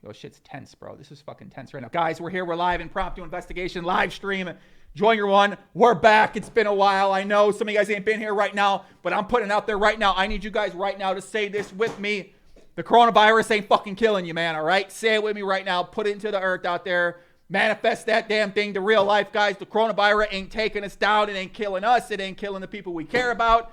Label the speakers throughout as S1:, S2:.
S1: Yo, shit's tense, bro. This is fucking tense right now. Guys, we're here. We're live. Impromptu investigation. Live stream. Join your one. We're back. It's been a while. I know some of you guys ain't been here right now, but I'm putting it out there right now. I need you guys right now to say this with me. The coronavirus ain't fucking killing you, man. All right? Say it with me right now. Put it into the earth out there. Manifest that damn thing to real life, guys. The coronavirus ain't taking us down. It ain't killing us. It ain't killing the people we care about.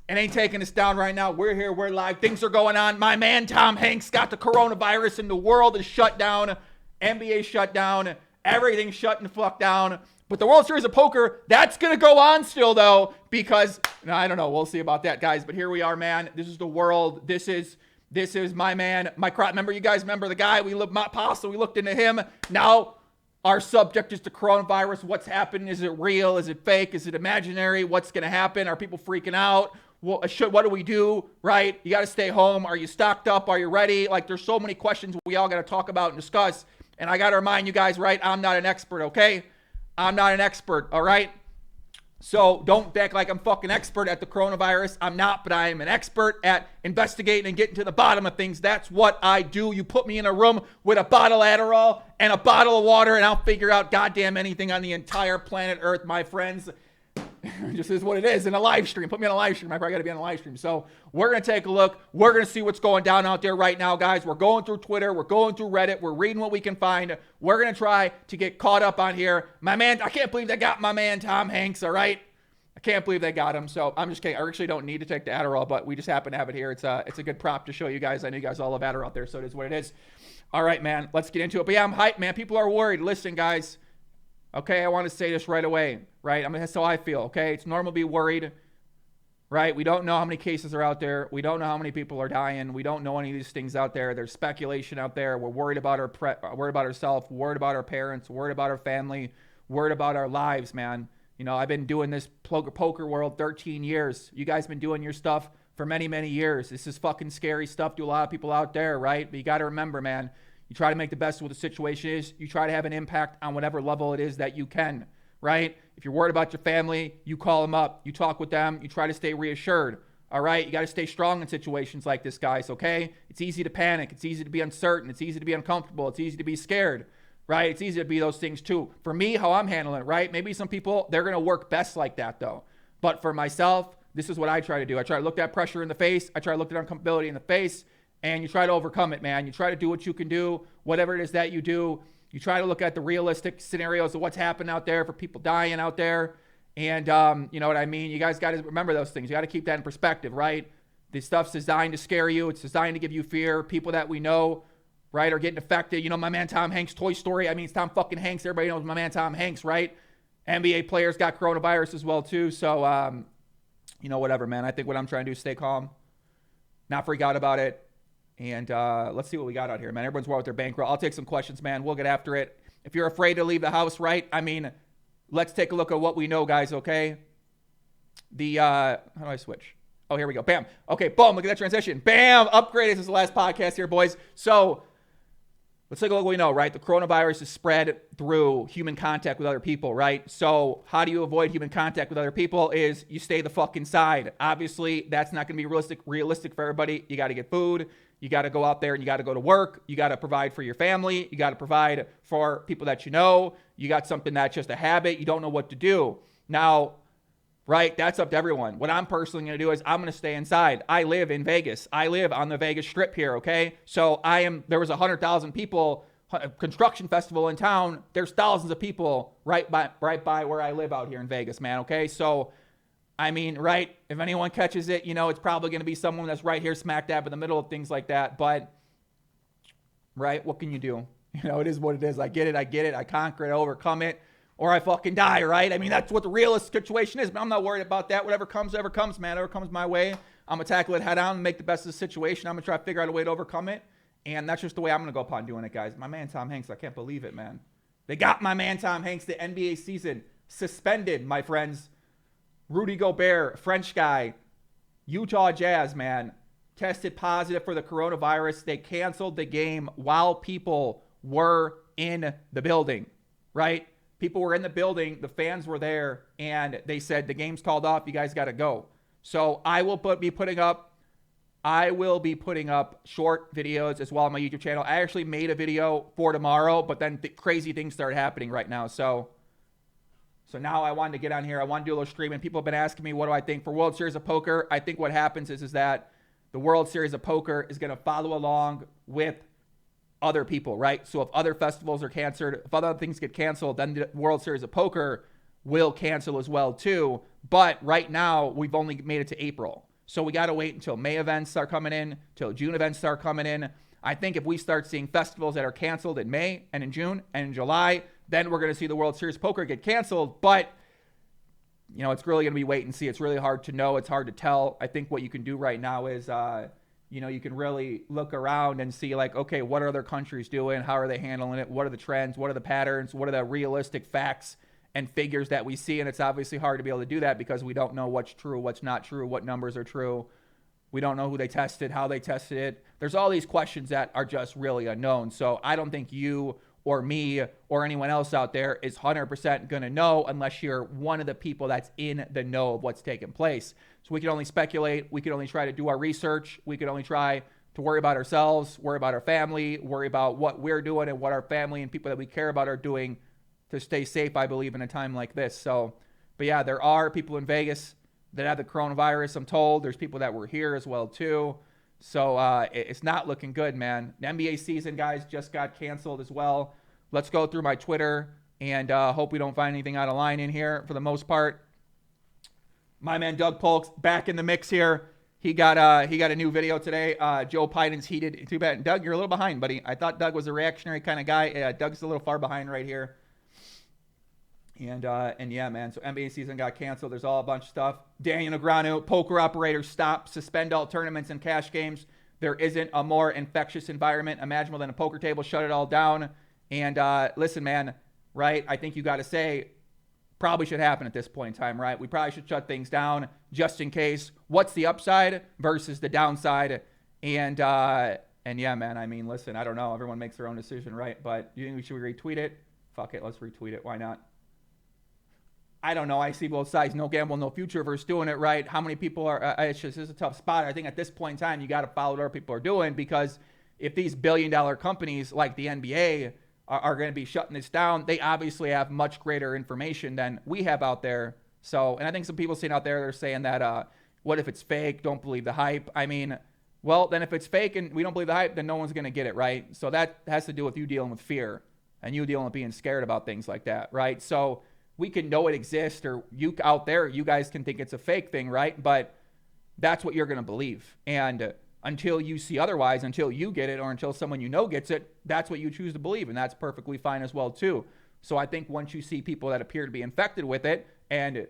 S1: It ain't taking us down right now. We're here. We're live. Things are going on. My man Tom Hanks got the coronavirus and the world is shut down. NBA shut down. Everything's shutting the fuck down. But the World Series of Poker, that's going to go on still, though, because, I don't know. We'll see about that, guys. But here we are, man. This is the world. This is my man, my crowd. Remember, you guys remember the guy? We looked into him. Now, our subject is the coronavirus. What's happening? Is it real? Is it fake? Is it imaginary? What's going to happen? Are people freaking out? What do we do, right? You got to stay home. Are you stocked up? Are you ready? Like, there's so many questions we all got to talk about and discuss. And I got to remind you guys, right? I'm not an expert, okay? I'm not an expert, all right? So don't act like I'm fucking expert at the coronavirus. I'm not, but I am an expert at investigating and getting to the bottom of things. That's what I do. You put me in a room with a bottle of Adderall and a bottle of water, and I'll figure out goddamn anything on the entire planet Earth, my friends. Just is what it is. In a live stream. Put me on a live stream. I probably got to be on a live stream. So we're going to take a look. We're going to see what's going down out there right now, guys. We're going through Twitter. We're going through Reddit. We're reading what we can find. We're going to try to get caught up on here. My man, I can't believe they got my man Tom Hanks, all right? I can't believe they got him. So I'm just kidding. I actually don't need to take the Adderall, but we just happen to have it here. It's a good prop to show you guys. I know you guys all love Adderall out there, so it is what it is. All right, man. Let's get into it. But yeah, I'm hyped, man. People are worried. Listen, guys. Okay, I want to say this right away, right? That's how I feel, okay? It's normal to be worried, right? We don't know how many cases are out there. We don't know how many people are dying. We don't know any of these things out there. There's speculation out there. We're worried about worried about ourselves, worried about our parents, worried about our family, worried about our lives, man. You know, I've been doing this poker world 13 years. You guys been doing your stuff for many, many years. This is fucking scary stuff to a lot of people out there, right? But you got to remember, man, you try to make the best of what the situation is. You try to have an impact on whatever level it is that you can, right? If you're worried about your family, you call them up. You talk with them. You try to stay reassured, all right? You got to stay strong in situations like this, guys, okay? It's easy to panic. It's easy to be uncertain. It's easy to be uncomfortable. It's easy to be scared, right? It's easy to be those things too. For me, how I'm handling it, right? Maybe some people, they're going to work best like that, though. But for myself, this is what I try to do. I try to look that pressure in the face. I try to look that uncomfortability in the face. And you try to overcome it, man. You try to do what you can do, whatever it is that you do. You try to look at the realistic scenarios of what's happened out there for people dying out there. And you know what I mean? You guys got to remember those things. You got to keep that in perspective, right? This stuff's designed to scare you. It's designed to give you fear. People that we know, right, are getting affected. You know, my man Tom Hanks, Toy Story. I mean, it's Tom fucking Hanks. Everybody knows my man Tom Hanks, right? NBA players got coronavirus as well, too. So, you know, whatever, man. I think what I'm trying to do is stay calm, not freak out about it. And let's see what we got out here, man. Everyone's worried with their bankroll. I'll take some questions, man. We'll get after it. If you're afraid to leave the house, right? I mean, let's take a look at what we know, guys, okay? How do I switch? Oh, here we go. Bam. Okay, boom. Look at that transition. Bam. Upgraded. This is the last podcast here, boys. So let's take a look at what we know, right? The coronavirus is spread through human contact with other people, right? So how do you avoid human contact with other people is you stay the fuck inside. Obviously, that's not going to be realistic for everybody. You got to get food. You got to go out there and you got to go to work. You got to provide for your family. You got to provide for people that you know. You got something that's just a habit. You don't know what to do. Now, right, that's up to everyone. What I'm personally going to do is I'm going to stay inside. I live in Vegas. I live on the Vegas Strip here, okay? So there was 100,000 people, construction festival in town. There's thousands of people right by where I live out here in Vegas, man, okay? So I mean, right, if anyone catches it, you know, it's probably going to be someone that's right here smack dab in the middle of things like that. But, right, what can you do? You know, it is what it is. I get it. I conquer it, overcome it, or I fucking die, right? I mean, that's what the realist situation is. But I'm not worried about that. Whatever comes, man. Whatever comes my way, I'm going to tackle it head on and make the best of the situation. I'm going to try to figure out a way to overcome it. And that's just the way I'm going to go upon doing it, guys. My man Tom Hanks, I can't believe it, man. They got my man Tom Hanks, the NBA season, suspended, my friends. Rudy Gobert, French guy, Utah Jazz, man, tested positive for the coronavirus. They canceled the game while people were in the building, right? People were in the building. The fans were there, and they said, the game's called off. You guys got to go. So I will be putting up I will be putting up short videos as well on my YouTube channel. I actually made a video for tomorrow, but then crazy things started happening right now. So now I wanted to get on here. I want to do a little streaming. People have been asking me, what do I think for World Series of Poker? I think what happens is that the World Series of Poker is going to follow along with other people, right? So if other festivals are canceled, if other things get canceled, then the World Series of Poker will cancel as well too. But right now, we've only made it to April. So we got to wait until May events start coming in, till June events start coming in. I think if we start seeing festivals that are canceled in May and in June and in July, then we're going to see the World Series of Poker get canceled. But, you know, it's really going to be wait and see. It's really hard to know. It's hard to tell. I think what you can do right now is, you know, you can really look around and see like, okay, what are other countries doing? How are they handling it? What are the trends? What are the patterns? What are the realistic facts and figures that we see? And it's obviously hard to be able to do that because we don't know what's true, what's not true, what numbers are true. We don't know who they tested, how they tested it. There's all these questions that are just really unknown. So I don't think you or me or anyone else out there is 100% going to know unless you're one of the people that's in the know of what's taking place. So we can only speculate. We can only try to do our research. We can only try to worry about ourselves, worry about our family, worry about what we're doing and what our family and people that we care about are doing to stay safe, I believe, in a time like this. So, but yeah, there are people in Vegas that have the coronavirus, I'm told. There's people that were here as well, too. So it's not looking good, man. The NBA season, guys, just got canceled as well. Let's go through my Twitter and hope we don't find anything out of line in here for the most part. My man Doug Polk's back in the mix here. He got a new video today. Joe Biden's heated. Too bad. Doug, you're a little behind, buddy. I thought Doug was a reactionary kind of guy. Doug's a little far behind right here. And yeah, man. So NBA season got canceled. There's all a bunch of stuff. Daniel Negreanu, poker operators stop, suspend all tournaments and cash games. There isn't a more infectious environment imaginable than a poker table. Shut it all down. And listen, man, right? I think you got to say, probably should happen at this point in time, right? We probably should shut things down just in case. What's the upside versus the downside? And yeah, man. I mean, listen, I don't know. Everyone makes their own decision, right? But do you think we should retweet it? Fuck it, let's retweet it. Why not? I don't know. I see both sides. No gamble, no future versus doing it right. How many people are, it's just, it's a tough spot. I think at this point in time, you got to follow what other people are doing, because if these billion-dollar companies like the NBA are going to be shutting this down, they obviously have much greater information than we have out there. So, and I think some people sitting out there, they're saying that, what if it's fake? Don't believe the hype. I mean, well, then if it's fake and we don't believe the hype, then no one's going to get it, right? So that has to do with you dealing with fear and you dealing with being scared about things like that, right? So we can know it exists, or you out there, you guys can think it's a fake thing, right? But that's what you're going to believe. And until you see otherwise, until you get it, or until someone you know gets it, that's what you choose to believe. And that's perfectly fine as well, too. So I think once you see people that appear to be infected with it, and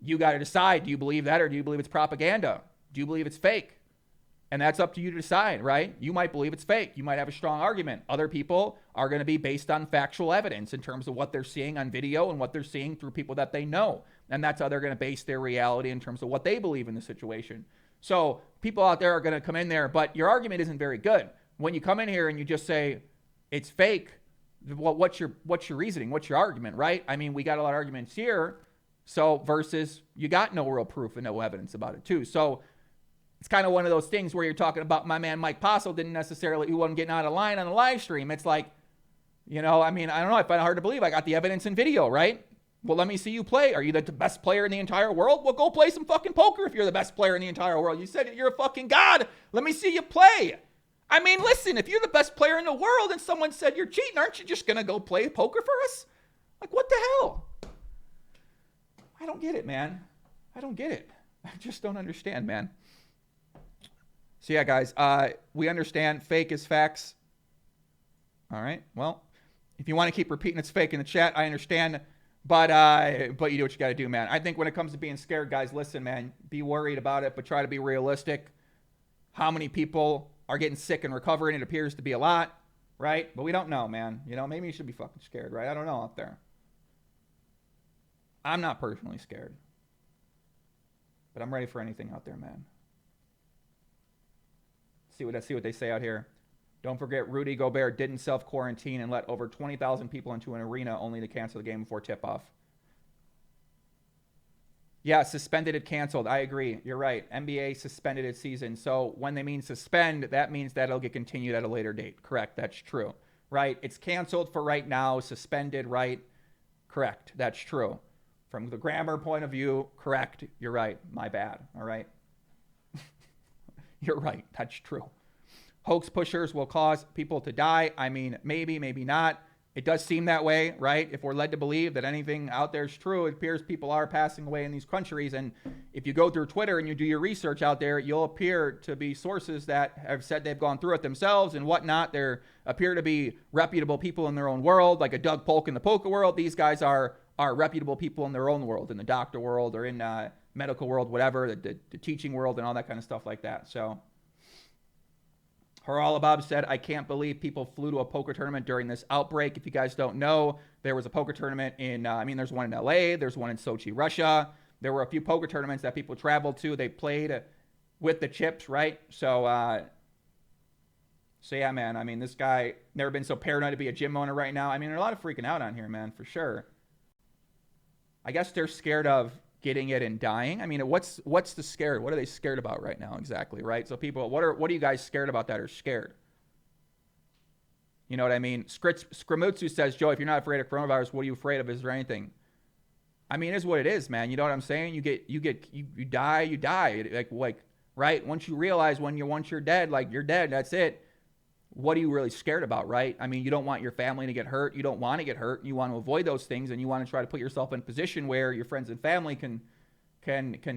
S1: you got to decide, do you believe that, or do you believe it's propaganda? Do you believe it's fake? And that's up to you to decide, right? You might believe it's fake. You might have a strong argument. Other people are going to be based on factual evidence in terms of what they're seeing on video and what they're seeing through people that they know. And that's how they're going to base their reality in terms of what they believe in the situation. So people out there are going to come in there, but your argument isn't very good. When you come in here and you just say it's fake, well, what's your reasoning? What's your argument, right? I mean, we got a lot of arguments here. So versus you got no real proof and no evidence about it too. So it's kind of one of those things where you're talking about my man Mike Postle he wasn't getting out of line on the live stream. It's like, you know, I mean, I don't know. I find it hard to believe. I got the evidence in video, right? Well, let me see you play. Are you the best player in the entire world? Well, go play some fucking poker if you're the best player in the entire world. You said you're a fucking god. Let me see you play. I mean, listen, if you're the best player in the world and someone said you're cheating, aren't you just going to go play poker for us? Like, what the hell? I don't get it, man. I don't get it. I just don't understand, man. So yeah, guys, we understand fake is facts. All right. Well, if you want to keep repeating it's fake in the chat, I understand. But you do what you got to do, man. I think when it comes to being scared, guys, listen, man, be worried about it, but try to be realistic. How many people are getting sick and recovering? It appears to be a lot, right? But we don't know, man. You know, maybe you should be fucking scared, right? I don't know out there. I'm not personally scared, but I'm ready for anything out there, man. See what they say out here. Don't forget, Rudy Gobert didn't self-quarantine and let over 20,000 people into an arena only to cancel the game before tip-off. Yeah, suspended and canceled. I agree. You're right. NBA suspended its season. So when they mean suspend, that means that it'll get continued at a later date. Correct. That's true. Right. It's canceled for right now. Suspended. Right. Correct. That's true. From the grammar point of view, correct. You're right. My bad. All right. You're right. That's true. Hoax pushers will cause people to die. I mean, maybe, maybe not. It does seem that way, right? If we're led to believe that anything out there is true, it appears people are passing away in these countries. And if you go through Twitter and you do your research out there, you'll appear to be sources that have said they've gone through it themselves and whatnot. There appear to be reputable people in their own world, like a Doug Polk in the poker world. These guys are reputable people in their own world, in the doctor world or in medical world, whatever, the teaching world and all that kind of stuff like that. So Haralabob said, I can't believe people flew to a poker tournament during this outbreak. If you guys don't know, there was a poker tournament in, there's one in LA, there's one in Sochi, Russia. There were a few poker tournaments that people traveled to. They played with the chips, right? So yeah, man, I mean, this guy never been so paranoid to be a gym owner right now. I mean, there's a lot of freaking out on here, man, for sure. I guess they're scared of getting it and dying. I mean, what's the scare? What are they scared about right now exactly, right? So people, what are you guys scared about that are scared? You know what I mean? Scrimutsu says, Joe, if you're not afraid of coronavirus, what are you afraid of? Is there anything? I mean, it is what it is, man. You know what I'm saying? You die. Like, right? Once you realize once you're dead, like you're dead, that's it. What are you really scared about, right? I mean, you don't want your family to get hurt. You don't want to get hurt. You want to avoid those things, and you want to try to put yourself in a position where your friends and family can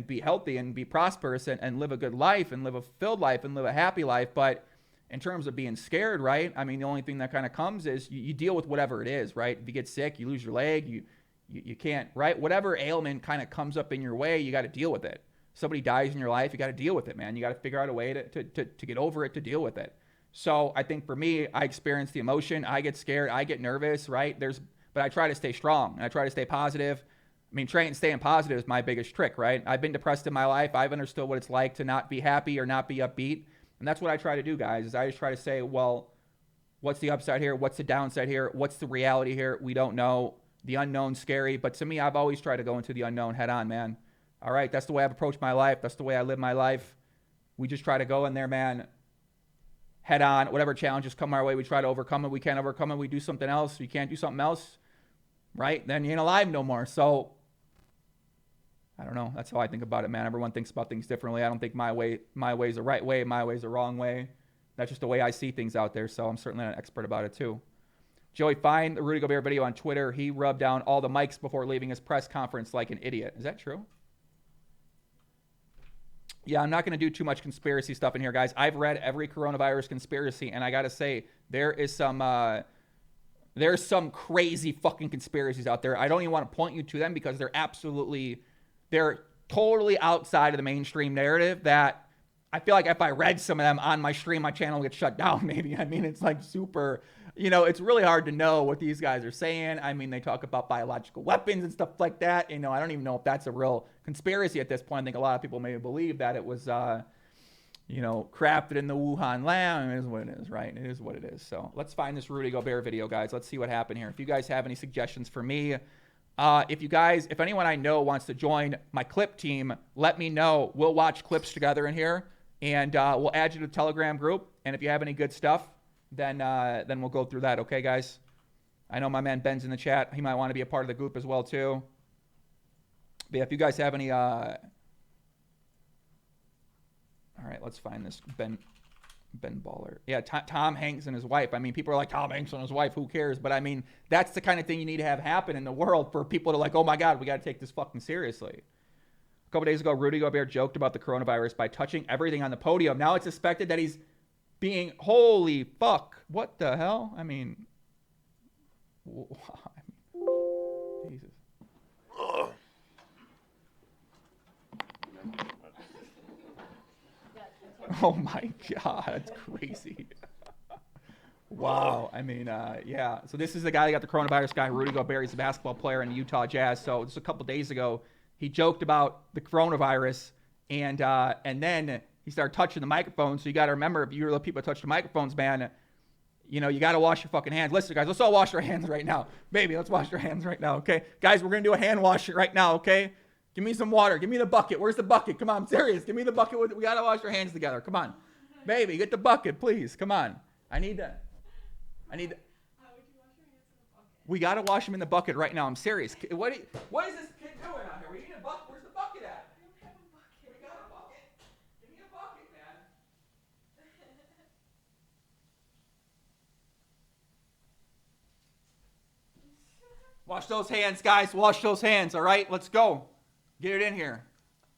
S1: be healthy and be prosperous and live a good life and live a fulfilled life and live a happy life. But in terms of being scared, right? I mean, the only thing that kind of comes is you deal with whatever it is, right? If you get sick, you lose your leg, you can't, right? Whatever ailment kind of comes up in your way, you got to deal with it. Somebody dies in your life, you got to deal with it, man. You got to figure out a way to get over it, to deal with it. So I think for me, I experience the emotion. I get scared. I get nervous, right? But I try to stay strong and I try to stay positive. I mean, staying positive is my biggest trick, right? I've been depressed in my life. I've understood what it's like to not be happy or not be upbeat. And that's what I try to do, guys, is I just try to say, well, what's the upside here? What's the downside here? What's the reality here? We don't know. The unknown's scary. But to me, I've always tried to go into the unknown head on, man. All right, that's the way I've approached my life. That's the way I live my life. We just try to go in there, man, head on. Whatever challenges come our way, we try to overcome it. We can't overcome it. We do something else. You can't do something else, right? Then you ain't alive no more. So I don't know. That's how I think about it, man. Everyone thinks about things differently. I don't think my way's the right way. My way's the wrong way. That's just the way I see things out there. So I'm certainly not an expert about it too. Joey, find the Rudy Gobert video on Twitter. He rubbed down all the mics before leaving his press conference like an idiot. Is that true? Yeah, I'm not going to do too much conspiracy stuff in here, guys. I've read every coronavirus conspiracy, and I got to say, there's some crazy fucking conspiracies out there. I don't even want to point you to them because they're totally outside of the mainstream narrative that I feel like if I read some of them on my stream, my channel gets shut down maybe. I mean, it's like super, it's really hard to know what these guys are saying. I mean, they talk about biological weapons and stuff like that. I don't even know if that's a real conspiracy at this point. I think a lot of people maybe believe that it was, crafted in the Wuhan lab. It is what it is, right? It is what it is. So let's find this Rudy Gobert video, guys. Let's see what happened here. If you guys have any suggestions for me, if anyone I know wants to join my clip team, let me know. We'll watch clips together in here, and we'll add you to the Telegram group. And if you have any good stuff, then we'll go through that. Okay, guys? I know my man Ben's in the chat. He might want to be a part of the group as well, too. But yeah, if you guys have any... All right, let's find this Ben Baller. Yeah, Tom Hanks and his wife. I mean, people are like, Tom Hanks and his wife, who cares? But I mean, that's the kind of thing you need to have happen in the world for people to like, oh my God, we got to take this fucking seriously. A couple days ago, Rudy Gobert joked about the coronavirus by touching everything on the podium. Now it's suspected that he's being, holy fuck, what the hell? I mean, Jesus. Oh my God, that's crazy. Wow. I mean, yeah. So this is the guy that got the coronavirus guy, Rudy Gobert. He's a basketball player in the Utah Jazz. So just a couple days ago, he joked about the coronavirus, and then he started touching the microphone. So you got to remember, if you're the people that touch the microphones, man, you got to wash your fucking hands. Listen, guys, let's all wash our hands right now. Baby, let's wash our hands right now, okay? Guys, we're going to do a hand wash right now, okay? Give me some water. Give me the bucket. Where's the bucket? Come on, I'm serious. Give me the bucket. We got to wash our hands together. Come on. Baby, get the bucket, please. Come on. I need that. How would you wash your hands in the bucket? We got to wash them in the bucket right now. I'm serious. What is this kid doing out here? We need a bucket. Where's the bucket at? I don't have a bucket. We got a bucket. Give me a bucket, man. Wash those hands, guys. Wash those hands, all right? Let's go. Get it in here.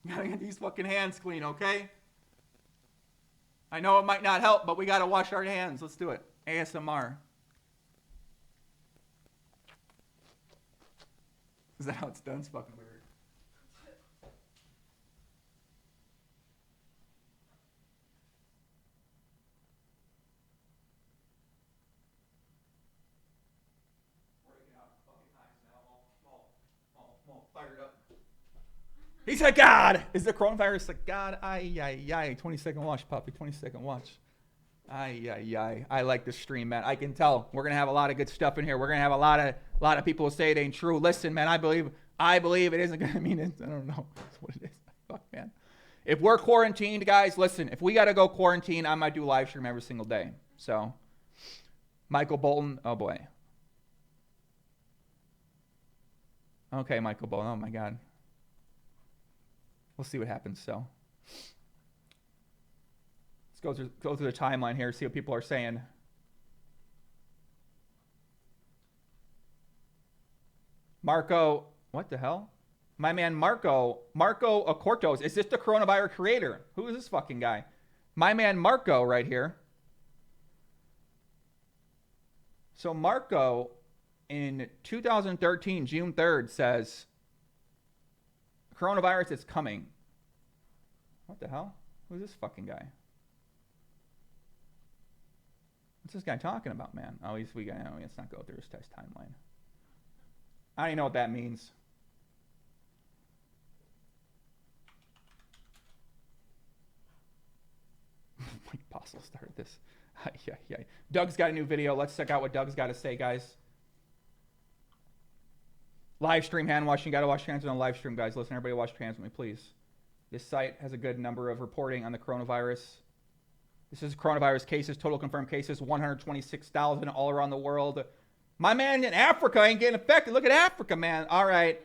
S1: You got to get these fucking hands clean, okay? I know it might not help, but we got to wash our hands. Let's do it. ASMR. Is that how it's done? It's fucking weird. Fired up. He said, God, is the coronavirus like God? Ay. 20-second watch, puppy. 20-second watch. Ay. I like this stream, man. I can tell we're gonna have a lot of good stuff in here. We're gonna have a lot of people who say it ain't true. Listen, man, I believe it isn't gonna mean it. I don't know. That's what it is. Fuck, man. If we're quarantined, guys, listen. If we gotta go quarantine, I might do live stream every single day. So, Michael Bolton. Oh boy. Okay, Michael Bolton. Oh my God. We'll see what happens. So let's go through the timeline here, see what people are saying. Marco, what the hell? My man Marco Acortos. Is this the coronavirus creator? Who is this fucking guy? My man Marco right here. So Marco in 2013, June 3rd says, coronavirus is coming. What the hell? Who's this fucking guy? What's this guy talking about, man? Oh, let's not go through his test timeline. I don't even know what that means. Mike Apostle started this. Yeah. Doug's got a new video. Let's check out what Doug's got to say, guys. Live stream hand washing. Got to wash your hands on the live stream, guys. Listen, everybody wash your hands with me, please. This site has a good number of reporting on the coronavirus. This is coronavirus cases, total confirmed cases, 126,000 all around the world. My man in Africa ain't getting affected. Look at Africa, man. All right.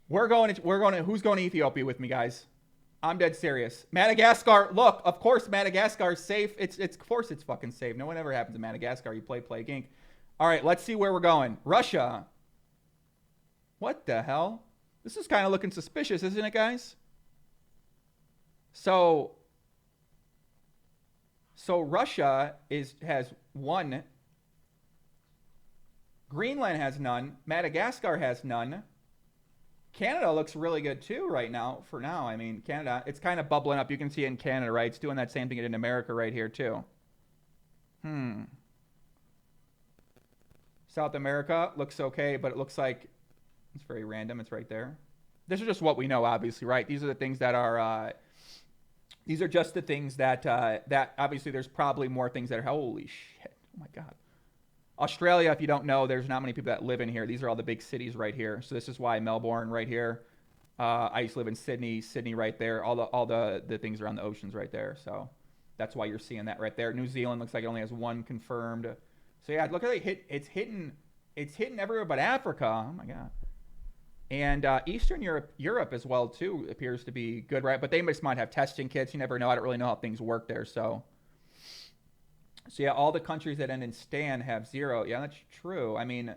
S1: Who's going to Ethiopia with me, guys? I'm dead serious. Madagascar, look, of course Madagascar is safe. Of course it's fucking safe. No one ever happens in Madagascar. You play gink. All right, let's see where we're going. Russia. What the hell? This is kind of looking suspicious, isn't it, guys? So Russia has one. Greenland has none. Madagascar has none. Canada looks really good too right now. For now, I mean, Canada, it's kind of bubbling up. You can see it in Canada, right? It's doing that same thing in America right here too. South America looks okay, but it looks like it's very random. It's right there. This is just what we know, obviously, right? These are the things that are. These are just the things that that obviously there's probably more things that are. Holy shit! Oh my God. Australia, if you don't know, there's not many people that live in here. These are all the big cities right here. So this is why Melbourne right here. I used to live in Sydney right there. All the things around the oceans right there. So that's why you're seeing that right there. New Zealand looks like it only has one confirmed. So yeah, look at it. It's hitting everywhere but Africa. Oh my God. And Eastern Europe as well too appears to be good, right? But they just might have testing kits. You never know. I don't really know how things work there. So yeah, all the countries that end in Stan have 0. Yeah, that's true. I mean,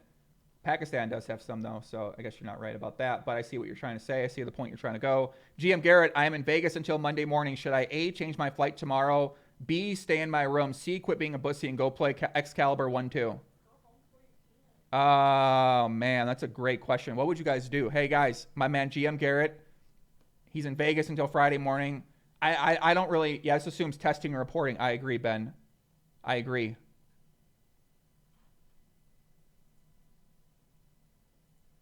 S1: Pakistan does have some though, so I guess you're not right about that. But I see what you're trying to say. I see the point you're trying to go. GM Garrett, I am in Vegas until Monday morning. Should I A, change my flight tomorrow, B, stay in my room, C, quit being a pussy and go play Excalibur 1-2? Oh, man, that's a great question. What would you guys do? Hey, guys, my man GM Garrett, he's in Vegas until Friday morning. I don't really, yeah, this assumes testing and reporting. I agree, Ben. I agree.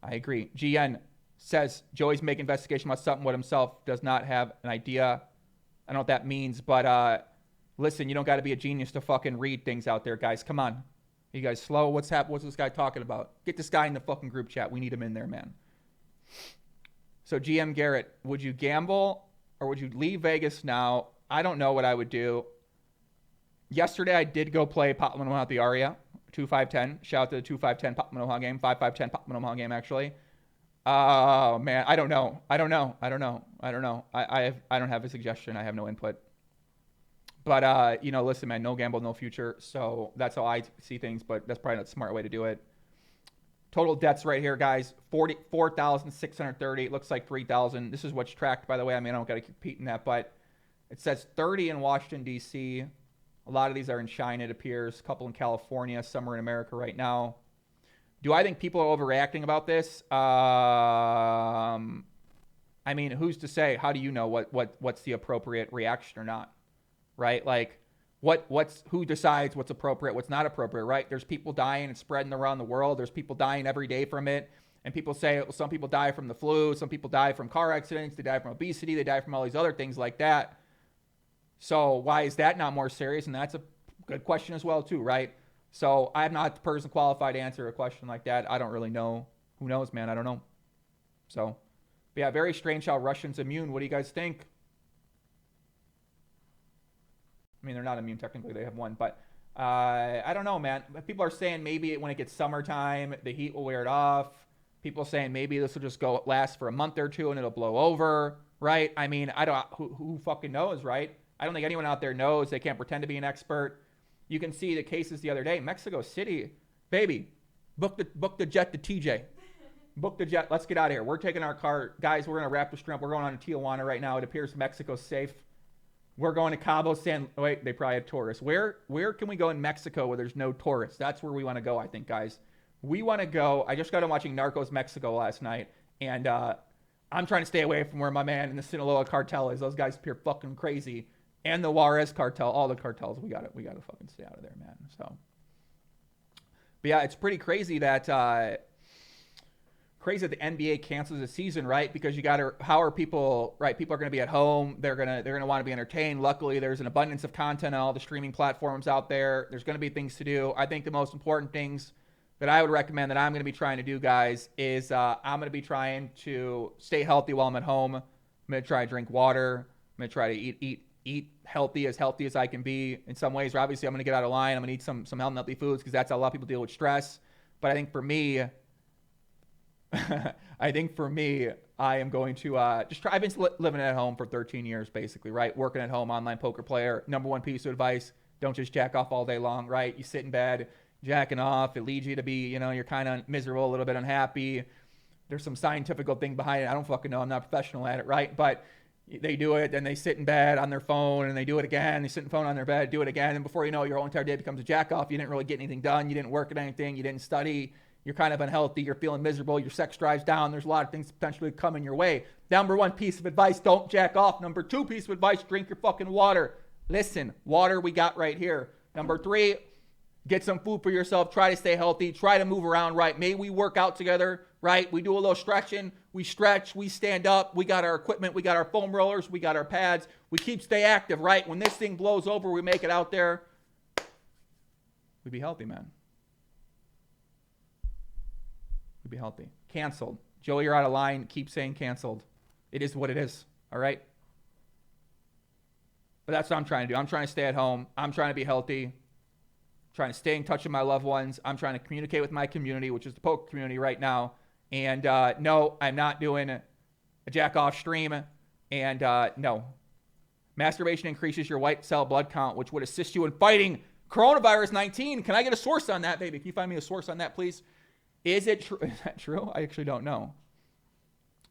S1: GN says Joey's making investigation about something with himself. Does not have an idea. I don't know what that means, but listen, you don't got to be a genius to fucking read things out there, guys. Come on. You guys slow? What's this guy talking about? Get this guy in the fucking group chat. We need him in there, man. So GM Garrett, would you gamble or would you leave Vegas now? I don't know what I would do. Yesterday, I did go play Pop Manoa at the Aria, 2-5-10. Shout out to the 2-5-10 Pop Manoa game, 5-5-10 Pop Manoa game, actually. Oh, man, I don't know. I don't have a suggestion. I have no input. But, listen, man, no gamble, no future. So that's how I see things, but that's probably not the smart way to do it. Total debts right here, guys, 44,630. It looks like 3,000. This is what's tracked, by the way. I mean, I don't got to keep repeating that, but it says 30 in Washington, D.C., A lot of these are in China, it appears. A couple in California, some are in America right now. Do I think people are overreacting about this? I mean, who's to say? How do you know what's the appropriate reaction or not? Right? Like, who decides what's appropriate, what's not appropriate, right? There's people dying and spreading around the world. There's people dying every day from it. And people say, well, some people die from the flu. Some people die from car accidents. They die from obesity. They die from all these other things like that. So why is that not more serious? And that's a good question as well, too, right? So I'm not the person qualified to answer a question like that. I don't really know. Who knows, man? I don't know. So, but yeah, very strange how Russians immune. What do you guys think? I mean, they're not immune technically. They have one. But I don't know, man. People are saying maybe when it gets summertime, the heat will wear it off. People saying maybe this will just last for a month or two and it'll blow over, right? I mean, who fucking knows, right? I don't think anyone out there knows. They can't pretend to be an expert. You can see the cases the other day. Mexico City, baby, book the jet to TJ. Book the jet. Let's get out of here. We're taking our car. Guys, we're going to Raptor Shrimp. We're going on to Tijuana right now. It appears Mexico's safe. We're going to Cabo San... Wait, they probably have tourists. Where can we go in Mexico where there's no tourists? That's where we want to go, I think, guys. We want to go... I just got done watching Narcos Mexico last night, and I'm trying to stay away from where my man in the Sinaloa cartel is. Those guys appear fucking crazy. And the Juarez cartel, all the cartels, we gotta fucking stay out of there, man. So, but yeah, it's pretty crazy that the NBA cancels the season, right? Because how are people, right? People are gonna be at home. They're gonna want to be entertained. Luckily, there's an abundance of content on all the streaming platforms out there. There's gonna be things to do. I think the most important things that I would recommend that I'm gonna be trying to do, guys, is I'm gonna be trying to stay healthy while I'm at home. I'm gonna try to drink water. I'm gonna try to eat healthy as I can be in some ways. Or obviously, I'm going to get out of line. I'm going to eat some healthy foods because that's how a lot of people deal with stress. But I think for me, I am going to just try. I've been living at home for 13 years, basically, right? Working at home, online poker player. Number one piece of advice, don't just jack off all day long, right? You sit in bed, jacking off. It leads you to be, you're kind of miserable, a little bit unhappy. There's some scientific thing behind it. I don't fucking know. I'm not professional at it, right? But they do it, and they sit in bed on their phone, and they do it again. They sit in the phone on their bed, do it again, and before you know it, your whole entire day becomes a jack-off. You didn't really get anything done. You didn't work at anything. You didn't study. You're kind of unhealthy. You're feeling miserable. Your sex drive's down. There's a lot of things potentially coming your way. Number one piece of advice, don't jack off. Number two piece of advice, drink your fucking water. Listen, water we got right here. Number three, get some food for yourself. Try to stay healthy. Try to move around, right? Maybe we work out together, right? We do a little stretching. We stretch. We stand up. We got our equipment. We got our foam rollers. We got our pads. We stay active, right? When this thing blows over, we make it out there. We'd be healthy, man. We'd be healthy. Canceled. Joey, you're out of line. Keep saying canceled. It is what it is, all right? But that's what I'm trying to do. I'm trying to stay at home. I'm trying to be healthy. Trying to stay in touch with my loved ones. I'm trying to communicate with my community, which is the poker community right now. And no, I'm not doing a jack-off stream. And no. Masturbation increases your white cell blood count, which would assist you in fighting coronavirus 19. Can I get a source on that, baby? Can you find me a source on that, please? Is it true? Is that true? I actually don't know.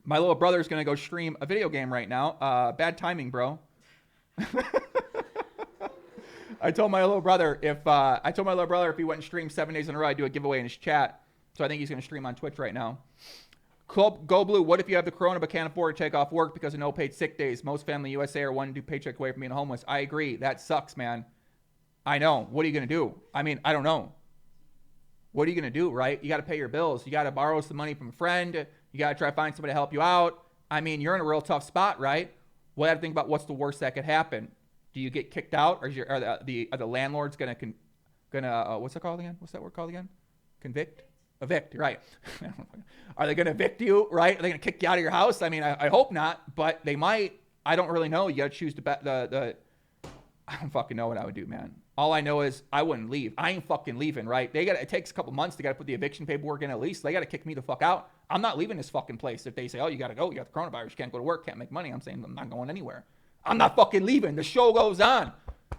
S1: My little brother's going to go stream a video game right now. Bad timing, bro. I told my little brother if he went and streamed 7 days in a row, I'd do a giveaway in his chat. So I think he's going to stream on Twitch right now. Go Blue, what if you have the corona but can't afford to take off work because of no paid sick days? Most family USA are 1 to 2 paychecks away from being homeless. I agree. That sucks, man. I know. What are you going to do? I mean, I don't know. What are you going to do, right? You got to pay your bills. You got to borrow some money from a friend. You got to try to find somebody to help you out. I mean, you're in a real tough spot, right? Well, I have to think about what's the worst that could happen. Do you get kicked out, or are the landlords gonna what's that called again? What's that word called again? Convict? Evict, right. Are they going to evict you, right? Are they going to kick you out of your house? I mean, I hope not, but they might. I don't really know. You got to choose the I don't fucking know what I would do, man. All I know is I wouldn't leave. I ain't fucking leaving, right? It takes a couple months. They got to put the eviction paperwork in at least. They got to kick me the fuck out. I'm not leaving this fucking place. If they say, oh, you got to go, you got the coronavirus, you can't go to work, can't make money. I'm saying I'm not going anywhere. I'm not fucking leaving. The show goes on.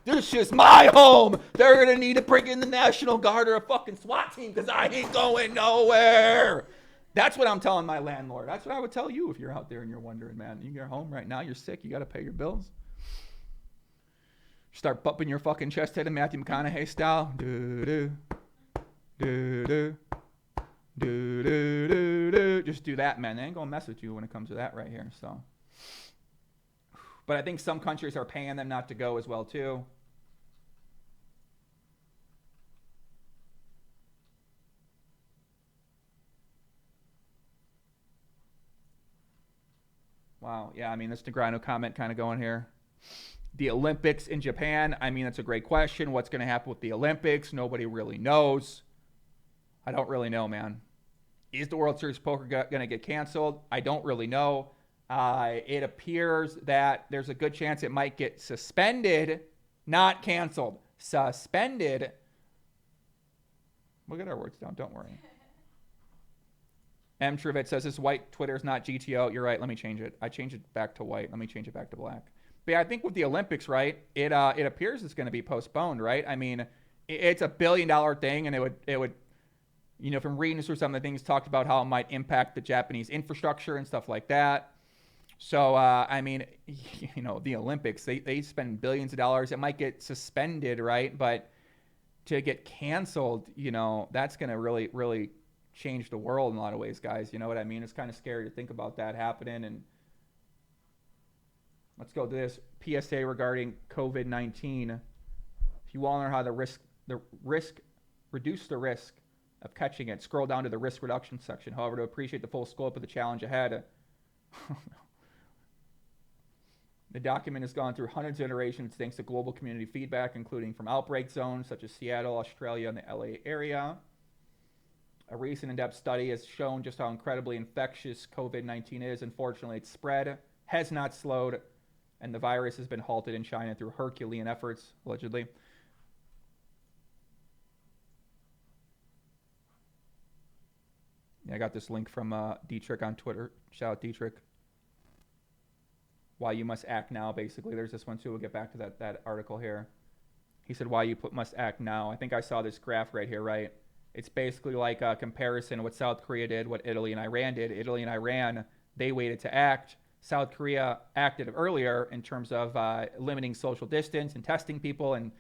S1: This is my home. They're going to need to bring in the National Guard or a fucking SWAT team because I ain't going nowhere. That's what I'm telling my landlord. That's what I would tell you if you're out there and you're wondering, man. You're home right now. You're sick. You got to pay your bills. Start bumping your fucking chest head in Matthew McConaughey style. Do-do, do-do, do-do-do-do. Just do that, man. They ain't going to mess with you when it comes to that right here. So, but I think some countries are paying them not to go as well, too. Wow. Yeah, I mean, this Negrano comment kind of going here. The Olympics in Japan, I mean, that's a great question. What's going to happen with the Olympics? Nobody really knows. I don't really know, man. Is the World Series of Poker going to get canceled? I don't really know. It appears that there's a good chance it might get suspended, not canceled. Suspended. We'll get our words down, don't worry. M. Trivet says this white Twitter is not GTO. You're right, let me change it. I changed it back to white. Let me change it back to black. But yeah, I think with the Olympics, right, it appears it's going to be postponed, right? I mean, it's $1 billion thing, and it would, you know, from reading through some of the things talked about how it might impact the Japanese infrastructure and stuff like that. So, I mean, you know, the Olympics, they spend billions of dollars. It might get suspended, right? But to get canceled, you know, that's going to really, really change the world in a lot of ways, guys. You know what I mean? It's kind of scary to think about that happening. And let's go to this PSA regarding COVID-19. If you want to know how reduce the risk of catching it, scroll down to the risk reduction section. However, to appreciate the full scope of the challenge ahead, the document has gone through hundreds of iterations thanks to global community feedback, including from outbreak zones such as Seattle, Australia, and the LA area. A recent in-depth study has shown just how incredibly infectious COVID-19 is. Unfortunately, its spread has not slowed, and the virus has been halted in China through Herculean efforts, allegedly. Yeah, I got this link from Dietrich on Twitter. Shout out Dietrich. Why you must act now, basically. There's this one, too. We'll get back to that article here. He said, why you must act now. I think I saw this graph right here, right? It's basically like a comparison of what South Korea did, what Italy and Iran did. Italy and Iran, they waited to act. South Korea acted earlier in terms of limiting social distance and testing people, and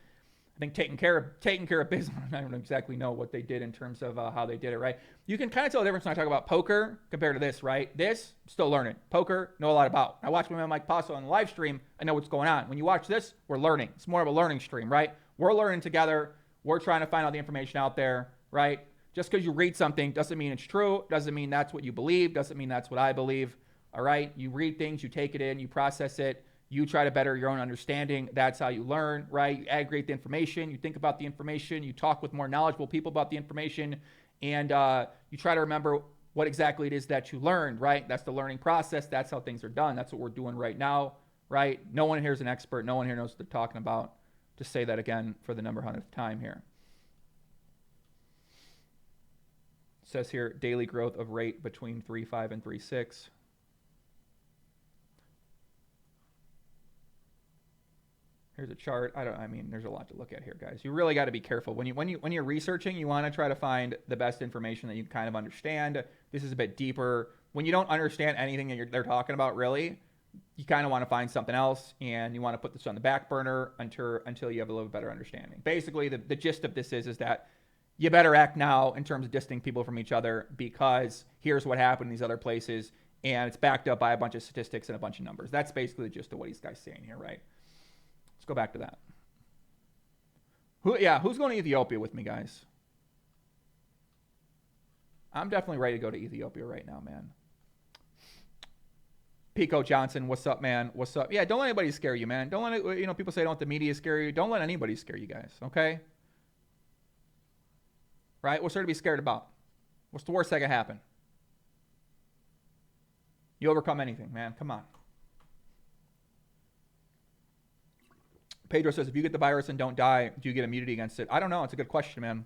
S1: I think taking care of business. I don't exactly know what they did in terms of how they did it, right? You can kind of tell the difference when I talk about poker compared to this, right? This, still learning. Poker, know a lot about. I watch my man Mike Paso on the live stream. I know what's going on. When you watch this, we're learning. It's more of a learning stream, right? We're learning together. We're trying to find out the information out there, right? Just because you read something doesn't mean it's true. Doesn't mean that's what you believe. Doesn't mean that's what I believe. All right? You read things, you take it in, you process it. You try to better your own understanding. That's how you learn, right? You aggregate the information. You think about the information. You talk with more knowledgeable people about the information. And you try to remember what exactly it is that you learned, right? That's the learning process. That's how things are done. That's what we're doing right now, right? No one here is an expert. No one here knows what they're talking about. Just say that again for the number 100th time here. It says here, daily growth of rate between 3.5 and 3.6. Here's a chart. I mean, there's a lot to look at here, guys. You really got to be careful when you're researching. You want to try to find the best information that you kind of understand. This is a bit deeper. When you don't understand anything that they're talking about, really, you kind of want to find something else, and you want to put this on the back burner until you have a little better understanding. Basically, the gist of this is that you better act now in terms of distancing people from each other, because here's what happened in these other places, and it's backed up by a bunch of statistics and a bunch of numbers. That's basically the gist of what these guys saying here, right? Let's go back to that. Who's going to Ethiopia with me, guys? I'm definitely ready to go to Ethiopia right now, man. Pico Johnson, what's up, man? What's up? Yeah, don't let anybody scare you, man. Don't let people say don't let the media scare you. Don't let anybody scare you guys, okay? Right? What's there to be scared about? What's the worst that can happen? You overcome anything, man. Come on. Pedro says, if you get the virus and don't die, do you get immunity against it? I don't know. It's a good question, man.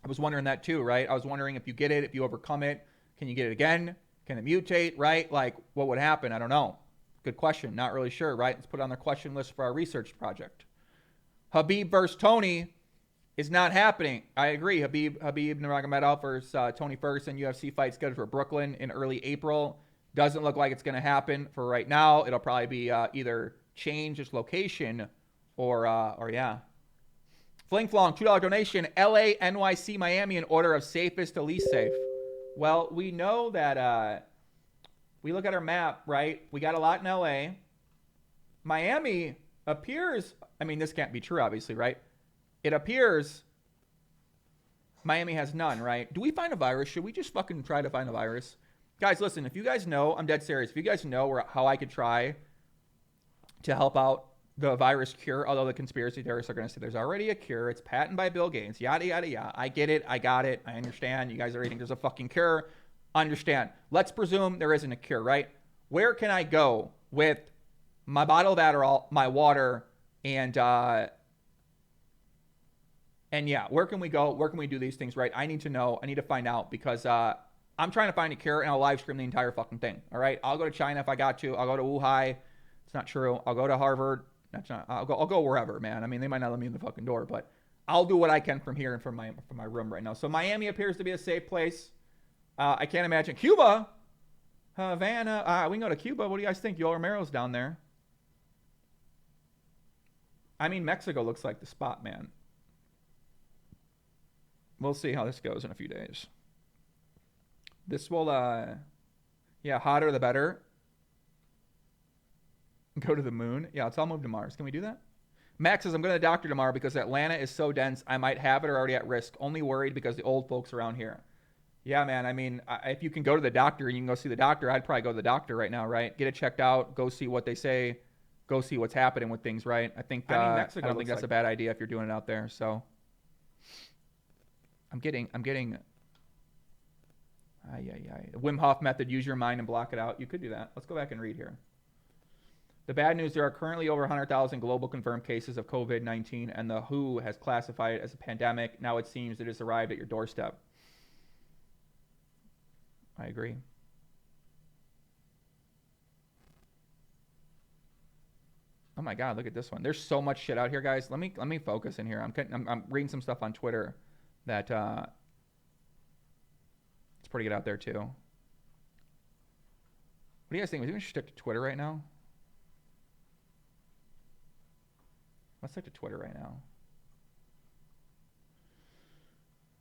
S1: I was wondering that too, right? I was wondering if you get it, if you overcome it, can you get it again? Can it mutate, right? Like, what would happen? I don't know. Good question. Not really sure, right? Let's put it on the question list for our research project. Habib versus Tony is not happening. I agree. Habib Nurmagomedov versus Tony Ferguson UFC fight scheduled for Brooklyn in early April. Doesn't look like it's going to happen for right now. It'll probably be either change its location or yeah. Fling Flong, $2 donation. LA, NYC, Miami in order of safest to least safe. Well, we know that we look at our map, right? We got a lot in LA. Miami appears, I mean, this can't be true, obviously, right? It appears Miami has none, right? Do we find a virus? Should we just fucking try to find a virus? Guys, listen, if you guys know, I'm dead serious. If you guys know how I could try to help out the virus cure, although the conspiracy theorists are going to say there's already a cure, it's patented by Bill Gates, yada, yada, yada. I get it. I got it. I understand. You guys already think there's a fucking cure. Understand. Let's presume there isn't a cure, right? Where can I go with my bottle of Adderall, my water, and yeah, where can we go? Where can we do these things, right? I need to know. I need to find out because I'm trying to find a cure and I'll live stream the entire fucking thing, all right? I'll go to China if I got to. I'll go to Wuhan. It's not true. I'll go to Harvard. That's not. I'll go wherever, man. I mean, they might not let me in the fucking door, but I'll do what I can from here and from my room right now. So Miami appears to be a safe place. I can't imagine Cuba, Havana. We can go to Cuba. What do you guys think? Yoel Romero's down there. I mean, Mexico looks like the spot, man. We'll see how this goes in a few days. This will, yeah, hotter the better. Go to the moon. Yeah, let's all move to Mars. Can we do that? Max says, I'm going to the doctor tomorrow because Atlanta is so dense. I might have it or already at risk. Only worried because the old folks around here. Yeah, man. I mean, if you can go to the doctor and you can go see the doctor, I'd probably go to the doctor right now, right? Get it checked out. Go see what they say. Go see what's happening with things, right? I think, I don't think that's a bad idea if you're doing it out there. So I'm getting, Wim Hof method, use your mind and block it out. You could do that. Let's go back and read here. The bad news, there are currently over 100,000 global confirmed cases of COVID-19, and the WHO has classified it as a pandemic. Now it seems it has arrived at your doorstep. I agree. Oh my God, look at this one. There's so much shit out here, guys. Let me focus in here. I'm reading some stuff on Twitter that it's pretty good out there too. What do you guys think? We should stick to Twitter right now. Let's stick to Twitter right now.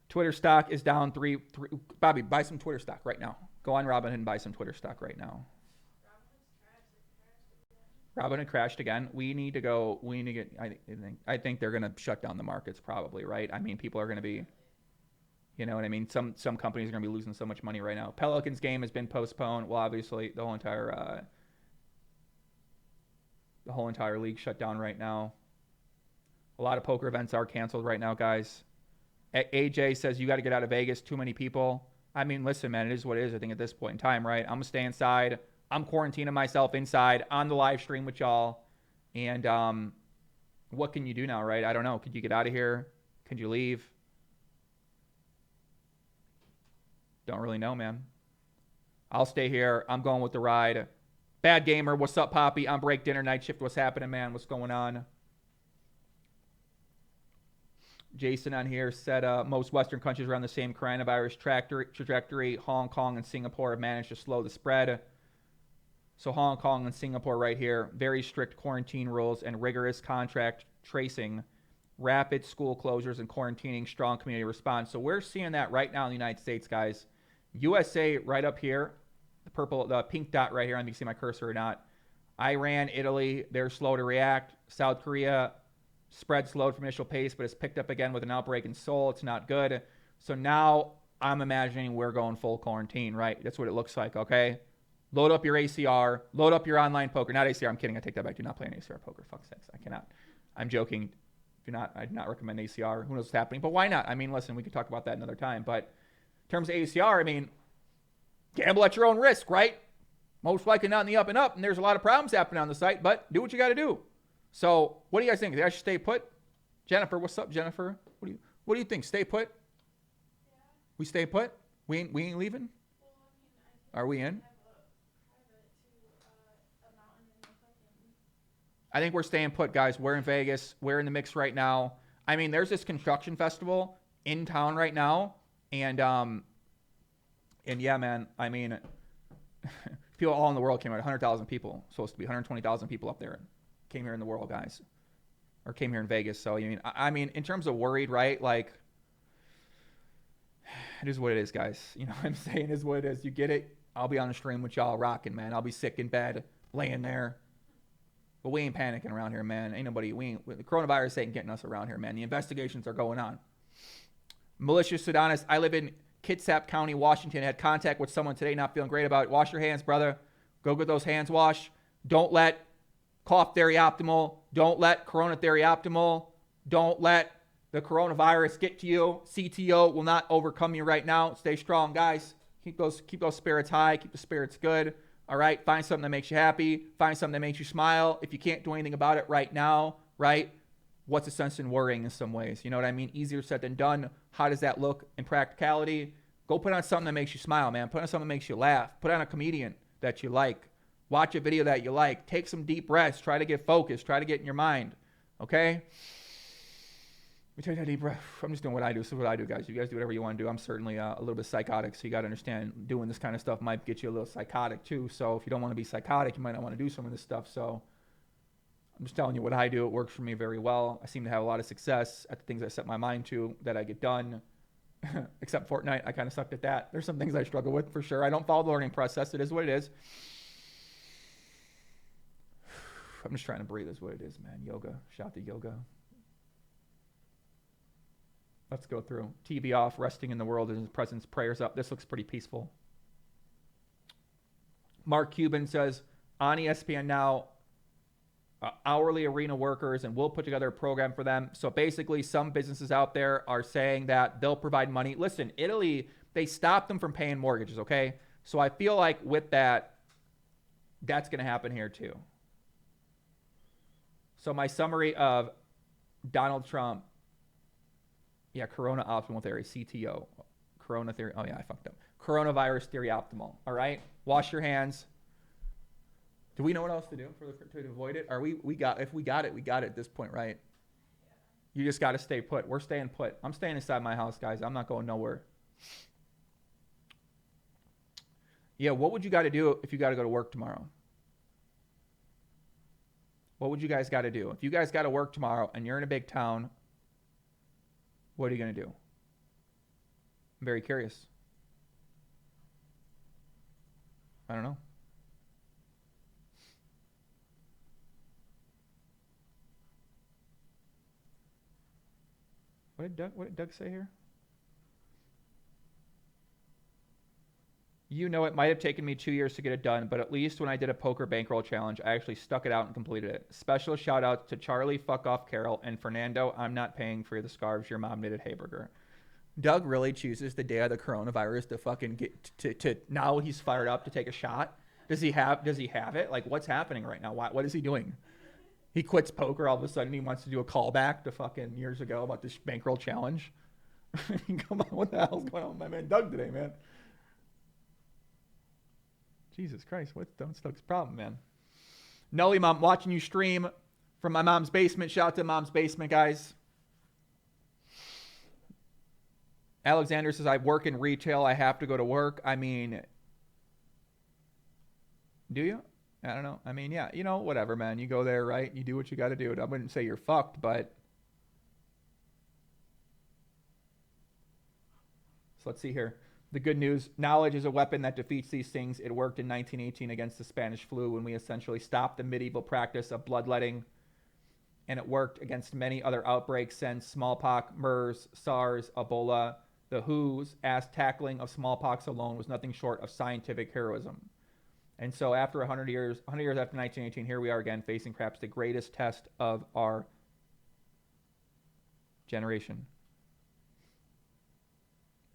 S1: Twitter stock is down three. Bobby, buy some Twitter stock right now. Go on Robinhood and buy some Twitter stock right now. Robinhood crashed again. We need to go. We need to get. I think they're going to shut down the markets probably, right? I mean, people are going to be. You know what I mean? Some companies are going to be losing so much money right now. Pelicans game has been postponed. Well, obviously the whole entire league shut down right now. A lot of poker events are canceled right now, guys. AJ says you got to get out of Vegas. Too many people. I mean, listen, man, it is what it is. I think at this point in time, right? I'm gonna stay inside. I'm quarantining myself inside on the live stream with y'all. And what can you do now, right? I don't know. Could you get out of here? Could you leave? Don't really know, man. I'll stay here. I'm going with the ride. Bad Gamer, what's up, Poppy? I'm break dinner night shift. What's happening, man? What's going on? Jason on here said most Western countries are on the same coronavirus trajectory. Hong Kong and Singapore have managed to slow the spread. So Hong Kong and Singapore right here, very strict quarantine rules and rigorous contact tracing, rapid school closures and quarantining, strong community response. So we're seeing that right now in the United States, guys. USA right up here, the pink dot right here. I don't know if you can see my cursor or not. Iran, Italy, they're slow to react. South Korea, spread slowed from initial pace, but it's picked up again with an outbreak in Seoul. It's not good. So now I'm imagining we're going full quarantine, right? That's what it looks like, okay? Load up your ACR. Load up your online poker. Not ACR. I'm kidding. I take that back. Do not play an ACR poker. Fuck's sakes. I cannot. I'm joking. I do not recommend ACR. Who knows what's happening? But why not? I mean, listen, we could talk about that another time. But In terms of ACR, I mean, gamble at your own risk, right? Most likely not in the up and up, and there's a lot of problems happening on the site, but do what you got to do. So what do you guys think? I should stay put? Jennifer, what's up, Jennifer? What do you think? Stay put? Yeah. We stay put? We ain't leaving? Well, I mean, are we in? I think we're staying put, guys. We're in Vegas. We're in the mix right now. I mean, there's this construction festival in town right now, and yeah, man. I mean, people all in the world came out. 100,000 people, supposed to be 120,000 people up there, came here in the world, guys, or came here in Vegas. So I mean, in terms of worried, right? Like, it is what it is, guys. You know what I'm saying? It is what it is. You get it. I'll be on the stream with y'all rocking, man. I'll be sick in bed, laying there. But we ain't panicking around here, man. Ain't nobody, the coronavirus ain't getting us around here, man. The investigations are going on. Malicious Sudanis, I live in Kitsap County, Washington. I had contact with someone today, not feeling great about it. Wash your hands, brother. Go get those hands washed. Don't let cough theory optimal. Don't let corona theory optimal. Don't let the coronavirus get to you. CTO will not overcome you right now. Stay strong, guys. Keep those spirits high. Keep the spirits good. All right, find something that makes you happy. Find something that makes you smile. If you can't do anything about it right now, right, what's the sense in worrying in some ways? You know what I mean? Easier said than done. How does that look in practicality? Go put on something that makes you smile, man. Put on something that makes you laugh. Put on a comedian that you like. Watch a video that you like. Take some deep breaths. Try to get focused. Try to get in your mind, okay? We take that deep breath. I'm just doing what I do. So what I do, guys. You guys do whatever you want to do. I'm certainly a little bit psychotic, so you got to understand doing this kind of stuff might get you a little psychotic too. So if you don't want to be psychotic, you might not want to do some of this stuff. So I'm just telling you what I do. It works for me very well. I seem to have a lot of success at the things I set my mind to that I get done. Except Fortnite, I kind of sucked at that. There's some things I struggle with for sure. I don't follow the learning process. It is what it is. I'm just trying to breathe is what it is, man. Yoga. Shout to yoga. Let's go through. TV off, resting in the world in his presence, prayers up. This looks pretty peaceful. Mark Cuban says, on ESPN now, hourly arena workers, and we'll put together a program for them. So basically, some businesses out there are saying that they'll provide money. Listen, Italy, they stopped them from paying mortgages, okay? So I feel like with that, that's going to happen here too. So my summary of Donald Trump, yeah, Corona Optimal Theory, CTO. Corona Theory. Oh, yeah, I fucked up. Coronavirus Theory Optimal. All right? Wash your hands. Do we know what else to do to avoid it? If we got it, we got it at this point, right? Yeah. You just got to stay put. We're staying put. I'm staying inside my house, guys. I'm not going nowhere. Yeah, what would you got to do if you got to go to work tomorrow? What would you guys got to do? If you guys got to work tomorrow and you're in a big town, what are you going to do? I'm very curious. I don't know. What did Doug say here? You know, it might have taken me 2 years to get it done, but at least when I did a poker bankroll challenge, I actually stuck it out and completed it. Special shout out to Charlie Fuck Off Carol and Fernando. I'm not paying for the scarves your mom knitted. Hey Burger. Doug really chooses the day of the coronavirus to fucking get to now he's fired up to take a shot. Does he have it? Like, what's happening right now? What is he doing? He quits poker. All of a sudden he wants to do a callback to fucking years ago about this bankroll challenge. Come on, what the hell's going on with my man Doug today, man? Jesus Christ, what's Doug's problem, man? Nelly Mom, watching you stream from my mom's basement. Shout out to mom's basement, guys. Alexander says, I work in retail. I have to go to work. I mean, do you? I don't know. I mean, yeah, you know, whatever, man. You go there, right? You do what you got to do. I wouldn't say you're fucked, but. So let's see here. The good news, knowledge is a weapon that defeats these things. It worked in 1918 against the Spanish flu when we essentially stopped the medieval practice of bloodletting. And it worked against many other outbreaks since smallpox, MERS, SARS, Ebola. The WHO's ass tackling of smallpox alone was nothing short of scientific heroism. And so after 100 years after 1918, here we are again facing perhaps the greatest test of our generation.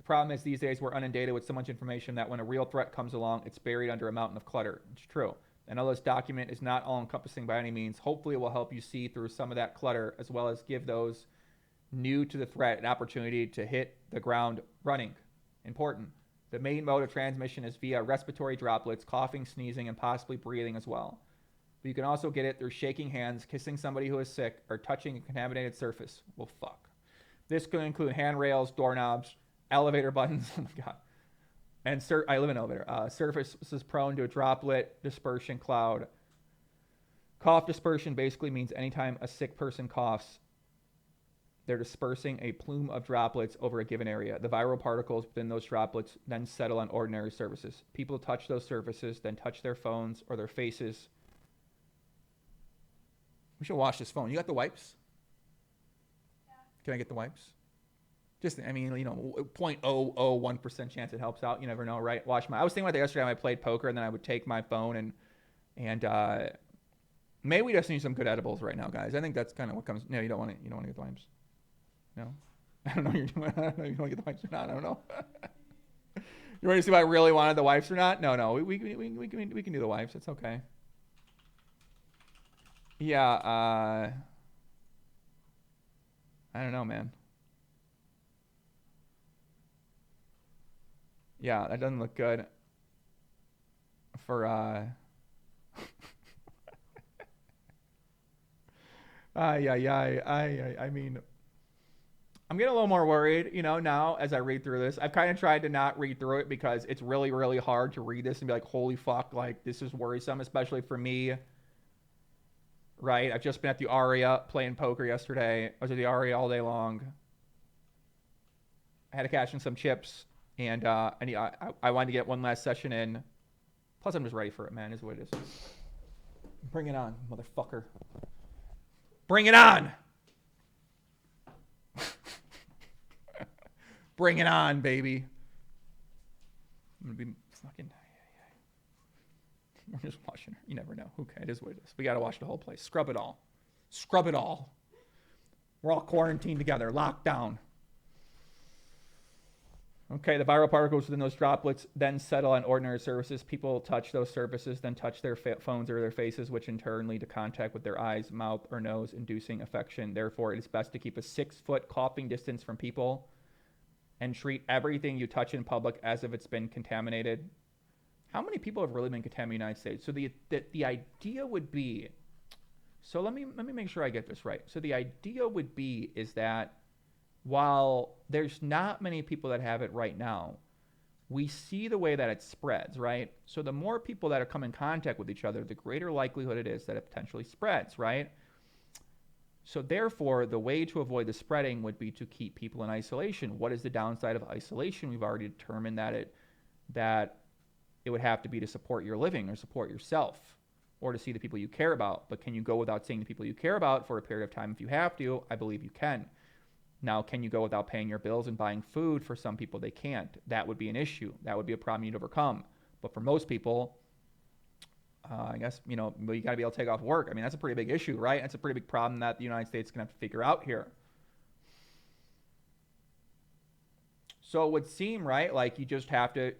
S1: The problem is these days we're inundated with so much information that when a real threat comes along, it's buried under a mountain of clutter. It's true. I know this document is not all encompassing by any means. Hopefully it will help you see through some of that clutter, as well as give those new to the threat an opportunity to hit the ground running. Important. The main mode of transmission is via respiratory droplets, coughing, sneezing, and possibly breathing as well. But you can also get it through shaking hands, kissing somebody who is sick, or touching a contaminated surface. Well, fuck. This could include handrails, doorknobs, elevator buttons. Oh my God. And I live in an elevator. Surfaces prone to a droplet dispersion cloud. Cough dispersion basically means anytime a sick person coughs, they're dispersing a plume of droplets over a given area. The viral particles within those droplets then settle on ordinary surfaces. People touch those surfaces, then touch their phones or their faces. We should wash this phone. You got the wipes? Yeah. Can I get the wipes? Just, I mean, 0.001% chance it helps out. You never know, right? I was thinking about that yesterday when I played poker, and then I would take my phone and maybe we just need some good edibles right now, guys. I think that's kind of what comes. No, you don't want to get the wipes. No, I don't know. You don't want to get the wipes or not. I don't know. You ready to see if I really wanted the wipes or not? No. We can do the wipes. It's okay. Yeah. I don't know, man. Yeah, that doesn't look good for I mean, I'm getting a little more worried, now as I read through this. I've kind of tried to not read through it because it's really, really hard to read this and be like, holy fuck, like this is worrisome, especially for me. Right? I've just been at the Aria playing poker yesterday. I was at the Aria all day long. I had to cash in some chips. And I wanted to get one last session in. Plus, I'm just ready for it, man, is what it is. Bring it on, motherfucker. Bring it on! Bring it on, baby. I'm going to be fucking... We're just washing her. You never know. Okay, it is what it is. We got to wash the whole place. Scrub it all. Scrub it all. We're all quarantined together, locked down. Okay, the viral particles within those droplets then settle on ordinary surfaces. People touch those surfaces, then touch their phones or their faces, which in turn lead to contact with their eyes, mouth, or nose, inducing infection. Therefore, it is best to keep a 6-foot coughing distance from people and treat everything you touch in public as if it's been contaminated. How many people have really been contaminated in the United States? So the idea would be, so let me make sure I get this right. So the idea would be is that while there's not many people that have it right now, we see the way that it spreads, right? So the more people that come in contact with each other, the greater likelihood it is that it potentially spreads, right? So therefore, the way to avoid the spreading would be to keep people in isolation. What is the downside of isolation? We've already determined that it would have to be to support your living or support yourself or to see the people you care about. But can you go without seeing the people you care about for a period of time if you have to? I believe you can. Now, can you go without paying your bills and buying food? For some people, they can't. That would be an issue. That would be a problem you'd overcome. But for most people, I guess, you got to be able to take off work. I mean, that's a pretty big issue, right? That's a pretty big problem that the United States is going to have to figure out here. So it would seem, right, like you just have to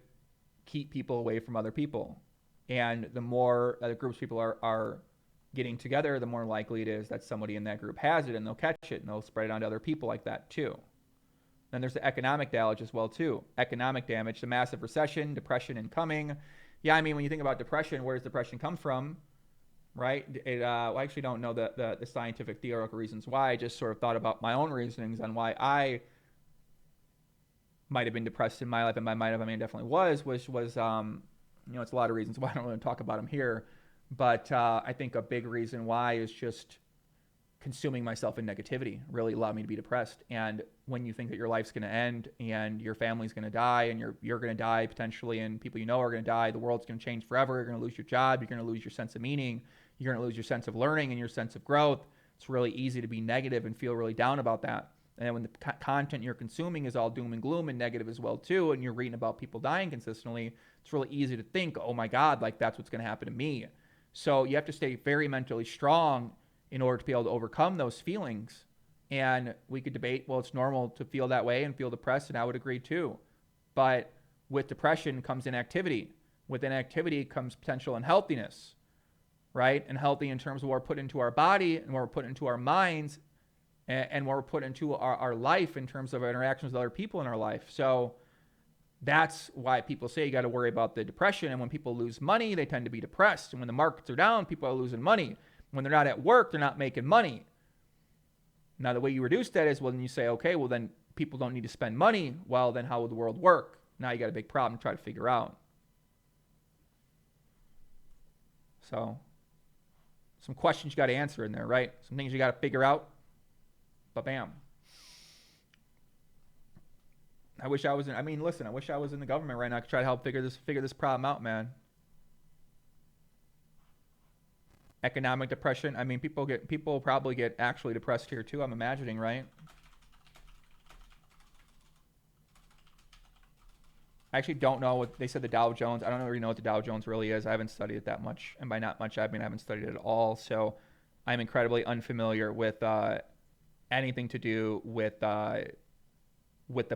S1: keep people away from other people. And the more other groups of people are getting together, the more likely it is that somebody in that group has it and they'll catch it and they'll spread it on to other people like that too. Then there's the economic damage as well too. Economic damage, the massive recession, depression incoming. Yeah, I mean, when you think about depression, where does depression come from, right? I actually don't know the scientific theoretical reasons why. I just sort of thought about my own reasonings on why I might have been depressed in my life, and by might have, I mean definitely was it's a lot of reasons why I don't really talk about them here. But I think a big reason why is just consuming myself in negativity really allowed me to be depressed. And when you think that your life's going to end and your family's going to die and you're going to die potentially and people you know are going to die, the world's going to change forever, you're going to lose your job, you're going to lose your sense of meaning, you're going to lose your sense of learning and your sense of growth. It's really easy to be negative and feel really down about that. And then when the content you're consuming is all doom and gloom and negative as well too, and you're reading about people dying consistently, it's really easy to think, oh my God, like that's what's going to happen to me. So you have to stay very mentally strong in order to be able to overcome those feelings. And we could debate, well, it's normal to feel that way and feel depressed, and I would agree too. But with depression comes inactivity. With inactivity comes potential unhealthiness, right? And healthy in terms of what we're put into our body and what we're put into our minds and what we're put into our life in terms of our interactions with other people in our life. So that's why people say you got to worry about the depression. And when people lose money, they tend to be depressed. And when the markets are down, people are losing money. When they're not at work, they're not making money. Now, the way you reduce that is when you say, okay, well, then people don't need to spend money. Well, then how would the world work? Now you got a big problem to try to figure out. So some questions you got to answer in there, right? Some things you got to figure out. But bam. I wish I was in the government right now. I could try to help figure this problem out, man. Economic depression. I mean, people probably get actually depressed here too, I'm imagining, right? I actually don't know what they said the Dow Jones. I don't really know what the Dow Jones really is. I haven't studied it that much. And by not much, I mean I haven't studied it at all. So I'm incredibly unfamiliar with anything to do with the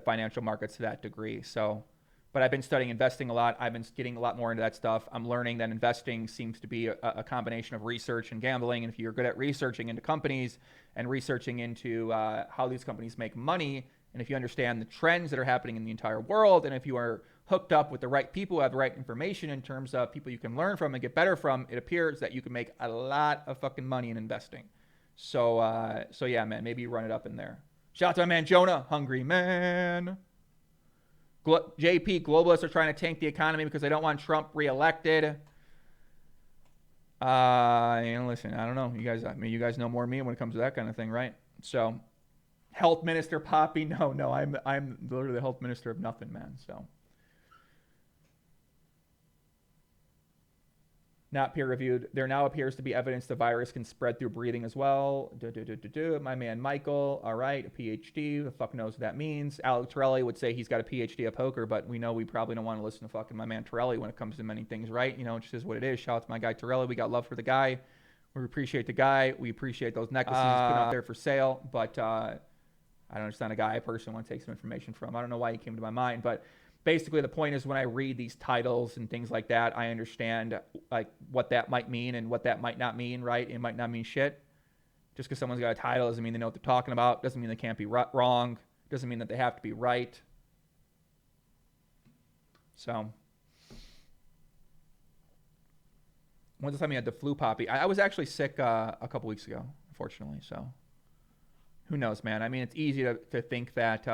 S1: financial markets to that degree. So, but I've been studying investing a lot. I've been getting a lot more into that stuff. I'm learning that investing seems to be a combination of research and gambling. And if you're good at researching into companies and researching into how these companies make money, and if you understand the trends that are happening in the entire world, and if you are hooked up with the right people who have the right information in terms of people you can learn from and get better from, it appears that you can make a lot of fucking money in investing. So yeah, man, maybe you run it up in there. Shout out to my man Jonah, hungry man. JP, globalists are trying to tank the economy because they don't want Trump reelected. Listen, I don't know. You guys know more than me when it comes to that kind of thing, right? So, health minister Poppy, no, I'm literally the health minister of nothing, man. So, not peer-reviewed. There now appears to be evidence the virus can spread through breathing as well. My man Michael, all right, a PhD. The fuck knows what that means. Alex Torelli would say he's got a PhD at poker, but we know we probably don't want to listen to fucking my man Torelli when it comes to many things, right? You know, it just is what it is. Shout out to my guy Torelli. We got love for the guy. We appreciate the guy. We appreciate those necklaces he's putting out there for sale, but I don't understand a guy I personally want to take some information from. I don't know why he came to my mind, but basically the point is when I read these titles and things like that, I understand like what that might mean and what that might not mean, right? It might not mean shit. Just because someone's got a title doesn't mean they know what they're talking about. Doesn't mean they can't be wrong. Doesn't mean that they have to be right. So, when's the time you had the flu, Poppy? I was actually sick a couple weeks ago, unfortunately. So, who knows, man? I mean, it's easy to think that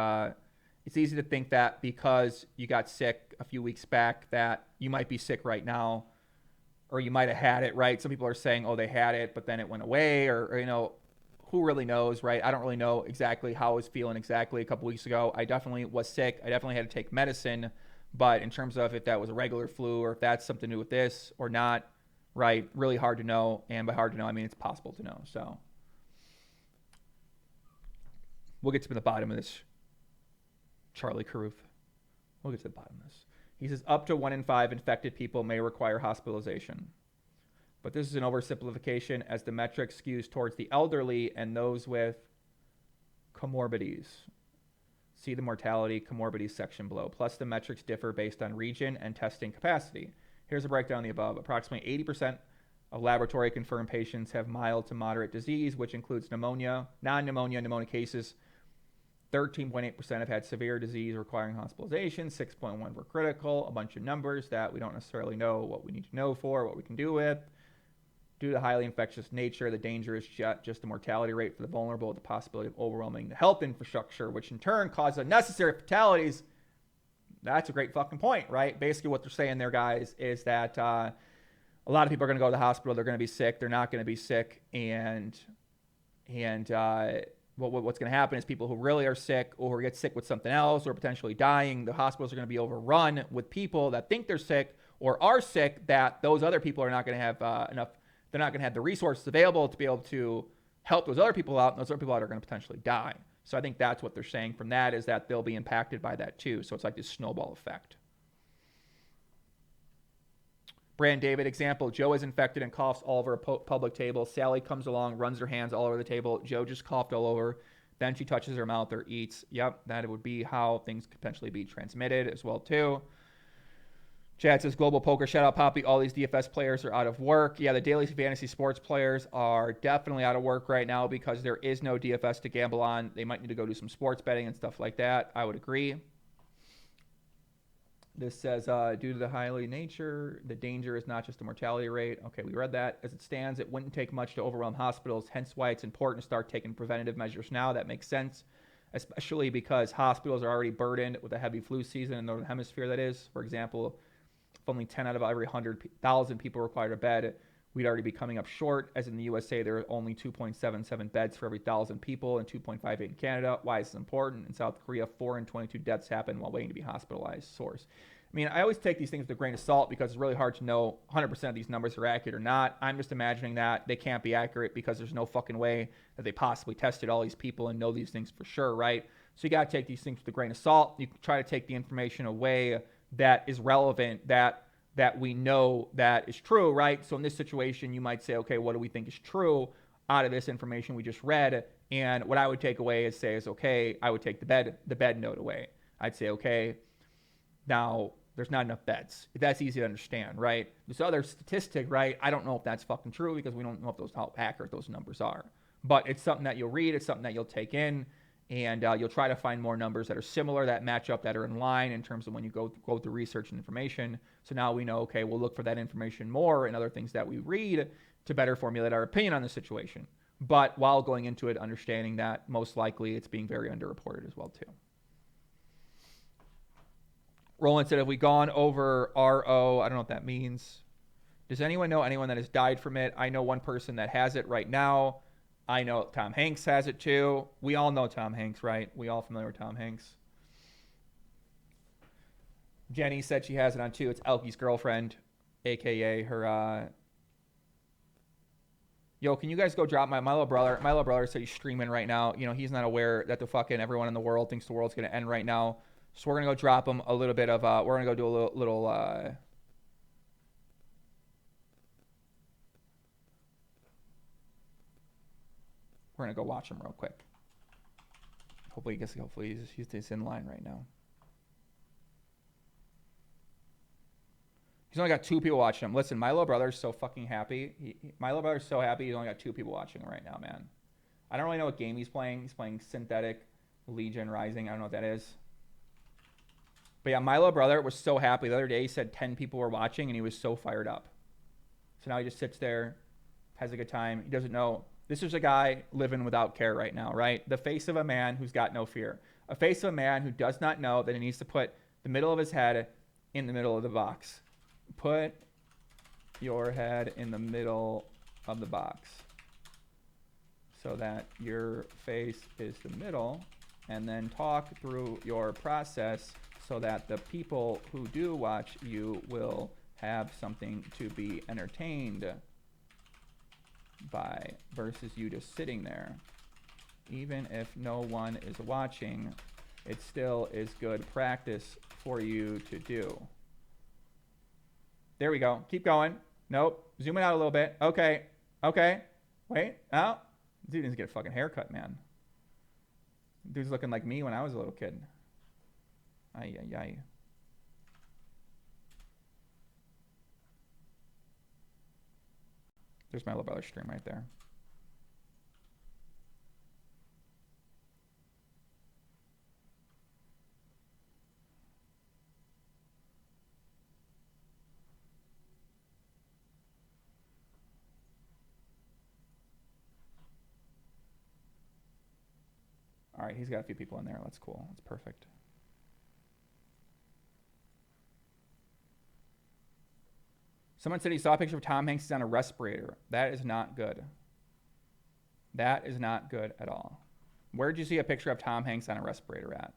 S1: because you got sick a few weeks back that you might be sick right now, or you might have had it, right? Some people are saying, oh, they had it, but then it went away, or you know, who really knows, right? I don't really know exactly how I was feeling exactly a couple weeks ago. I definitely was sick. I definitely had to take medicine, but in terms of if that was a regular flu or if that's something to do with this or not, right? Really hard to know. And by hard to know, I mean it's possible to know. So we'll get to the bottom of this. Charlie Caruth. We'll get to the bottom of this. He says up to 1 in 5 infected people may require hospitalization. But this is an oversimplification as the metric skews towards the elderly and those with comorbidities. See the mortality comorbidities section below. Plus the metrics differ based on region and testing capacity. Here's a breakdown of the above. Approximately 80% of laboratory confirmed patients have mild to moderate disease, which includes pneumonia, non-pneumonia, pneumonia cases. 13.8% have had severe disease requiring hospitalization. 6.1 were critical. A bunch of numbers that we don't necessarily know what we need to know for, what we can do with. Due to the highly infectious nature, the danger is just the mortality rate for the vulnerable, the possibility of overwhelming the health infrastructure, which in turn causes unnecessary fatalities. That's a great fucking point, right? Basically what they're saying there, guys, is that a lot of people are going to go to the hospital. They're going to be sick. They're not going to be sick. And what's going to happen is people who really are sick or get sick with something else or potentially dying, the hospitals are going to be overrun with people that think they're sick or are sick, that those other people are not going to have enough. They're not going to have the resources available to be able to help those other people out, and those other people out are going to potentially die. So I think that's what they're saying from that, is that they'll be impacted by that too. So it's like this snowball effect. Brand David, example, Joe is infected and coughs all over a public table. Sally comes along, runs her hands all over the table. Joe just coughed all over. then she touches her mouth or eats. Yep, that would be how things could potentially be transmitted as well too. Chad says, Global Poker, shout out Poppy. All these DFS players are out of work. Yeah, the daily fantasy sports players are definitely out of work right now because there is no DFS to gamble on. They might need to go do some sports betting and stuff like that. I would agree. This says, due to the highly nature, the danger is not just the mortality rate. Okay, we read that. As it stands, it wouldn't take much to overwhelm hospitals, hence why it's important to start taking preventative measures now. That makes sense, especially because hospitals are already burdened with a heavy flu season in the Northern Hemisphere, that is. For example, if only 10 out of every 100,000 people required a bed, we'd already be coming up short. As in the USA, there are only 2.77 beds for every 1,000 people and 2.58 in Canada. Why is this important? In South Korea, 4 in 22 deaths happen while waiting to be hospitalized. Source. I mean, I always take these things with a grain of salt because it's really hard to know 100% of these numbers are accurate or not. I'm just imagining that they can't be accurate because there's no fucking way that they possibly tested all these people and know these things for sure, right? So you got to take these things with a grain of salt. You can try to take the information away that is relevant, that we know that is true, right? So in this situation, you might say, okay, what do we think is true out of this information we just read? And what I would take away is okay, I would take the bed note away. I'd say, okay, now there's not enough beds. That's easy to understand, right? This other statistic, right? I don't know if that's fucking true because we don't know if how accurate those numbers are. But it's something that you'll read. It's something that you'll take in. And you'll try to find more numbers that are similar, that match up, that are in line in terms of when you go through research and information. So now we know, okay, we'll look for that information more in other things that we read to better formulate our opinion on the situation. But while going into it, understanding that most likely it's being very underreported as well too. Roland said, have we gone over RO? I don't know what that means. Does anyone know anyone that has died from it? I know one person that has it right now. I know Tom Hanks has it too. We all know Tom Hanks, right? We all familiar with Tom Hanks. Jenny said she has it on too. It's Elke's girlfriend, a.k.a. her... Yo, can you guys go drop my little brother? My little brother said he's streaming right now. You know, he's not aware that the fucking everyone in the world thinks the world's going to end right now. So we're going to go drop him a little bit of... we're going to go do a little we're going to go watch him real quick. Hopefully he's in line right now. He's only got 2 people watching him. Listen, my little brother's so fucking happy. My little brother's so happy he's only got 2 people watching him right now, man. I don't really know what game he's playing. He's playing Synthetic Legion Rising. I don't know what that is. But yeah, my little brother was so happy. The other day he said 10 people were watching and he was so fired up. So now he just sits there, has a good time. He doesn't know. This is a guy living without care right now, right? The face of a man who's got no fear. A face of a man who does not know that he needs to put the middle of his head in the middle of the box. Put your head in the middle of the box so that your face is the middle, and then talk through your process so that the people who do watch you will have something to be entertained by versus you just sitting there. Even if no one is watching, it still is good practice for you to do. There we go. Keep going. Nope. Zoom it out a little bit. Okay. Okay. Wait. Oh. Dude needs to get a fucking haircut, man. Dude's looking like me when I was a little kid. Ay, ay, ay. There's my little brother's stream right there. All right, he's got a few people in there. That's cool. That's perfect. Someone said he saw a picture of Tom Hanks on a respirator. That is not good. That is not good at all. Where did you see a picture of Tom Hanks on a respirator at?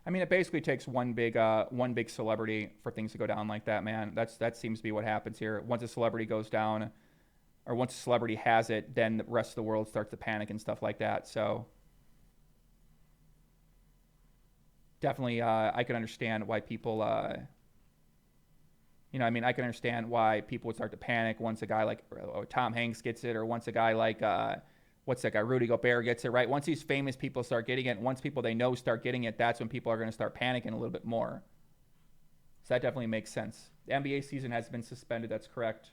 S1: I mean, it basically takes one big celebrity for things to go down like that, man. That seems to be what happens here. Once a celebrity goes down, or once a celebrity has it, then the rest of the world starts to panic and stuff like that. So definitely, I can understand why people You know, I mean, I can understand why people would start to panic once a guy like Tom Hanks gets it, or once a guy like, what's that guy, Rudy Gobert gets it, right? Once these famous people start getting it, once people they know start getting it, that's when people are going to start panicking a little bit more. So that definitely makes sense. The NBA season has been suspended. That's correct.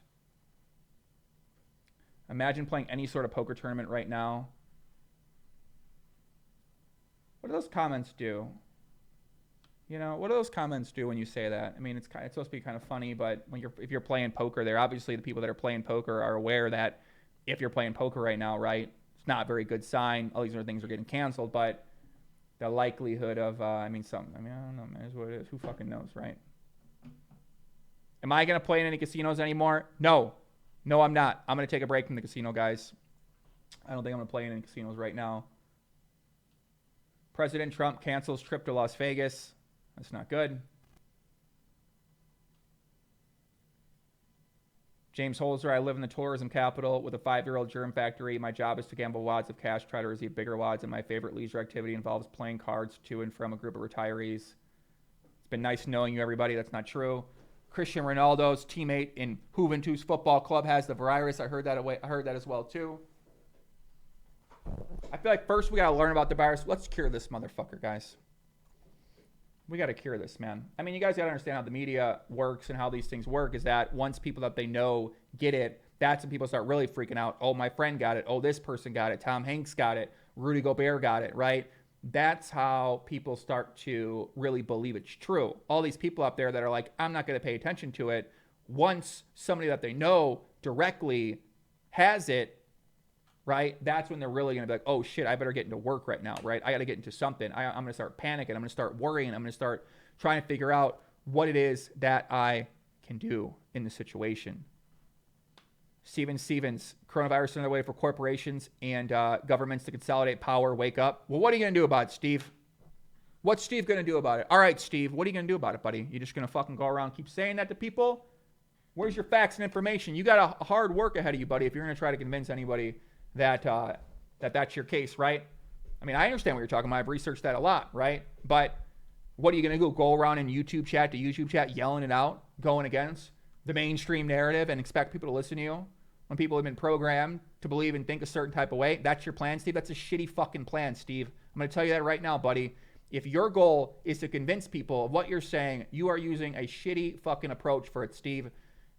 S1: Imagine playing any sort of poker tournament right now. What do those comments do? You know, what do those comments do when you say that? I mean, it's supposed to be kind of funny, but if you're playing poker there, obviously the people that are playing poker are aware that if you're playing poker right now, right, it's not a very good sign. All these other things are getting canceled, but the likelihood of, I don't know, man, is what it is. Who fucking knows, right? Am I going to play in any casinos anymore? No, I'm not. I'm going to take a break from the casino, guys. I don't think I'm going to play in any casinos right now. President Trump cancels trip to Las Vegas. That's not good. James Holzer, I live in the tourism capital with a 5-year-old germ factory. My job is to gamble wads of cash, try to receive bigger wads, and my favorite leisure activity involves playing cards to and from a group of retirees. It's been nice knowing you, everybody. That's not true. Cristiano Ronaldo's teammate in Juventus Football Club has the virus. I heard that as well, too. I feel like first we got to learn about the virus. Let's cure this motherfucker, guys. We got to cure this, man. I mean, you guys got to understand how the media works and how these things work is that once people that they know get it, that's when people start really freaking out. Oh, my friend got it. Oh, this person got it. Tom Hanks got it. Rudy Gobert got it, right? That's how people start to really believe it's true. All these people out there that are like, I'm not going to pay attention to it. Once somebody that they know directly has it, right? That's when they're really going to be like, oh shit, I better get into work right now, right? I got to get into something. I'm going to start panicking. I'm going to start worrying. I'm going to start trying to figure out what it is that I can do in the situation. Stevens, coronavirus is another way for corporations and governments to consolidate power. Wake up. Well, what are you going to do about it, Steve? What's Steve going to do about it? All right, Steve, what are you going to do about it, buddy? You just going to fucking go around and keep saying that to people? Where's your facts and information? You got a hard work ahead of you, buddy, if you're going to try to convince anybody that's your case, right? I mean, I understand what you're talking about. I've researched that a lot, right? But what are you going to do? Go around in YouTube chat to YouTube chat, yelling it out, going against the mainstream narrative and expect people to listen to you when people have been programmed to believe and think a certain type of way? That's your plan, Steve? That's a shitty fucking plan, Steve. I'm going to tell you that right now, buddy. If your goal is to convince people of what you're saying, you are using a shitty fucking approach for it, Steve.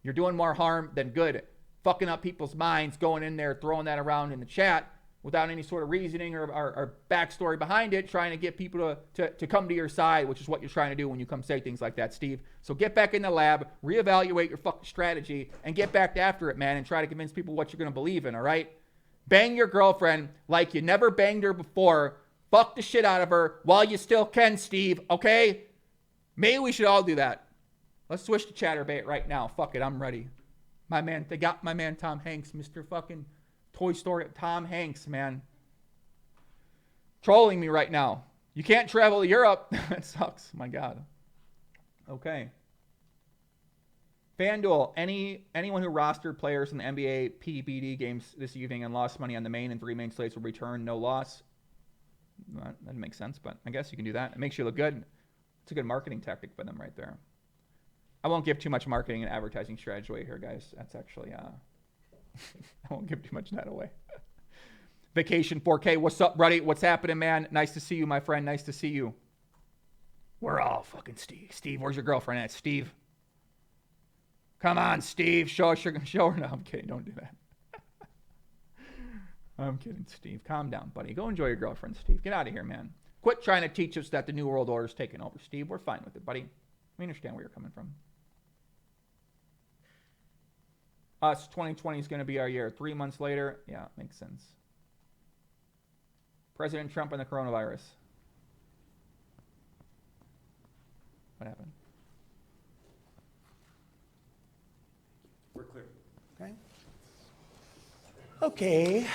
S1: You're doing more harm than good. Fucking up people's minds, going in there, throwing that around in the chat without any sort of reasoning or backstory behind it, trying to get people to come to your side, which is what you're trying to do when you come say things like that, Steve. So get back in the lab, reevaluate your fucking strategy, and get back after it, man, and try to convince people what you're going to believe in, all right? Bang your girlfriend like you never banged her before. Fuck the shit out of her while you still can, Steve, okay? Maybe we should all do that. Let's switch to Chatterbait right now. Fuck it, I'm ready. They got my man Tom Hanks, Mr. fucking Toy Story Tom Hanks, man. Trolling me right now. You can't travel to Europe. That sucks. My God. Okay. FanDuel, anyone who rostered players in the NBA PBD games this evening and lost money on the main and 3 main slates will return no loss. That doesn't make sense, but I guess you can do that. It makes you look good. It's a good marketing tactic for them right there. I won't give too much marketing and advertising strategy away here, guys. That's actually, I won't give too much of that away. Vacation 4K. What's up, buddy? What's happening, man? Nice to see you, my friend. Nice to see you. We're all fucking Steve. Steve, where's your girlfriend at, Steve? Come on, Steve. Show her. No, I'm kidding. Don't do that. I'm kidding, Steve. Calm down, buddy. Go enjoy your girlfriend, Steve. Get out of here, man. Quit trying to teach us that the New World Order is taking over, Steve. We're fine with it, buddy. We understand where you're coming from. Us, 2020 is going to be our year. 3 months later, yeah, makes sense. President Trump and the coronavirus. What happened?
S2: We're clear.
S3: Okay. Okay.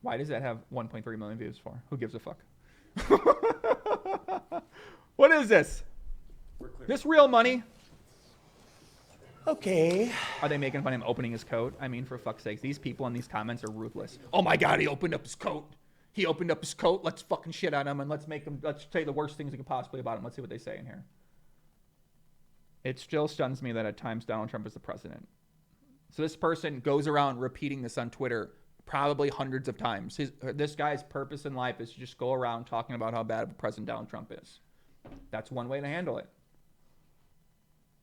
S1: Why does that have 1.3 million views for? Who gives a fuck? What is this? This real money?
S3: Okay.
S1: Are they making fun of him opening his coat? I mean, for fuck's sakes, these people in these comments are ruthless. Oh my God, he opened up his coat. He opened up his coat. Let's fucking shit on him and let's say the worst things we could possibly about him. Let's see what they say in here. It still stuns me that at times Donald Trump is the president. So this person goes around repeating this on Twitter probably hundreds of times. This guy's purpose in life is to just go around talking about how bad of a president Donald Trump is. That's one way to handle it.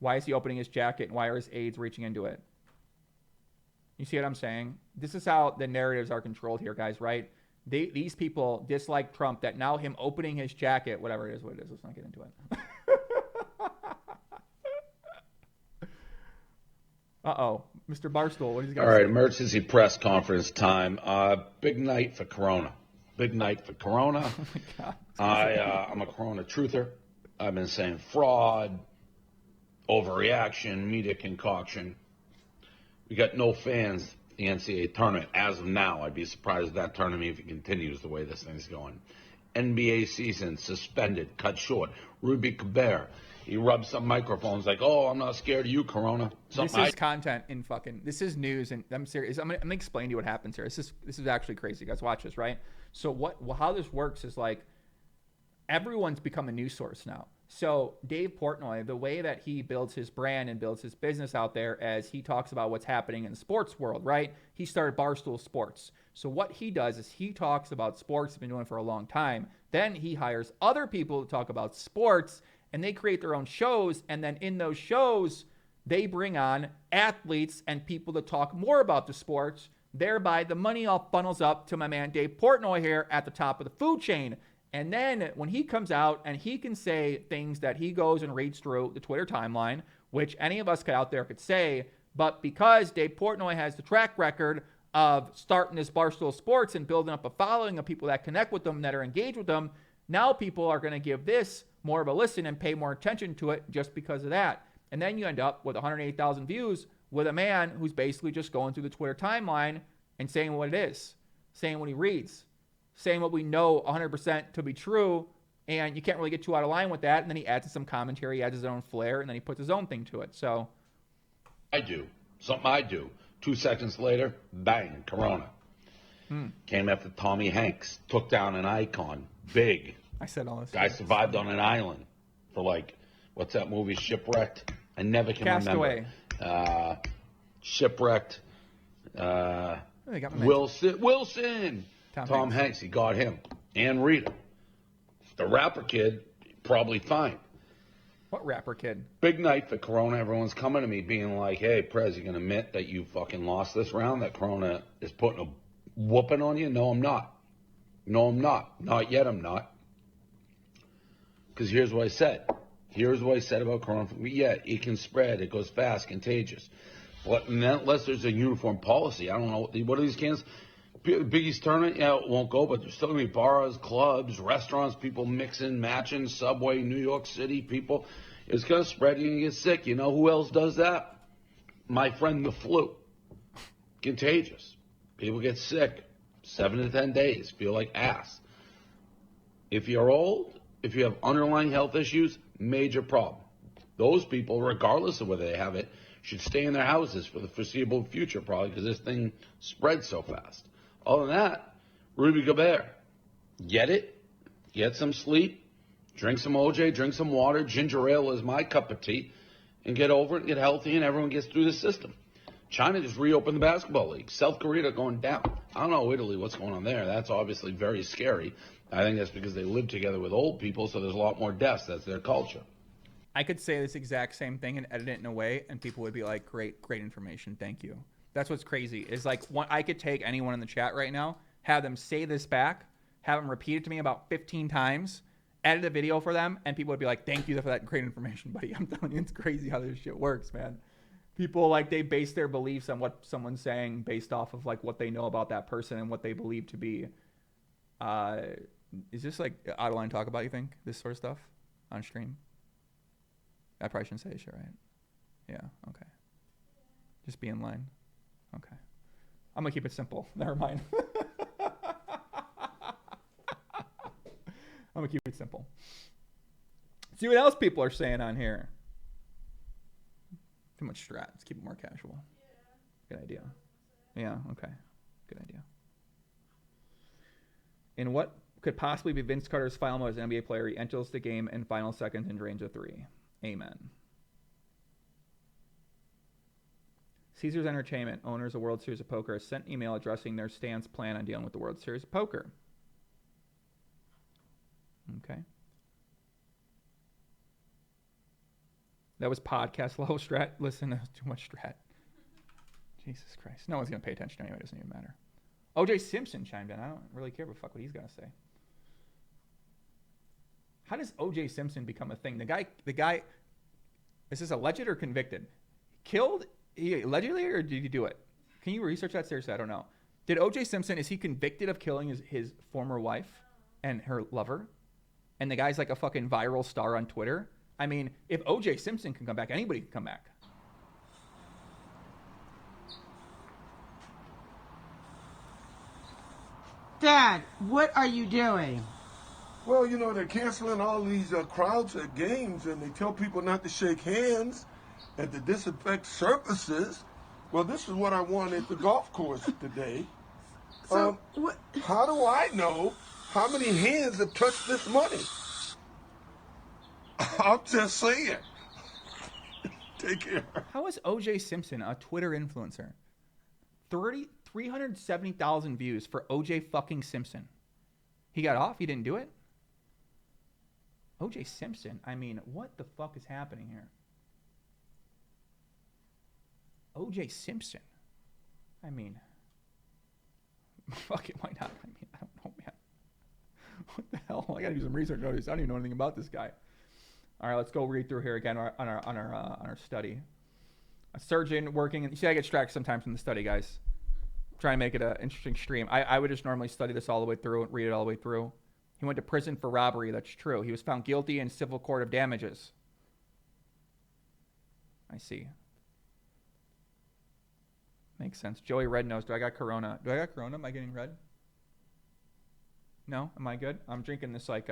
S1: Why is he opening his jacket? And why are his aides reaching into it? You see what I'm saying? This is how the narratives are controlled here, guys, right? These people dislike Trump, that now him opening his jacket, whatever it is, let's not get into it. Uh-oh. Mr. Barstool, what is he going to say?
S4: All right, emergency press conference time. Big night for Corona. Big night for Corona.
S1: Oh, my God.
S4: I'm a Corona truther. I've been saying fraud, overreaction, media concoction. We got no fans at the NCAA tournament as of now. I'd be surprised if that tournament even continues the way this thing's going. NBA season suspended, cut short. Rudy Gobert, he rubs some microphones like, oh, I'm not scared of you, Corona.
S1: This is content in fucking, this is news, and I'm serious. I'm gonna explain to you what happens here. This is actually crazy, guys. Watch this, right? So how this works is like, everyone's become a news source now. So Dave Portnoy, the way that he builds his brand and builds his business out there, as he talks about what's happening in the sports world, right? He started Barstool Sports. So what he does is he talks about sports, he's been doing it for a long time. Then he hires other people to talk about sports, and they create their own shows. And then in those shows, they bring on athletes and people to talk more about the sports. Thereby, the money all funnels up to my man Dave Portnoy here at the top of the food chain. And then when he comes out and he can say things that he goes and reads through the Twitter timeline, which any of us out there could say, but because Dave Portnoy has the track record of starting this Barstool Sports and building up a following of people that connect with them, that are engaged with them, now people are going to give this more of a listen and pay more attention to it just because of that. And then you end up with 180,000 views with a man who's basically just going through the Twitter timeline and saying what it is, saying what he reads, saying what we know 100% to be true, and you can't really get too out of line with that. And then he adds some commentary, he adds his own flair, and then he puts his own thing to it. So
S4: I do. Something I do. 2 seconds later, bang, Corona. Came after Tommy Hanks, took down an icon, big.
S1: I said all this.
S4: Guy survived on an island for like, what's that movie, Shipwrecked? I never can
S1: Castaway.
S4: remember. Shipwrecked.
S1: They got my
S4: Wilson. Tom Hanks, he got him. And Rita. The rapper kid, probably fine.
S1: What rapper kid?
S4: Big night for Corona. Everyone's coming to me being like, hey, Prez, you going to admit that you fucking lost this round, that Corona is putting a whooping on you? No, I'm not. No, I'm not. Not yet, I'm not. Because here's what I said. Here's what I said about Corona. Yeah, it can spread. It goes fast, contagious. But unless there's a uniform policy, I don't know. What are these cans? Big East tournament, yeah, it won't go, but there's still going to be bars, clubs, restaurants, people mixing, matching, Subway, New York City, people. It's going to spread. You're going to get sick. You know who else does that? My friend, the flu. Contagious. People get sick. 7 to 10 days. Feel like ass. If you're old, if you have underlying health issues, major problem. Those people, regardless of whether they have it, should stay in their houses for the foreseeable future, probably, because this thing spreads so fast. Other than that, Rudy Gobert, get it, get some sleep, drink some OJ, drink some water. Ginger ale is my cup of tea, and get over it and get healthy, and everyone gets through the system. China just reopened the basketball league. South Korea going down. I don't know Italy, what's going on there. That's obviously very scary. I think that's because they live together with old people, so there's a lot more deaths. That's their culture.
S1: I could say this exact same thing and edit it in a way, and people would be like, great information, thank you. That's what's crazy, is like, I could take anyone in the chat right now, have them say this back, have them repeat it to me about 15 times, edit a video for them, and people would be like, thank you for that great information, buddy. I'm telling you, it's crazy how this shit works, man. People, like, they base their beliefs on what someone's saying based off of, like, what they know about that person and what they believe to be. Is this, like, out of line talk about, you think, this sort of stuff on stream? I probably shouldn't say shit, right? Yeah, okay. Just be in line. Okay. I'm going to keep it simple. Never mind. I'm going to keep it simple. See what else people are saying on here. Too much strat. Let's keep it more casual. Good idea. Yeah, okay. Good idea. In what could possibly be Vince Carter's final move as an NBA player, he enters the game in final seconds and drains a three. Amen. Caesars Entertainment, owners of World Series of Poker, has sent an email addressing their stance plan on dealing with the World Series of Poker. Okay. That was podcast level strat. Listen, that's too much strat. Jesus Christ. No one's going to pay attention anyway. It doesn't even matter. O.J. Simpson chimed in. I don't really care what he's going to say. How does O.J. Simpson become a thing? The guy, is this alleged or convicted? Killed? He allegedly, or did he do it? Can you research that? Seriously, I don't know. Did O.J. Simpson, is he convicted of killing his former wife and her lover? And the guy's like a fucking viral star on Twitter? I mean, if O.J. Simpson can come back, anybody can come back.
S3: Dad, what are you doing?
S5: Well, you know, they're canceling all these crowds at games, and they tell people not to shake hands and to disinfect surfaces. Well, this is what I won at the golf course today.
S3: So, what?
S5: How do I know how many hands have touched this money? I'm just saying. Take care.
S1: How is O.J. Simpson a Twitter influencer? 370,000 views for O.J. fucking Simpson. He got off? He didn't do it? O.J. Simpson? I mean, what the fuck is happening here? O.J. Simpson? I mean, fuck it, why not? I mean, I don't know, man. What the hell? I gotta do some research on this. I don't even know anything about this guy. All right, let's go read through here again on our study. A surgeon working. You see, I get distracted sometimes from the study, guys. Trying to make it an interesting stream. I would just normally study this all the way through and read it all the way through. He went to prison for robbery. That's true. He was found guilty in civil court of damages. I see. Makes sense. Joey Red Nose. Do I got corona? Am I getting red? No? Am I good? I'm drinking this like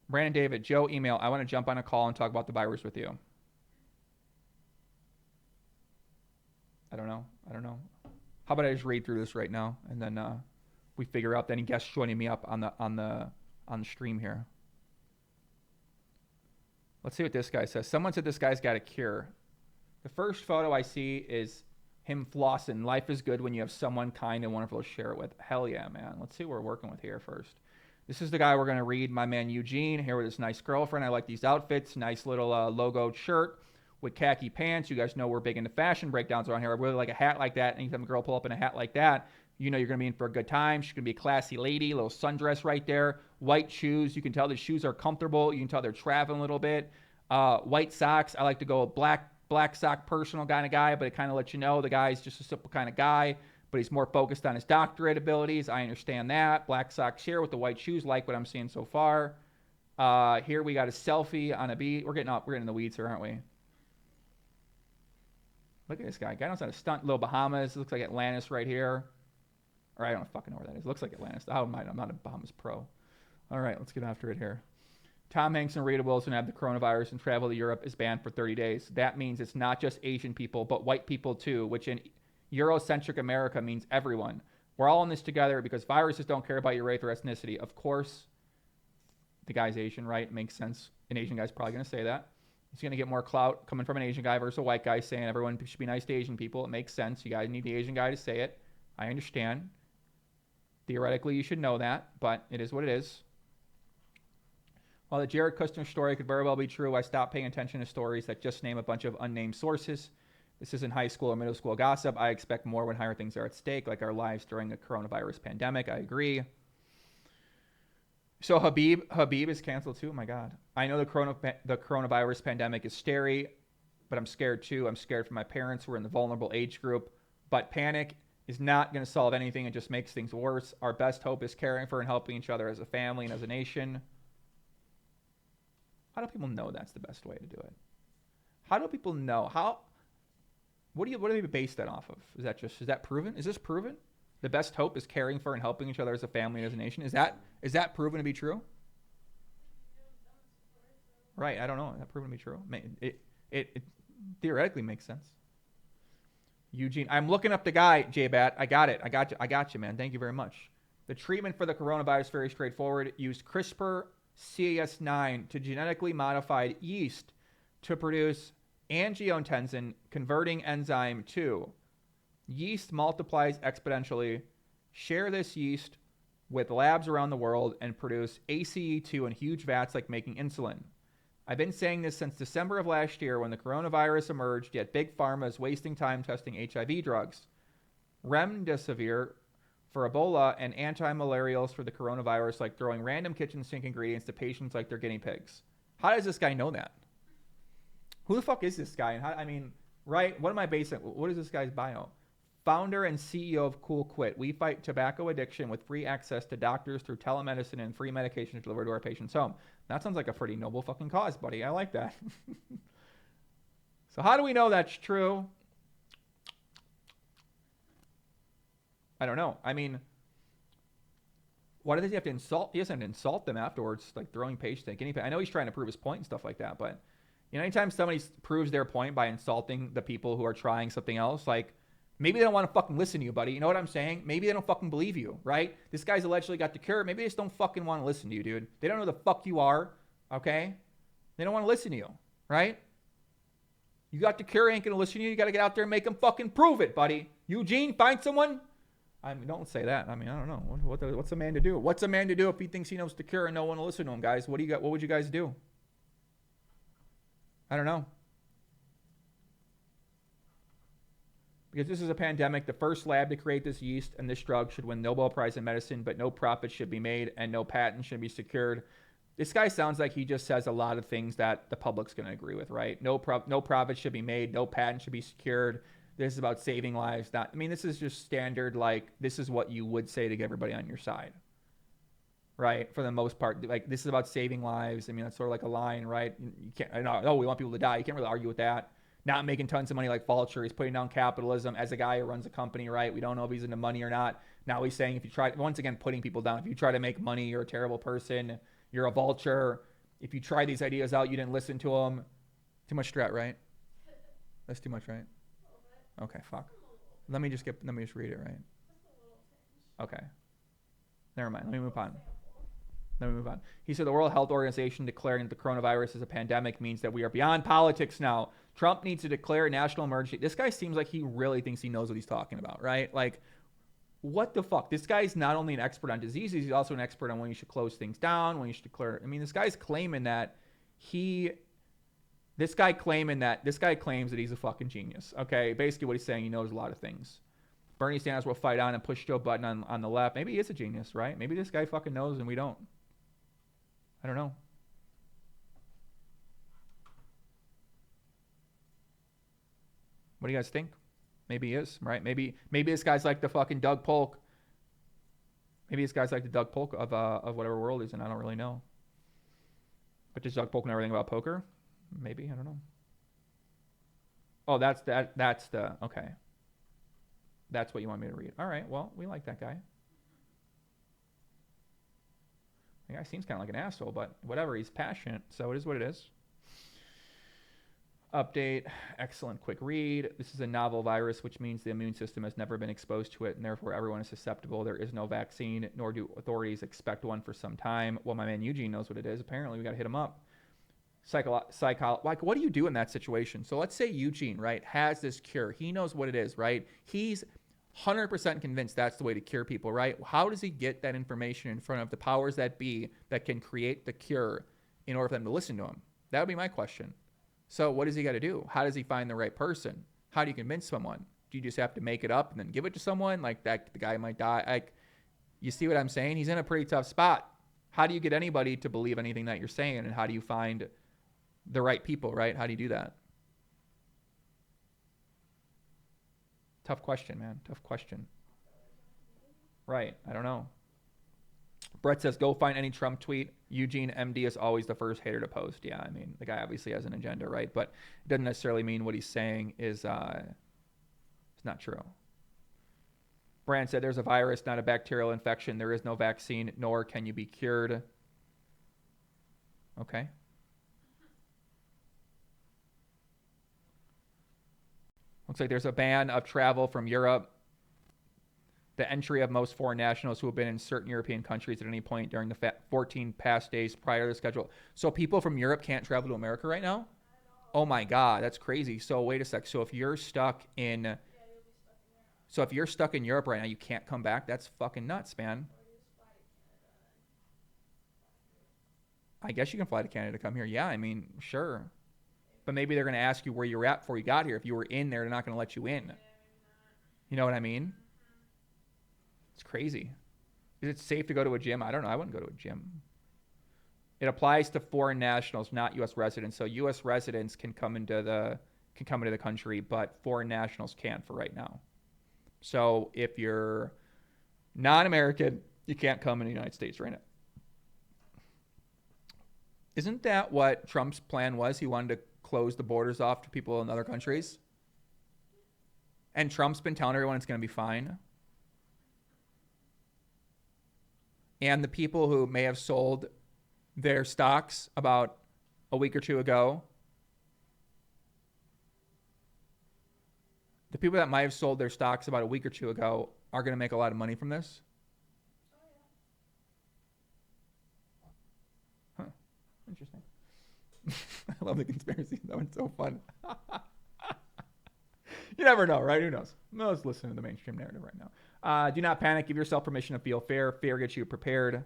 S1: Brandon David, Joe, email. I want to jump on a call and talk about the virus with you. I don't know. How about I just read through this right now, and then we figure out any guests joining me up on the stream here. Let's see what this guy says. Someone said this guy's got a cure. The first photo I see is him flossing. Life is good when you have someone kind and wonderful to share it with. Hell yeah, man. Let's see what we're working with here first. This is the guy we're going to read, my man Eugene, here with his nice girlfriend. I like these outfits. Nice little logoed shirt with khaki pants. You guys know we're big into fashion breakdowns around here. I really like a hat like that. Anytime a girl pull up in a hat like that, you know you're going to be in for a good time. She's going to be a classy lady, a little sundress right there. White shoes. You can tell the shoes are comfortable. You can tell they're traveling a little bit. White socks. I like to go black sock personal kind of guy, but it kind of lets you know the guy's just a simple kind of guy, but he's more focused on his doctorate abilities. I understand that. Black socks here with the white shoes, like what I'm seeing so far. Here we got a selfie on a beach. We're getting in the weeds here, aren't we? Look at this guy. Guy knows how to stunt. Little Bahamas. It looks like Atlantis right here. Or I don't fucking know where that is. It looks like Atlantis. I'm not a Bahamas pro. All right, let's get after it here. Tom Hanks and Rita Wilson have the coronavirus and travel to Europe is banned for 30 days. That means it's not just Asian people, but white people too, which in Eurocentric America means everyone. We're all in this together because viruses don't care about your race or ethnicity. Of course, the guy's Asian, right? It makes sense. An Asian guy's probably going to say that. He's going to get more clout coming from an Asian guy versus a white guy saying everyone should be nice to Asian people. It makes sense. You guys need the Asian guy to say it. I understand. Theoretically, you should know that, but it is what it is. While the Jared Kushner story could very well be true, I stopped paying attention to stories that just name a bunch of unnamed sources. This isn't high school or middle school gossip. I expect more when higher things are at stake, like our lives during the coronavirus pandemic. I agree. So Habib is canceled too? Oh my God. I know the coronavirus pandemic is scary, but I'm scared too. I'm scared for my parents who are in the vulnerable age group. But panic is not going to solve anything. It just makes things worse. Our best hope is caring for and helping each other as a family and as a nation. How do people know that's the best way to do it? How do people know? What do they base that off of? Is that proven? Is this proven? The best hope is caring for and helping each other as a family and as a nation. Is that proven to be true? Right, I don't know. Is that proven to be true? It theoretically makes sense. Eugene, I'm looking up the guy, J-Bat. I got it. I got you, man. Thank you very much. The treatment for the coronavirus is very straightforward. Used CRISPR-Cas9 to genetically modified yeast to produce angiotensin converting enzyme 2. Yeast multiplies exponentially. Share this yeast with labs around the world and produce ACE2 in huge vats like making insulin. I've been saying this since December of last year when the coronavirus emerged, yet Big Pharma is wasting time testing HIV drugs. Remdesivir for Ebola and anti-malarials for the coronavirus, like throwing random kitchen sink ingredients to patients like they're guinea pigs. How does this guy know that? Who the fuck is this guy? And how, I mean, right? What am I basing? What is this guy's bio? Founder and CEO of Cool Quit. We fight tobacco addiction with free access to doctors through telemedicine and free medications delivered to our patients' home. That sounds like a pretty noble fucking cause, buddy. I like that. So how do we know that's true? I don't know. I mean, why does he have to insult? He doesn't have to insult them afterwards, like throwing patients at guinea pig. I know he's trying to prove his point and stuff like that, but you know, anytime somebody proves their point by insulting the people who are trying something else, like maybe they don't want to fucking listen to you, buddy. You know what I'm saying? Maybe they don't fucking believe you, right? This guy's allegedly got the cure. Maybe they just don't fucking want to listen to you, dude. They don't know who the fuck you are, okay? They don't want to listen to you, right? You got the cure, ain't going to listen to you. You got to get out there and make them fucking prove it, buddy. Eugene, find someone. I mean, don't say that. I mean, I don't know. What's a man to do? What's a man to do if he thinks he knows the cure and no one will listen to him, guys? What do you got? What would you guys do? I don't know. Because this is a pandemic, the first lab to create this yeast and this drug should win Nobel Prize in medicine, but no profit should be made and no patent should be secured. This guy sounds like he just says a lot of things that the public's going to agree with, right? No profit should be made, no patent should be secured. This is about saving lives. I mean, this is just standard, like, this is what you would say to get everybody on your side, right? For the most part, like, this is about saving lives. I mean, that's sort of like a line, right? You can't, oh, we want people to die. You can't really argue with that. Not making tons of money like Vulture. He's putting down capitalism as a guy who runs a company, right? We don't know if he's into money or not. Now he's saying if you try, once again, putting people down. If you try to make money, you're a terrible person. You're a vulture. If you try these ideas out, you didn't listen to them. Too much strat, right? That's too much, right? Okay, fuck. Let me just read it, right? Okay. Never mind. Let me move on. He said the World Health Organization declaring the coronavirus as a pandemic means that we are beyond politics now. Trump needs to declare a national emergency. This guy seems like he really thinks he knows what he's talking about, right? Like, what the fuck? This guy's not only an expert on diseases, he's also an expert on when you should close things down, when you should declare. I mean, this guy's claiming that this guy claims that he's a fucking genius. Okay, basically what he's saying, he knows a lot of things. Bernie Sanders will fight on and push Joe Biden on the left. Maybe he is a genius, right? Maybe this guy fucking knows and we don't. I don't know. What do you guys think? Maybe he is, right? Maybe this guy's like the fucking Doug Polk. Maybe this guy's like the Doug Polk of whatever world he's in. I don't really know. But does Doug Polk know everything about poker? Maybe, I don't know. Oh, that's the okay. That's what you want me to read. All right, well, we like that guy. The guy seems kind of like an asshole, but whatever, he's passionate, so it is what it is. Update, excellent quick read. This is a novel virus, which means the immune system has never been exposed to it, and therefore everyone is susceptible. There is no vaccine, nor do authorities expect one for some time. Well, my man Eugene knows what it is. Apparently, we got to hit him up. Like, what do you do in that situation? So let's say Eugene, right, has this cure. He knows what it is, right? He's 100% convinced that's the way to cure people, right? How does he get that information in front of the powers that be that can create the cure in order for them to listen to him? That would be my question. So what does he got to do? How does he find the right person? How do you convince someone? Do you just have to make it up and then give it to someone? Like, that the guy might die. Like, you see what I'm saying? He's in a pretty tough spot. How do you get anybody to believe anything that you're saying? And how do you find the right people, right? How do you do that? Tough question, man. Tough question. Right. I don't know. Brett says, go find any Trump tweet. Eugene MD is always the first hater to post. Yeah, I mean, the guy obviously has an agenda, right? But it doesn't necessarily mean what he's saying is it's not true. Brand said, there's a virus, not a bacterial infection. There is no vaccine, nor can you be cured. Okay. Looks like there's a ban of travel from Europe. The entry of most foreign nationals who have been in certain European countries at any point during the 14 past days prior to the schedule. So people from Europe can't travel to America right now? Oh my God, that's crazy. So wait a sec. So if you're stuck in... So if you're stuck in Europe right now, you can't come back? That's fucking nuts, man. I guess you can fly to Canada to come here. Yeah, I mean, sure. But maybe they're going to ask you where you're at before you got here. If you were in there, they're not going to let you in. You know what I mean? It's crazy. Is it safe to go to a gym? I don't know. I wouldn't go to a gym. It applies to foreign nationals, not U.S. residents. So U.S. residents can come into the country, but foreign nationals can't for right now. So if you're non-American, you can't come in the United States right now. Isn't that what Trump's plan was? He wanted to close the borders off to people in other countries. And Trump's been telling everyone it's going to be fine. And the people who may have sold their stocks about a week or two ago, the people that might have sold their stocks about a week or two ago are going to make a lot of money from this. Huh. Interesting. I love the conspiracy. That one's so fun. You never know, right? Who knows? Let's listen to the mainstream narrative right now. Do not panic. Give yourself permission to feel fear. Fear gets you prepared.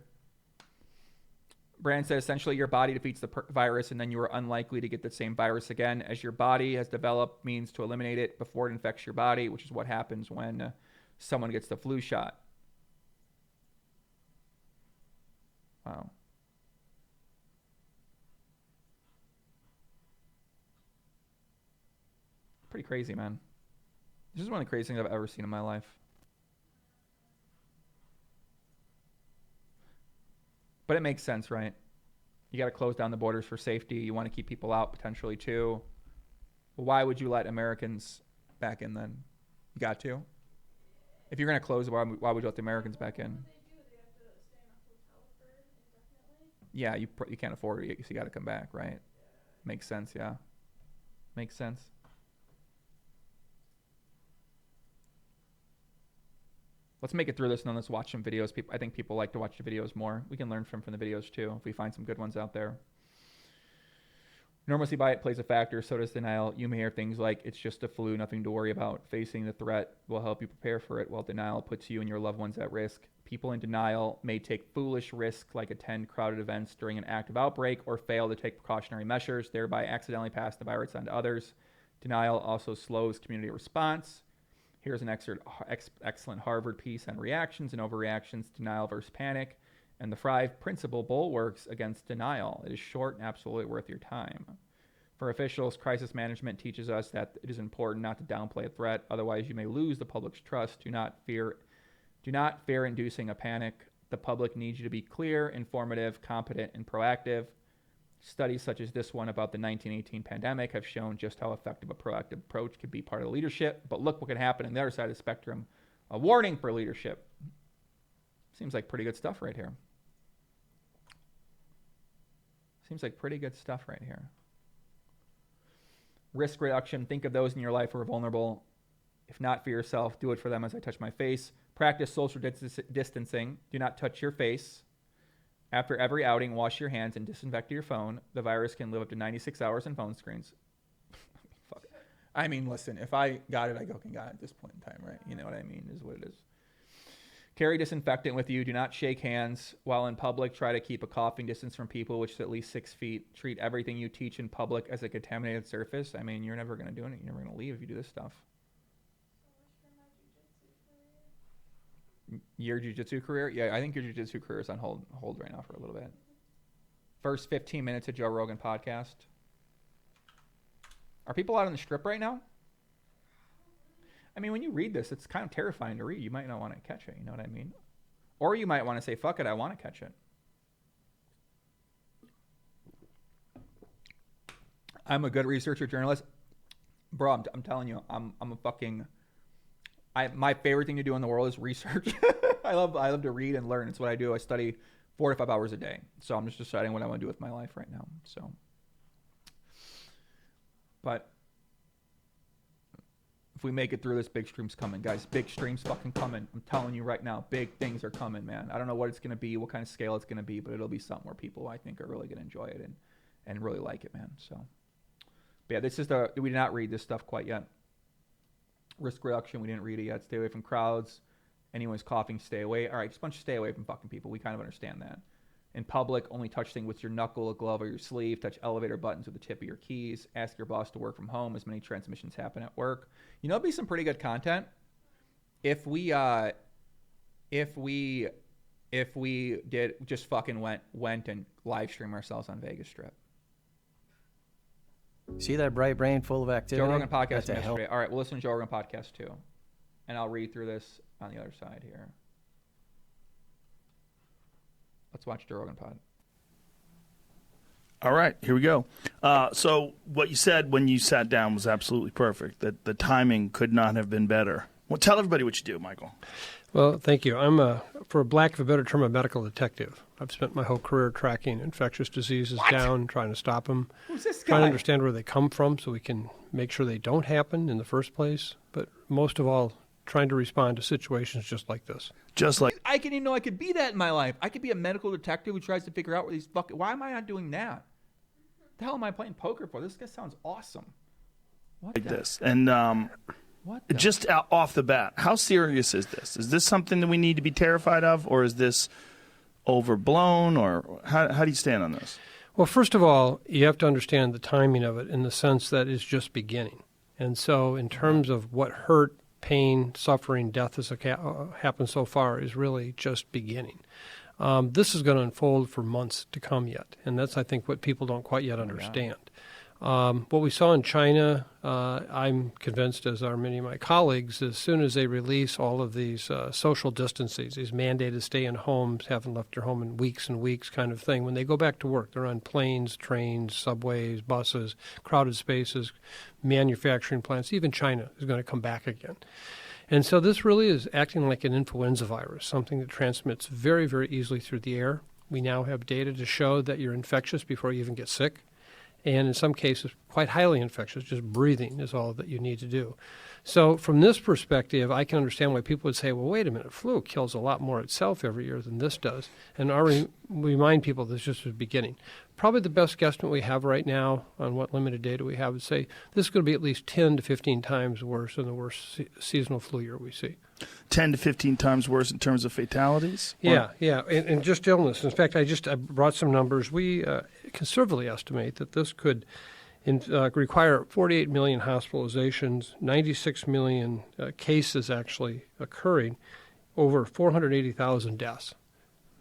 S1: Brand said essentially your body defeats the virus and then you are unlikely to get the same virus again, as your body has developed means to eliminate it before it infects your body, which is what happens when someone gets the flu shot. Wow. Pretty crazy, man. This is one of the craziest things I've ever seen in my life. But it makes sense, right? You got to close down the borders for safety. You want to keep people out potentially too. Well, why would you let Americans back in then? You got to. If you're going to close, why would you let the Americans back in? Yeah, you can't afford it, so you got to come back, right? Makes sense, yeah. Makes sense. Let's make it through this and then let's watch some videos. I think people like to watch the videos more. We can learn from the videos too if we find some good ones out there. Normalcy by it plays a factor, so does denial. You may hear things like, it's just a flu, nothing to worry about. Facing the threat will help you prepare for it, while denial puts you and your loved ones at risk. People in denial may take foolish risks like attend crowded events during an active outbreak or fail to take precautionary measures, thereby accidentally pass the virus on to others. Denial also slows community response. Here's an excellent Harvard piece on reactions and overreactions, denial versus panic, and the 5 principal bulwarks against denial. It is short and absolutely worth your time. For officials, crisis management teaches us that it is important not to downplay a threat, otherwise you may lose the public's trust. Do not fear inducing a panic. The public needs you to be clear, informative, competent, and proactive. Studies such as this one about the 1918 pandemic have shown just how effective a proactive approach could be part of leadership. But look what could happen on the other side of the spectrum. A warning for leadership. Seems like pretty good stuff right here. Seems like pretty good stuff right here. Risk reduction. Think of those in your life who are vulnerable. If not for yourself, do it for them as I touch my face. Practice social distancing. Do not touch your face. After every outing, wash your hands and disinfect your phone. The virus can live up to 96 hours on phone screens. Fuck. I mean, listen, if I got it, I fucking got it at this point in time, right? You know what I mean, is what it is. Carry disinfectant with you. Do not shake hands while in public. Try to keep a coughing distance from people, which is at least 6 feet. Treat everything you teach in public as a contaminated surface. I mean, you're never going to do anything. You're never going to leave if you do this stuff. Your jiu-jitsu career? Yeah, I think your jiu-jitsu career is on hold right now for a little bit. First 15 minutes of Joe Rogan podcast. Are people out on the strip right now? I mean, when you read this, it's kind of terrifying to read. You might not want to catch it, you know what I mean? Or you might want to say, fuck it, I want to catch it. I'm a good researcher, journalist. Bro, I'm telling you, I'm a fucking... my favorite thing to do in the world is research. I love to read and learn. It's what I do. I study 4 to 5 hours a day. So I'm just deciding what I want to do with my life right now. So, but If we make it through this, big stream's coming, guys. Big stream's fucking coming. I'm telling you right now, big things are coming, man. I don't know what it's gonna be, what kind of scale it's gonna be, but it'll be something where people, I think, are really gonna enjoy it and really like it, man. So, but yeah, this is we did not read this stuff quite yet. Risk reduction, we didn't read it yet. Stay away from crowds. Anyone's coughing, stay away. All right, just a bunch of stay away from fucking people. We kind of understand that. In public, only touch things with your knuckle, a glove, or your sleeve. Touch elevator buttons with the tip of your keys. Ask your boss to work from home, as many transmissions happen at work. You know, it'd be some pretty good content if we did just fucking went and live stream ourselves on Vegas Strip.
S6: See that bright brain full of activity?
S1: Joe Rogan podcast
S6: That's a hell.
S1: yesterday. All right, we'll listen to Joe Rogan podcast too, and I'll read through this on the other side here. Let's watch Joe Rogan pod.
S7: All right, here we go. So what you said when you sat down was absolutely perfect. That the timing could not have been better. Well, tell everybody what you do, Michael.
S8: Well, thank you. I'm, for lack of a better term, a medical detective. I've spent my whole career tracking infectious diseases down, trying to stop them,
S1: Who's this
S8: trying to
S1: guy?
S8: understand where they come from so we can make sure they don't happen in the first place. But most of all, trying to respond to situations just like this.
S7: Just like
S1: I didn't even know I could be that in my life. I could be a medical detective who tries to figure out where these fucking. Why am I not doing that? The hell am I playing poker for? This guy sounds awesome. What the,
S7: this. And
S1: What the?
S7: just off the bat, how serious is this? Is this something that we need to be terrified of, or is this overblown, or how do you stand on this?
S8: Well, first of all, you have to understand the timing of it in the sense that it's just beginning. And so in terms of what hurt, pain, suffering, death has happened so far is really just beginning. This is going to unfold for months to come yet, and that's, I think, what people don't quite yet understand. What we saw in China, I'm convinced, as are many of my colleagues, as soon as they release all of these social distances, these mandated stay in homes, haven't left their home in weeks and weeks kind of thing, when they go back to work, they're on planes, trains, subways, buses, crowded spaces, manufacturing plants. Even China is going to come back again. And so this really is acting like an influenza virus, something that transmits very, very easily through the air. We now have data to show that you're infectious before you even get sick. And in some cases, quite highly infectious. Just breathing is all that you need to do. So from this perspective, I can understand why people would say, well, wait a minute, flu kills a lot more itself every year than this does. And I remind people this just was beginning. Probably the best guesstimate we have right now on what limited data we have would say this is going to be at least 10 to 15 times worse than the worst seasonal flu year we see.
S7: 10 to 15 times worse in terms of fatalities?
S8: Yeah. And just illness. In fact, I brought some numbers. We conservatively estimate that this could require 48 million hospitalizations, 96 million cases actually occurring, over 480,000 deaths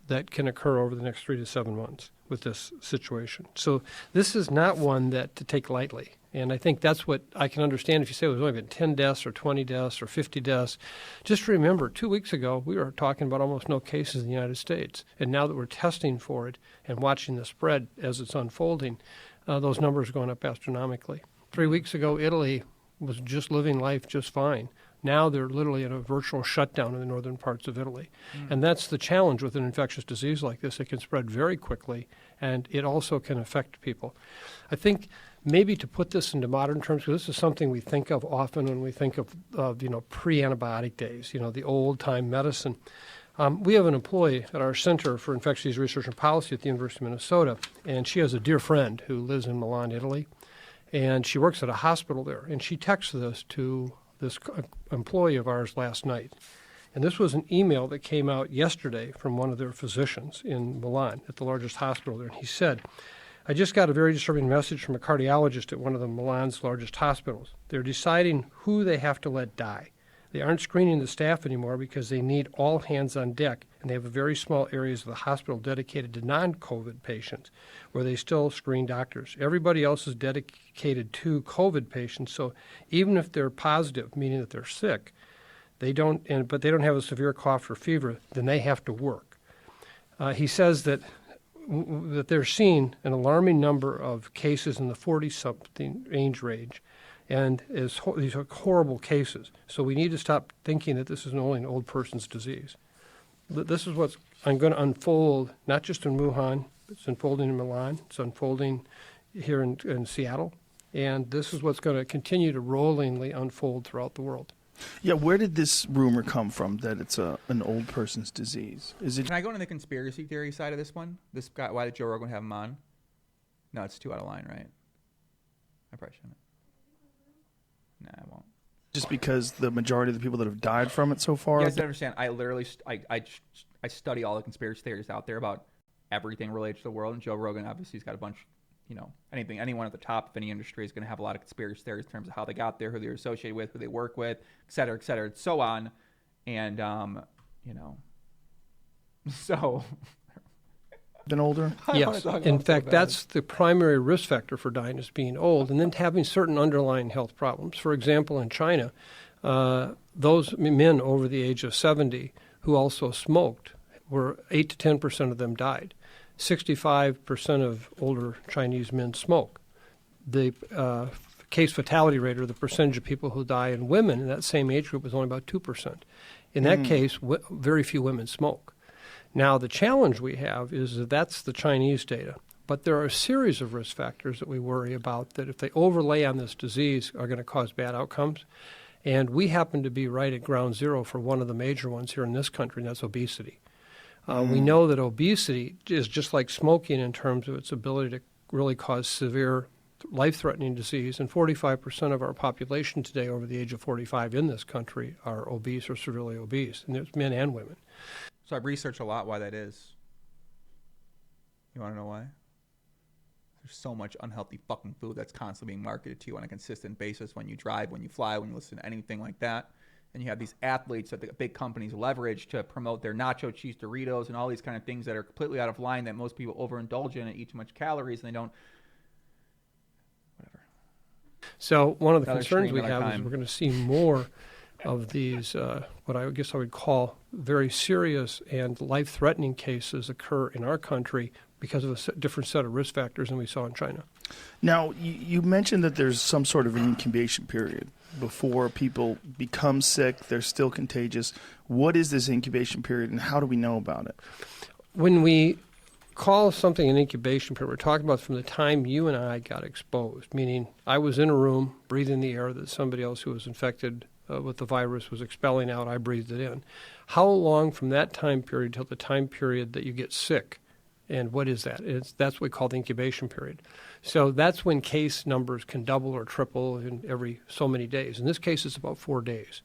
S8: that can occur over the next 3 to 7 months with this situation. So this is not one that to take lightly. And I think that's what I can understand if you say there's only been 10 deaths or 20 deaths or 50 deaths. Just remember, 2 weeks ago, we were talking about almost no cases in the United States. And now that we're testing for it and watching the spread as it's unfolding, those numbers are going up astronomically. 3 weeks ago, Italy was just living life just fine. Now they're literally in a virtual shutdown in the northern parts of Italy. And that's the challenge with an infectious disease like this. It can spread very quickly, and it also can affect people. I think maybe to put this into modern terms, because this is something we think of often when we think of pre-antibiotic days, the old-time medicine. We have an employee at our Center for Infectious Disease Research and Policy at the University of Minnesota, and she has a dear friend who lives in Milan, Italy, and she works at a hospital there. And she texted this to this employee of ours last night. And this was an email that came out yesterday from one of their physicians in Milan at the largest hospital there. And he said, I just got a very disturbing message from a cardiologist at one of the Milan's largest hospitals. They're deciding who they have to let die. They aren't screening the staff anymore because they need all hands on deck, and they have very small areas of the hospital dedicated to non-COVID patients where they still screen doctors. Everybody else is dedicated to COVID patients, so even if they're positive, meaning that they're sick, but they don't have a severe cough or fever, then they have to work. He says that they're seeing an alarming number of cases in the 40-something age range, and these are horrible cases. So we need to stop thinking that this is only an old person's disease. This is what's going to unfold, not just in Wuhan, it's unfolding in Milan, it's unfolding here in Seattle, And this is what's going to continue to rollingly unfold throughout the world.
S7: Yeah, where did this rumor come from that it's an old person's disease? Is it?
S1: Can I go into the conspiracy theory side of this one? This guy, why did Joe Rogan have him on? No, it's too out of line, right? I probably shouldn't. Nah, I won't.
S7: Just because the majority of the people that have died from it so far?
S1: You guys understand, I literally, I study all the conspiracy theories out there about everything related to the world, and Joe Rogan, obviously, he's got a bunch, anyone at the top of any industry is going to have a lot of conspiracy theories in terms of how they got there, who they're associated with, who they work with, et cetera, and so on. And, so...
S7: Been older?
S8: Yes. In fact, that's the primary risk factor for dying is being old and then having certain underlying health problems. For example, in China, those men over the age of 70 who also smoked, were 8 to 10% of them died. 65% of older Chinese men smoke. The case fatality rate, or the percentage of people who die in women in that same age group, is only about 2%. In that case, very few women smoke. Now, the challenge we have is that that's the Chinese data. But there are a series of risk factors that we worry about that if they overlay on this disease are going to cause bad outcomes. And we happen to be right at ground zero for one of the major ones here in this country, and that's obesity. We know that obesity is just like smoking in terms of its ability to really cause severe life-threatening disease. And 45% of our population today over the age of 45 in this country are obese or severely obese, and there's men and women.
S1: So I've researched a lot why that is. You want to know why? There's so much unhealthy fucking food that's constantly being marketed to you on a consistent basis when you drive, when you fly, when you listen to anything like that. And you have these athletes that the big companies leverage to promote their nacho cheese Doritos and all these kind of things that are completely out of line that most people overindulge in and eat too much calories and they don't. Whatever.
S8: So one of the
S1: Another
S8: concerns we
S1: stream, another
S8: have is
S1: time.
S8: we're going to see more of these, what I guess I would call very serious and life-threatening cases occur in our country because of a different set of risk factors than we saw in China.
S7: Now, you mentioned that there's some sort of an incubation period before people become sick, they're still contagious. What is this incubation period, and how do we know about it?
S8: When we call something an incubation period, we're talking about from the time you and I got exposed, meaning I was in a room breathing the air that somebody else who was infected with the virus was expelling out, I breathed it in. How long from that time period till the time period that you get sick? And what is that? That's what we call the incubation period. So that's when case numbers can double or triple in every so many days. In this case, it's about 4 days.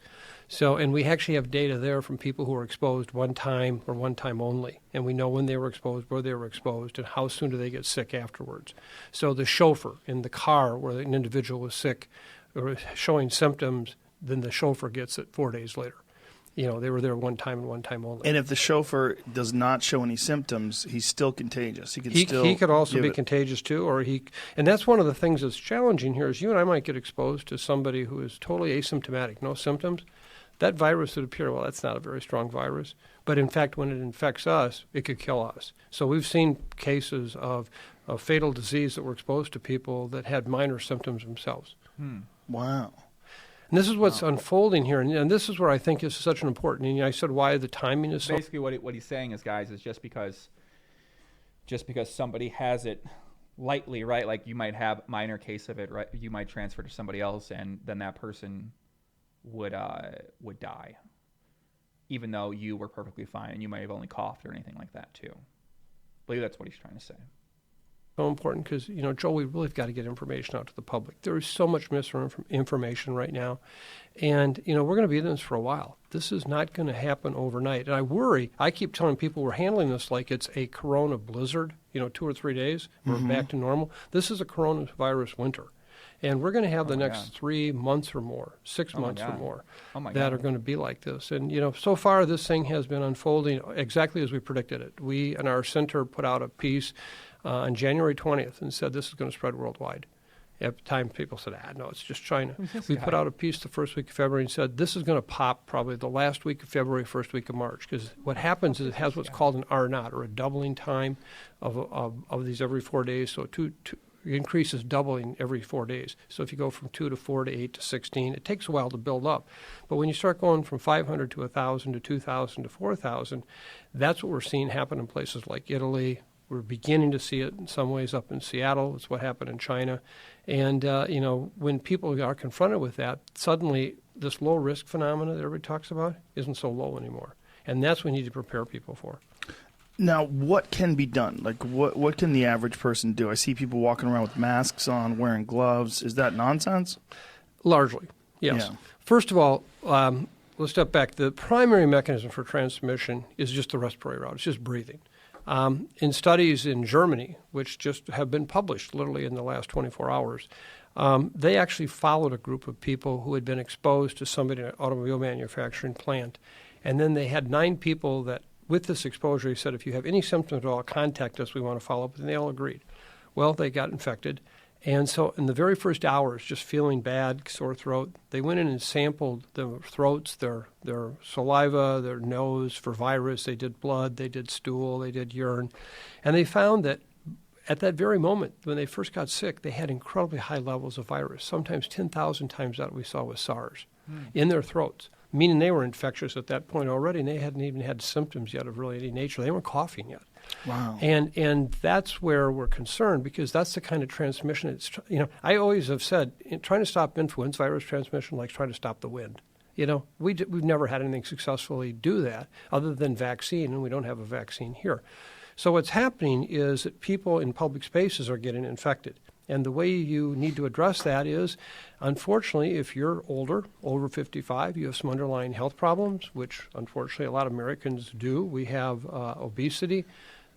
S8: So, and we actually have data there from people who were exposed one time or one time only. And we know when they were exposed, where they were exposed, and how soon do they get sick afterwards. So the chauffeur in the car where an individual was sick or showing symptoms, then the chauffeur gets it 4 days later. You know, they were there one time and one time only.
S7: And if the chauffeur does not show any symptoms, he's still contagious. He
S8: could also be contagious too, and that's one of the things that's challenging here is you and I might get exposed to somebody who is totally asymptomatic, no symptoms. That virus would appear, well, that's not a very strong virus. But in fact, when it infects us, it could kill us. So we've seen cases of fatal disease that were exposed to people that had minor symptoms themselves.
S7: Wow.
S8: And this is what's unfolding here, and this is where I think is such an important. And I said why the timing is so.
S1: Basically, what he's saying is, guys, is just because somebody has it lightly, right? Like you might have a minor case of it, right? You might transfer to somebody else, and then that person would die, even though you were perfectly fine, and you might have only coughed or anything like that too. I believe that's what he's trying to say.
S8: So important because, Joel, we really have got to get information out to the public. There is so much misinformation right now. And, we're going to be in this for a while. This is not going to happen overnight. And I worry, I keep telling people we're handling this like it's a corona blizzard, 2 or 3 days, we're back to normal. This is a coronavirus winter. And we're going to have the next 3 months or more, 6 months or more that are going to be like this. And, so far this thing has been unfolding exactly as we predicted it. We and our center put out a piece on January 20th and said this is going to spread worldwide. At the time, people said, no, it's just China. We put out a piece the first week of February and said this is going to pop probably the last week of February, first week of March. Because what happens is it has what's called an R0, or a doubling time of these every 4 days. So it increases doubling every 4 days. So if you go from 2 to 4 to 8 to 16, it takes a while to build up. But when you start going from 500 to 1,000 to 2,000 to 4,000, that's what we're seeing happen in places like Italy, We're beginning to see it in some ways up in Seattle. It's what happened in China. And, when people are confronted with that, suddenly this low-risk phenomena that everybody talks about isn't so low anymore. And that's what we need to prepare people for.
S7: Now, what can be done? Like, what can the average person do? I see people walking around with masks on, wearing gloves. Is that nonsense?
S8: Largely, yes.
S7: Yeah.
S8: First of all, let's step back. The primary mechanism for transmission is just the respiratory route. It's just breathing. In studies in Germany, which just have been published literally in the last 24 hours, they actually followed a group of people who had been exposed to somebody in an automobile manufacturing plant. And then they had 9 people that, with this exposure, he said, if you have any symptoms at all, contact us. We want to follow up. And they all agreed. Well, they got infected. And so in the very first hours, just feeling bad, sore throat, they went in and sampled their throats, their saliva, their nose for virus. They did blood, they did stool, they did urine. And they found that at that very moment, when they first got sick, they had incredibly high levels of virus, sometimes 10,000 times that we saw with SARS, in their throats, meaning they were infectious at that point already, and they hadn't even had symptoms yet of really any nature. They weren't coughing yet.
S7: Wow.
S8: And that's where we're concerned, because that's the kind of transmission. It's, I always have said, trying to stop influenza virus transmission like trying to stop the wind. We've never had anything successfully do that other than vaccine, and we don't have a vaccine here. So what's happening is that people in public spaces are getting infected. And the way you need to address that is, unfortunately, if you're older, over 55, you have some underlying health problems, which unfortunately a lot of Americans do. We have obesity.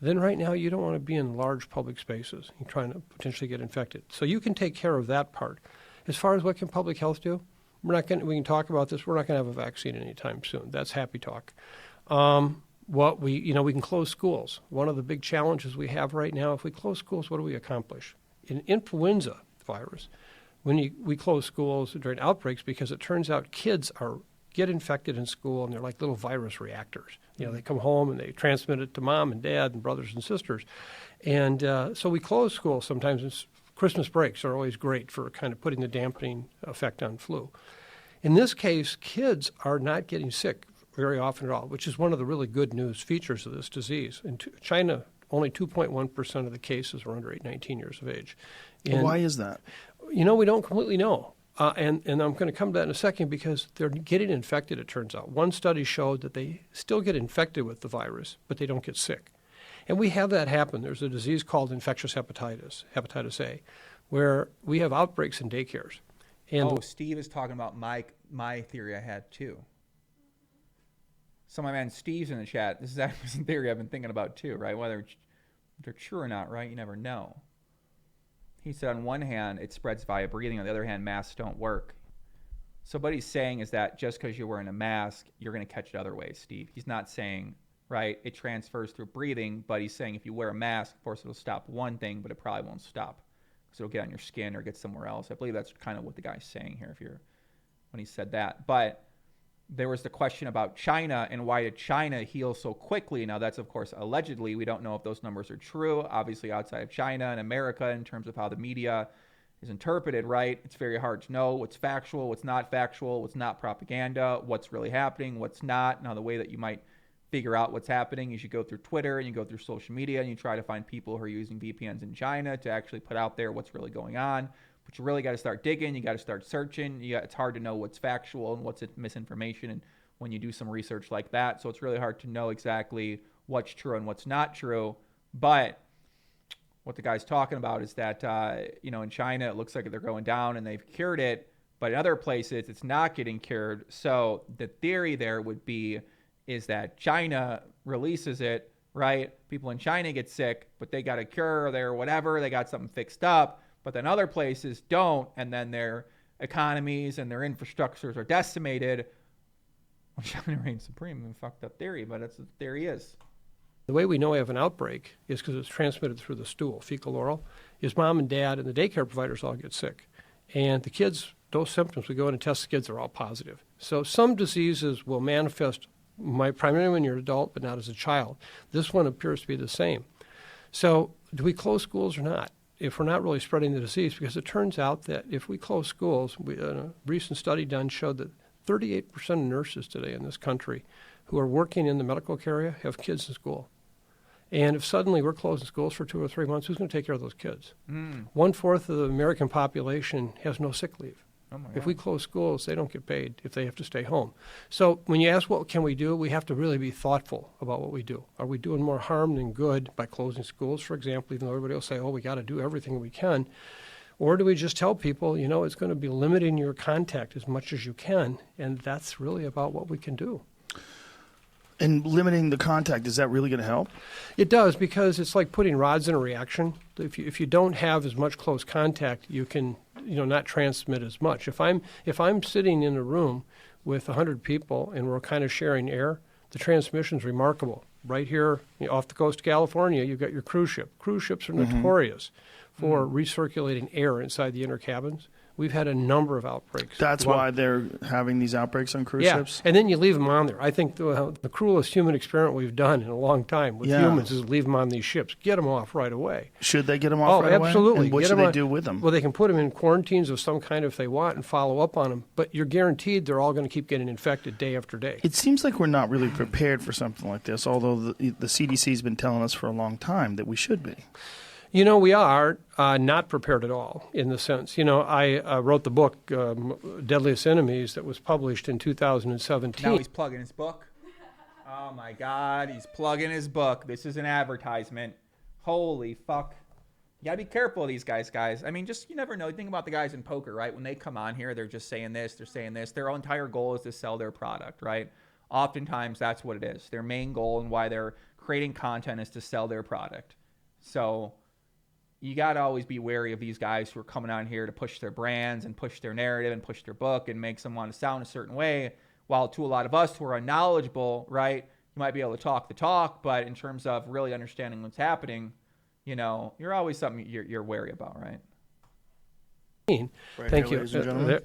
S8: Then right now you don't want to be in large public spaces. You're trying to potentially get infected. So you can take care of that part. As far as what can public health do, we can talk about this. We're not going to have a vaccine anytime soon. That's happy talk. We can close schools. One of the big challenges we have right now, if we close schools, what do we accomplish? In influenza virus, when we close schools during outbreaks, because it turns out kids get infected in school and they're like little virus reactors. They come home and they transmit it to mom and dad and brothers and sisters. And so we close schools sometimes. Christmas breaks are always great for kind of putting the dampening effect on flu. In this case, kids are not getting sick very often at all, which is one of the really good news features of this disease. In China, only 2.1% of the cases were under 19 years of age. And,
S7: why is that?
S8: We don't completely know. And I'm going to come to that in a second, because they're getting infected, it turns out. One study showed that they still get infected with the virus, but they don't get sick. And we have that happen. There's a disease called infectious hepatitis A, where we have outbreaks in daycares. And
S1: Steve is talking about my theory I had too. So my man Steve's in the chat. This is actually some theory I've been thinking about too, right? Whether they're true or not, right? You never know. He said on one hand, it spreads via breathing. On the other hand, masks don't work. So what he's saying is that just because you're wearing a mask, you're going to catch it other ways, Steve. He's not saying, right, it transfers through breathing, but he's saying if you wear a mask, of course, it'll stop one thing, but it probably won't stop because it'll get on your skin or get somewhere else. I believe that's kind of what the guy's saying here when he said that. But there was the question about China and why did China heal so quickly? Now, that's, of course, allegedly. We don't know if those numbers are true. Obviously, outside of China and America, in terms of how the media is interpreted, right? It's very hard to know what's factual, what's not factual, what's not propaganda, what's really happening, what's not. Now, the way that you might figure out what's happening is you go through Twitter and you go through social media and you try to find people who are using VPNs in China to actually put out there what's really going on. But you really got to start digging. You got to start searching. It's hard to know what's factual and what's misinformation, and when you do some research like that. So it's really hard to know exactly what's true and what's not true. But what the guy's talking about is that, in China, it looks like they're going down and they've cured it. But in other places, it's not getting cured. So the theory there would be is that China releases it, right? People in China get sick, but they got a cure or whatever. They got something fixed up. But then other places don't, and then their economies and their infrastructures are decimated. Well, China reigns supreme. A fucked up theory, but that's what the theory is.
S8: The way we know we have an outbreak is because it's transmitted through the stool, fecal oral, is mom and dad and the daycare providers all get sick. And the kids, those symptoms, we go in and test the kids, are all positive. So some diseases will manifest primarily when you're an adult, but not as a child. This one appears to be the same. So do we close schools or not? If we're not really spreading the disease, because it turns out that if we close schools, a recent study done showed that 38% of nurses today in this country who are working in the medical area have kids in school. And if suddenly we're closing schools for 2 or 3 months, who's going to take care of those kids? 1/4 of the American population has no sick leave.
S1: Oh my
S8: If
S1: God.
S8: we close schools, they don't get paid if they have to stay home. So when you ask what can we do, we have to really be thoughtful about what we do. Are we doing more harm than good by closing schools, for example, even though everybody will say, oh, we got to do everything we can? Or do we just tell people, it's going to be limiting your contact as much as you can, and that's really about what we can do.
S7: And limiting the contact, is that really going to help?
S8: It does, because it's like putting rods in a reaction. If you don't have as much close contact, you can not transmit as much. If I'm sitting in a room with 100 people and we're kind of sharing air, the transmission's remarkable. Right here off the coast of California, you've got your cruise ship. Cruise ships are notorious for recirculating air inside the inner cabins. We've had a number of outbreaks.
S7: That's why they're having these outbreaks on cruise ships?
S8: And then you leave them on there. I think the cruelest human experiment we've done in a long time with humans is leave them on these ships. Get them off right away.
S7: Should they get them off right
S8: absolutely.
S7: away? And what should they do with them?
S8: Well, they can put them in quarantines of some kind if they want and follow up on them. But you're guaranteed they're all going to keep getting infected day after day.
S7: It seems like we're not really prepared for something like this, although the CDC's been telling us for a long time that we should be.
S8: We are not prepared at all in the sense. I wrote the book, Deadliest Enemies, that was published in 2017.
S1: Now he's plugging his book. Oh my God, he's plugging his book. This is an advertisement. Holy fuck. You gotta be careful of these guys. I mean, you never know. Think about the guys in poker, right? When they come on here, they're just saying this, they're saying this. Their entire goal is to sell their product, right? Oftentimes, that's what it is. Their main goal and why they're creating content is to sell their product. So you got to always be wary of these guys who are coming on here to push their brands and push their narrative and push their book and make someone want to sound a certain way. While to a lot of us who are unknowledgeable, right, you might be able to talk the talk, but in terms of really understanding what's happening, you're always something you're wary about, right?
S8: Thank you.
S7: Ladies and gentlemen.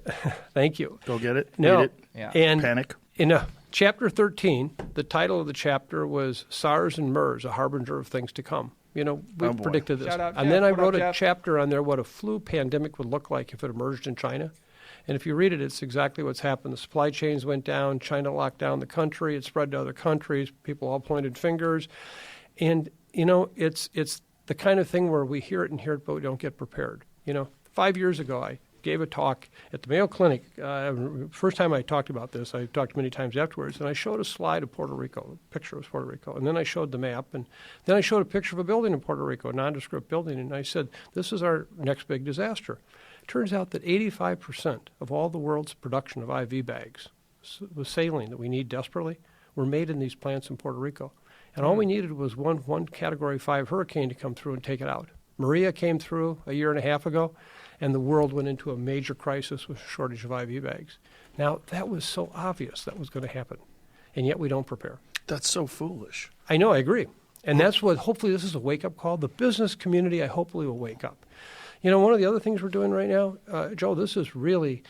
S8: Thank you.
S7: Go get it.
S8: No.
S7: Read it.
S1: Yeah.
S8: And
S7: Panic.
S8: in chapter 13, the title of the chapter was SARS and MERS, a harbinger of things to come. We predicted this.
S1: Shout out,
S8: and
S1: Jeff.
S8: then I
S1: What up,
S8: wrote a
S1: Jeff?
S8: chapter on there what a flu pandemic would look like if it emerged in China. And if you read it, it's exactly what's happened. The supply chains went down. China locked down the country. It spread to other countries. People all pointed fingers. And, it's the kind of thing where we hear it, but we don't get prepared. 5 years ago, I gave a talk at the Mayo Clinic. First time I talked about this, I talked many times afterwards, and I showed a slide of Puerto Rico, a picture of Puerto Rico, and then I showed the map, and then I showed a picture of a building in Puerto Rico, a nondescript building, and I said, this is our next big disaster. It turns out that 85% of all the world's production of IV bags, with saline that we need desperately, were made in these plants in Puerto Rico. And all we needed was one Category 5 hurricane to come through and take it out. Maria came through a year and a half ago, and the world went into a major crisis with a shortage of IV bags. Now, that was so obvious that was going to happen, and yet we don't prepare.
S7: That's so foolish.
S8: I know, I agree. And that's what, hopefully this is a wake-up call. The business community, I hopefully will wake up. One of the other things we're doing right now, Joe, this is really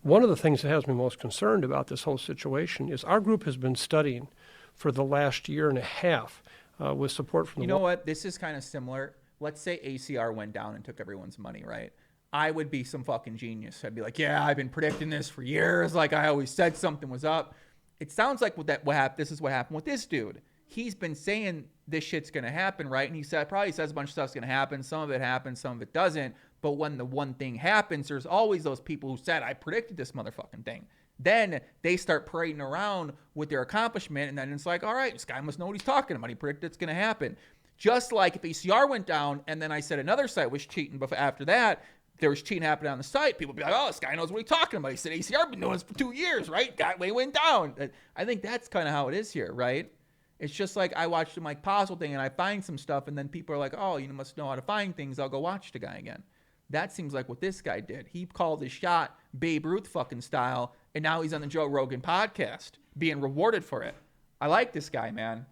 S8: one of the things that has me most concerned about this whole situation is our group has been studying for the last year and a half with support from the...
S1: You know what? This is kind of similar. Let's say ACR went down and took everyone's money, right? I would be some fucking genius. I'd be like, yeah, I've been predicting this for years. Like I always said something was up. It sounds like this is what happened with this dude. He's been saying this shit's going to happen, right? And he probably says a bunch of stuff's going to happen. Some of it happens, some of it doesn't. But when the one thing happens, there's always those people who said, I predicted this motherfucking thing. Then they start parading around with their accomplishment. And then it's like, all right, this guy must know what he's talking about. He predicted it's going to happen. Just like if ACR went down and then I said another site was cheating, but after that, there was cheating happening on the site, people would be like, oh, this guy knows what he's talking about. He said ACR been doing this for 2 years, right? They went down. I think that's kind of how it is here, right? It's just like I watched the Mike Postle thing and I find some stuff and then people are like, oh, you must know how to find things. I'll go watch the guy again. That seems like what this guy did. He called his shot Babe Ruth fucking style, and now he's on the Joe Rogan podcast being rewarded for it. I like this guy, man.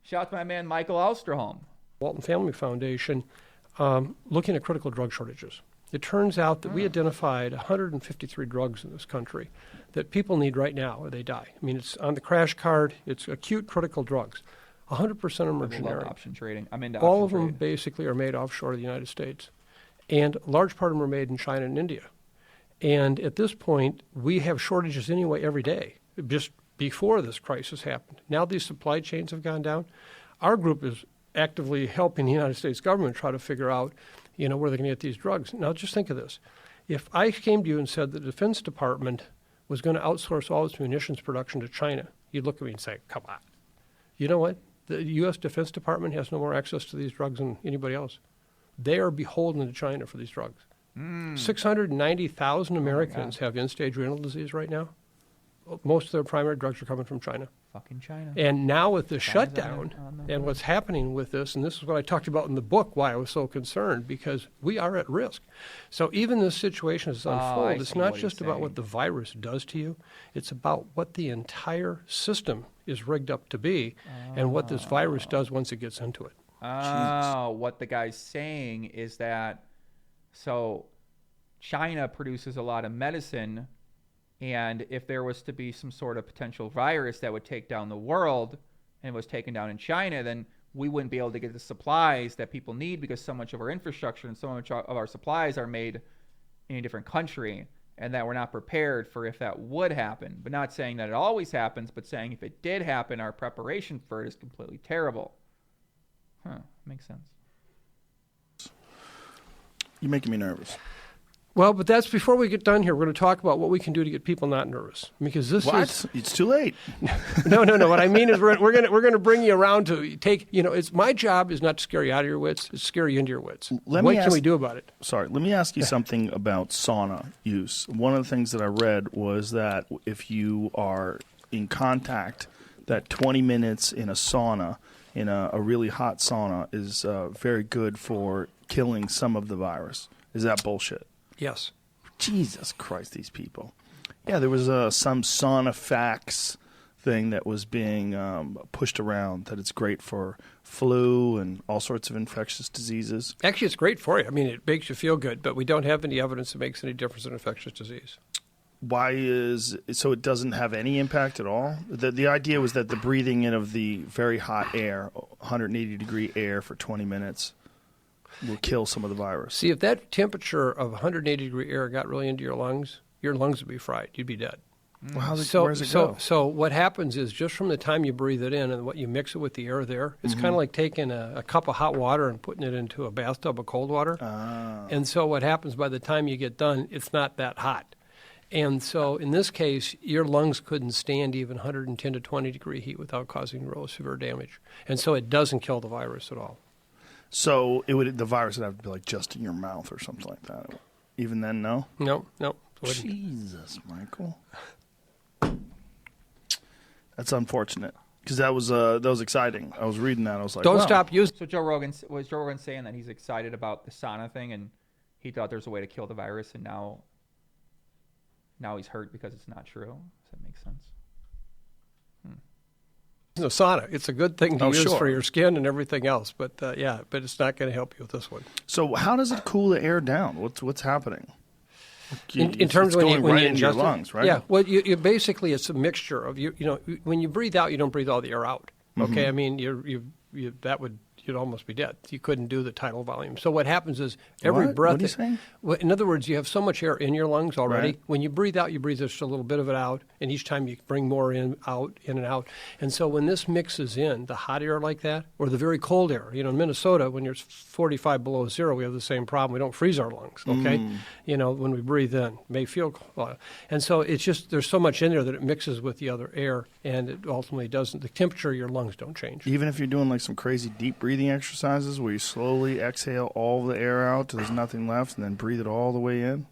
S1: Shout out to my man Michael Alsterholm.
S8: Walton Family Foundation looking at critical drug shortages. It turns out that we identified 153 drugs in this country that people need right now or they die. I mean, it's on the crash card. It's acute critical drugs. 100% of them are
S1: I love
S8: generic.
S1: option trading. I'm into
S8: All of
S1: option
S8: them
S1: trading.
S8: basically are made offshore of the United States. And a large part of them are made in China and India. And at this point, we have shortages anyway every day, just before this crisis happened. Now these supply chains have gone down. Our group is actively helping the United States government try to figure out, where they're going to get these drugs. Now, just think of this. If I came to you and said the Defense Department was going to outsource all its munitions production to China, you'd look at me and say, come on. You know what? The U.S. Defense Department has no more access to these drugs than anybody else. They are beholden to China for these drugs. 690,000 Americans have end-stage renal disease right now. Most of their primary drugs are coming from China.
S1: Fucking China.
S8: And now with the
S1: China's
S8: shutdown
S1: on the
S8: and what's happening with this, and this is what I talked about in the book, why I was so concerned, because we are at risk. So even this situation as unfold, it's
S1: see
S8: not
S1: what
S8: just
S1: he's
S8: about
S1: saying.
S8: what the virus does to you. It's about what the entire system is rigged up to be and what this virus does once it gets into it.
S1: Oh, what the guy's saying is that, so China produces a lot of medicine, and if there was to be some sort of potential virus that would take down the world and was taken down in China, then we wouldn't be able to get the supplies that people need because so much of our infrastructure and so much of our supplies are made in a different country, and that we're not prepared for if that would happen. But not saying that it always happens, but saying if it did happen, our preparation for it is completely terrible. Huh, makes sense.
S7: You're making me nervous.
S8: Well, but that's before we get done here. We're going to talk about what we can do to get people not nervous, because this
S7: What?
S8: is
S7: It's too late.
S8: no. What I mean is we're going to bring you around to take. It's my job is not to scare you out of your wits. It's to scare you into your wits.
S7: Let
S8: What
S7: me
S8: can
S7: ask-
S8: we do about it?
S7: Sorry, let me ask you something about sauna use. One of the things that I read was that if you are in contact, that 20 minutes in a sauna, in a really hot sauna, is very good for killing some of the virus. Is that bullshit?
S8: Yes.
S7: Jesus Christ, these people. Yeah, there was some sauna facts thing that was being pushed around, that it's great for flu and all sorts of infectious diseases.
S8: Actually, it's great for you. I mean, it makes you feel good, but we don't have any evidence it makes any difference in infectious disease.
S7: So it doesn't have any impact at all? The idea was that the breathing in of the very hot air, 180-degree air for 20 minutes, will kill some of the virus.
S8: See, if that temperature of 180-degree air got really into your lungs would be fried. You'd be dead.
S7: Well,
S8: So,
S7: where does it go?
S8: so what happens is just from the time you breathe it in and what you mix it with the air there, it's kind of like taking a cup of hot water and putting it into a bathtub of cold water. And so what happens by the time you get done, it's not that hot. And so in this case, your lungs couldn't stand even 110 to 20 degree heat without causing real severe damage. And so it doesn't kill the virus at all.
S7: So the virus would have to be like just in your mouth or something like that. Even then, no?
S8: No. It wouldn't.
S7: Jesus, Michael. That's unfortunate, because that was exciting. I was reading that. I was like,
S8: Don't
S7: wow.
S8: stop using.
S1: So was Joe Rogan saying that he's excited about the sauna thing, and he thought there's a way to kill the virus, and now he's hurt because it's not true? Does that make sense?
S8: The sauna. It's a good thing to
S7: Oh,
S8: use
S7: sure.
S8: for your skin and everything else, but but it's not going to help you with this one.
S7: So how does it cool the air down? What's happening?
S8: In terms
S7: it's
S8: of when
S7: going
S8: you, when
S7: right
S8: you
S7: into your
S8: ingest it?
S7: lungs, right?
S8: Yeah. Well, you basically it's a mixture of when you breathe out, you don't breathe all the air out. Okay. I mean, you'd almost be dead. You couldn't do the tidal volume. So what happens is every
S7: What?
S8: breath.
S7: What are you saying?
S8: Well, in other words, you have so much air in your lungs already.
S7: Right.
S8: When you breathe out, you breathe just a little bit of it out, and each time you bring more in and out. And so when this mixes in, the hot air like that, or the very cold air, in Minnesota, when it's 45 below zero, we have the same problem. We don't freeze our lungs, okay? When we breathe in, it may feel cold. And so it's just, there's so much in there that it mixes with the other air, and it ultimately doesn't, the temperature of your lungs don't change.
S7: Even if you're doing like some crazy deep breathing exercises where you slowly exhale all the air out till there's nothing left, and then breathe it all the way in.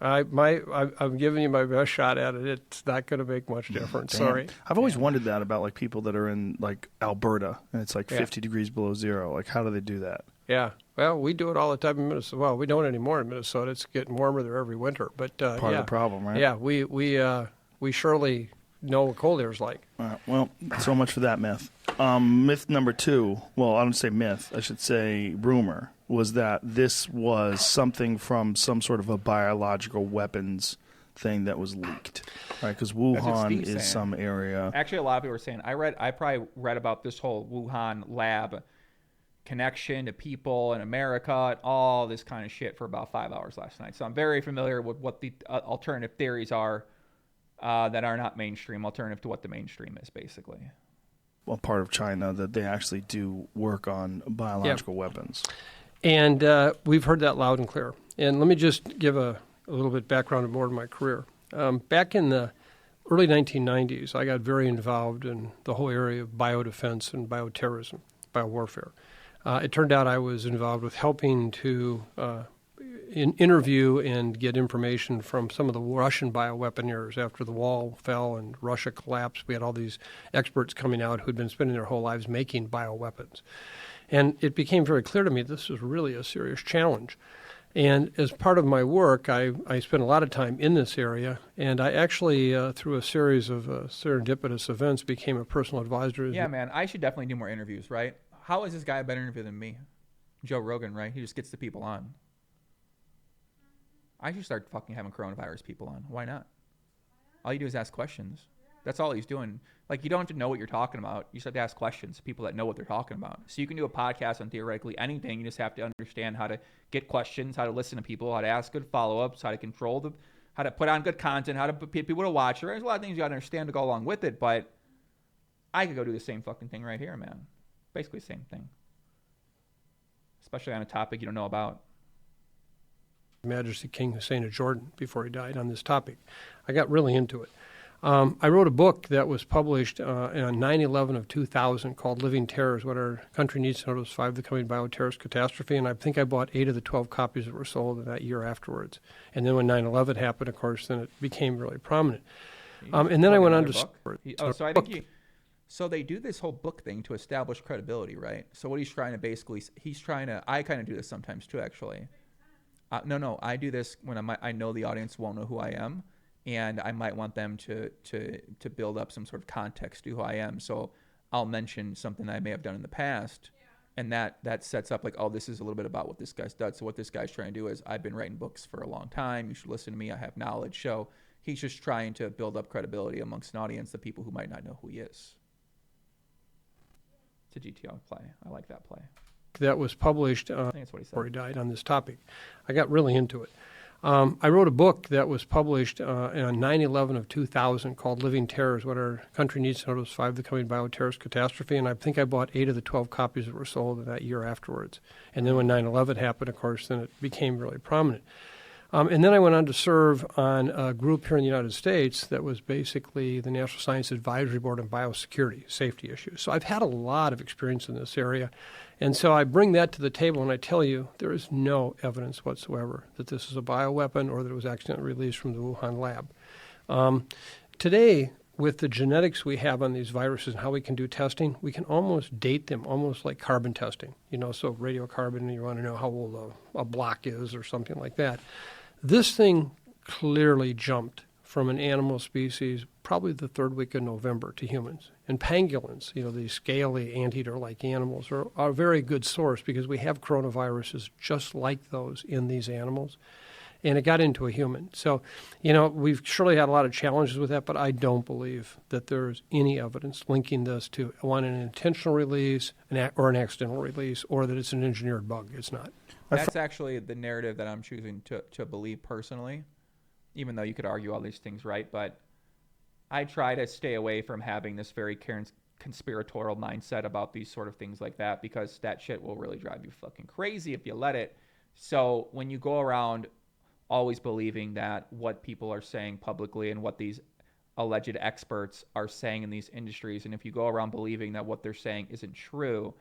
S8: I'm giving you my best shot at it. It's not going to make much difference.
S7: Damn.
S8: Sorry.
S7: I've always wondered that about like people that are in like Alberta and it's like 50 degrees below zero. Like, how do they do that?
S8: Yeah. Well, we do it all the time in Minnesota. Well, we don't anymore in Minnesota. It's getting warmer there every winter. But
S7: Part of the problem, right?
S8: Yeah. We surely know what cold air is like.
S7: All right, well, so much for that myth. Myth number 2, well, I don't say myth, I should say rumor, was that this was something from some sort of a biological weapons thing that was leaked, right? Because Wuhan
S1: Steve's
S7: is
S1: saying.
S7: some area.
S1: Actually, a lot of people were saying, I probably read about this whole Wuhan lab connection to people in America and all this kind of shit for about 5 hours last night. So I'm very familiar with what the alternative theories are that are not mainstream, alternative to what the mainstream is, basically.
S7: a part of China that they actually do work on biological weapons.
S8: And we've heard that loud and clear. And let me just give a little bit background more of my career. Back in the early 1990s, I got very involved in the whole area of biodefense and bioterrorism, biowarfare. It turned out I was involved with helping to interview and get information from some of the Russian bioweaponeers after the wall fell and Russia collapsed. We had all these experts coming out who'd been spending their whole lives making bioweapons. And it became very clear to me this was really a serious challenge. And as part of my work, I spent a lot of time in this area, and I actually, through a series of serendipitous events, became a personal advisor.
S1: Yeah, man, I should definitely do more interviews, right? How is this guy a better interview than me? Joe Rogan, right? He just gets the people on. I should start fucking having coronavirus people on. Why not? All you do is ask questions. That's all he's doing. Like, you don't have to know what you're talking about. You just have to ask questions to people that know what they're talking about. So you can do a podcast on theoretically anything. You just have to understand how to get questions, how to listen to people, how to ask good follow-ups, how to control how to put on good content, how to put people to watch. There's a lot of things you got to understand to go along with it, but I could go do the same fucking thing right here, man. Basically the same thing. Especially on a topic you don't know about.
S8: Majesty King Hussein of Jordan before he died on this topic. I got really into it. I wrote a book that was published on 9/11 of 2000 called Living Terrors, What Our Country Needs to Notice 5, the Coming Bioterrorist Catastrophe, and I think I bought 8 of the 12 copies that were sold in that year afterwards. And then when 9/11 happened, of course, then it became really prominent. And then I went on to...
S1: So they do this whole book thing to establish credibility, right? So what he's trying to basically... I kind of do this sometimes too, actually. No, I do this when I know the audience won't know who I am. And I might want them to build up some sort of context to who I am. So I'll mention something I may have done in the past, and that sets up like, oh, this is a little bit about what this guy's done. So what this guy's trying to do is, I've been writing books for a long time. You should listen to me. I have knowledge. So he's just trying to build up credibility amongst an audience of people who might not know who he is. It's a GTO play. I like that play.
S8: That was published
S1: I think that's what he said.
S8: before he died on this topic. I got really into it. I wrote a book that was published on 9/11 of 2000 called Living Terrors, What Our Country Needs to Notice 5, the Coming Bioterrorist Catastrophe, and I think I bought 8 of the 12 copies that were sold in that year afterwards. And then when 9/11 happened, of course, then it became really prominent. And then I went on to serve on a group here in the United States that was basically the National Science Advisory Board on Biosecurity, safety issues. So I've had a lot of experience in this area. And so I bring that to the table and I tell you there is no evidence whatsoever that this is a bioweapon or that it was accidentally released from the Wuhan lab. Today, with the genetics we have on these viruses and how we can do testing, we can almost date them, almost like carbon testing. So radiocarbon, you want to know how old a block is or something like that. This thing clearly jumped from an animal species probably the 3rd week of November to humans. And pangolins, these scaly anteater-like animals, are a very good source because we have coronaviruses just like those in these animals. And it got into a human. So, we've surely had a lot of challenges with that, but I don't believe that there's any evidence linking this to an intentional release or an accidental release or that it's an engineered bug. It's not.
S1: That's actually the narrative that I'm choosing to believe personally, even though you could argue all these things, right? But I try to stay away from having this very conspiratorial mindset about these sort of things like that because that shit will really drive you fucking crazy if you let it. So when you go around always believing that what people are saying publicly and what these alleged experts are saying in these industries, and if you go around believing that what they're saying isn't true,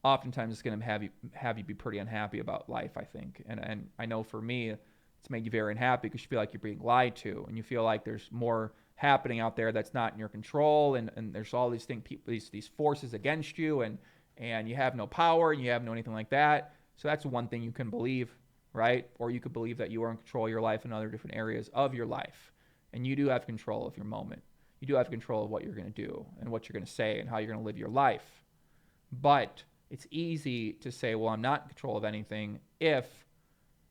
S1: oftentimes it's going to have you be pretty unhappy about life, I think. And I know for me, it's made you very unhappy because you feel like you're being lied to, and you feel like there's more happening out there that's not in your control, and there's all these things, these forces against you, and you have no power, and you have no anything like that. So that's one thing you can believe, right? Or you could believe that you are in control of your life in other different areas of your life, and you do have control of your moment. You do have control of what you're going to do and what you're going to say and how you're going to live your life. But it's easy to say, well, I'm not in control of anything if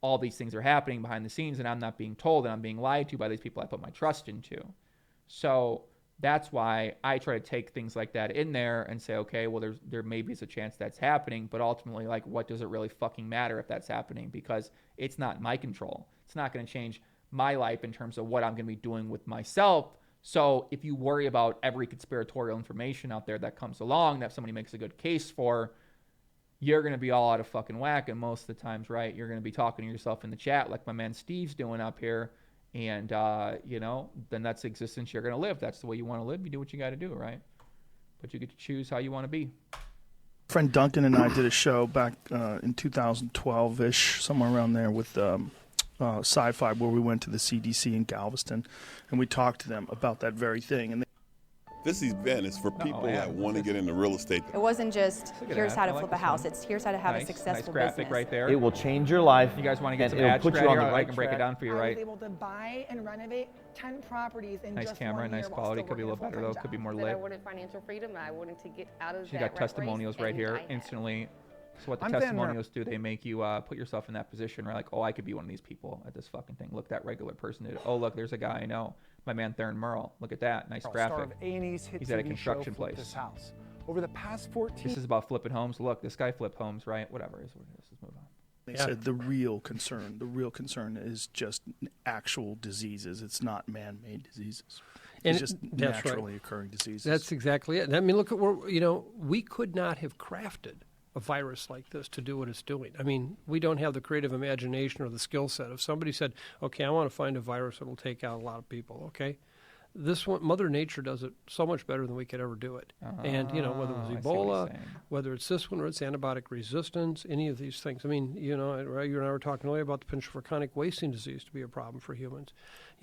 S1: all these things are happening behind the scenes and I'm not being told and I'm being lied to by these people I put my trust into. So that's why I try to take things like that in there and say, okay, well, there maybe is a chance that's happening, but ultimately, like, what does it really fucking matter if that's happening? Because it's not in my control. It's not going to change my life in terms of what I'm going to be doing with myself So if you worry about every conspiratorial information out there that comes along that somebody makes a good case for, you're going to be all out of fucking whack. And most of the times, right, you're going to be talking to yourself in the chat like my man Steve's doing up here. And, then that's the existence you're going to live. That's the way you want to live. You do what you got to do, right? But you get to choose how you want to be.
S7: Friend Duncan and I did a show back in 2012-ish, somewhere around there, with Sci-Fi, where we went to the CDC in Galveston, and we talked to them about that very thing. And
S9: this event is for people that want to get into real estate.
S10: It wasn't just here's how to
S1: I like
S10: flip a
S1: this
S10: house.
S1: one.
S10: It's here's how to have a successful
S1: nice graphic
S10: business.
S1: right there.
S11: It will change your life.
S1: You guys want to get some
S11: and it'll
S1: ad
S11: put you
S1: strat
S11: on
S1: here?
S11: the
S1: I
S11: right
S1: can break it
S11: track.
S1: down for you,
S12: I
S1: right?
S12: was able to buy and renovate 10 properties in
S1: Nice
S12: just
S1: camera,
S12: 1
S1: nice
S12: year while
S1: quality.
S12: still
S1: Could be a little
S12: working
S1: better though.
S12: full-time
S1: Could be
S12: job.
S1: more
S13: That I
S1: lit.
S13: wanted financial freedom and I wanted to get out of
S1: She
S13: that
S1: got
S13: rat
S1: testimonials
S13: race,
S1: right
S13: and
S1: here
S13: I have.
S1: instantly. So what the
S11: I'm saying
S1: testimonials do, they make you put yourself in that position, right? Like, oh, I could be one of these people at this fucking thing. Look, that regular person did it. Oh, look, there's a guy I know. My man Theron Merle. Look at that. Nice graphic. He's at a construction place.
S14: This house. Over the past 14
S1: This is about flipping homes. Look, this guy flipped homes, right? Whatever it is what it is. Let's move on.
S7: they said the real concern is just actual diseases. It's not man-made diseases.
S8: And
S7: It's just
S8: that's
S7: naturally
S8: right.
S7: occurring diseases.
S8: That's exactly it. I mean, look at where, we could not have crafted a virus like this to do what it's doing. I mean, we don't have the creative imagination or the skill set. If somebody said, okay, I want to find a virus that will take out a lot of people, okay? This one, Mother Nature does it so much better than we could ever do it. And, whether it was
S1: I see what
S8: Ebola,
S1: you're saying.
S8: whether it's this one or it's antibiotic resistance, any of these things. I mean, you and I were talking earlier about the potential for chronic wasting disease to be a problem for humans.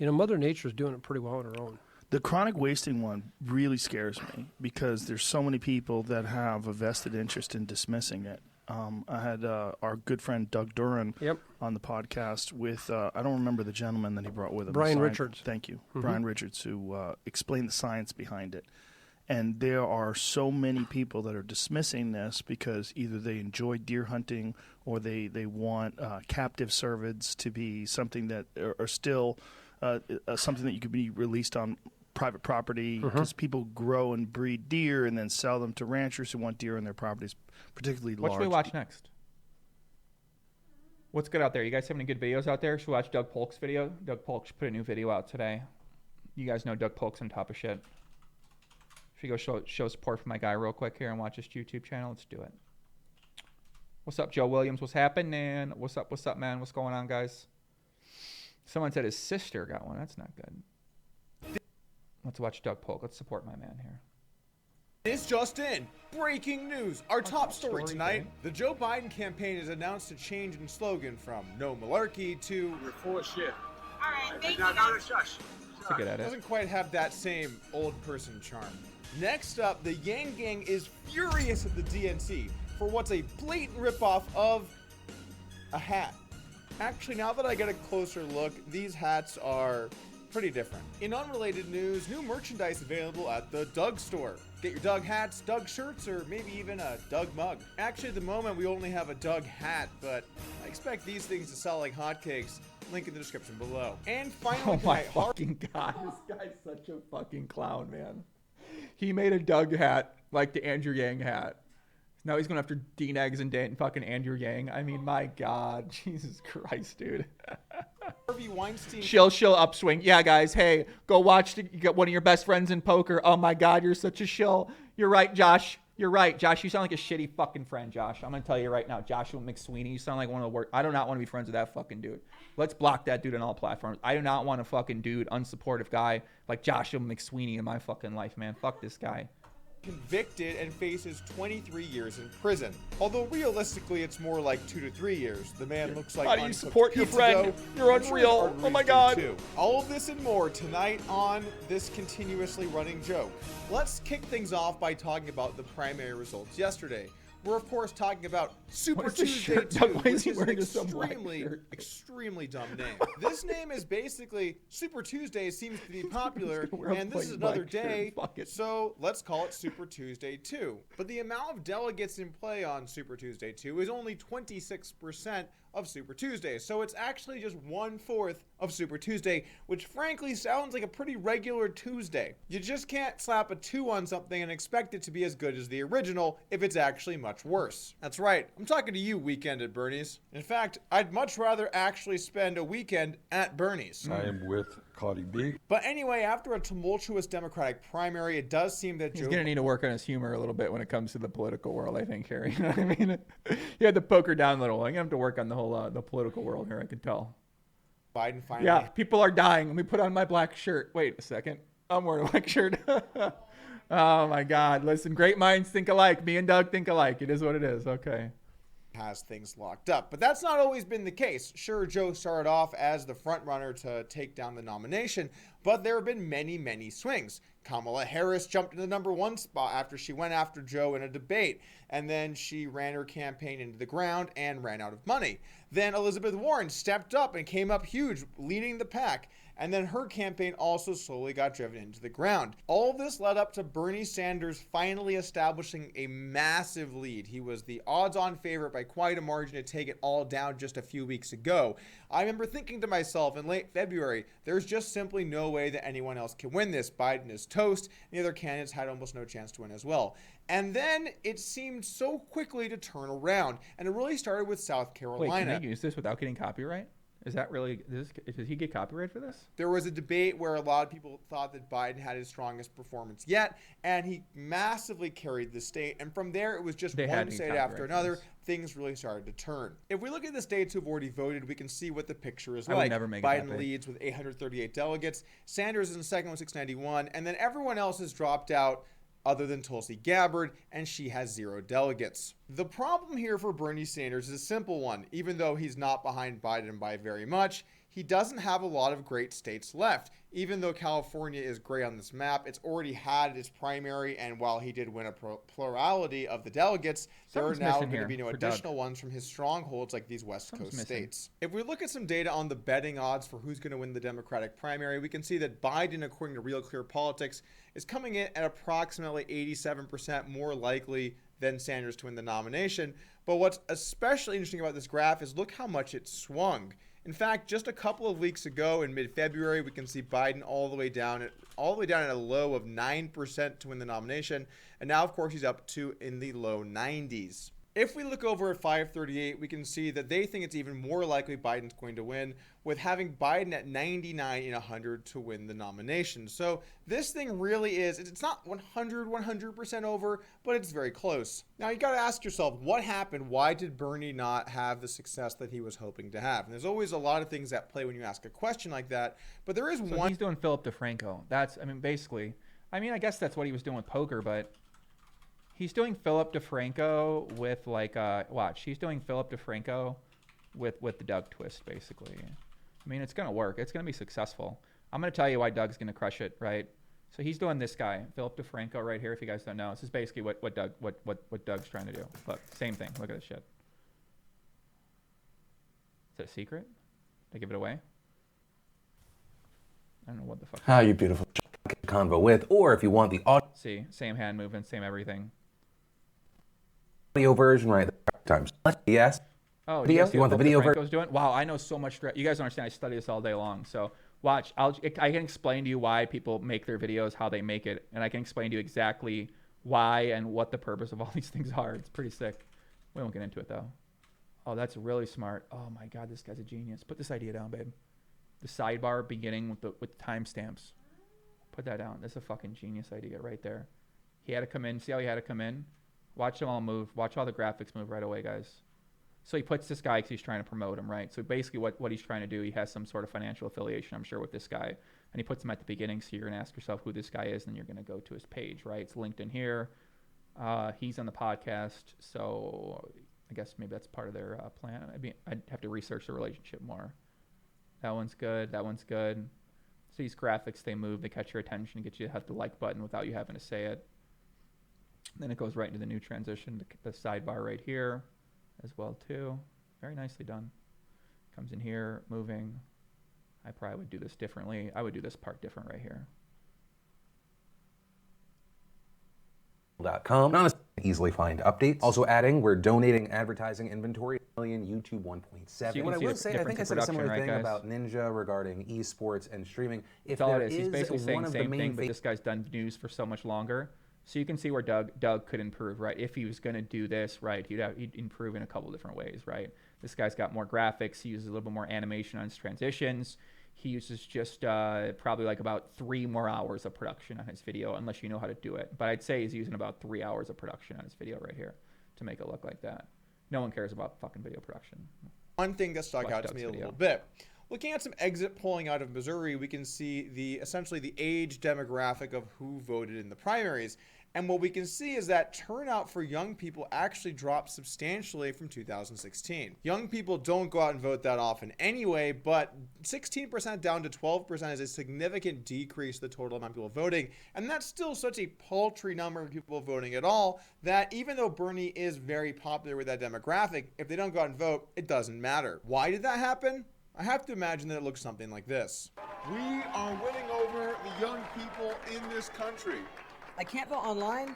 S8: Mother Nature is doing it pretty well on her own.
S7: The chronic wasting one really scares me because there's so many people that have a vested interest in dismissing it. I had our good friend Doug Duran on the podcast with, I don't remember the gentleman that he brought with him.
S8: Brian Richards.
S7: Thank you.
S8: Mm-hmm.
S7: Brian Richards, who explained the science behind it. And there are so many people that are dismissing this because either they enjoy deer hunting or they want captive cervids to be something that are still something that you could be released on private property because people grow and breed deer and then sell them to ranchers who want deer in their properties, particularly large.
S1: What should we watch next? What's good out there? You guys have any good videos out there? Should we watch Doug Polk's video? Doug Polk put a new video out today. You guys know Doug Polk's on top of shit. Should we go show support for my guy real quick here and watch his YouTube channel? Let's do it. What's up, Joe Williams? What's happening? What's up, man? What's going on, guys? Someone said his sister got one. That's not good. Let's watch Doug Polk. Let's support my man here.
S15: It's just in. Breaking news. Our top story tonight. The Joe Biden campaign has announced a change in slogan from no malarkey to
S5: You're full of shit.
S12: All right, thank you.
S5: Shush.
S1: That's a good edit.
S15: doesn't quite have that same old person charm. Next up, the Yang Gang is furious at the DNC for what's a blatant ripoff of a hat. Actually, now that I get a closer look, these hats are pretty different. In unrelated news, new merchandise available at the Doug store. Get your Doug hats, Doug shirts, or maybe even a Doug mug. Actually, at the moment, we only have a Doug hat, but I expect these things to sell like hotcakes. Link in the description below. And finally,
S1: Oh my fucking god. This guy's such a fucking clown, man. He made a Doug hat like the Andrew Yang hat. Now he's going after Dean Eggs and fucking Andrew Yang. I mean, my god. Jesus Christ, dude.
S15: Harvey Weinstein.
S1: Shill upswing. Yeah, guys. Hey, go watch. You got one of your best friends in poker. Oh my god, you're such a shill. You're right, Josh. You're right, Josh. You sound like a shitty fucking friend, Josh. I'm gonna tell you right now, Joshua McSweeney. You sound like one of the worst. I do not want to be friends with that fucking dude. Let's block that dude on all platforms. I do not want a fucking dude, unsupportive guy like Joshua McSweeney in my fucking life, man. Fuck this guy.
S15: Convicted and faces 23 years in prison. Although realistically, it's more like 2 to 3 years. The man looks like
S1: How do you
S15: uncooked
S1: support your
S15: pizza
S1: friend?
S15: dough.
S1: You're
S15: I'm sure his
S1: unreal.
S15: arteries
S1: Oh my
S15: do
S1: God.
S15: too. All of this and more tonight on This Continuously Running Joke. Let's kick things off by talking about the primary results yesterday. We're of course talking about Super
S1: What is this
S15: Tuesday
S1: shirt?
S15: 2,
S1: Doug, why is
S15: which
S1: he
S15: is an
S1: wearing some black shirt?
S15: extremely dumb name. This name is basically Super Tuesday seems to be popular,
S1: wear a
S15: and this is
S1: plain
S15: another
S1: black shirt.
S15: day,
S1: Fuck it.
S15: so let's call it Super Tuesday 2. But the amount of delegates in play on Super Tuesday 2 is only 26% of Super Tuesday, so it's actually just 1/4 of Super Tuesday, which frankly sounds like a pretty regular Tuesday. You just can't slap a 2 on something and expect it to be as good as the original if it's actually much worse. That's right, I'm talking to you, Weekend at Bernie's. In fact, I'd much rather actually spend a weekend at Bernie's.
S5: I am with
S2: Cardi B.
S15: But anyway, after a tumultuous Democratic primary, it does seem that
S1: He's
S15: Joe...
S1: going to need to work on his humor a little bit when it comes to the political world, I think, Harry. You know what I mean? You had to poker down a little. I'm going to have to work on the whole the political world here, I can tell.
S15: Biden finally...
S1: Yeah, people are dying. Let me put on my black shirt. Wait a second. I'm wearing a black shirt. Oh, my God. Listen, great minds think alike. Me and Doug think alike. It is what it is. Okay.
S15: Has things locked up. But that's not always been the case. Sure, Joe started off as the front runner to take down the nomination, but there have been many, many swings. Kamala Harris jumped into the #1 spot after she went after Joe in a debate, and then she ran her campaign into the ground and ran out of money. Then Elizabeth Warren stepped up and came up huge, leading the pack. And then her campaign also slowly got driven into the ground. All of this led up to Bernie Sanders finally establishing a massive lead. He was the odds-on favorite by quite a margin to take it all down just a few weeks ago. I remember thinking to myself in late February, there's just simply no way that anyone else can win this. Biden is toast, and the other candidates had almost no chance to win as well. And then it seemed so quickly to turn around, and it really started with South Carolina.
S1: Wait, can they use this without getting copyright? Is that really, does he get copyright for this?
S15: There was a debate where a lot of people thought that Biden had his strongest performance yet, and he massively carried the state. And from there, it was just one state after another. Things really started to turn. If we look at the states who've already voted, we can see what the picture is like. Biden leads with 838 delegates. Sanders is in second with 691. And then everyone else has dropped out other than Tulsi Gabbard, and she has 0 delegates. The problem here for Bernie Sanders is a simple one. Even though he's not behind Biden by very much, he doesn't have a lot of great states left. Even though California is gray on this map, it's already had its primary, and while he did win a plurality of the delegates, there are now going to be no additional ones from his strongholds like these West Coast states. If we look at some data on the betting odds for who's going to win the Democratic primary, we can see that Biden, according to Real Clear Politics, is coming in at approximately 87% more likely than Sanders to win the nomination. But what's especially interesting about this graph is look how much it swung. In fact, just a couple of weeks ago in mid-February, we can see Biden all the way down at a low of 9% to win the nomination, and now, of course, he's up to in the low 90s. If we look over at 538, we can see that they think it's even more likely Biden's going to win, with having Biden at 99 in 100 to win the nomination. So this thing really is, it's not 100% over, but it's very close. Now you got to ask yourself, what happened? Why did Bernie not have the success that he was hoping to have? And there's always a lot of things at play when you ask a question like that, but there is one.
S1: He's doing Philip DeFranco. Basically, I guess that's what he was doing with poker, but he's doing Philip DeFranco with he's doing Philip DeFranco with the Doug twist, basically. It's going to work. It's going to be successful. I'm going to tell you why Doug's going to crush it, right? So he's doing this guy, Philip DeFranco right here, if you guys don't know. This is basically what Doug's trying to do. Look, same thing. Look at this shit. Is it a secret? Did I give it away? I don't know what the fuck.
S11: How you beautiful convo with, or if you want the
S1: See, same hand movement, same everything.
S11: Audio version right there. Times. Yes.
S1: Oh,
S11: video? You want the video version?
S1: Doing? Wow, I know so much. You guys don't understand. I study this all day long. So watch. I can explain to you why people make their videos, how they make it, and I can explain to you exactly why and what the purpose of all these things are. It's pretty sick. We won't get into it though. Oh, that's really smart. Oh my God, this guy's a genius. Put this idea down, babe. The sidebar beginning with timestamps. Put that down. That's a fucking genius idea right there. He had to come in. See how he had to come in? Watch them all move. Watch all the graphics move right away, guys. So he puts this guy because he's trying to promote him, right? So basically what he's trying to do, he has some sort of financial affiliation, I'm sure, with this guy. And he puts him at the beginning, so you're going to ask yourself who this guy is, and you're going to go to his page, right? It's linked in here. He's on the podcast, so I guess maybe that's part of their plan. I'd have to research the relationship more. That one's good. That one's good. So these graphics, they move, they catch your attention, get you to hit the like button without you having to say it. Then it goes right into the new transition, the sidebar right here as well too. Very nicely done. Comes in here, moving. I probably would do this differently. I would do this part different right here.
S11: .com. Not easily find updates. Also adding, we're donating advertising inventory. Million YouTube 1.7.
S1: So
S11: what I will say, I think I said a similar thing about Ninja regarding esports and streaming. If
S1: that's all
S11: there
S1: it is. He's basically saying the same thing, but
S11: thing,
S1: this guy's done news for so much longer. So you can see where Doug could improve, right? If he was going to do this, right, he'd improve in a couple different ways, right? This guy's got more graphics. He uses a little bit more animation on his transitions. he uses just probably like about 3 more hours of production on his video, unless you know how to do it. But I'd say he's using about 3 hours of production on his video right here to make it look like that. No one cares about fucking video production.
S15: One thing that stuck out to me a little bit. Looking at some exit polling out of Missouri, we can see essentially the age demographic of who voted in the primaries. And what we can see is that turnout for young people actually dropped substantially from 2016. Young people don't go out and vote that often anyway, but 16% down to 12% is a significant decrease in the total amount of people voting. And that's still such a paltry number of people voting at all that even though Bernie is very popular with that demographic, if they don't go out and vote, it doesn't matter. Why did that happen? I have to imagine that it looks something like this.
S5: We are winning over the young people in this country.
S16: I can't vote online?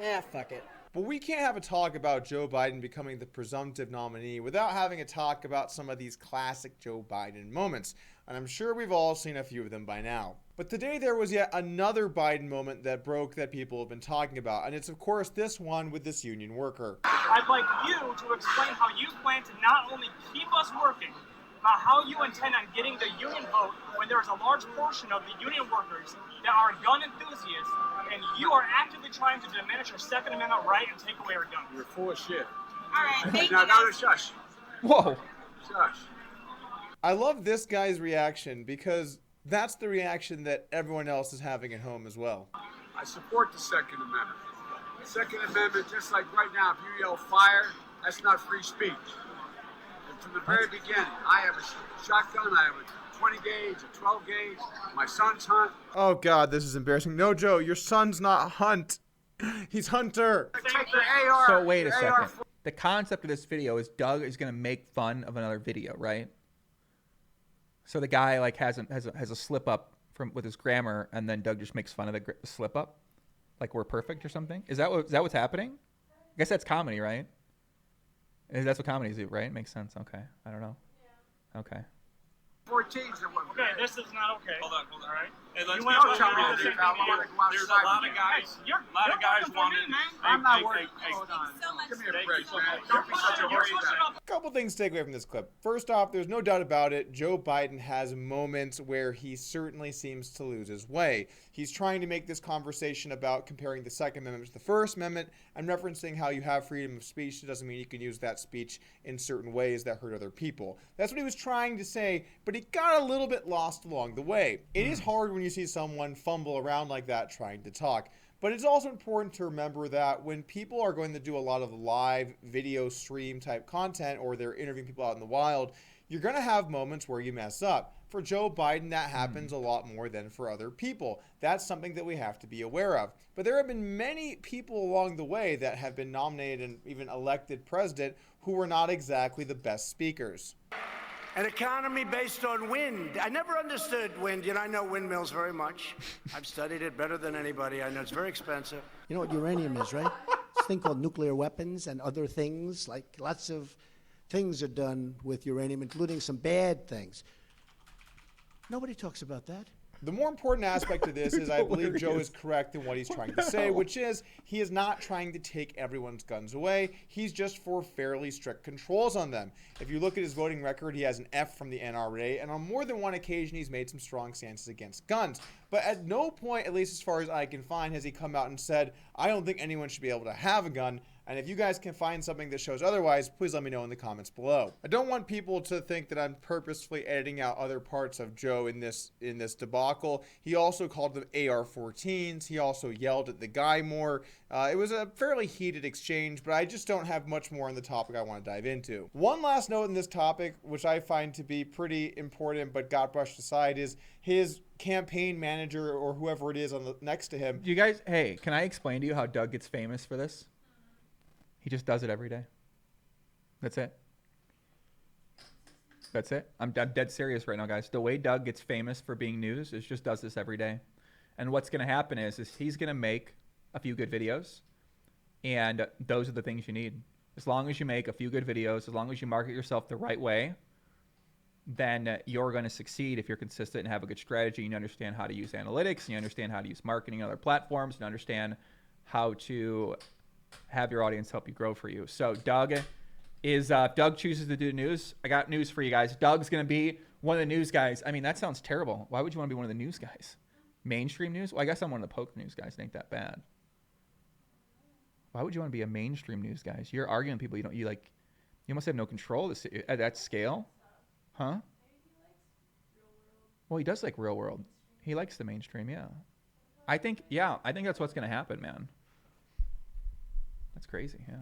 S16: Yeah, fuck it.
S15: But we can't have a talk about Joe Biden becoming the presumptive nominee without having a talk about some of these classic Joe Biden moments. And I'm sure we've all seen a few of them by now. But today there was yet another Biden moment that broke that people have been talking about. And it's of course this one with this union worker.
S17: I'd like you to explain how you plan to not only keep us working, but how you intend on getting the union vote when there is a large portion of the union workers that are gun enthusiasts, and you are actively trying to diminish your Second Amendment right and take away our guns.
S2: You're full of shit.
S17: All right, thank
S2: Now,
S17: you.
S2: shush.
S1: Whoa.
S2: Shush.
S15: I love this guy's reaction because that's the reaction that everyone else is having at home as well.
S2: I support the Second Amendment. The Second Amendment, just like right now, if you yell fire, that's not free speech. And from the very beginning, I have a shotgun, I have a 20 gauge, a 12 gauge, my son's hunt.
S15: Oh God, this is embarrassing. No, Joe, your son's not Hunt. He's Hunter.
S2: Take the AR.
S1: So wait a
S2: the
S1: second.
S2: AR.
S1: The concept of this video is Doug is going to make fun of another video, right? So the guy like has a slip up with his grammar, and then Doug just makes fun of the slip up, like we're perfect or something. Is that what's happening? I guess that's comedy, right? That's what comedies do, right? Makes sense. Okay, I don't know. Yeah. Okay.
S2: 14's the one.
S17: Okay, this is not okay. Hold on, all right?
S2: Hey, let's
S17: You
S2: get
S17: went
S2: tell
S17: over
S2: me
S17: here
S2: that
S17: to
S2: there's a lot of guys.
S17: You're
S2: wanted. I'm not worried. Hold on. Give me a break, man. Don't be such a worry bag.
S15: A couple things to take away from this clip. First off, there's no doubt about it, Joe Biden has moments where he certainly seems to lose his way. He's trying to make this conversation about comparing the Second Amendment to the First Amendment and referencing how you have freedom of speech. It doesn't mean you can use that speech in certain ways that hurt other people. That's what he was trying to say, but he got a little bit lost along the way. It is hard when you see someone fumble around like that trying to talk. But it's also important to remember that when people are going to do a lot of live video stream type content or they're interviewing people out in the wild, you're going to have moments where you mess up. For Joe Biden, that happens a lot more than for other people. That's something that we have to be aware of. But there have been many people along the way that have been nominated and even elected president who were not exactly the best speakers.
S18: An economy based on wind. I never understood wind. You know, I know windmills very much. I've studied it better than anybody. I know it's very expensive.
S19: You know what uranium is, right? It's a thing called nuclear weapons and other things. Like lots of things are done with uranium, including some bad things. Nobody talks about that.
S15: The more important aspect of this is I believe Joe is correct in what he's trying to say, which is he is not trying to take everyone's guns away. He's just for fairly strict controls on them. If you look at his voting record, he has an F from the NRA, and on more than one occasion, he's made some strong stances against guns. But at no point, at least as far as I can find, has he come out and said, I don't think anyone should be able to have a gun. And if you guys can find something that shows otherwise, please let me know in the comments below. I don't want people to think that I'm purposefully editing out other parts of Joe in this debacle. He also called them AR-14s. He also yelled at the guy more. It was a fairly heated exchange, but I just don't have much more on the topic I want to dive into. One last note in this topic, which I find to be pretty important but got brushed aside, is his campaign manager or whoever it is on the next to him.
S1: You guys, hey, can I explain to you how Doug gets famous for this? He just does it every day. That's it. That's it. I'm dead serious right now, guys. The way Doug gets famous for being news is just does this every day. And what's going to happen is he's going to make a few good videos, and those are the things you need. As long as you make a few good videos, as long as you market yourself the right way, then you're going to succeed if you're consistent and have a good strategy, and you understand how to use analytics, and you understand how to use marketing on other platforms, and understand how to have your audience help you grow for you. So Doug chooses to do news. I got news for you guys. Doug's going to be One of the news guys. I mean, that sounds terrible. Why would you want to be one of the news guys? Mainstream news? Well, I guess I'm one of the poker news guys. It ain't that bad. Why would you want to be a mainstream news guy? You're arguing with people you must have no control at that scale. Huh? Well, he does like real world. He likes the mainstream, yeah. I think that's what's going to happen, man. That's crazy, yeah.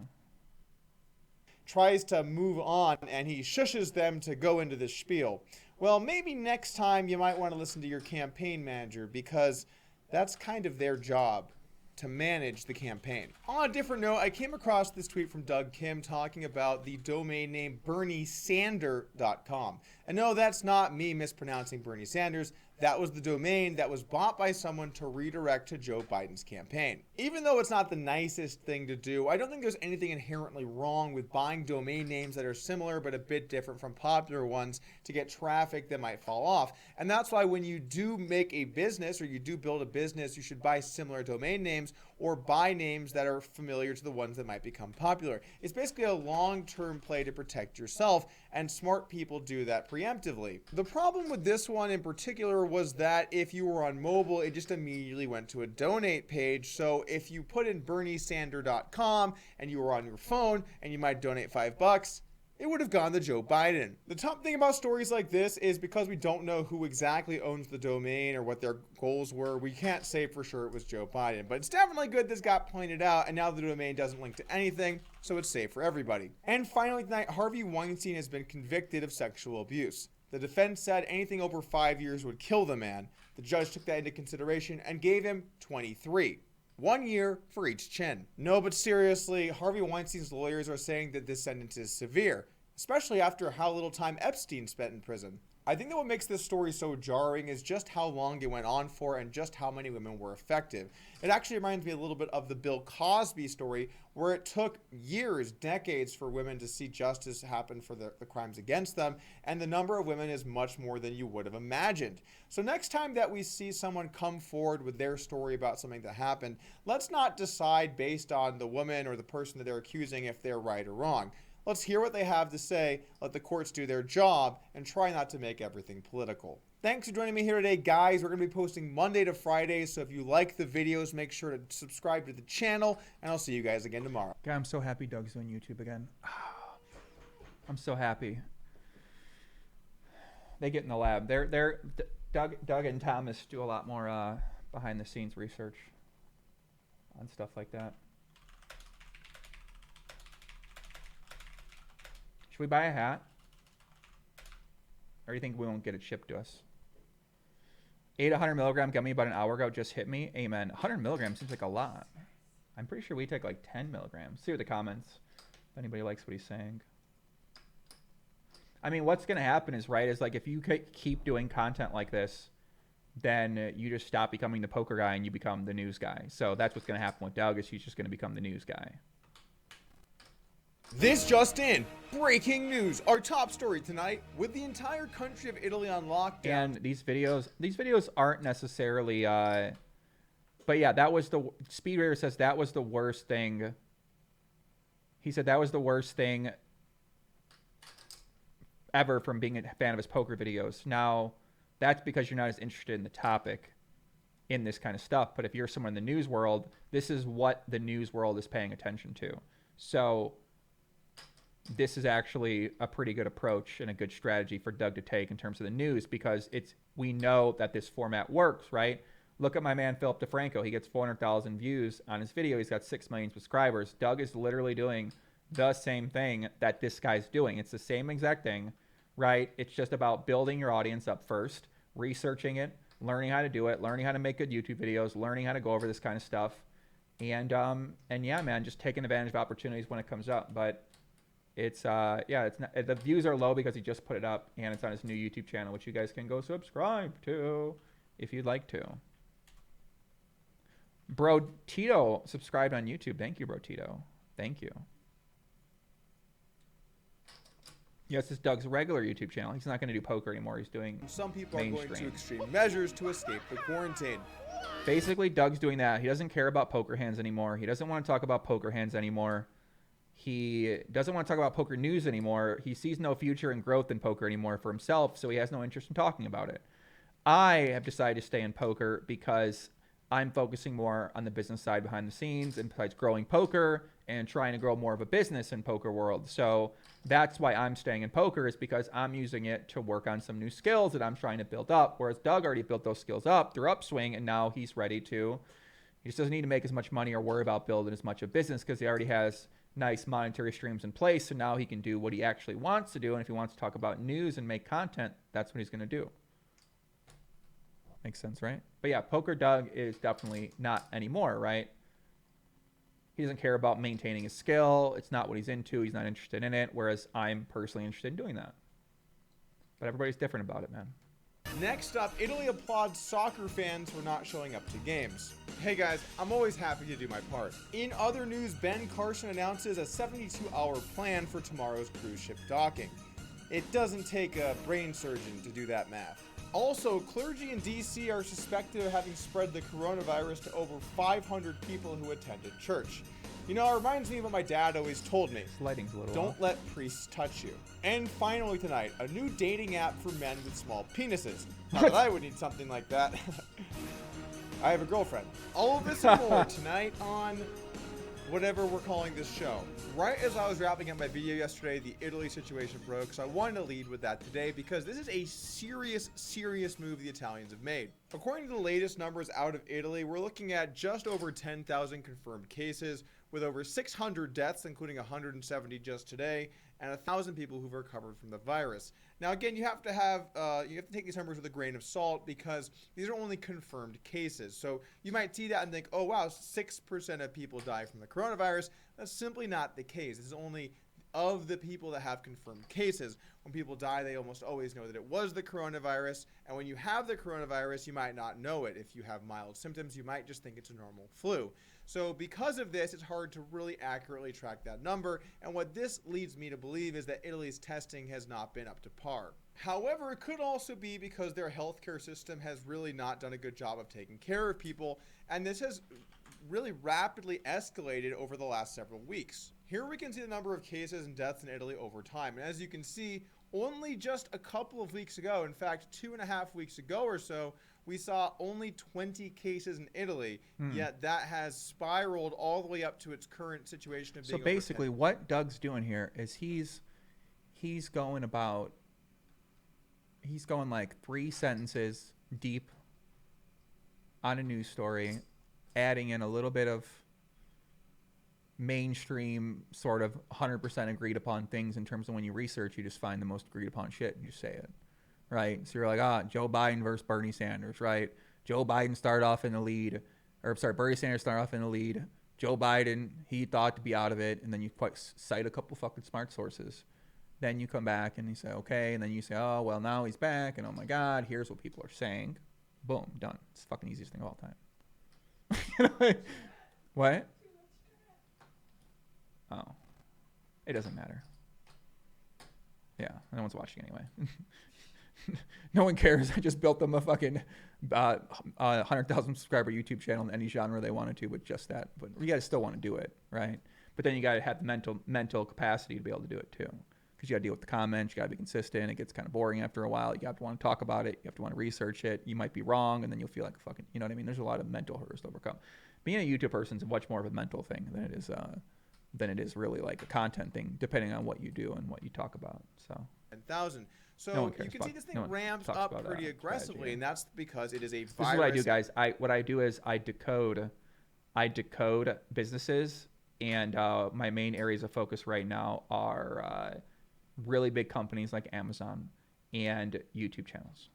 S15: Tries to move on, and he shushes them to go into the spiel. Well, maybe next time you might want to listen to your campaign manager, because that's kind of their job, to manage the campaign. On a different note, I came across this tweet from Doug Kim talking about the domain name BernieSander.com. And no, that's not me mispronouncing Bernie Sanders. That was the domain that was bought by someone to redirect to Joe Biden's campaign. Even though it's not the nicest thing to do, I don't think there's anything inherently wrong with buying domain names that are similar but a bit different from popular ones to get traffic that might fall off. And that's why when you do make a business or you do build a business, you should buy similar domain names or buy names that are familiar to the ones that might become popular. It's basically a long-term play to protect yourself, and smart people do that preemptively. The problem with this one in particular was that if you were on mobile, it just immediately went to a donate page. So if you put in BernieSander.com and you were on your phone and you might donate $5, it would have gone to Joe Biden. The top thing about stories like this is because we don't know who exactly owns the domain or what their goals were, we can't say for sure it was Joe Biden. But it's definitely good this got pointed out, and now the domain doesn't link to anything, so it's safe for everybody. And finally tonight, Harvey Weinstein has been convicted of sexual abuse. The defense said anything over 5 years would kill the man. The judge took that into consideration and gave him 23. 1 year for each chin. No, but seriously, Harvey Weinstein's lawyers are saying that this sentence is severe, especially after how little time Epstein spent in prison. I think that what makes this story so jarring is just how long it went on for and just how many women were affected. It actually reminds me a little bit of the Bill Cosby story, where it took years, decades for women to see justice happen for the crimes against them, and the number of women is much more than you would have imagined. So next time that we see someone come forward with their story about something that happened, let's not decide based on the woman or the person that they're accusing if they're right or wrong. Let's hear what they have to say, let the courts do their job, and try not to make everything political. Thanks for joining me here today, guys. We're going to be posting Monday to Friday, so if you like the videos, make sure to subscribe to the channel, and I'll see you guys again tomorrow.
S1: God, I'm so happy Doug's doing YouTube again. I'm so happy. They get in the lab. Doug and Thomas do a lot more behind-the-scenes research on stuff like that. Should we buy a hat? Or do you think we won't get it shipped to us? 100 milligram gummy about an hour ago just hit me. Amen. 100 milligrams seems like a lot. I'm pretty sure we take like 10 milligrams. See what the comments, if anybody likes what he's saying. I mean, what's going to happen is, right, is like if you keep doing content like this, then you just stop becoming the poker guy and you become the news guy. So that's what's going to happen with Doug, is he's just going to become the news guy.
S15: This just in, breaking news, our top story tonight, with the entire country of Italy on lockdown.
S1: And these videos aren't necessarily, but yeah, that was Speed Raider says that was the worst thing. He said that was the worst thing ever from being a fan of his poker videos. Now, that's because you're not as interested in the topic in this kind of stuff. But if you're someone in the news world, this is what the news world is paying attention to. So this is actually a pretty good approach and a good strategy for Doug to take in terms of the news, because we know that this format works, right? Look at my man Philip DeFranco. He gets 400,000 views on his video. He's got 6 million subscribers. Doug is literally doing the same thing that this guy's doing. It's the same exact thing, right? It's just about building your audience up first, researching it, learning how to do it, learning how to make good YouTube videos, learning how to go over this kind of stuff. And yeah, man, just taking advantage of opportunities when it comes up. But it's it's not, the views are low because he just put it up, and it's on his new YouTube channel, which you guys can go subscribe to if you'd like to. Bro Tito subscribed on YouTube. Thank you, Bro Tito. Thank you. Yes, this is Doug's regular YouTube channel. He's not going to do poker anymore. He's doing
S15: Some people
S1: mainstream.
S15: are going to extreme measures to escape the quarantine.
S1: Basically, Doug's doing that. He doesn't care about poker hands anymore. He doesn't want to talk about poker hands anymore. He doesn't want to talk about poker news anymore. He sees no future in growth in poker anymore for himself, so he has no interest in talking about it. I have decided to stay in poker because I'm focusing more on the business side behind the scenes and besides growing poker and trying to grow more of a business in poker world. So that's why I'm staying in poker, is because I'm using it to work on some new skills that I'm trying to build up. Whereas Doug already built those skills up through Upswing, and now he's ready to, he just doesn't need to make as much money or worry about building as much of business because he already has nice monetary streams in place. So now he can do what he actually wants to do. And if he wants to talk about news and make content, that's what he's going to do. Makes sense, right? But yeah, Poker Doug is definitely not anymore, right? He doesn't care about maintaining his skill. It's not what he's into. He's not interested in it, whereas I'm personally interested in doing that. But everybody's different about it, man.
S15: Next up, Italy applauds soccer fans for not showing up to games. Hey guys, I'm always happy to do my part. In other news, Ben Carson announces a 72-hour plan for tomorrow's cruise ship docking. It doesn't take a brain surgeon to do that math. Also, clergy in DC are suspected of having spread the coronavirus to over 500 people who attended church. You know, it reminds me of what my dad always told me.
S1: Lighting's a little
S15: Don't
S1: off.
S15: let priests touch you. And finally tonight, a new dating app for men with small penises. Not that I would need something like that. I have a girlfriend. All of this and more tonight on whatever we're calling this show. Right as I was wrapping up my video yesterday, the Italy situation broke, so I wanted to lead with that today because this is a serious move the Italians have made. According to the latest numbers out of Italy, we're looking at just over 10,000 confirmed cases, with over 600 deaths, including 170 just today, and 1,000 people who've recovered from the virus. Now, again, you have to take these numbers with a grain of salt because these are only confirmed cases. So you might see that and think, oh wow, 6% of people die from the coronavirus. That's simply not the case. This is only of the people that have confirmed cases. When people die, they almost always know that it was the coronavirus. And when you have the coronavirus, you might not know it. If you have mild symptoms, you might just think it's a normal flu. So because of this, it's hard to really accurately track that number. And what this leads me to believe is that Italy's testing has not been up to par. However, it could also be because their healthcare system has really not done a good job of taking care of people. And this has really rapidly escalated over the last several weeks. Here we can see the number of cases and deaths in Italy over time. And as you can see, only just a couple of weeks ago, in fact, 2.5 weeks ago or so, we saw only 20 cases in Italy, yet that has spiraled all the way up to its current situation of being
S1: So basically what Doug's doing here is he's going like 3 sentences deep on a news story, adding in a little bit of mainstream sort of 100% agreed upon things in terms of when you research, you just find the most agreed upon shit and you say it. Right, so you're like, Joe Biden versus Bernie Sanders, right? Joe Biden started off in the lead, Bernie Sanders started off in the lead. Joe Biden, he thought to be out of it, and then you cite a couple fucking smart sources. Then you come back and you say, okay, and then you say, oh, well, now he's back, and oh my God, here's what people are saying. Boom, done. It's the fucking easiest thing of all time. What? Oh, it doesn't matter. Yeah, no one's watching anyway. No one cares. I just built them a fucking 100,000 subscriber YouTube channel in any genre they wanted to with just that. But you guys still want to do it, right? But then you got to have the mental capacity to be able to do it too. Because you got to deal with the comments. You got to be consistent. It gets kind of boring after a while. You have to want to talk about it. You have to want to research it. You might be wrong, and then you'll feel like a fucking, you know what I mean? There's a lot of mental hurdles to overcome. Being a YouTube person is much more of a mental thing than it is really like a content thing, depending on what you do and what you talk about. So
S15: 10,000. So you can see this thing ramps up pretty aggressively, and that's because it is a virus.
S1: This is what I do, guys. What I do is I decode businesses, and my main areas of focus right now are really big companies like Amazon and YouTube channels.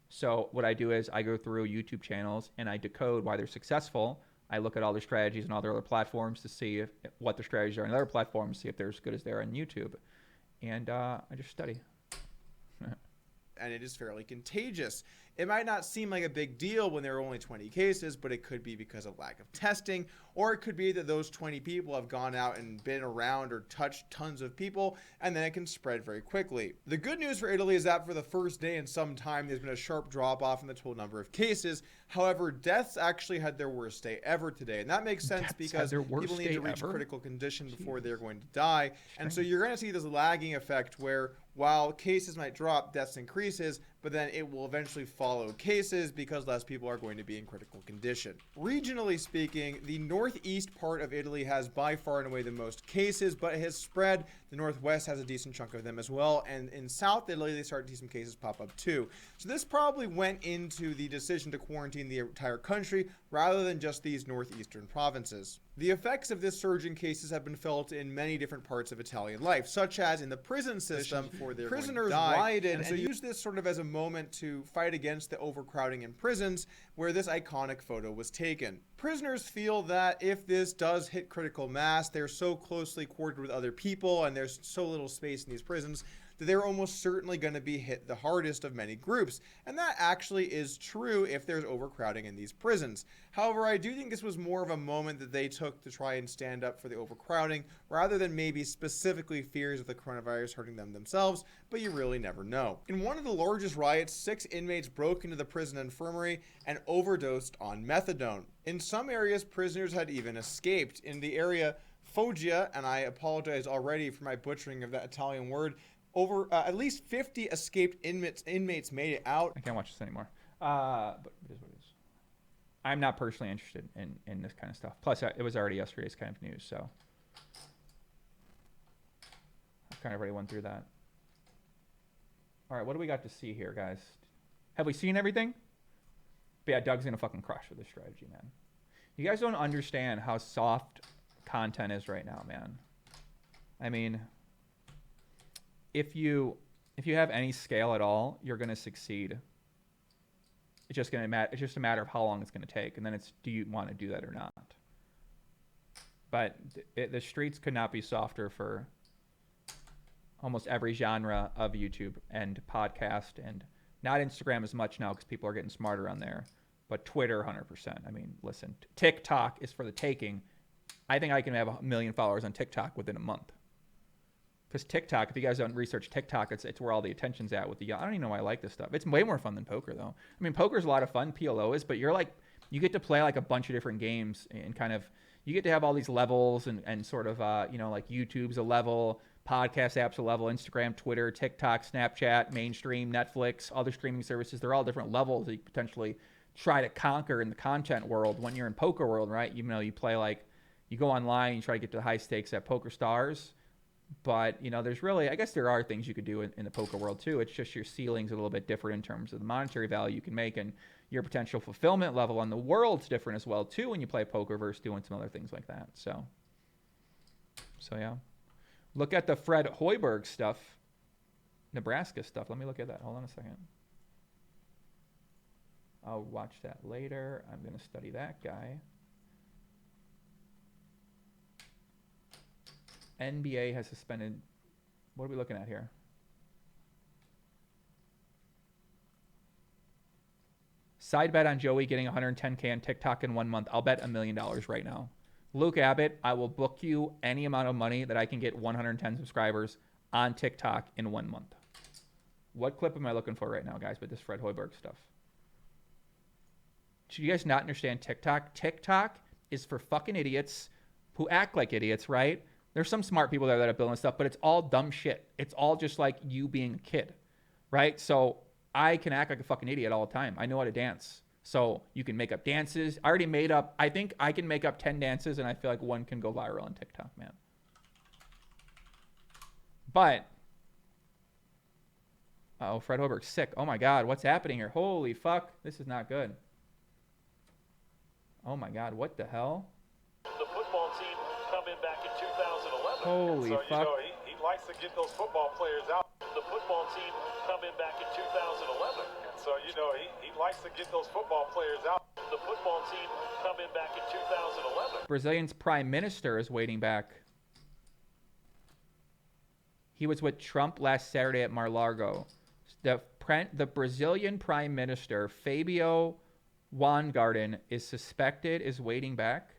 S1: So what I do is I go through YouTube channels and I decode why they're successful. I look at all their strategies and all their other platforms to see what their strategies are on other platforms, see if they're as good as they are on YouTube. And I just study.
S15: and it is fairly contagious. It might not seem like a big deal when there are only 20 cases, but it could be because of lack of testing, or it could be that those 20 people have gone out and been around or touched tons of people, and then it can spread very quickly. The good news for Italy is that for the first day in some time, there's been a sharp drop-off in the total number of cases. However, deaths actually had their worst day ever today, and that makes sense because people need to reach critical condition before they're going to die, and so you're going to see this lagging effect where while cases might drop, deaths increases, but then it will eventually follow cases because less people are going to be in critical condition. Regionally speaking, the northeast part of Italy has by far and away the most cases, but it has spread. The northwest has a decent chunk of them as well, and in South Italy, they start to see some cases pop up too. So this probably went into the decision to quarantine the entire country rather than just these northeastern provinces. The effects of this surge in cases have been felt in many different parts of Italian life, such as in the prison system. Prisoners rioted and used this sort of as a moment to fight against the overcrowding in prisons, where this iconic photo was taken. Prisoners feel that if this does hit critical mass, they're so closely quartered with other people and there's so little space in these prisons that they're almost certainly going to be hit the hardest of many groups. And that actually is true if there's overcrowding in these prisons. However, I do think this was more of a moment that they took to try and stand up for the overcrowding, rather than maybe specifically fears of the coronavirus hurting them themselves, but you really never know. In one of the largest riots, 6 inmates broke into the prison infirmary and overdosed on methadone. In some areas, prisoners had even escaped. In the area Foggia, and I apologize already for my butchering of that Italian word, over at least 50 escaped inmates made it out.
S1: I can't watch this anymore. But it is what it is. I'm not personally interested in this kind of stuff. Plus, it was already yesterday's kind of news, so I've kind of already went through that. All right, what do we got to see here, guys? Have we seen everything? But yeah, Doug's going to fucking crush with this strategy, man. You guys don't understand how soft content is right now, man. I mean, if you have any scale at all, you're going to succeed. It's just going to matter. It's just a matter of how long it's going to take, and then it's, do you want to do that or not? But the streets could not be softer for almost every genre of YouTube and podcast, and not Instagram as much now because people are getting smarter on there, but Twitter 100%. I mean, listen, TikTok is for the taking. I think I can have 1 million followers on TikTok within a month. Because TikTok, if you guys don't research TikTok, it's where all the attention's at with the young. I don't even know why I like this stuff. It's way more fun than poker, though. I mean, poker's a lot of fun, PLO is, but you get to play like a bunch of different games and kind of, you get to have all these levels and sort of, like YouTube's a level, podcast apps a level, Instagram, Twitter, TikTok, Snapchat, mainstream, Netflix, other streaming services. They're all different levels that you potentially try to conquer in the content world. When you're in poker world, right? You play like, you go online, you try to get to the high stakes at Poker Stars. But, there's really, I guess there are things you could do in the poker world too. It's just your ceiling's a little bit different in terms of the monetary value you can make, and your potential fulfillment level on the world's different as well too when you play poker versus doing some other things like that. So yeah. Look at the Fred Hoiberg stuff, Nebraska stuff. Let me look at that. Hold on a second. I'll watch that later. I'm going to study that guy. NBA has suspended. What are we looking at here? Side bet on Joey getting 110K on TikTok in 1 month. I'll bet $1 million right now. Luke Abbott, I will book you any amount of money that I can get 110 subscribers on TikTok in 1 month. What clip am I looking for right now, guys, with this Fred Hoiberg stuff? Do you guys not understand TikTok? TikTok is for fucking idiots who act like idiots, right? There's some smart people there that are building stuff, but it's all dumb shit. It's all just like you being a kid, right? So I can act like a fucking idiot all the time. I know how to dance. So you can make up dances. I think I can make up 10 dances, and I feel like one can go viral on TikTok, man. But, Fred Hoiberg's sick. Oh my God, what's happening here? Holy fuck, this is not good. Oh my God, what the hell?
S20: The football team coming back in 2011.
S1: Holy fuck.
S20: He likes to get those football players out. The football team coming back in 2011. And so, he likes to get those football players out. The football team coming back in 2011.
S1: Brazilian's prime minister is waiting back. He was with Trump last Saturday at Mar-a-Lago. The The Brazilian Prime Minister, Fabio Weingarten, is waiting back.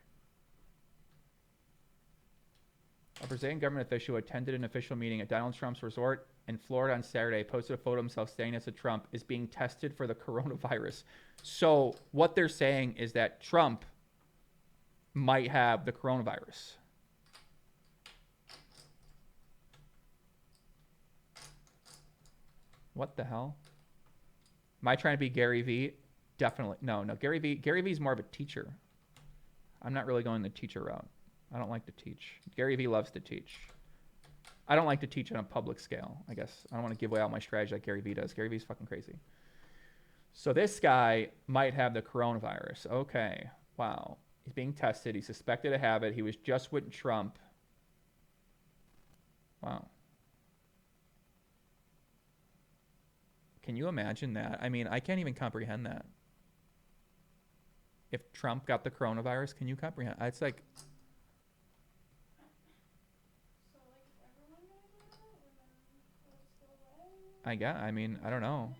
S1: A Brazilian government official who attended an official meeting at Donald Trump's resort in Florida on Saturday posted a photo of himself standing next to Trump is being tested for the coronavirus. So what they're saying is that Trump might have the coronavirus. What the hell? Am I trying to be Gary Vee? Definitely. No. Gary Vee's more of a teacher. I'm not really going the teacher route. I don't like to teach. Gary Vee loves to teach. I don't like to teach on a public scale, I guess. I don't want to give away all my strategy like Gary Vee does. Gary Vee's fucking crazy. So this guy might have the coronavirus. Okay. Wow. He's being tested. He's suspected to have it. He was just with Trump. Wow. Can you imagine that? I mean, I can't even comprehend that. If Trump got the coronavirus, can you comprehend? It's like... I don't know.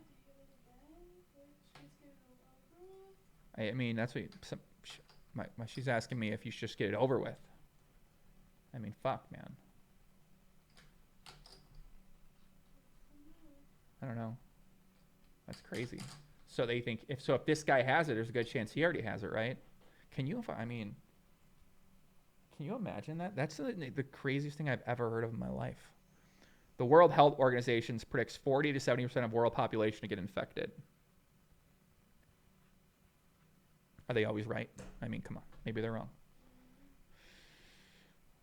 S1: I mean, that's what she's asking me if you should just get it over with. I mean, fuck, man. I don't know. That's crazy. So they think if this guy has it, there's a good chance he already has it, right? Can you imagine that? That's the craziest thing I've ever heard of in my life. The World Health Organization predicts 40 to 70% of world population to get infected. Are they always right? I mean, come on. Maybe they're wrong.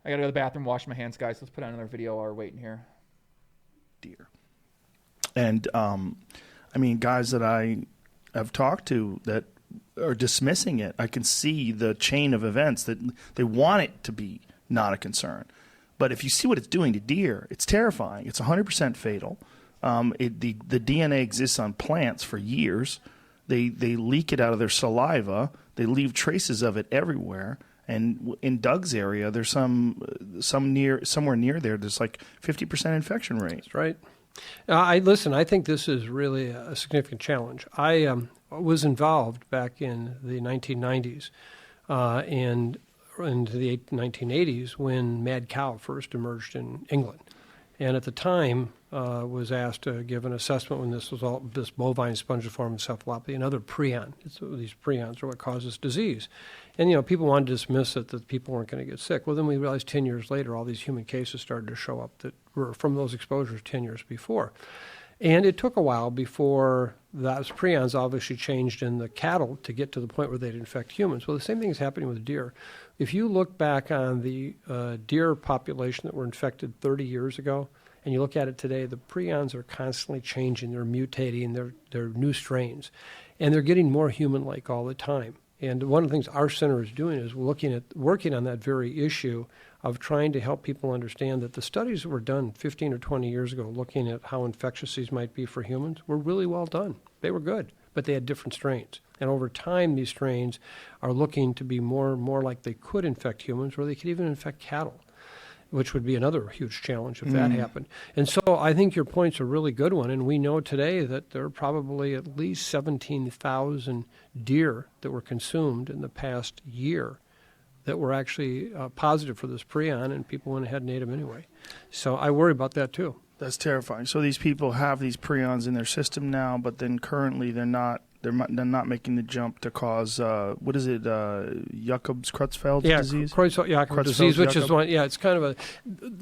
S1: I gotta go to the bathroom, wash my hands, guys. Let's put on another video while we're waiting here.
S7: Dear. And, guys that I have talked to that are dismissing it, I can see the chain of events that they want it to be not a concern. But if you see what it's doing to deer, it's terrifying. It's 100% fatal. The DNA exists on plants for years. They leak it out of their saliva. They leave traces of it everywhere. And in Doug's area, there's somewhere near there. There's like 50% infection rate.
S8: That's right. I think this is really a significant challenge. I was involved back in the 1990s and into the 1980s when mad cow first emerged in England. And at the time, was asked to give an assessment when this bovine spongiform encephalopathy and other prion. These prions are what causes disease. And, people wanted to dismiss it, that people weren't going to get sick. Well, then we realized 10 years later, all these human cases started to show up that were from those exposures 10 years before. And it took a while before those prions obviously changed in the cattle to get to the point where they'd infect humans. Well, the same thing is happening with deer. If you look back on the deer population that were infected 30 years ago, and you look at it today, the prions are constantly changing. They're mutating. They're new strains. And they're getting more human-like all the time. And one of the things our center is doing is working on that very issue of trying to help people understand that the studies that were done 15 or 20 years ago looking at how infectious these might be for humans were really well done. They were good, but they had different strains. And over time, these strains are looking to be more and more like they could infect humans, or they could even infect cattle, which would be another huge challenge if that happened. And so I think your point's a really good one, and we know today that there are probably at least 17,000 deer that were consumed in the past year that were actually positive for this prion, and people went ahead and ate them anyway. So I worry about that too.
S7: That's terrifying. So these people have these prions in their system now, but then currently they're not making the jump to cause what is it, Jacobs-Creutzfeldt disease?
S8: Creutzfeldt-Jakob disease, which is one. Yeah, it's kind of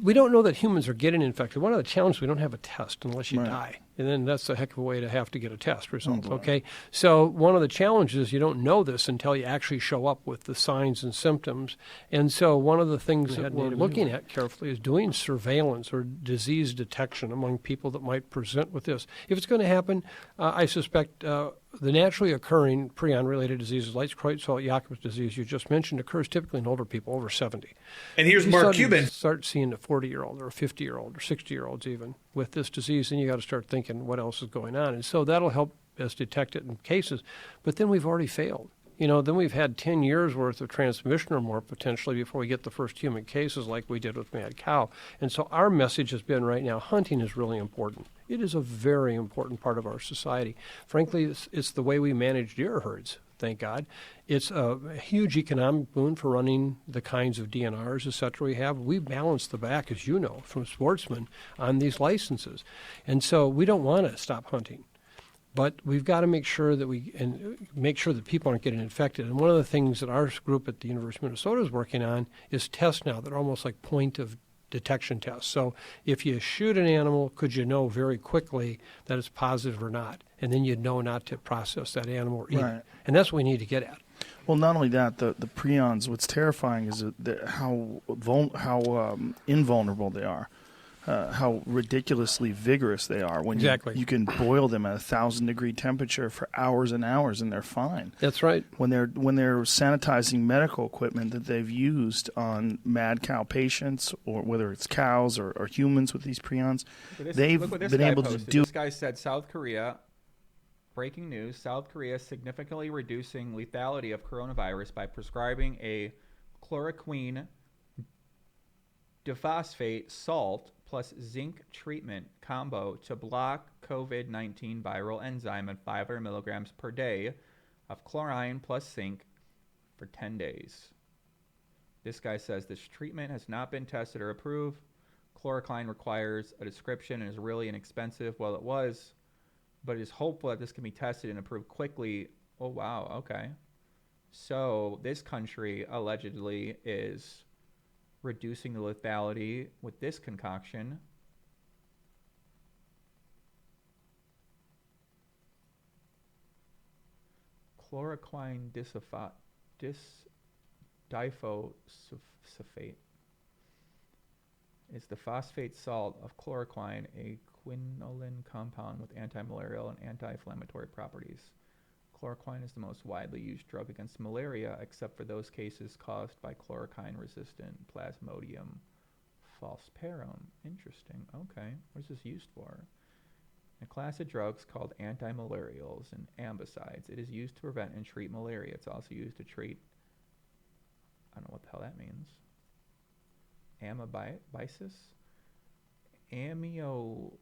S8: we don't know that humans are getting infected. One of the challenges, we don't have a test unless you die, and then that's a heck of a way to have to get a test result. Okay, so one of the challenges, you don't know this until you actually show up with the signs and symptoms. And so one of the things that we're looking at carefully is doing surveillance or disease detection among people that might present with this. If it's going to happen, I suspect. The naturally occurring prion-related diseases, like Creutzfeldt-Jakob disease you just mentioned, occurs typically in older people over 70.
S1: And here's Mark Cuban.
S8: Start seeing a 40-year-old or a 50-year-old or 60-year-olds even with this disease, and you got to start thinking what else is going on. And so that'll help us detect it in cases. But then we've already failed. then we've had 10 years worth of transmission or more potentially before we get the first human cases like we did with mad cow. And so our message has been right now, hunting is really important. It is a very important part of our society. Frankly, it's the way we manage deer herds, thank God. It's a huge economic boon for running the kinds of DNRs, et cetera, we have. We balance the back, as you know, from sportsmen on these licenses. And so we don't want to stop hunting. But we've got to make sure that people aren't getting infected. And one of the things that our group at the University of Minnesota is working on is tests now that are almost like point of detection tests. So if you shoot an animal, could you know very quickly that it's positive or not? And then you'd know not to process that animal or eat it. And that's what we need to get at.
S7: Well, not only that, the prions, what's terrifying is how invulnerable they are. How ridiculously vigorous they are when you can boil them at 1,000-degree temperature for hours and hours and they're fine.
S8: That's right.
S7: When they're sanitizing medical equipment that they've used on mad cow patients, or whether it's cows or humans with these prions, they've been able to do.
S1: This guy said South Korea. Breaking news: South Korea is significantly reducing lethality of coronavirus by prescribing a chloroquine diphosphate salt plus zinc treatment combo to block COVID-19 viral enzyme at 500 milligrams per day of chlorine plus zinc for 10 days. This guy says this treatment has not been tested or approved. Chloroquine requires a description and is really inexpensive. Well, it was, but it is hopeful that this can be tested and approved quickly. Oh, wow. Okay. So this country allegedly is reducing the lethality with this concoction. Chloroquine diphosphate is the phosphate salt of chloroquine, a quinoline compound with anti-malarial and anti-inflammatory properties. Chloroquine is the most widely used drug against malaria, except for those cases caused by chloroquine-resistant Plasmodium falciparum. Interesting. Okay. What is this used for? A class of drugs called antimalarials and ambicides. It is used to prevent and treat malaria. It's also used to treat, I don't know what the hell that means. Amoebiasis? Amyobiasis,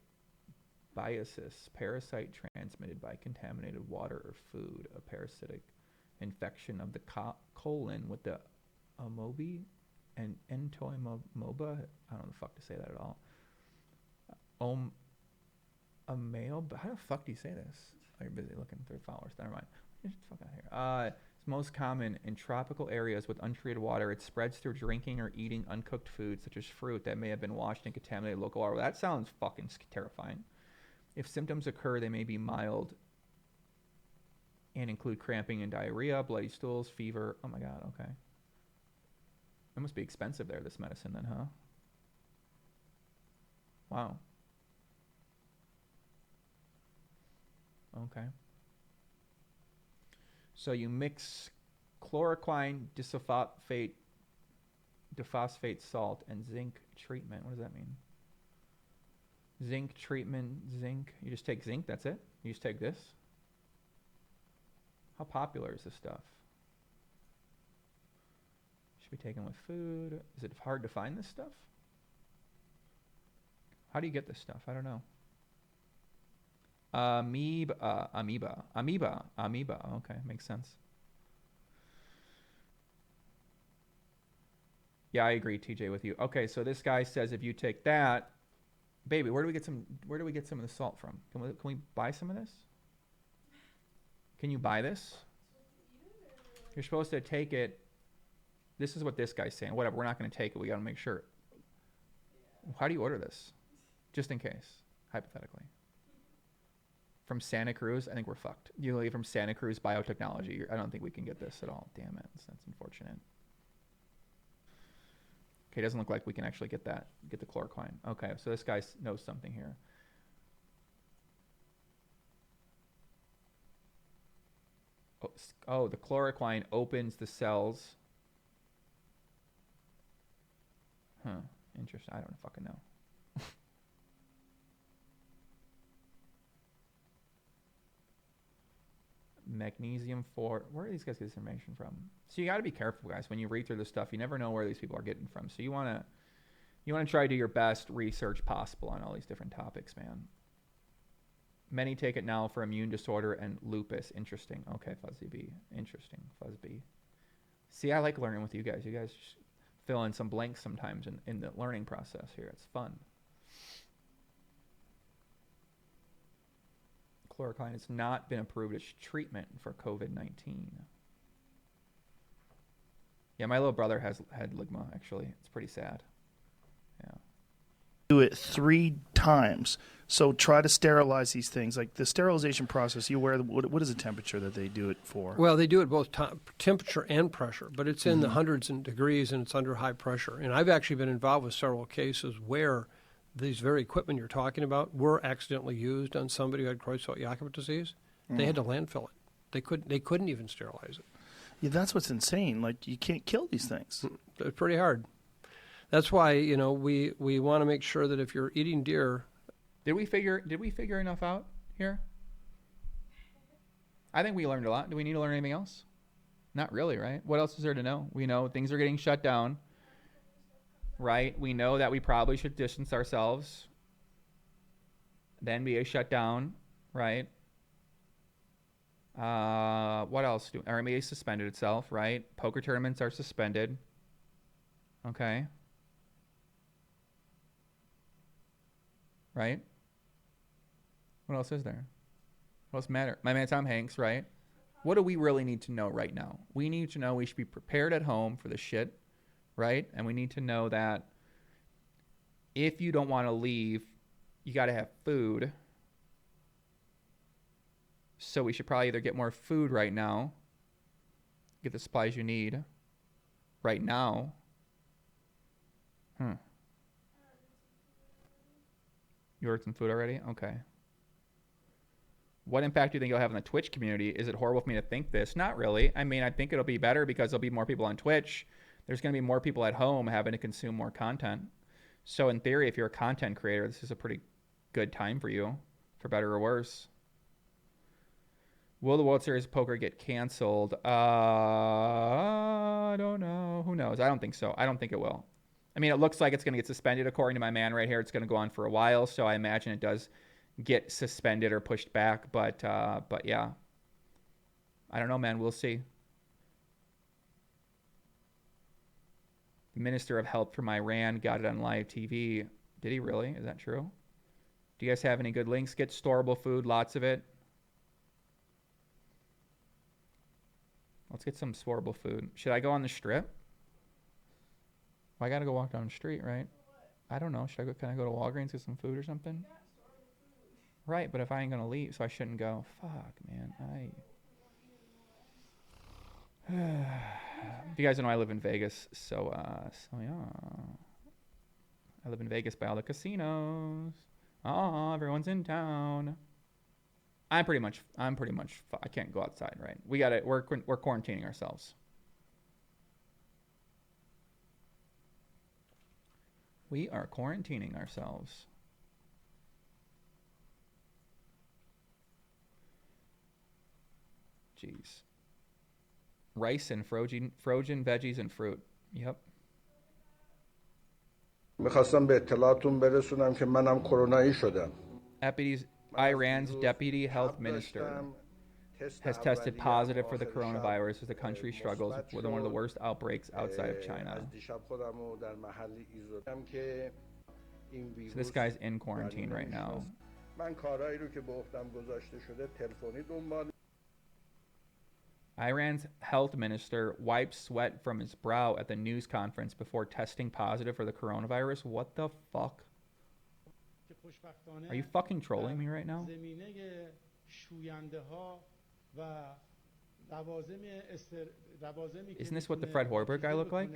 S1: parasite transmitted by contaminated water or food, a parasitic infection of the colon with the amoeba and entomoeba. I don't know the fuck to say that at all. How the fuck do you say this? Oh, you're busy looking through followers. Never mind. Get the fuck out of here. It's most common in tropical areas with untreated water. It spreads through drinking or eating uncooked food, such as fruit that may have been washed in contaminated local water. That sounds fucking terrifying. If symptoms occur, they may be mild and include cramping and diarrhea, bloody stools, fever. Oh my God, okay. It must be expensive there, this medicine then, huh? Wow. Okay. So you mix chloroquine diphosphate salt and zinc treatment. What does that mean? Zinc treatment, zinc. You just take zinc, that's it? You just take this? How popular is this stuff? Should be taken with food. Is it hard to find this stuff? How do you get this stuff? I don't know. Amoeba. Okay, makes sense. Yeah, I agree, TJ, with you. Okay, so this guy says if you take that, baby, where do we get some of the salt from? Can we buy some of this? Can you buy this? You're supposed to take it. This is what this guy's saying. Whatever, we're not going to take it. We got to make sure. How do you order this? Just in case, hypothetically. From Santa Cruz, I think we're fucked. You leave from Santa Cruz Biotechnology. I don't think we can get this at all. Damn it. That's unfortunate. Okay, doesn't look like we can actually get the chloroquine. Okay, so this guy knows something here. Oh, the chloroquine opens the cells. Huh, interesting. I don't fucking know. Magnesium 4. Where are these guys get this information from? So you got to be careful, guys, when you read through this stuff. You never know where these people are getting from. So you want to try to do your best research possible on all these different topics, man. Many take it now for immune disorder and lupus. Interesting. Okay, Fuzzy B. Interesting, Fuzz B. See, I like learning with you guys. You guys just fill in some blanks sometimes in the learning process here. It's fun. Chloroquine has not been approved as treatment for COVID-19. Yeah, my little brother had ligma, actually. It's pretty sad. Yeah.
S7: Do it 3 times. So try to sterilize these things. Like the sterilization process, you wear what is the temperature that they do it for?
S8: Well, they do it both temperature and pressure, but it's in the hundreds of degrees and it's under high pressure. And I've actually been involved with several cases where these very equipment you're talking about were accidentally used on somebody who had Creutzfeldt-Jakob disease. They had to landfill it. They couldn't even sterilize it.
S7: Yeah, that's what's insane. Like, you can't kill these things.
S8: It's pretty hard. That's why, we want to make sure that if you're eating deer.
S1: Did we figure enough out here? I think we learned a lot. Do we need to learn anything else? Not really, right? What else is there to know? We know things are getting shut down. Right? We know that we probably should distance ourselves. The NBA shut down, right? What else? Our NBA suspended itself, right? Poker tournaments are suspended. Okay. Right? What else is there? What else matter? My man Tom Hanks, right? What do we really need to know right now? We need to know we should be prepared at home for the shit. Right? And we need to know that if you don't want to leave, you got to have food. So we should probably either get more food right now, get the supplies you need right now. You ordered some food already? Okay. What impact do you think you'll have on the Twitch community? Is it horrible for me to think this? Not really. I mean, I think it'll be better because there'll be more people on Twitch. There's going to be more people at home having to consume more content. So in theory, if you're a content creator, this is a pretty good time for you, for better or worse. Will the World Series of Poker get canceled? I don't know. Who knows? I don't think so. I don't think it will. I mean, it looks like it's going to get suspended according to my man right here. It's going to go on for a while, so I imagine it does get suspended or pushed back. But yeah. I don't know, man. We'll see. Minister of Health from Iran got it on live TV. Did he really? Is that true? Do you guys have any good links? Get storable food, lots of it. Let's get some storable food. Should I go on the strip? Well, I gotta go walk down the street, right? I don't know. Can I go to Walgreens, get some food or something? Right, but if I ain't gonna leave, so I shouldn't go. Fuck, man. You guys know I live in Vegas, so yeah. I live in Vegas by all the casinos. Oh, everyone's in town. I'm pretty much. I can't go outside, right? We got it. We're quarantining ourselves. We are quarantining ourselves. Jeez. Rice and frozen veggies and fruit. Yep.
S5: میخواستم به اطلاعتون برسونم که منم کرونایی شدم.
S1: Iran's deputy health minister has tested positive for the coronavirus as the country struggles with one of the worst outbreaks outside of China. So this guy's in quarantine right now. Iran's health minister wiped sweat from his brow at the news conference before testing positive for the coronavirus. What the fuck? Are you fucking trolling me right now? Isn't this what the Fred Hoiberg guy looked like?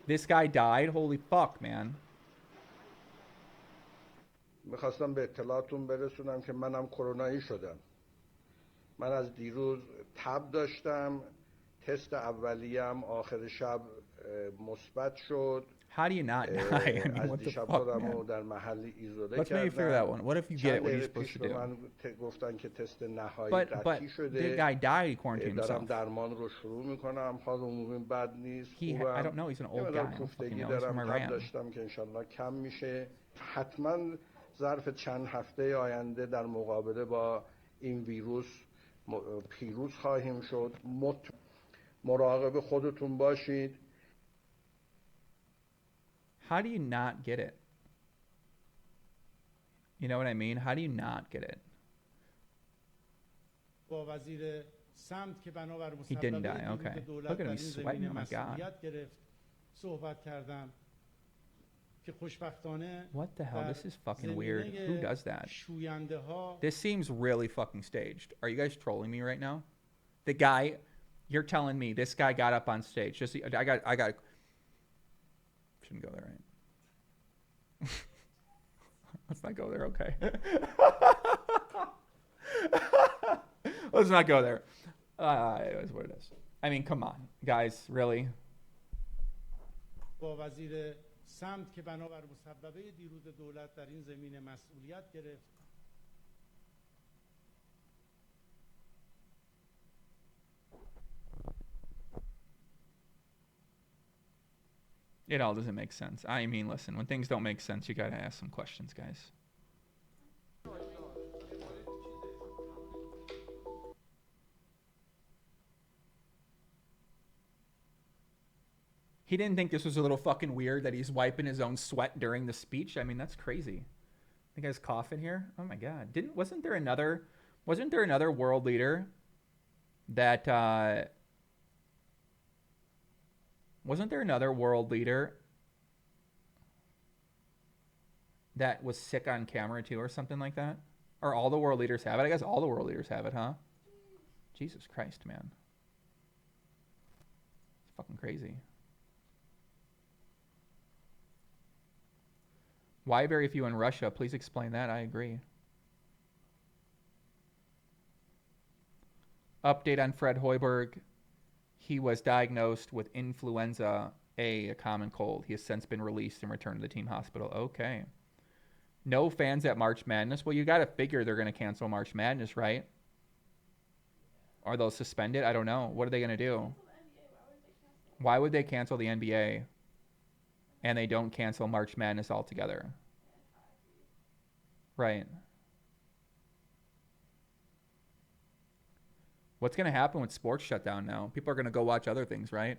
S1: This guy died? Holy fuck, man.
S5: میخواستم به اطلاعتون برسونم که منم کرونایی شدم. من از دیروز تب داشتم. تست اولیه‌ام آخر شب مثبت شد.
S1: How do you not die? I mean, what the fuck, man? Let's maybe figure that one. What if you get it? What are you supposed to do? But the guy died. He quarantined himself. I don't know. He's an old guy. I don't fucking know. He's from Iran.
S21: حتما ظرف چند هفته آینده در مقابله با این ویروس پیروز خواهیم شد. مراقب خودتون باشید.
S1: How do you not get it? You know what I mean? How do you not get it? He didn't die. Okay. Look at him. He's sweating. Oh my God. What the hell? This is fucking weird. Who does that? This seems really fucking staged. Are you guys trolling me right now? The guy, you're telling me this guy got up on stage. I got. Shouldn't go there, right? Let's not go there. Okay. Let's not go there. It is what it is. I mean, come on, guys, really? سمت که بنابر مسببه دیروز دولت در این زمینه مسئولیت گرفت. It all doesn't make sense. I mean, listen, when things don't make sense, you got to ask some questions, guys. He didn't think this was a little fucking weird that he's wiping his own sweat during the speech. I mean, that's crazy. The guy's coughing here. Oh my God. Wasn't there another world leader that wasn't there another world leader that was sick on camera too or something like that? Or all the world leaders have it? I guess all the world leaders have it, huh? Jesus Christ, man. It's fucking crazy. Why very few in Russia? Please explain that. I agree. Update on Fred Hoiberg. He was diagnosed with influenza A, a common cold. He has since been released and returned to the team hospital. Okay. No fans at March Madness. Well, you got to figure they're going to cancel March Madness, right? Or they'll suspend it. I don't know. What are they going to do? Why would they cancel the NBA and they don't cancel March Madness altogether? Right. What's going to happen with sports shutdown now? People are going to go watch other things, right?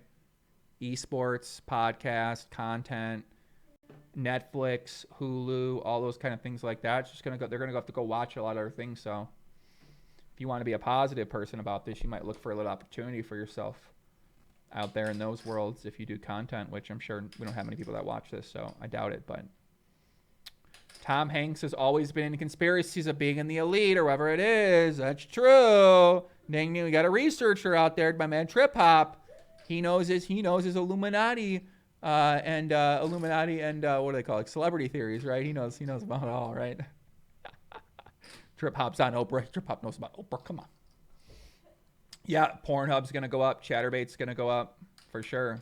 S1: Esports, podcast, content, Netflix, Hulu, all those kind of things like that. It's just going to go. They're going to have to go watch a lot of other things. So if you want to be a positive person about this, you might look for a little opportunity for yourself out there in those worlds if you do content, which I'm sure we don't have many people that watch this, so I doubt it. But Tom Hanks has always been in conspiracies of being in the elite or whatever it is. That's true. Dang, we got a researcher out there, my man Trip Hop. He knows his Illuminati and what do they call it? Celebrity theories, right? He knows about it all, right? Trip Hop's on Oprah. Trip Hop knows about Oprah. Come on. Yeah, Pornhub's going to go up. Chatterbait's going to go up for sure.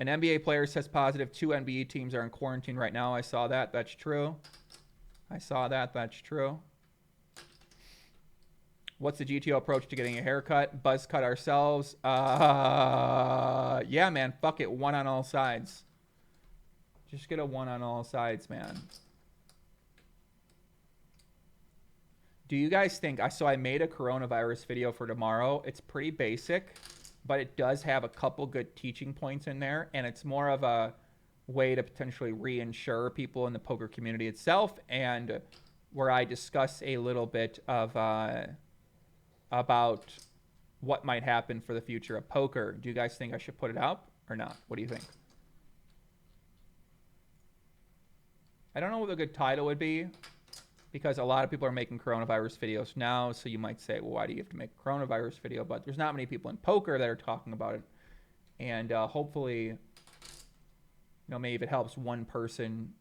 S1: An NBA player test positive. 2 NBA teams are in quarantine right now. I saw that. That's true. That's true. What's the GTO approach to getting a haircut? Buzz cut ourselves. Yeah, man. Fuck it. One on all sides. Just get a one on all sides, man. Do you guys think, so I made a coronavirus video for tomorrow. It's pretty basic, but it does have a couple good teaching points in there, and it's more of a way to potentially reinsure people in the poker community itself, and where I discuss a little bit of about what might happen for the future of poker. Do you guys think I should put it out or not? What do you think? I don't know what a good title would be, because a lot of people are making coronavirus videos now, so you might say, well, why do you have to make a coronavirus video? But there's not many people in poker that are talking about it. And hopefully, maybe if it helps one person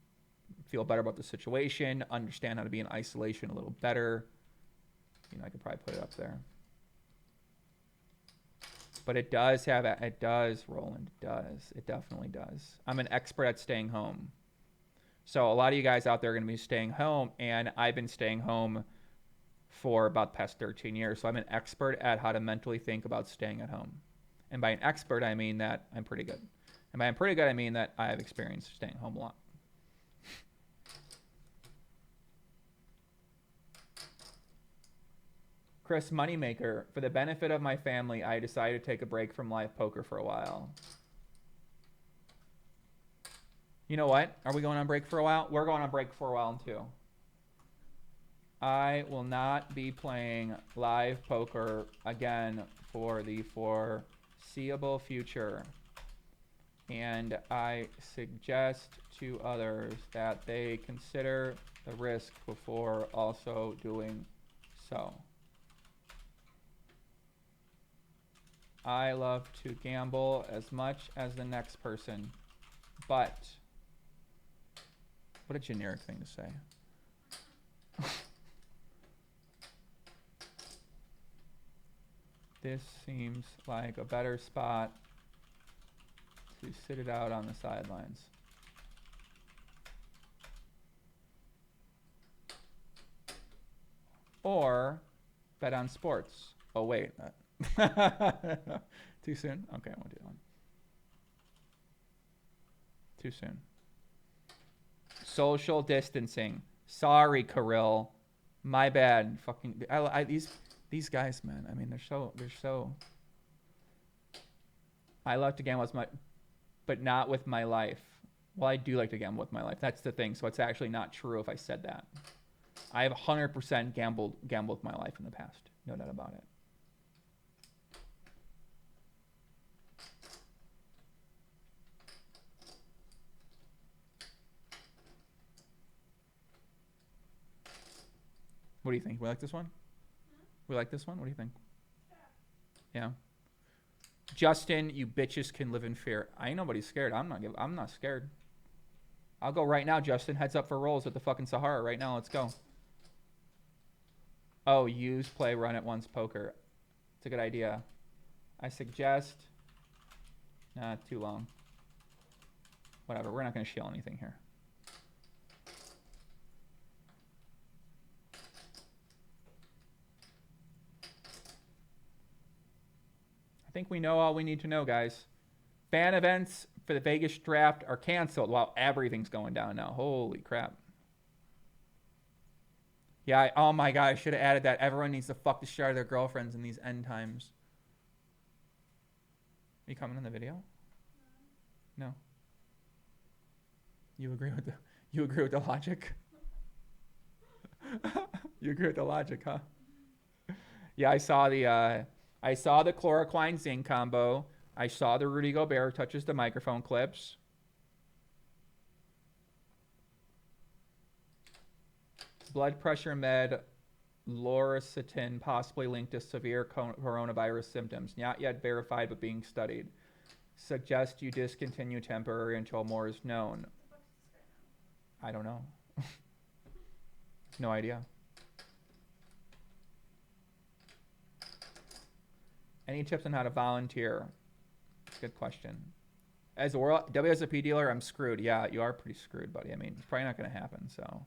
S1: feel better about the situation, understand how to be in isolation a little better, I could probably put it up there. But it does have it does, Roland. It does. It definitely does. I'm an expert at staying home. So a lot of you guys out there are going to be staying home, and I've been staying home for about the past 13 years. So I'm an expert at how to mentally think about staying at home. And by an expert, I mean that I'm pretty good. And by I'm pretty good, I mean that I have experience staying home a lot. Chris Moneymaker, for the benefit of my family, I decided to take a break from live poker for a while. You know what? Are we going on break for a while? We're going on break for a while too. I will not be playing live poker again for the foreseeable future. And I suggest to others that they consider the risk before also doing so. I love to gamble as much as the next person, but what a generic thing to say. This seems like a better spot to sit it out on the sidelines. Or bet on sports. Oh, wait. Too soon? Okay, I won't do that one. Too soon. Social distancing. Sorry, Kirill. My bad. Fucking these guys, man. I mean, they're so. I love to gamble as much, but not with my life. Well, I do like to gamble with my life. That's the thing. So it's actually not true if I said that. I have 100% gambled with my life in the past. No doubt about it. What do you think? We like this one? We like this one? What do you think? Yeah. Justin, you bitches can live in fear. I ain't nobody's scared. I'm not scared. I'll go right now, Justin. Heads up for rolls at the fucking Sahara right now. Let's go. Oh, use, play, run at once poker. It's a good idea. I suggest. Nah, too long. Whatever. We're not going to shill anything here. I think we know all we need to know, guys. Fan events for the Vegas draft are canceled. Wow, everything's going down now. Holy crap. Yeah, oh my god, I should have added that. Everyone needs to fuck the shit out of their girlfriends in these end times. Are you coming in the video? No. You agree with the logic? You agree with the logic, huh? Yeah, I saw the chloroquine zinc combo. I saw the Rudy Gobert touches the microphone clips. Blood pressure med, loricitin, possibly linked to severe coronavirus symptoms. Not yet verified, but being studied. Suggest you discontinue temporary until more is known. I don't know. No idea. Any tips on how to volunteer? Good question. As a WSOP dealer, I'm screwed. Yeah, you are pretty screwed, buddy. I mean, it's probably not going to happen, so.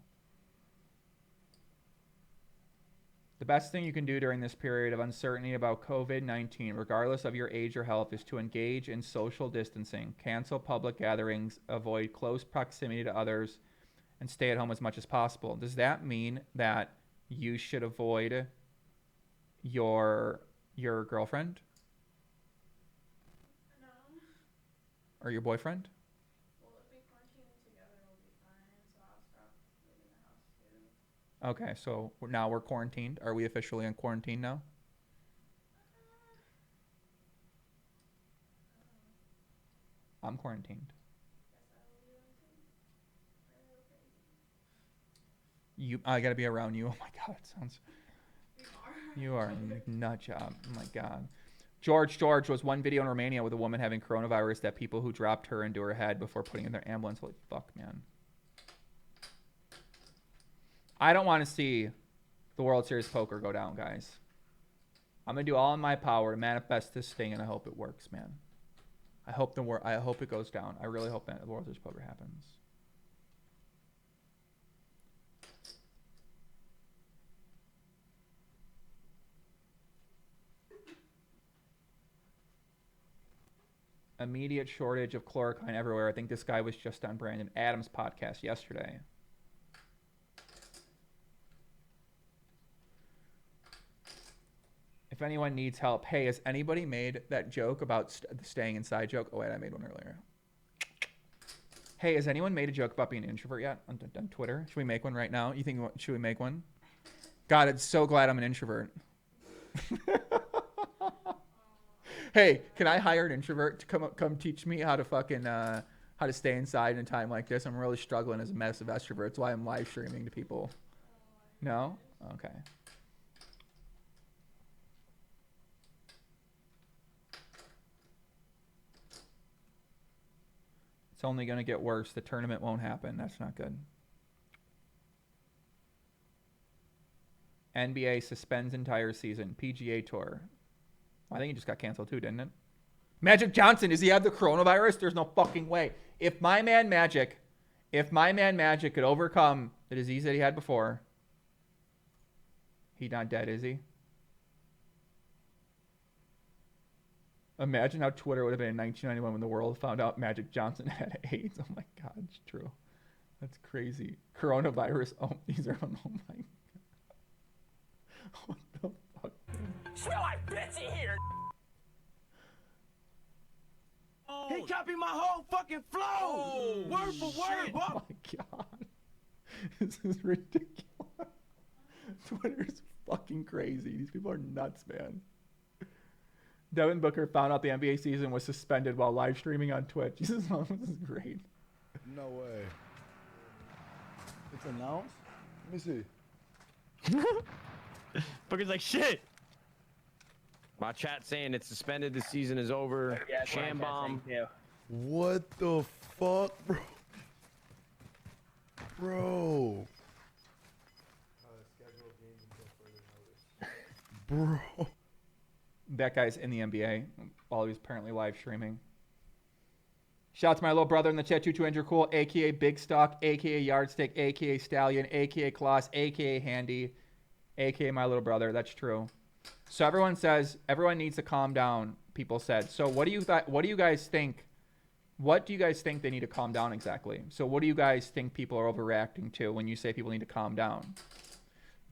S1: The best thing you can do during this period of uncertainty about COVID-19, regardless of your age or health, is to engage in social distancing, cancel public gatherings, avoid close proximity to others, and stay at home as much as possible. Does that mean that you should avoid your girlfriend?
S4: No.
S1: Or your boyfriend?
S4: Well, if we quarantine together, we'll be fine, so I'll stop leaving the house too.
S1: Okay, so now we're quarantined. Are we officially in quarantine now? I'm quarantined. I gotta be around you. Oh my god, it sounds. You are a nut job. Oh my god. George was one video in Romania with a woman having coronavirus that people who dropped her into her head before putting in their ambulance. Holy fuck, man. I don't want to see the World Series poker go down, guys. I'm gonna do all in my power to manifest this thing, and I hope it works, man. I hope it goes down. I really hope that the World Series poker happens. Immediate shortage of chloroquine everywhere. I think this guy was just on Brandon Adams' podcast yesterday. If anyone needs help, hey, has anybody made that joke about the staying inside joke? Oh, wait, I made one earlier. Hey, has anyone made a joke about being an introvert yet on Twitter? Should we make one right now? You think, should we make one? God, I'm so glad I'm an introvert. Hey, can I hire an introvert to come teach me how to fucking how to stay inside in a time like this? I'm really struggling as a massive extrovert. That's why I'm live streaming to people. No? Okay. It's only going to get worse. The tournament won't happen. That's not good. NBA suspends entire season. PGA Tour. I think he just got canceled too, didn't it? Magic Johnson, does he have the coronavirus? There's no fucking way. If my man Magic could overcome the disease that he had before, he's not dead, is he? Imagine how Twitter would have been in 1991 when the world found out Magic Johnson had AIDS. Oh my God, it's true. That's crazy. Coronavirus. Oh, these are. Oh my God. What the fuck?
S3: Smell like bitchy here.
S18: He copied my whole fucking flow. Word for word.
S1: Oh my God. This is ridiculous. Twitter's fucking crazy. These people are nuts, man. Devin Booker found out the NBA season was suspended while live streaming on Twitch. This is great.
S14: No way. It's announced? Let me see.
S22: Booker's like, shit. My chat saying it's suspended. The season is over.
S3: Yeah,
S22: Sham bomb.
S14: What the fuck, bro? Bro. Bro.
S1: That guy's in the NBA while he was apparently live streaming. Shout out to my little brother in the chat, 2200 Cool, a.k.a. Big Stock, a.k.a. Yardstick, a.k.a. Stallion, a.k.a. Kloss, a.k.a. Handy, a.k.a. my little brother. That's true. So everyone says, everyone needs to calm down, people said. So what do you guys think? What do you guys think they need to calm down exactly? So what do you guys think people are overreacting to when you say people need to calm down?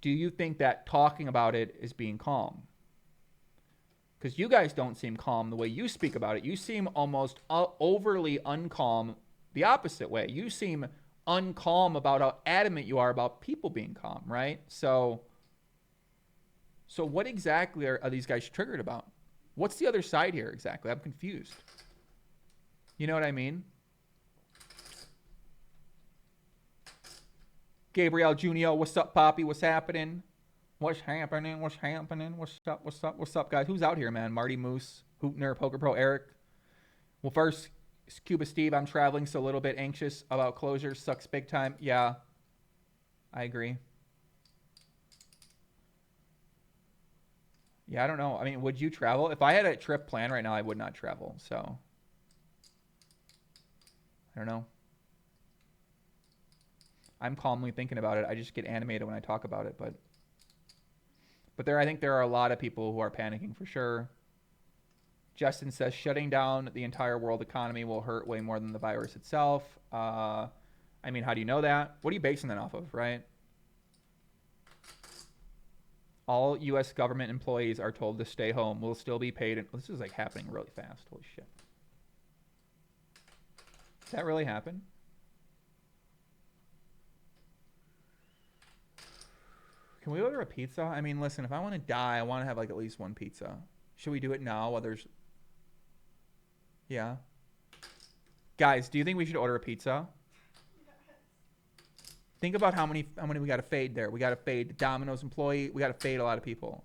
S1: Do you think that talking about it is being calm? Because you guys don't seem calm the way you speak about it. You seem almost overly uncalm the opposite way. You seem uncalm about how adamant you are about people being calm, right? So what exactly are these guys triggered about? What's the other side here exactly? I'm confused. You know what I mean? Gabriel Junio, what's up, Poppy? What's happening? What's happening? What's happening? What's up? What's up? What's up, guys? Who's out here, man? Marty Moose, Hoopner, Poker Pro, Eric. Well, first, Cuba Steve, I'm traveling, so a little bit anxious about closures. Sucks big time. Yeah, I agree. Yeah, I don't know. I mean, would you travel? If I had a trip planned right now, I would not travel. So, I don't know. I'm calmly thinking about it. I just get animated when I talk about it, but I think there are a lot of people who are panicking for sure. Justin says shutting down the entire world economy will hurt way more than the virus itself. I mean, how do you know that? What are you basing that off of, right? All U.S. government employees are told to stay home. Will still be paid. This is like happening really fast. Holy shit. Does that really happen? Can we order a pizza? I mean, listen, if I want to die, I want to have like at least one pizza. Should we do it now while there's... Yeah. Guys, do you think we should order a pizza? Think about how many we got to fade there. We got to fade the Domino's employee. We got to fade a lot of people.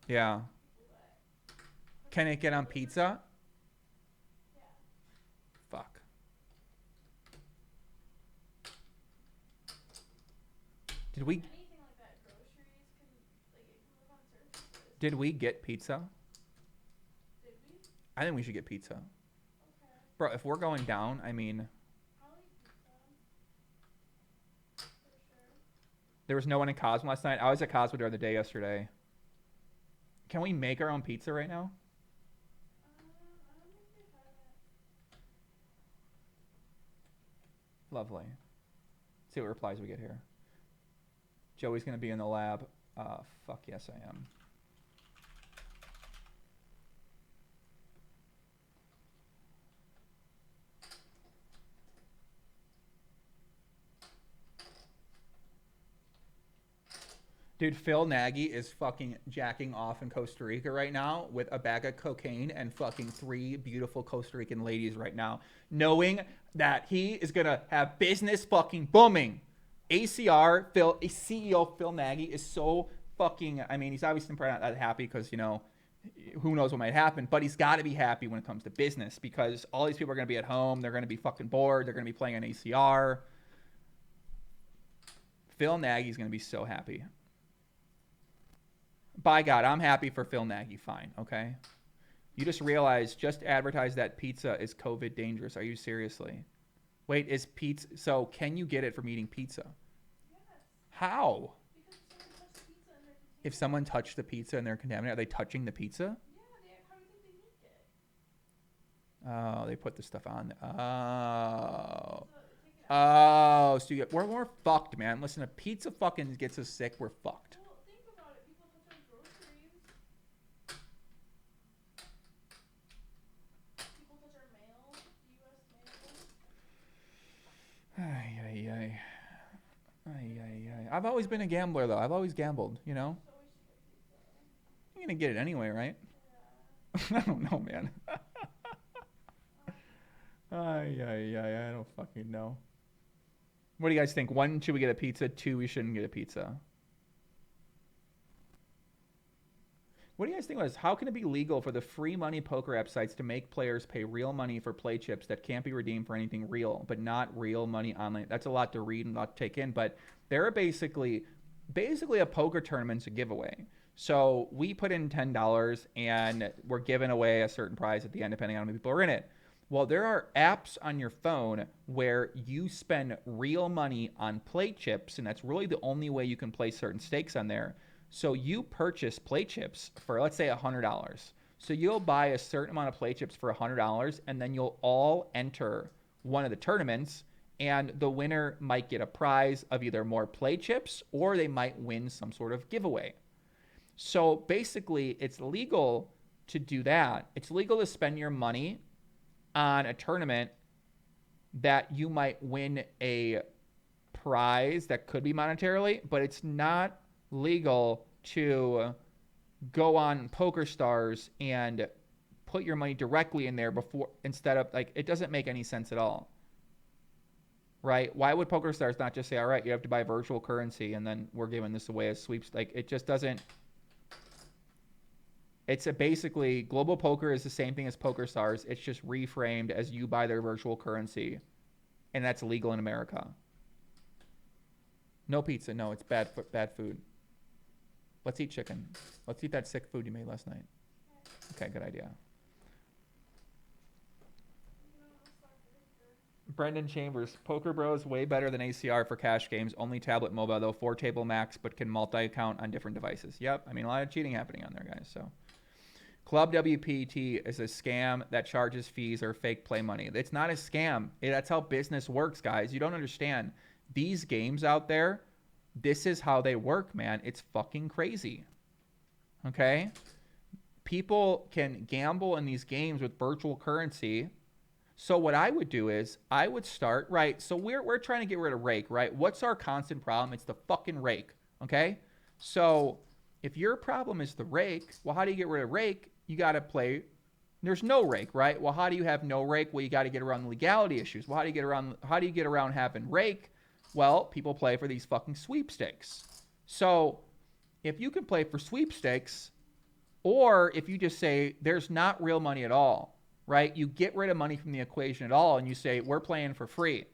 S1: Yeah. Can it get on pizza? Fuck. Did we?
S4: Anything like that, groceries can like it can live on surfaces.
S1: Did we get pizza?
S4: Did we?
S1: I think we should get pizza.
S4: Okay.
S1: Bro, if we're going down, I mean,
S4: I'll eat pizza. For sure.
S1: there was no one in Cosmo last night. I was at Cosmo during the day yesterday. Can we make our own pizza right now?
S4: I don't think they have it.
S1: Lovely. See what replies we get here. Joey's going to be in the lab. Fuck yes, I am. Dude, Phil Nagy is fucking jacking off in Costa Rica right now with a bag of cocaine and fucking 3 beautiful Costa Rican ladies right now, knowing that he is going to have business fucking booming. CEO Phil Nagy is so fucking, I mean, he's obviously probably not that happy because, you know, who knows what might happen, but he's got to be happy when it comes to business because all these people are going to be at home. They're going to be fucking bored. They're going to be playing on ACR. Phil Nagy's going to be so happy. By God, I'm happy for Phil Nagy. Fine, okay? You just realized, just advertise that pizza is COVID dangerous. Are you seriously? Wait, is pizza... So, can you get it from eating pizza?
S4: Yes.
S1: How?
S4: Because someone touched the pizza and they're contaminated.
S1: If someone touched the pizza and they're contaminated, are they touching the pizza?
S4: Yeah, how do you think they leaked it?
S1: Oh, they put the stuff on. Oh, so we're fucked, man. Listen, if pizza fucking gets us sick, we're fucked.
S4: Well, think about it. People touch our groceries. People touch our mail. The U.S. mail.
S1: Ay, ay, ay. Ay, ay, ay. I've always been a gambler, though. I've always gambled, you know? You're going to get it anyway, right?
S4: Yeah.
S1: I don't know, man. Ay, ay, ay. I don't fucking know. What do you guys think? 1, should we get a pizza? 2, we shouldn't get a pizza. What do you guys think about this? How can it be legal for the free money poker app sites to make players pay real money for play chips that can't be redeemed for anything real, but not real money online? That's a lot to read and a lot to take in, but they're basically a poker tournament's a giveaway. So we put in $10 and we're giving away a certain prize at the end depending on how many people are in it. Well, there are apps on your phone where you spend real money on play chips, and that's really the only way you can play certain stakes on there. So you purchase play chips for, let's say, $100. So you'll buy a certain amount of play chips for $100, and then you'll all enter one of the tournaments, and the winner might get a prize of either more play chips or they might win some sort of giveaway. So basically, it's legal to do that. It's legal to spend your money on a tournament that you might win a prize that could be monetarily, but it's not legal to go on PokerStars and put your money directly in there before, instead of, like, it doesn't make any sense at all, right? Why would PokerStars not just say, all right, you have to buy virtual currency and then we're giving this away as sweeps? Like, it just doesn't. It's basically, Global Poker is the same thing as PokerStars. It's just reframed as you buy their virtual currency, and that's legal in America. No pizza. No, it's bad food. Let's eat chicken. Let's eat that sick food you made last night. Okay, good idea. Brendan Chambers, Poker Bros way better than ACR for cash games. Only tablet mobile though, 4 table max, but can multi-account on different devices. Yep, I mean a lot of cheating happening on there, guys. So, Club WPT is a scam that charges fees or fake play money. It's not a scam. That's how business works, guys. You don't understand. These games out there, this is how they work, man. It's fucking crazy. Okay? People can gamble in these games with virtual currency. So what I would do is I would start, right? So we're trying to get rid of rake, right? What's our constant problem? It's the fucking rake, okay? So if your problem is the rake, well, how do you get rid of rake? You got to play. There's no rake, right? Well, how do you have no rake? Well, you got to get around the legality issues. Well, how do you get around having rake? Well, people play for these fucking sweepstakes. So if you can play for sweepstakes, or if you just say there's not real money at all, right? You get rid of money from the equation at all and you say we're playing for free.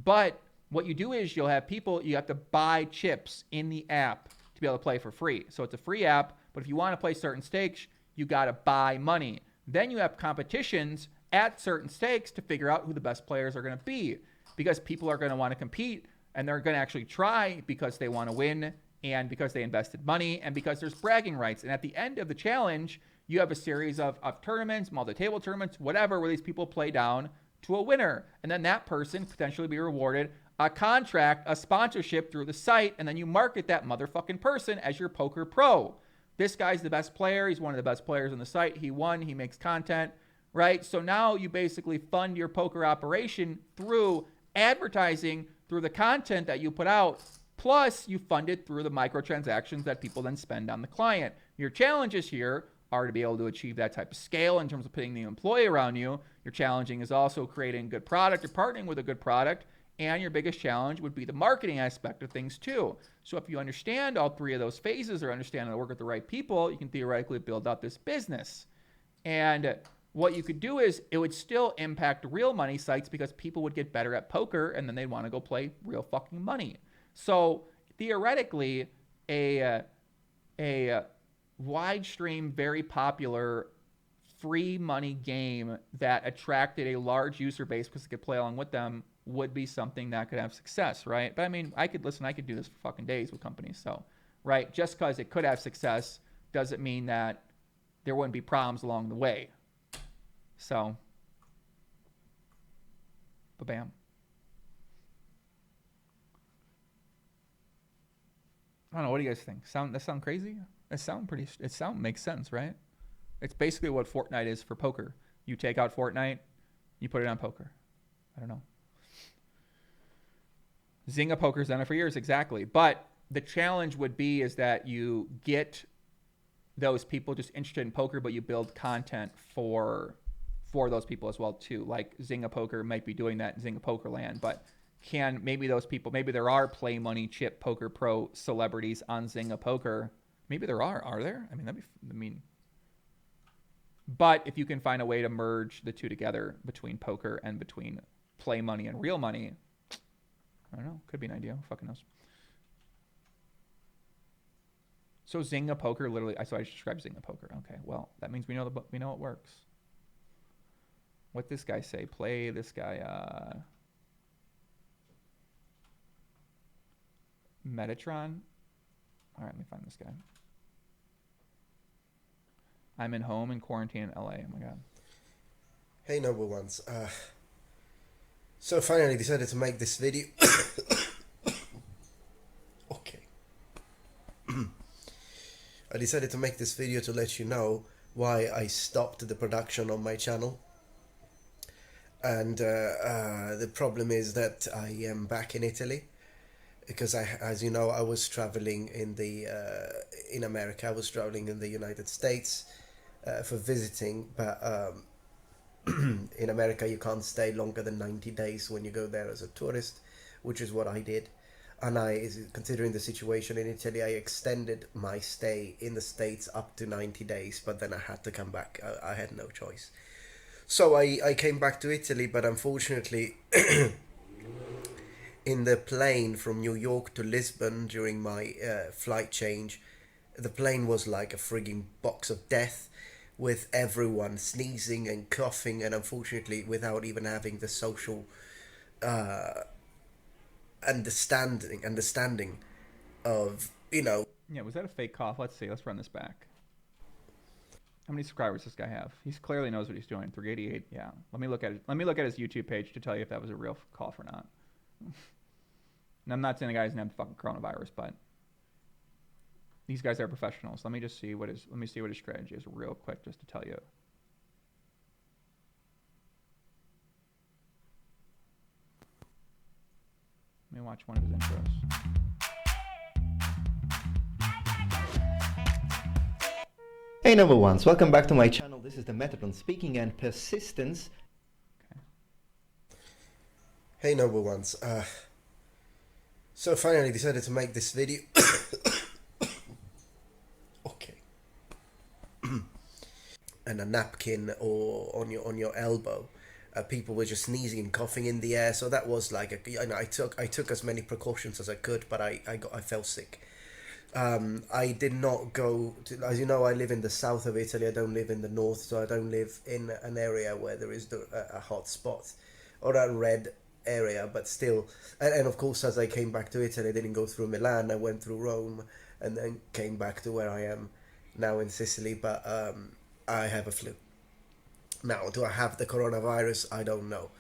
S1: But what you do is you'll have people, you have to buy chips in the app to be able to play for free. So it's a free app, but if you want to play certain stakes, you got to buy money. Then you have competitions at certain stakes to figure out who the best players are going to be, because people are going to want to compete and they're going to actually try because they want to win and because they invested money and because there's bragging rights. And at the end of the challenge, you have a series of tournaments, multi-table tournaments, whatever, where these people play down to a winner. And then that person potentially be rewarded a contract, a sponsorship through the site, and then you market that motherfucking person as your poker pro. This guy's the best player. He's one of the best players on the site. He won. He makes content, right? So now you basically fund your poker operation through advertising, through the content that you put out, plus you fund it through the microtransactions that people then spend on the client. Your challenges here are to be able to achieve that type of scale in terms of putting the employee around you. Your challenging is also creating good product or partnering with a good product. And your biggest challenge would be the marketing aspect of things too. So if you understand all three of those phases or understand how to work with the right people, you can theoretically build out this business. And what you could do is it would still impact real money sites because people would get better at poker and then they'd want to go play real fucking money. So theoretically, a wide stream, very popular free money game that attracted a large user base because they could play along with them would be something that could have success, right? But I mean, I could do this for fucking days with companies. So, right, just because it could have success doesn't mean that there wouldn't be problems along the way. So, ba-bam. I don't know. What do you guys think? That sound crazy? It makes sense, right? It's basically what Fortnite is for poker. You take out Fortnite, you put it on poker. I don't know. Zynga Poker's done it for years, exactly. But the challenge would be is that you get those people just interested in poker, but you build content for those people as well too. Like Zynga Poker might be doing that in Zynga Poker Land, but maybe those people, maybe there are Play Money Chip Poker Pro celebrities on Zynga Poker. Maybe there are there? But if you can find a way to merge the two together between poker and between Play Money and real money, I don't know. Could be an idea. Who fucking knows? So Zynga Poker, literally. So I just described Zynga Poker. Okay. Well, that means we know it works. What this guy say? Play this guy. Metatron. All right. Let me find this guy. I'm in home in quarantine in LA. Oh my god.
S6: Hey, number ones. So I finally decided to make this video. Okay. I decided to make this video to let you know why I stopped the production on my channel. And the problem is that I am back in Italy. Because as you know, I was traveling in America. I was traveling in the United States for visiting, but in America you can't stay longer than 90 days when you go there as a tourist, which is what I did. And considering the situation in Italy, I extended my stay in the States up to 90 days, but then I had to come back. I had no choice. So I came back to Italy, but unfortunately in the plane from New York to Lisbon during my flight change, the plane was like a frigging box of death, with everyone sneezing and coughing, and unfortunately without even having the social understanding of, you know.
S1: Yeah, was that a fake cough? Let's see. Let's run this back. How many subscribers does this guy have? He clearly knows what he's doing. 388. Yeah. Let me look at it. Let me look at his YouTube page to tell you if that was a real cough or not. And I'm not saying the guy doesn't have fucking coronavirus, but these guys are professionals. Let me see what his strategy is real quick, just to tell you. Let me watch one of his intros.
S9: Hey number ones, welcome back to my channel. This is the Metatron speaking, and persistence.
S6: Okay. Hey number ones, so I finally decided to make this video. Okay. And a napkin or on your elbow People were just sneezing and coughing in the air. So that was like I took as many precautions as I could, but I fell sick. I did not go to, as you know, I live in the south of Italy. I don't live in the north, so I don't live in an area where there is a hot spot or a red area, but still. And of course, as I came back to Italy, I didn't go through Milan. I went through Rome and then came back to where I am now in Sicily. But I have a flu. Now, do I have the coronavirus? I don't know.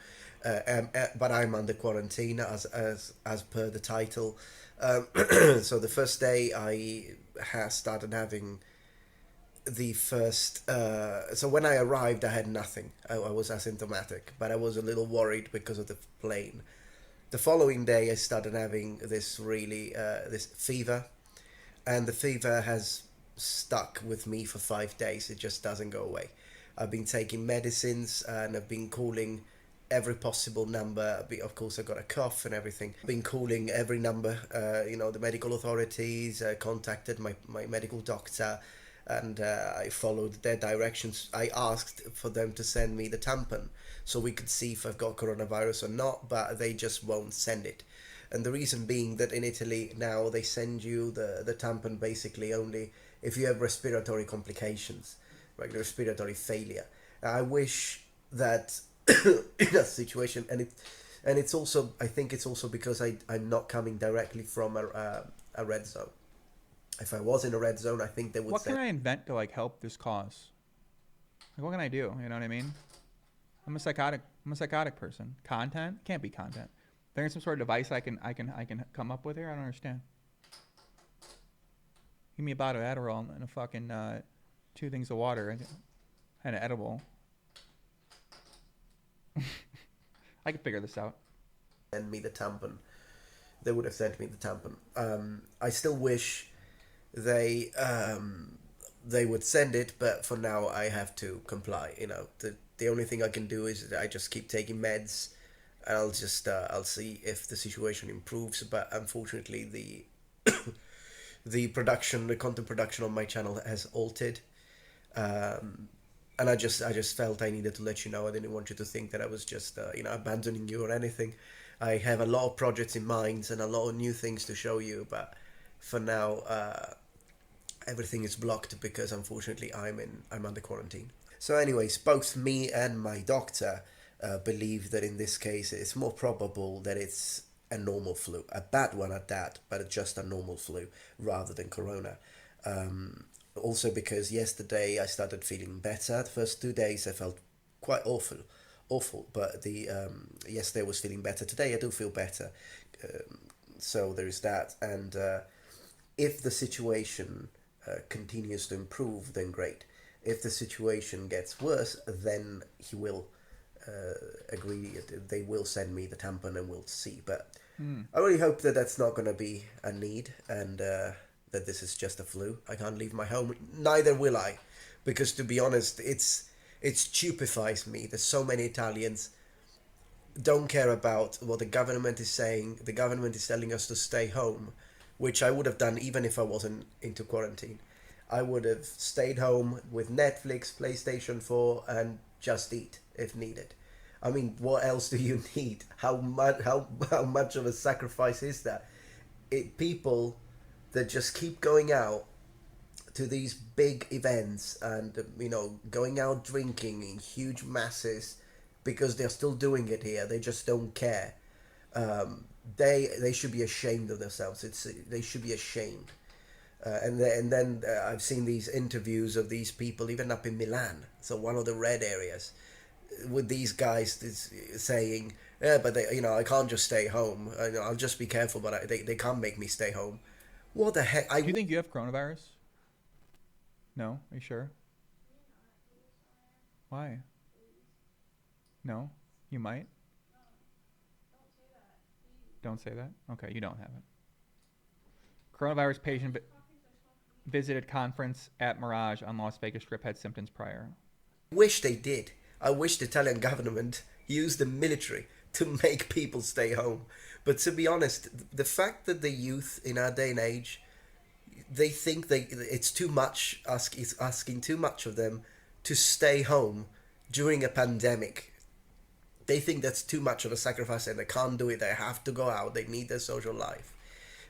S6: But I'm under quarantine as per the title. So the first day I started having the first... so when I arrived, I had nothing. I was asymptomatic, but I was a little worried because of the plane. The following day, I started having this really... this fever. And the fever has stuck with me for 5 days. It just doesn't go away. I've been taking medicines and I've been calling every possible number. Of course, I got a cough and everything. I've been calling every number, the medical authorities, contacted my medical doctor, and I followed their directions. I asked for them to send me the tampon so we could see if I've got coronavirus or not, but they just won't send it. And the reason being that in Italy now they send you the tampon basically only if you have respiratory complications, like respiratory failure. I wish that in that situation, and it's also, I think it's also because I'm not coming directly from a red zone. If I was in a red zone, I think they would.
S1: What can I invent to like help this cause? Like, what can I do? You know what I mean? I'm a psychotic person. Content can't be content. There's some sort of device I can come up with here. I don't understand. Give me a bottle of Adderall and a fucking 2 things of water and an edible. I could figure this out.
S6: Send me the tampon. They would have sent me the tampon. I still wish they would send it, but for now I have to comply. You know, the only thing I can do is I just keep taking meds, and I'll just I'll see if the situation improves. But unfortunately, the content production on my channel has altered. And I just felt I needed to let you know. I didn't want you to think that I was just abandoning you or anything. I have a lot of projects in mind and a lot of new things to show you, but for now everything is blocked because unfortunately I'm under quarantine. So anyways, both me and my doctor believe that in this case it's more probable that it's a normal flu, a bad one at that, but just a normal flu rather than corona. Also because yesterday I started feeling better. The first 2 days I felt quite awful, but yesterday I was feeling better. Today I do feel better. So there is that. And if the situation continues to improve, then great. If the situation gets worse, then he will agree. They will send me the tampon and we'll see. But I really hope that that's not going to be a need, and that this is just a flu. I can't leave my home. Neither will I, because to be honest, it stupefies me that so many Italians don't care about what the government is saying. The government is telling us to stay home, which I would have done even if I wasn't into quarantine. I would have stayed home with Netflix, PlayStation 4, and just eat if needed. I mean, what else do you need? How much of a sacrifice is that? People that just keep going out to these big events and, going out drinking in huge masses because they're still doing it here. They just don't care. They should be ashamed of themselves. They should be ashamed. And then I've seen these interviews of these people, even up in Milan, so one of the red areas, with these guys saying, yeah, but I can't just stay home. I'll just be careful, but they can't make me stay home. What the heck?
S1: Do you think you have coronavirus? No? Are you sure? Why? No? You might? Don't say that? Okay, you don't have it. Coronavirus patient visited conference at Mirage on Las Vegas Strip, had symptoms prior.
S6: Wish they did. I wish the Italian government used the military to make people stay home. But to be honest, the fact that the youth in our day and age, they think it's too much, asking too much of them to stay home during a pandemic. They think that's too much of a sacrifice and they can't do it. They have to go out. They need their social life.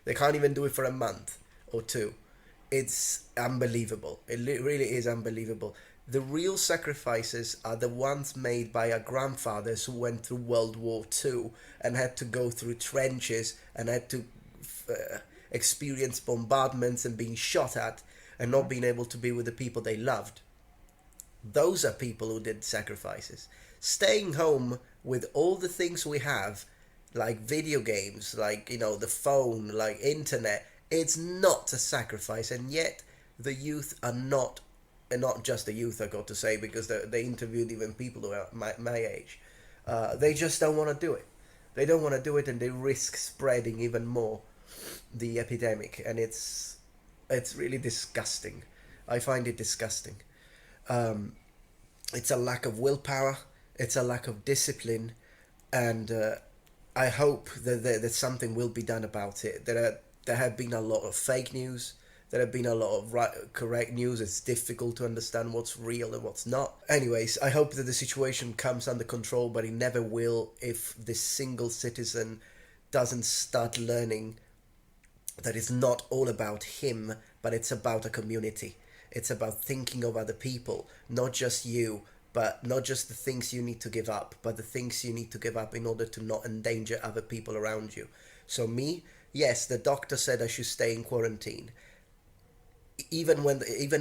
S6: They can't even do it for a month or two. It's unbelievable. It really is unbelievable. The real sacrifices are the ones made by our grandfathers who went through World War II and had to go through trenches and had to experience bombardments and being shot at and not being able to be with the people they loved. Those are people who did sacrifices. Staying home with all the things we have, like video games, like, you know, the phone, like internet, it's not a sacrifice. And yet the youth are not, and not just the youth, I got to say, because they interviewed even people who are my age. They just don't want to do it. They don't want to do it, and they risk spreading even more the epidemic. And it's really disgusting. I find it disgusting. It's a lack of willpower. It's a lack of discipline, and I hope that something will be done about it. There have been a lot of fake news. There have been a lot of correct news. It's difficult to understand what's real and what's not. Anyways, I hope that the situation comes under control, but it never will if this single citizen doesn't start learning that it's not all about him, but it's about a community. It's about thinking of other people, not just you, but not just the things you need to give up, but the things you need to give up in order to not endanger other people around you. So me, yes, the doctor said I should stay in quarantine. Even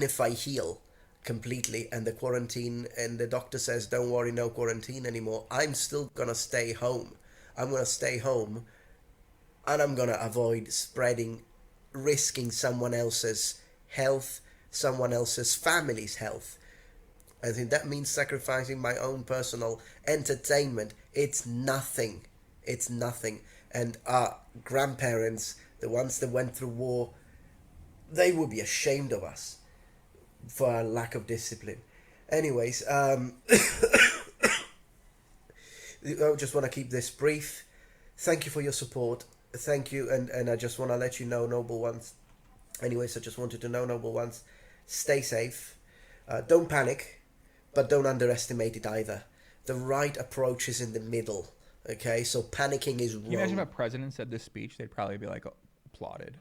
S6: if I heal completely and the quarantine and the doctor says, don't worry, no quarantine anymore, I'm still gonna stay home. I'm gonna stay home and I'm gonna avoid spreading, risking someone else's health, someone else's family's health. I think that means sacrificing my own personal entertainment. It's nothing. It's nothing. And our grandparents, the ones that went through war, they would be ashamed of us for our lack of discipline. Anyways, I just want to keep this brief. Thank you for your support. Thank you. And I just want to let you know, noble ones. Anyways, I just wanted to know, noble ones, stay safe. Don't panic. But don't underestimate it either. The right approach is in the middle. Okay, so panicking is wrong.
S1: Can you imagine if a president said this speech? They'd probably be like applauded.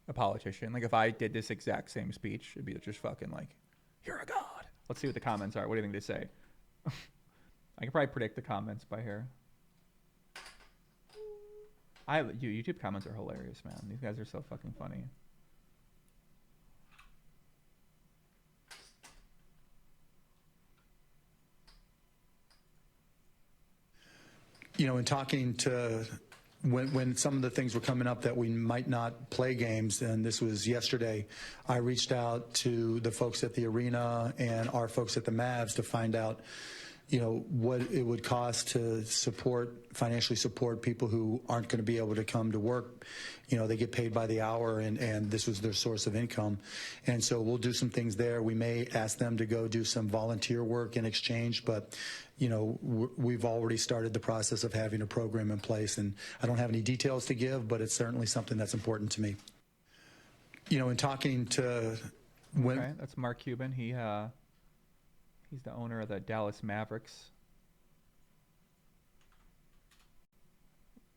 S1: A politician. Like if I did this exact same speech, it'd be just fucking like, you're a god. Let's see what the comments are. What do you think they say? I can probably predict the comments by here. YouTube comments are hilarious, man. These guys are so fucking funny.
S10: You know, in talking to when some of the things were coming up that we might not play games, and this was yesterday, I reached out to the folks at the arena and our folks at the Mavs to find out, you know, what it would cost to financially support people who aren't going to be able to come to work. You know, they get paid by the hour, and this was their source of income. And so we'll do some things there. We may ask them to go do some volunteer work in exchange, but, you know, we've already started the process of having a program in place. And I don't have any details to give, but it's certainly something that's important to me. You know, in talking to...
S1: Okay, that's Mark Cuban. He's the owner of the Dallas Mavericks.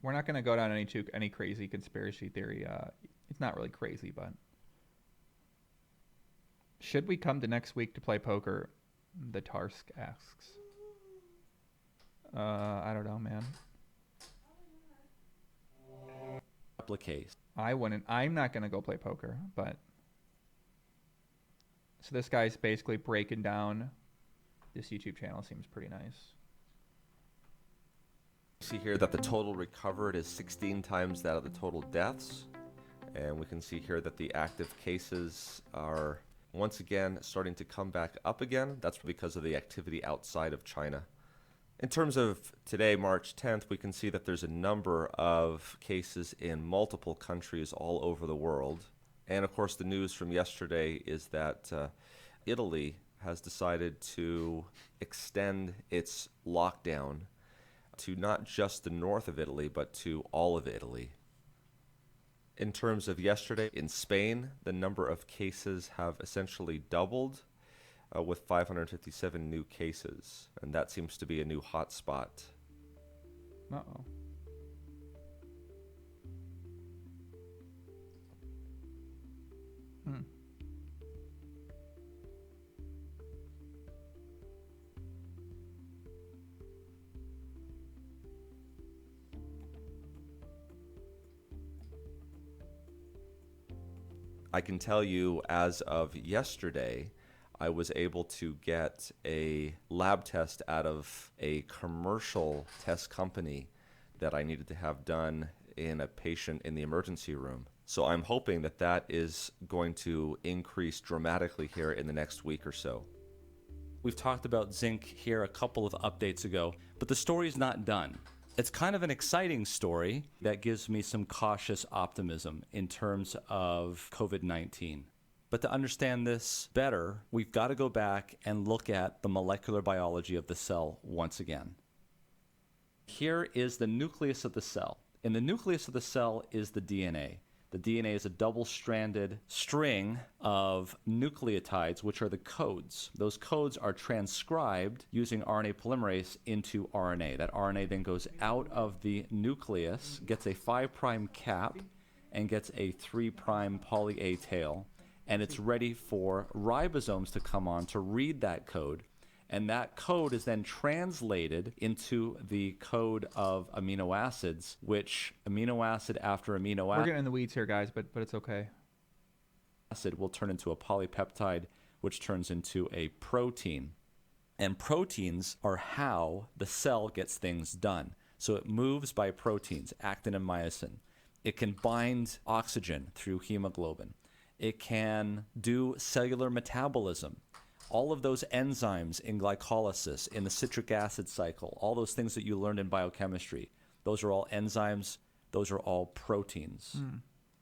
S1: We're not going to go down any crazy conspiracy theory. It's not really crazy, but should we come to next week to play poker? The Tarsk asks. I don't know, man.
S13: Case.
S1: I wouldn't. I'm not going to go play poker, but so this guy's basically breaking down. This YouTube channel seems pretty nice.
S13: See here that the total recovered is 16 times that of the total deaths. And we can see here that the active cases are once again starting to come back up again. That's because of the activity outside of China. In terms of today, March 10th, we can see that there's a number of cases in multiple countries all over the world. And of course, the news from yesterday is that Italy has decided to extend its lockdown to not just the north of Italy, but to all of Italy. In terms of yesterday, in Spain, the number of cases have essentially doubled. with 557 new cases, and that seems to be a new hotspot.
S1: Uh-oh. Hmm.
S13: I can tell you, as of yesterday, I was able to get a lab test out of a commercial test company that I needed to have done in a patient in the emergency room. So I'm hoping that that is going to increase dramatically here in the next week or so.
S11: We've talked about zinc here a couple of updates ago, but the story's not done. It's kind of an exciting story that gives me some cautious optimism in terms of COVID-19. But to understand this better, we've got to go back and look at the molecular biology of the cell once again. Here is the nucleus of the cell. In the nucleus of the cell is the DNA. The DNA is a double-stranded string of nucleotides, which are the codes. Those codes are transcribed using RNA polymerase into RNA. That RNA then goes out of the nucleus, gets a 5' cap, and gets a 3' poly A tail, and it's ready for ribosomes to come on to read that code. And that code is then translated into the code of amino acids, which amino acid after amino
S1: We're
S11: acid...
S1: getting in the weeds here, guys, but it's okay.
S11: ...acid will turn into a polypeptide, which turns into a protein. And proteins are how the cell gets things done. So it moves by proteins, actin and myosin. It can bind oxygen through hemoglobin. It can do cellular metabolism. All of those enzymes in glycolysis, in the citric acid cycle, all those things that you learned in biochemistry, those are all enzymes, those are all proteins.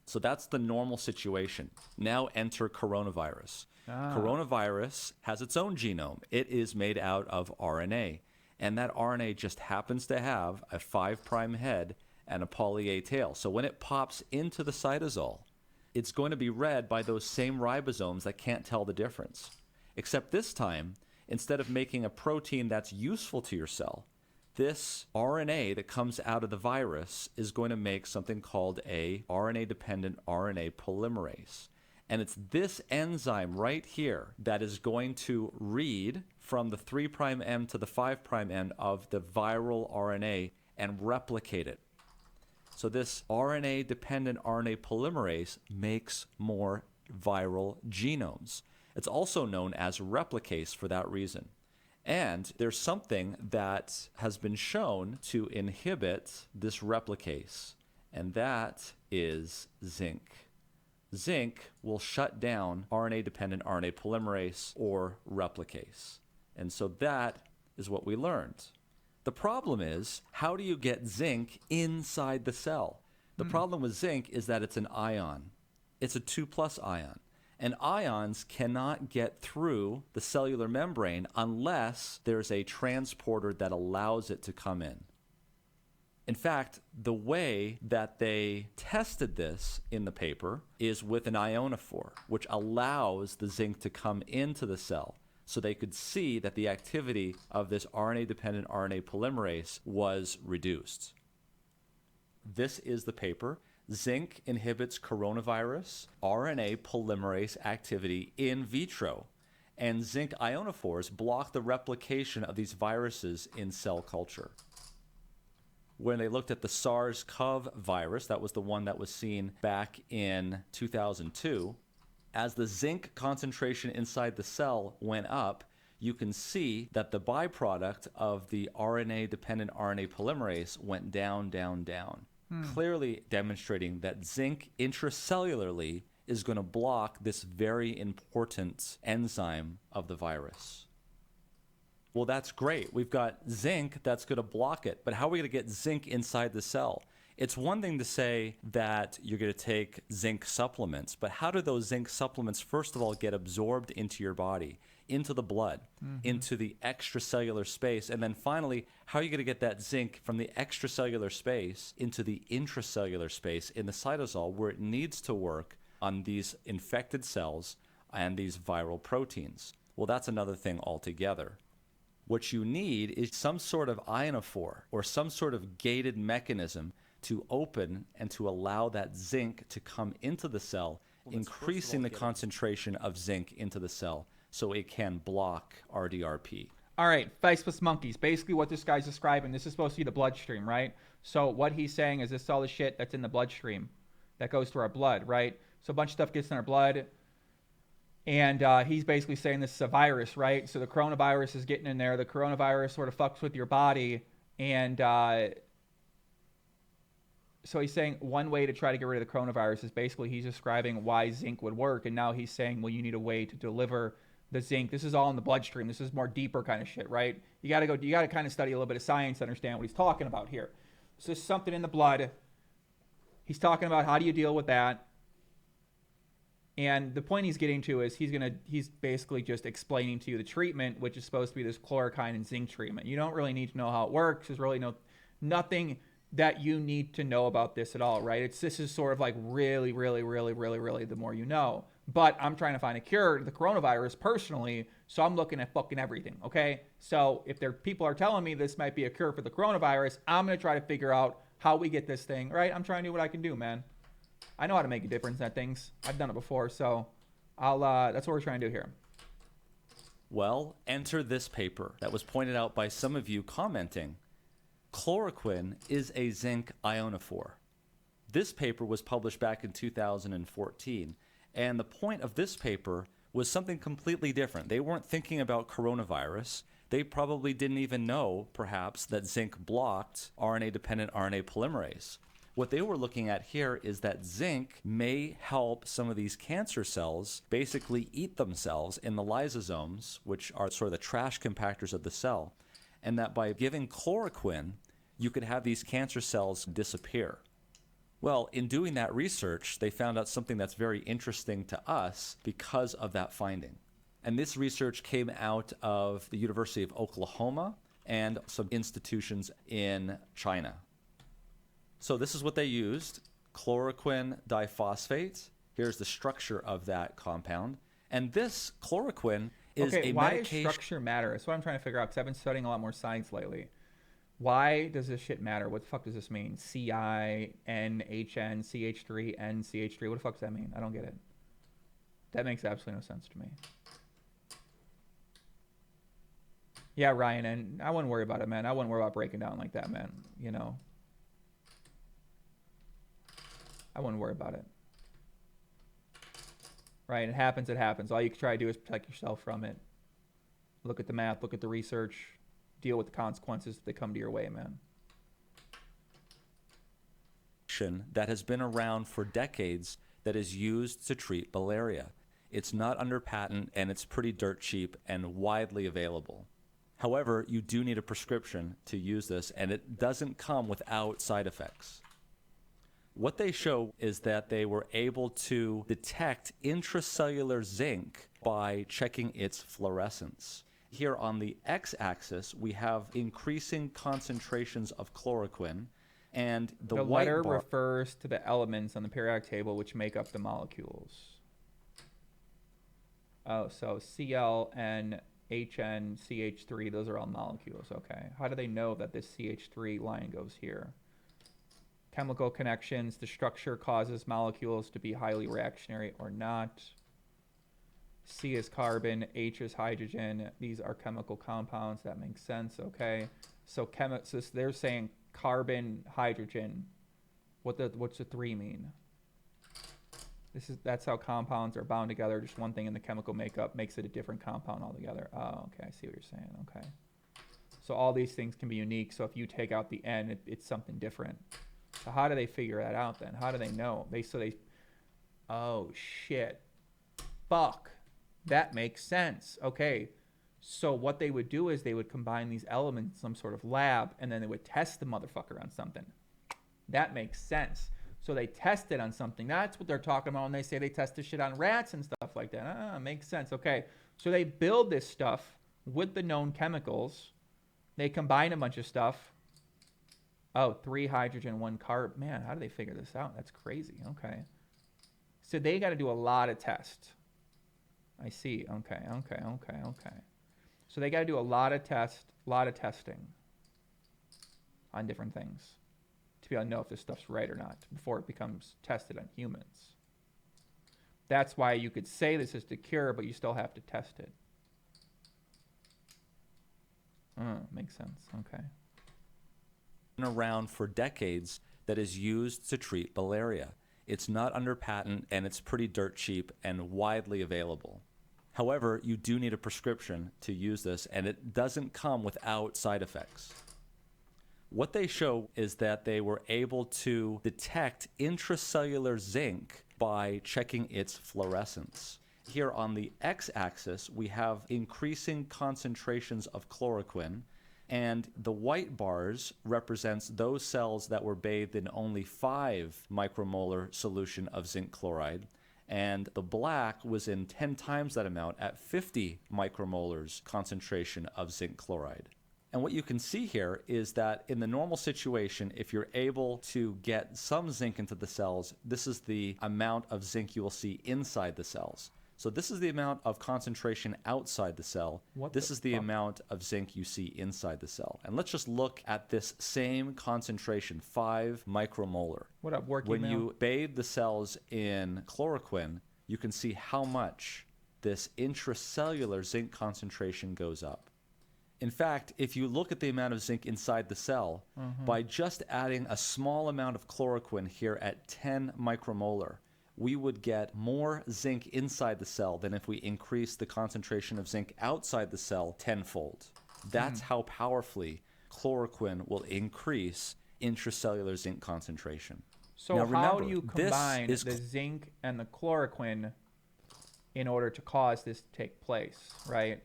S11: So that's the normal situation. Now enter coronavirus. Coronavirus has its own genome. It is made out of RNA, and that RNA just happens to have a 5' head and a poly A tail. So when it pops into the cytosol, it's going to be read by those same ribosomes that can't tell the difference. Except this time, instead of making a protein that's useful to your cell, this RNA that comes out of the virus is going to make something called a RNA-dependent RNA polymerase. And it's this enzyme right here that is going to read from the 3' end to the 5' end of the viral RNA and replicate it. So this RNA-dependent RNA polymerase makes more viral genomes. It's also known as replicase for that reason. And there's something that has been shown to inhibit this replicase, and that is zinc. Zinc will shut down RNA-dependent RNA polymerase or replicase. And so that is what we learned. The problem is, how do you get zinc inside the cell? The problem with zinc is that it's an ion. It's a 2+ ion. And ions cannot get through the cellular membrane unless there's a transporter that allows it to come in. In fact, the way that they tested this in the paper is with an ionophore, which allows the zinc to come into the cell. So they could see that the activity of this RNA-dependent RNA polymerase was reduced. This is the paper. Zinc inhibits coronavirus RNA polymerase activity in vitro, and zinc ionophores block the replication of these viruses in cell culture. When they looked at the SARS-CoV virus, that was the one that was seen back in 2002, as the zinc concentration inside the cell went up, you can see that the byproduct of the RNA-dependent RNA polymerase went down, down, down. Clearly demonstrating that zinc intracellularly is going to block this very important enzyme of the virus. Well, that's great. We've got zinc that's going to block it, but how are we going to get zinc inside the cell? It's one thing to say that you're going to take zinc supplements, but how do those zinc supplements, first of all, get absorbed into your body, into the blood, into the extracellular space, and then finally, how are you going to get that zinc from the extracellular space into the intracellular space in the cytosol where it needs to work on these infected cells and these viral proteins? Well, that's another thing altogether. What you need is some sort of ionophore or some sort of gated mechanism to open and to allow that zinc to come into the cell, increasing the concentration of zinc into the cell so it can block RDRP.
S1: All right, faceless monkeys. Basically what this guy's describing, this is supposed to be the bloodstream, right? So what he's saying is this is all the shit that's in the bloodstream that goes to our blood, right? So a bunch of stuff gets in our blood. And he's basically saying this is a virus, right? So the coronavirus is getting in there. The coronavirus sort of fucks with your body. And so he's saying one way to try to get rid of the coronavirus is basically he's describing why zinc would work. And now he's saying, well, you need a way to deliver the zinc. This is all in the bloodstream. This is more deeper kind of shit, right? You got to kind of study a little bit of science to understand what he's talking about here. So this is something in the blood. He's talking about how do you deal with that. And the point he's getting to is he's basically just explaining to you the treatment, which is supposed to be this chloroquine and zinc treatment. You don't really need to know how it works. There's really nothing that you need to know about this at all, right? This is sort of like really the more you know. But I'm trying to find a cure to the coronavirus personally, so I'm looking at fucking everything, okay? So if people are telling me this might be a cure for the coronavirus, I'm going to try to figure out how we get this thing, right? I'm trying to do what I can do, man. I know how to make a difference at things. I've done it before, so that's what we're trying to do here.
S11: Well, enter this paper that was pointed out by some of you commenting. Chloroquine is a zinc ionophore. This paper was published back in 2014, and the point of this paper was something completely different. They weren't thinking about coronavirus. They probably didn't even know, perhaps, that zinc blocked RNA-dependent RNA polymerase. What they were looking at here is that zinc may help some of these cancer cells basically eat themselves in the lysosomes, which are sort of the trash compactors of the cell, and that by giving chloroquine, you could have these cancer cells disappear. Well, in doing that research, they found out something that's very interesting to us because of that finding. And this research came out of the University of Oklahoma and some institutions in China. So this is what they used, chloroquine diphosphate. Here's the structure of that compound. And this chloroquine is a
S1: why
S11: medication.
S1: does structure matter? That's what I'm trying to figure out because I've been studying a lot more science lately. Why does this shit matter? What the fuck does this mean? CI, NHN, CH3, NCH3. What the fuck does that mean? I don't get it. That makes absolutely no sense to me. Yeah, Ryan, and I wouldn't worry about it, man. I wouldn't worry about breaking down like that, man. You know. I wouldn't worry about it. Right? It happens, it happens. All you can try to do is protect yourself from it. Look at the math, look at the research, deal with the consequences if they come to your way, man.
S11: That has been around for decades that is used to treat malaria. It's not under patent and it's pretty dirt cheap and widely available. However, you do need a prescription to use this and it doesn't come without side effects. What they show is that they were able to detect intracellular zinc by checking its fluorescence. Here on the x-axis, we have increasing concentrations of chloroquine, and the white
S1: letter
S11: bar
S1: refers to the elements on the periodic table which make up the molecules. Oh, so Cl and HN, CH3, those are all molecules. Okay. How do they know that this CH3 line goes here? Chemical connections. The structure causes molecules to be highly reactionary or not. C is carbon, H is hydrogen. These are chemical compounds. That makes sense. Okay. So they're saying carbon, hydrogen. What's the 3 mean? That's how compounds are bound together. Just one thing in the chemical makeup makes it a different compound altogether. Oh, okay. I see what you're saying. Okay. So all these things can be unique. So if you take out the N, it's something different. So how do they figure that out then? How do they know? Oh shit. Fuck. That makes sense. Okay. So what they would do is they would combine these elements in some sort of lab and then they would test the motherfucker on something. That makes sense. So they test it on something. That's what they're talking about when they say they test this shit on rats and stuff like that. Makes sense. Okay. So they build this stuff with the known chemicals. They combine a bunch of stuff. Oh, 3 hydrogen, 1 carb. Man, how do they figure this out? That's crazy. Okay. So they got to do a lot of tests. I see. Okay. So they got to do a lot of testing on different things to be able to know if this stuff's right or not before it becomes tested on humans. That's why you could say this is the cure, but you still have to test it. Makes sense. Okay.
S11: Been around for decades that is used to treat malaria. It's not under patent, and it's pretty dirt cheap and widely available. However, you do need a prescription to use this, and it doesn't come without side effects. What they show is that they were able to detect intracellular zinc by checking its fluorescence. Here on the x-axis, we have increasing concentrations of chloroquine, and the white bars represents those cells that were bathed in only 5 micromolar solution of zinc chloride, and the black was in 10 times that amount at 50 micromolars concentration of zinc chloride. And what you can see here is that in the normal situation, if you're able to get some zinc into the cells, this is the amount of zinc you will see inside the cells. So this is the amount of concentration outside the cell. This is the amount of zinc you see inside the cell. And let's just look at this same concentration, 5 micromolar.
S1: What up, working
S11: When
S1: now?
S11: you bathe the cells in chloroquine, you can see how much this intracellular zinc concentration goes up. In fact, if you look at the amount of zinc inside the cell, by just adding a small amount of chloroquine here at 10 micromolar, we would get more zinc inside the cell than if we increase the concentration of zinc outside the cell tenfold. That's how powerfully chloroquine will increase intracellular zinc concentration.
S1: So
S11: now,
S1: how
S11: remember,
S1: do you combine the zinc and the chloroquine in order to cause this to take place, right?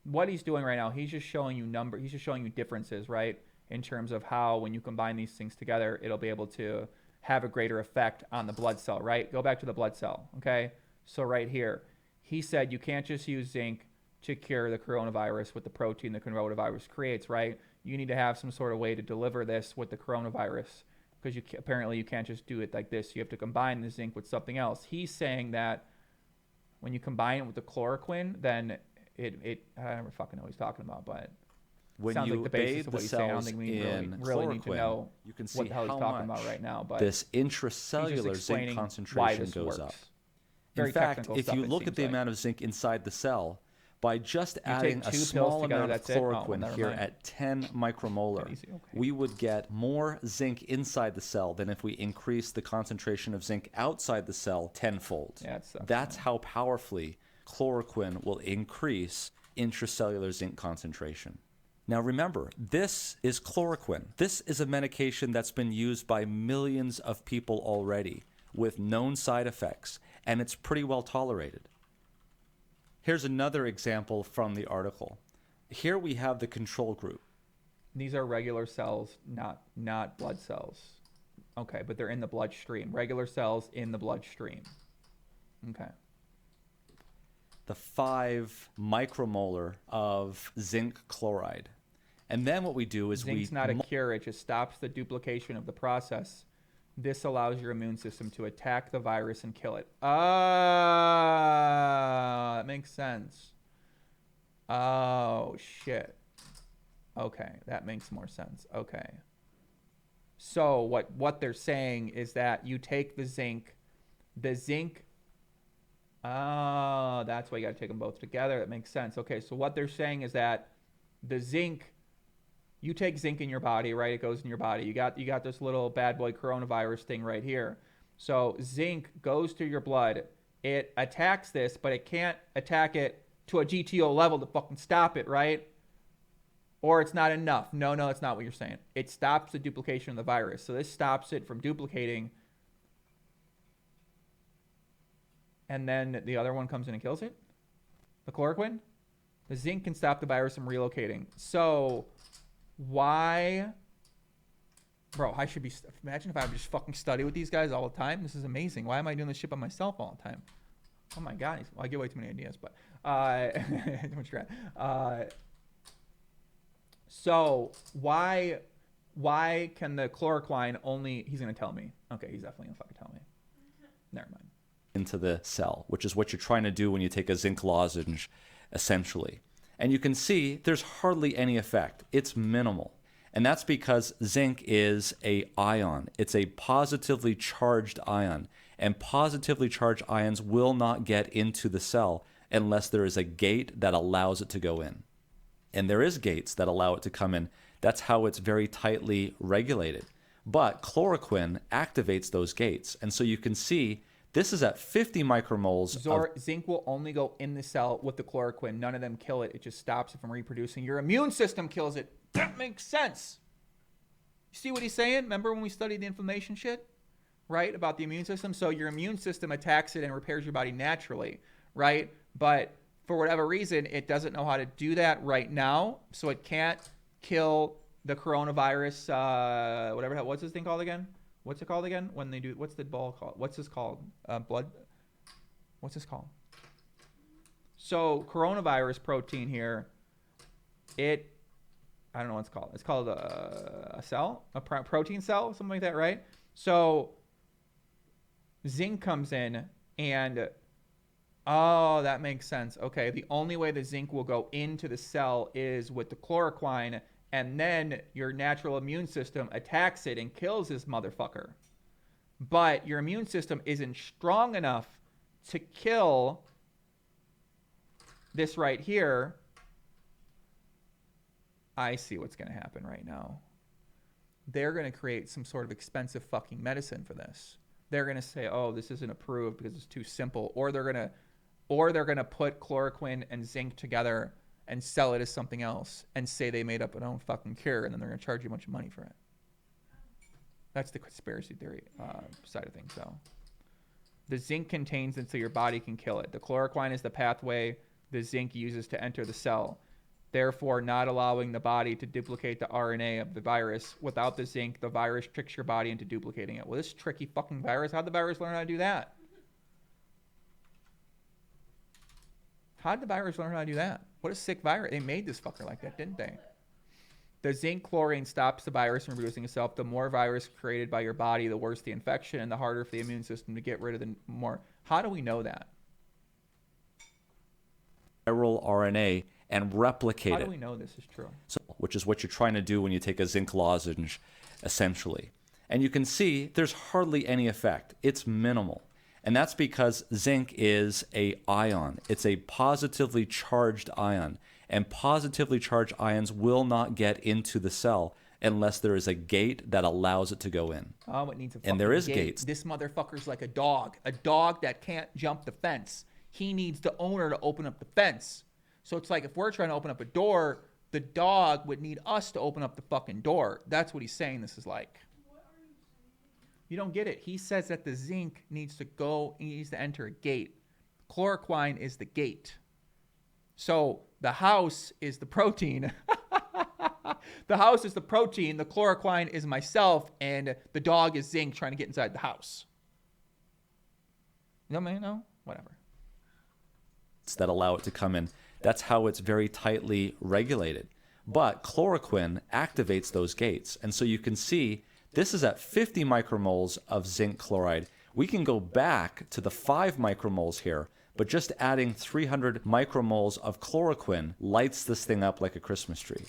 S1: What he's doing right now, he's just showing you he's just showing you differences, right? In terms of how when you combine these things together, it'll be able to have a greater effect on the blood cell, right? Go back to the blood cell, okay? So right here, he said you can't just use zinc to cure the coronavirus with the protein the coronavirus creates, right? You need to have some sort of way to deliver this with the coronavirus because apparently you can't just do it like this. You have to combine the zinc with something else. He's saying that when you combine it with the chloroquine, then I don't fucking know what he's talking about, but
S11: when
S1: sounds
S11: you
S1: like the basis
S11: bathe
S1: of what
S11: the
S1: he's saying. I don't
S11: cells
S1: think we
S11: in
S1: really need to know
S11: you can see
S1: what the hell he's
S11: how
S1: talking
S11: much
S1: about right now. But
S11: this
S1: he's
S11: intracellular
S1: just
S11: zinc
S1: explaining why
S11: concentration
S1: this
S11: goes
S1: works.
S11: up.
S1: Very
S11: In fact,
S1: technical
S11: if
S1: stuff,
S11: you
S1: it
S11: look at
S1: seems
S11: the
S1: like.
S11: amount of zinc inside the cell, by just
S1: You
S11: adding
S1: take
S11: a
S1: 2 pills
S11: small
S1: together,
S11: amount of
S1: that's it? Oh, well,
S11: chloroquine
S1: never
S11: here
S1: mind.
S11: at 10 micromolar, we would get more zinc inside the cell than if we increase the concentration of zinc outside the cell tenfold.
S1: Yeah, it sucks,
S11: That's how powerfully chloroquine will increase intracellular zinc concentration. Now remember, this is chloroquine. This is a medication that's been used by millions of people already with known side effects, and it's pretty well tolerated. Here's another example from the article. Here we have the control group.
S1: These are regular cells, not blood cells. Okay, but they're in the bloodstream. Regular cells in the bloodstream. Okay.
S11: The 5 micromolar of zinc chloride. And then what we do is
S1: Zinc's not a cure. It just stops the duplication of the process. This allows your immune system to attack the virus and kill it. That makes sense. Oh, shit. Okay, that makes more sense. Okay. So what they're saying is that you take the zinc. Oh, that's why you got to take them both together. That makes sense. Okay, so what they're saying is that the zinc, you take zinc in your body, right? It goes in your body. You got this little bad boy coronavirus thing right here. So zinc goes to your blood. It attacks this, but it can't attack it to a GTO level to fucking stop it, right? Or it's not enough. No, that's not what you're saying. It stops the duplication of the virus. So this stops it from duplicating. And then the other one comes in and kills it? The chloroquine? The zinc can stop the virus from relocating. So why? Bro, I should be... Imagine if I would just fucking study with these guys all the time. This is amazing. Why am I doing this shit by myself all the time? Oh my God. Well, I give away too many ideas, but... too much crap. So why can the chloroquine only... He's going to tell me. Okay, he's definitely going to fucking tell me. Never mind.
S11: into the cell, which is what you're trying to do when you take a zinc lozenge, essentially. And you can see there's hardly any effect. It's minimal. And that's because zinc is an ion. It's a positively charged ion. And positively charged ions will not get into the cell unless there is a gate that allows it to go in. And there is gates that allow it to come in. That's how it's very tightly regulated. But chloroquine activates those gates. And so you can see this is at 50 micromoles.
S1: Zinc will only go in the cell with the chloroquine. None of them kill it. It just stops it from reproducing. Your immune system kills it. That makes sense. You see what he's saying? Remember when we studied the inflammation shit? Right? About the immune system? So your immune system attacks it and repairs your body naturally. Right? But for whatever reason, it doesn't know how to do that right now. So it can't kill the coronavirus, whatever. What's this thing called again? What's it called again? When they do, what's the ball called? What's this called? Blood? What's this called? So coronavirus protein here, I don't know what it's called. It's called a cell, a protein cell, something like that, right? So zinc comes in and, oh, that makes sense. Okay, the only way the zinc will go into the cell is with the chloroquine, and then your natural immune system attacks it and kills this motherfucker. But your immune system isn't strong enough to kill this right here. I see what's going to happen right now. They're going to create some sort of expensive fucking medicine for this. They're going to say, oh, this isn't approved because it's too simple. Or they're going to put chloroquine and zinc together and sell it as something else and say they made up an own fucking cure, and then they're going to charge you a bunch of money for it. That's the conspiracy theory side of things, though. The zinc contains it so your body can kill it. The chloroquine is the pathway the zinc uses to enter the cell, therefore not allowing the body to duplicate the RNA of the virus. Without the zinc, the virus tricks your body into duplicating it. Well, this tricky fucking virus, how'd the virus learn how to do that? How'd the virus learn how to do that? What a sick virus. They made this fucker like that, didn't they? The zinc chlorine stops the virus from reproducing itself. The more virus created by your body, the worse the infection and the harder for the immune system to get rid of the more. How do we know that?
S11: Viral RNA and replicate it.
S1: How do we know this is true?
S11: So, which is what you're trying to do when you take a zinc lozenge, essentially. And you can see there's hardly any effect. It's minimal. And that's because zinc is an ion. It's a positively charged ion. And positively charged ions will not get into the cell unless there is a gate that allows it to go in.
S1: Oh, it needs a fucking
S11: and there is
S1: gate.
S11: gates.
S1: This motherfucker's like a dog that can't jump the fence. He needs the owner to open up the fence. So it's like if we're trying to open up a door, the dog would need us to open up the fucking door. That's what he's saying this is like. You don't get it. He says that the zinc needs to enter a gate. Chloroquine is the gate. So the house is the protein. The house is the protein. The chloroquine is myself, and the dog is zinc trying to get inside the house. You know what I mean? No? Whatever.
S11: That allow it to come in. That's how it's very tightly regulated. But chloroquine activates those gates. And so you can see this is at 50 micromoles of zinc chloride. We can go back to the 5 micromoles here, but just adding 300 micromoles of chloroquine lights this thing up like a Christmas tree.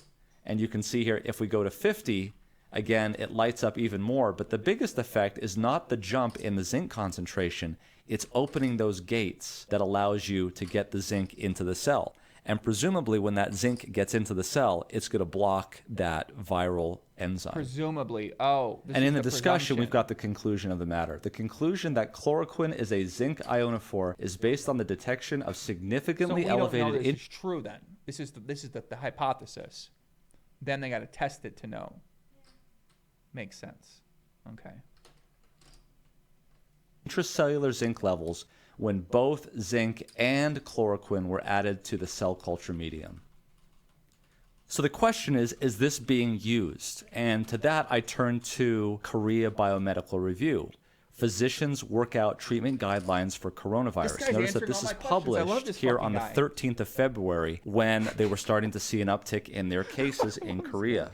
S11: And you can see here, if we go to 50, again, it lights up even more. But the biggest effect is not the jump in the zinc concentration. It's opening those gates that allows you to get the zinc into the cell. And presumably when that zinc gets into the cell, it's going to block that viral enzyme.
S1: Presumably. Oh.
S11: And in the discussion, we've got the conclusion of the matter. The conclusion that chloroquine is a zinc ionophore is based on the detection of significantly elevated...
S1: So we don't know this is true then. This is the hypothesis. Then they got to test it to know. Makes sense. Okay.
S11: Intracellular zinc levels when both zinc and chloroquine were added to the cell culture medium. So the question is this being used? And to that, I turn to Korea Biomedical Review. Physicians work out treatment guidelines for coronavirus. Notice that this is published here on the 13th of February when they were starting to see an uptick in their cases in Korea.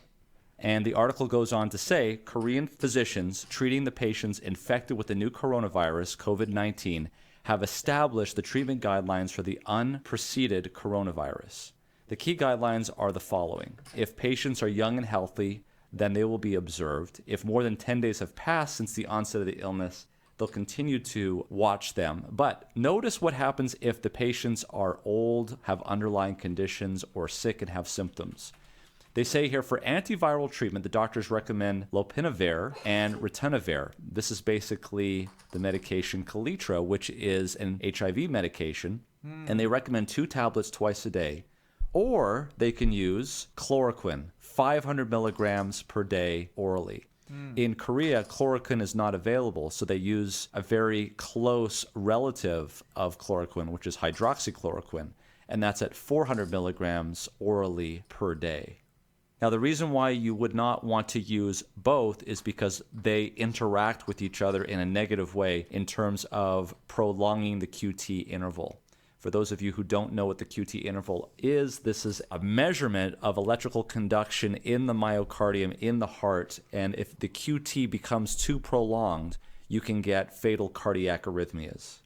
S11: And the article goes on to say, Korean physicians treating the patients infected with the new coronavirus, COVID-19, have established the treatment guidelines for the unpreceded coronavirus. The key guidelines are the following. If patients are young and healthy, then they will be observed. If more than 10 days have passed since the onset of the illness, they'll continue to watch them. But notice what happens if the patients are old, have underlying conditions, or sick and have symptoms. They say here for antiviral treatment, the doctors recommend lopinavir and ritonavir. This is basically the medication Kaletra, which is an HIV medication, and they recommend 2 tablets twice a day. Or they can use chloroquine, 500 milligrams per day orally. In Korea, chloroquine is not available, so they use a very close relative of chloroquine, which is hydroxychloroquine, and that's at 400 milligrams orally per day. Now, the reason why you would not want to use both is because they interact with each other in a negative way in terms of prolonging the QT interval. For those of you who don't know what the QT interval is, this is a measurement of electrical conduction in the myocardium, in the heart, and if the QT becomes too prolonged, you can get fatal cardiac arrhythmias.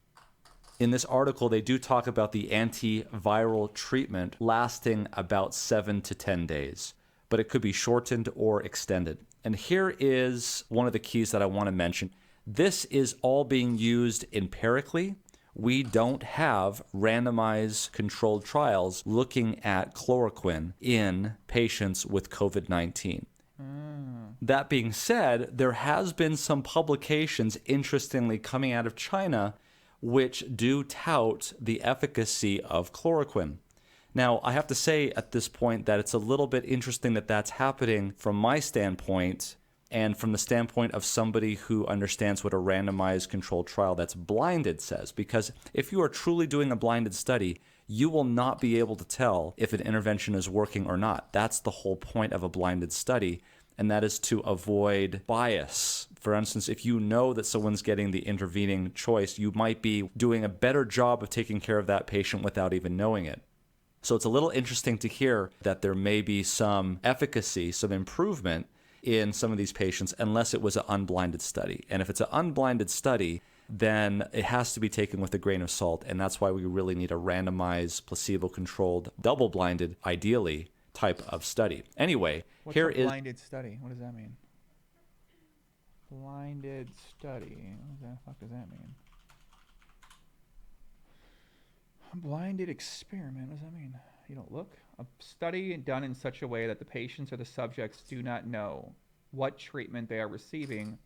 S11: In this article, they do talk about the antiviral treatment lasting about 7 to 10 days, but it could be shortened or extended. And here is one of the keys that I want to mention. This is all being used empirically. We don't have randomized controlled trials looking at chloroquine in patients with COVID-19. That being said, there has been some publications, interestingly, coming out of China, which do tout the efficacy of chloroquine. Now, I have to say at this point that it's a little bit interesting that that's happening from my standpoint and from the standpoint of somebody who understands what a randomized controlled trial that's blinded says. Because if you are truly doing a blinded study, you will not be able to tell if an intervention is working or not. That's the whole point of a blinded study, and that is to avoid bias. For instance, if you know that someone's getting the intervening choice, you might be doing a better job of taking care of that patient without even knowing it. So it's a little interesting to hear that there may be some efficacy, some improvement in some of these patients, unless it was an unblinded study. And if it's an unblinded study, then it has to be taken with a grain of salt, and that's why we really need a randomized, placebo-controlled, double-blinded, ideally, type of study. Anyway,
S1: What's
S11: here
S1: a
S11: is...
S1: blinded study? What does that mean? Blinded study. What the fuck does that mean? A blinded experiment. What does that mean? You don't look? A study done in such a way that the patients or the subjects do not know what treatment they are receiving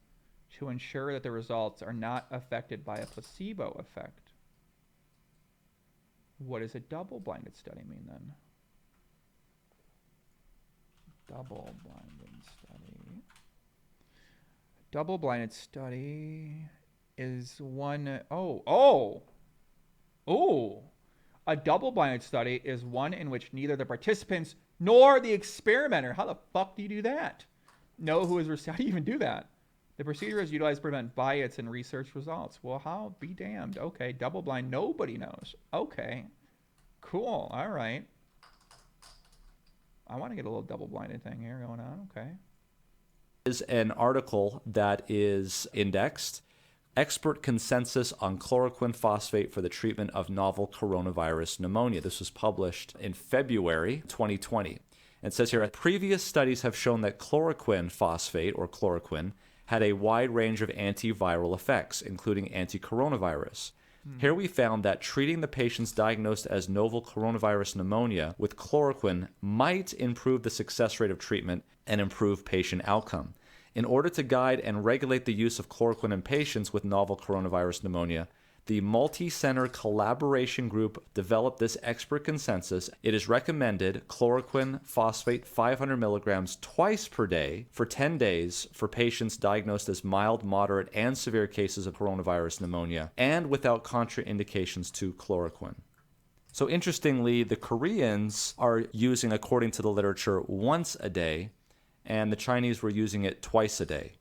S1: to ensure that the results are not affected by a placebo effect. What does a double-blinded study mean then? Double-blinded study. Double-blinded study is one... A double-blinded study is one in which neither the participants nor the experimenter, how the fuck do you do that, know who is... How do you even do that? The procedure is utilized to prevent bias in research results. Well, how? Be damned. Okay, double-blind, nobody knows. Okay, cool, all right. I want to get a little double-blinded thing here going on, okay.
S11: Is an article that is indexed, Expert Consensus on Chloroquine Phosphate for the Treatment of Novel Coronavirus Pneumonia. This was published in February 2020. It says here, previous studies have shown that chloroquine phosphate, or chloroquine, had a wide range of antiviral effects, including anti-coronavirus. Here we found that treating the patients diagnosed as novel coronavirus pneumonia with chloroquine might improve the success rate of treatment and improve patient outcome. In order to guide and regulate the use of chloroquine in patients with novel coronavirus pneumonia, the multi-center collaboration group developed this expert consensus. It is recommended chloroquine phosphate 500 milligrams twice per day for 10 days for patients diagnosed as mild, moderate, and severe cases of coronavirus pneumonia and without contraindications to chloroquine. So interestingly, the Koreans are using, according to the literature, once a day, and the Chinese were using it twice a day.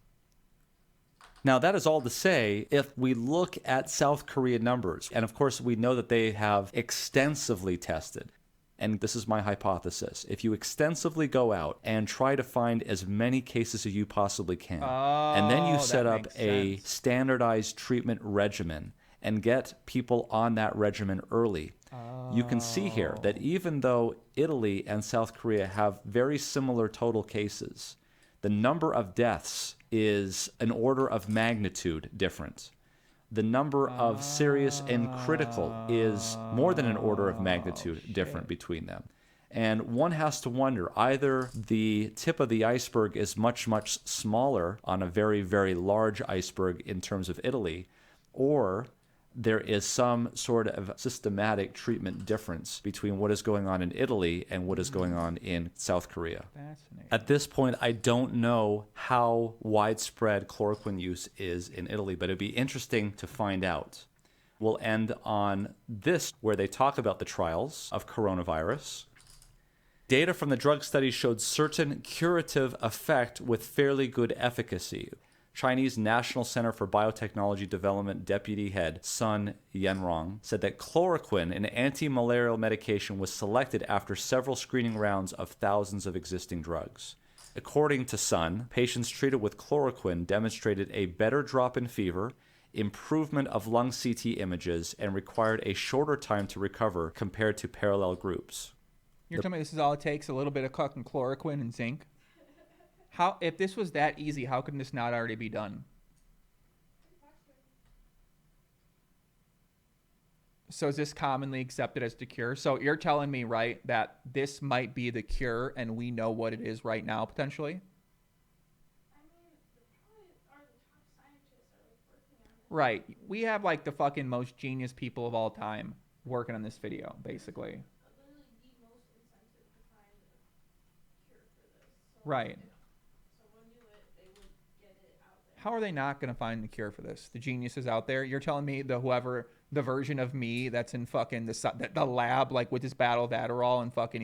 S11: Now, that is all to say, if we look at South Korean numbers, and of course we know that they have extensively tested, and this is my hypothesis, if you extensively go out and try to find as many cases as you possibly can, and then you set up a standardized treatment regimen, and get people on that regimen early. You can see here that even though Italy and South Korea have very similar total cases, the number of deaths is an order of magnitude different. The number of serious and critical is more than an order of magnitude different between them. And one has to wonder, either the tip of the iceberg is much, much smaller on a very, very large iceberg in terms of Italy, or there is some sort of systematic treatment difference between what is going on in Italy and what is going on in South Korea.
S1: Fascinating.
S11: At this point, I don't know how widespread chloroquine use is in Italy, but it'd be interesting to find out. We'll end on this, where they talk about the trials of coronavirus. Data from the drug study showed certain curative effect with fairly good efficacy. Chinese National Center for Biotechnology Development Deputy Head Sun Yenrong said that chloroquine, an anti-malarial medication, was selected after several screening rounds of thousands of existing drugs. According to Sun, patients treated with chloroquine demonstrated a better drop in fever, improvement of lung CT images, and required a shorter time to recover compared to parallel groups.
S1: You're telling me this is all it takes, a little bit of fucking chloroquine and zinc? How, if this was that easy, how can this not already be done? So is this commonly accepted as the cure? So you're telling me, right, that this might be the cure and we know what it is right now, potentially? Right. We have like the fucking most genius people of all time working on this video, basically. Right. How are they not going to find the cure for this? The geniuses out there. You're telling me the version of me that's in fucking the lab, like with his battle of Adderall, and fucking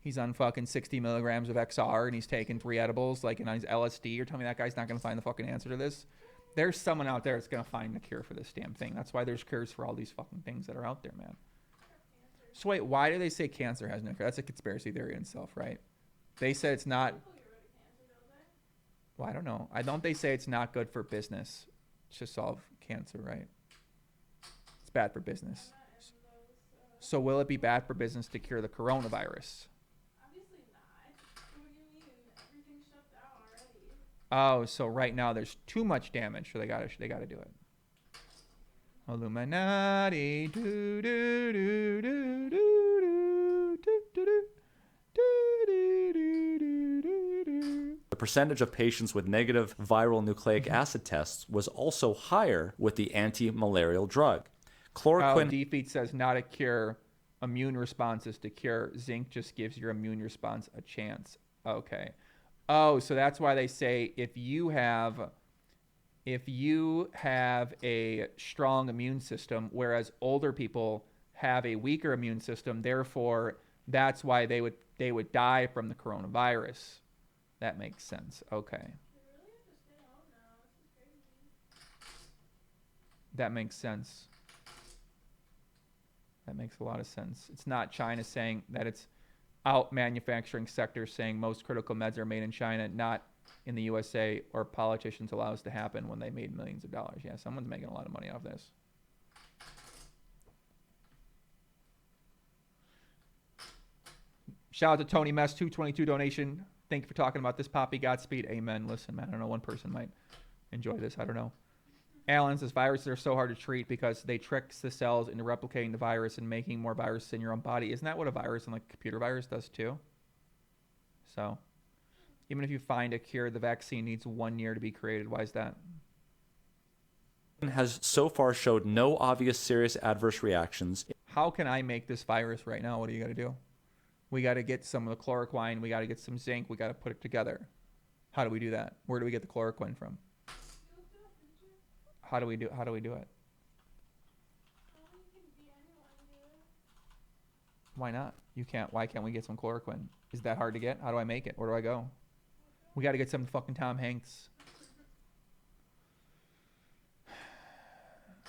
S1: he's on fucking 60 milligrams of XR and he's taking 3 edibles, like, and on his LSD. You're telling me that guy's not going to find the fucking answer to this? There's someone out there that's going to find the cure for this damn thing. That's why there's cures for all these fucking things that are out there, man. So wait, why do they say cancer has no cure? That's a conspiracy theory in itself, right? They said it's not. Well, I don't know. Don't they say it's not good for business to solve cancer, right? It's bad for business. So will it be bad for business to cure the coronavirus? Oh, so right now there's too much damage, so they gotta do it. Illuminati, do do do do do do do do.
S11: The percentage of patients with negative viral nucleic acid tests was also higher with the anti-malarial drug. Chloroquine.
S1: Defeat says not a cure. Immune response is to cure. Zinc just gives your immune response a chance. Okay. Oh, so that's why they say if you have a strong immune system, whereas older people have a weaker immune system, therefore that's why they would die from the coronavirus. That makes sense. Okay. That makes sense. That makes a lot of sense. It's not China saying that it's out manufacturing sectors saying most critical meds are made in China, not in the USA, or politicians allow this to happen when they made millions of dollars. Yeah, someone's making a lot of money off this. Shout out to Tony Mess, 222 donation. Thank you for talking about this, Poppy. Godspeed. Amen. Listen, man, I don't know. One person might enjoy this. I don't know. Alan says viruses are so hard to treat because they trick the cells into replicating the virus and making more viruses in your own body. Isn't that what a virus and like a computer virus does too? So even if you find a cure, the vaccine needs 1 year to be created. Why is that?
S11: Has so far showed no obvious serious adverse reactions.
S1: How can I make this virus right now? What do you got to do? We got to get some of the chloroquine. We got to get some zinc. We got to put it together. How do we do that? Where do we get the chloroquine from? How do we do it? Why not? You can't. Why can't we get some chloroquine? Is that hard to get? How do I make it? Where do I go? We got to get some fucking Tom Hanks.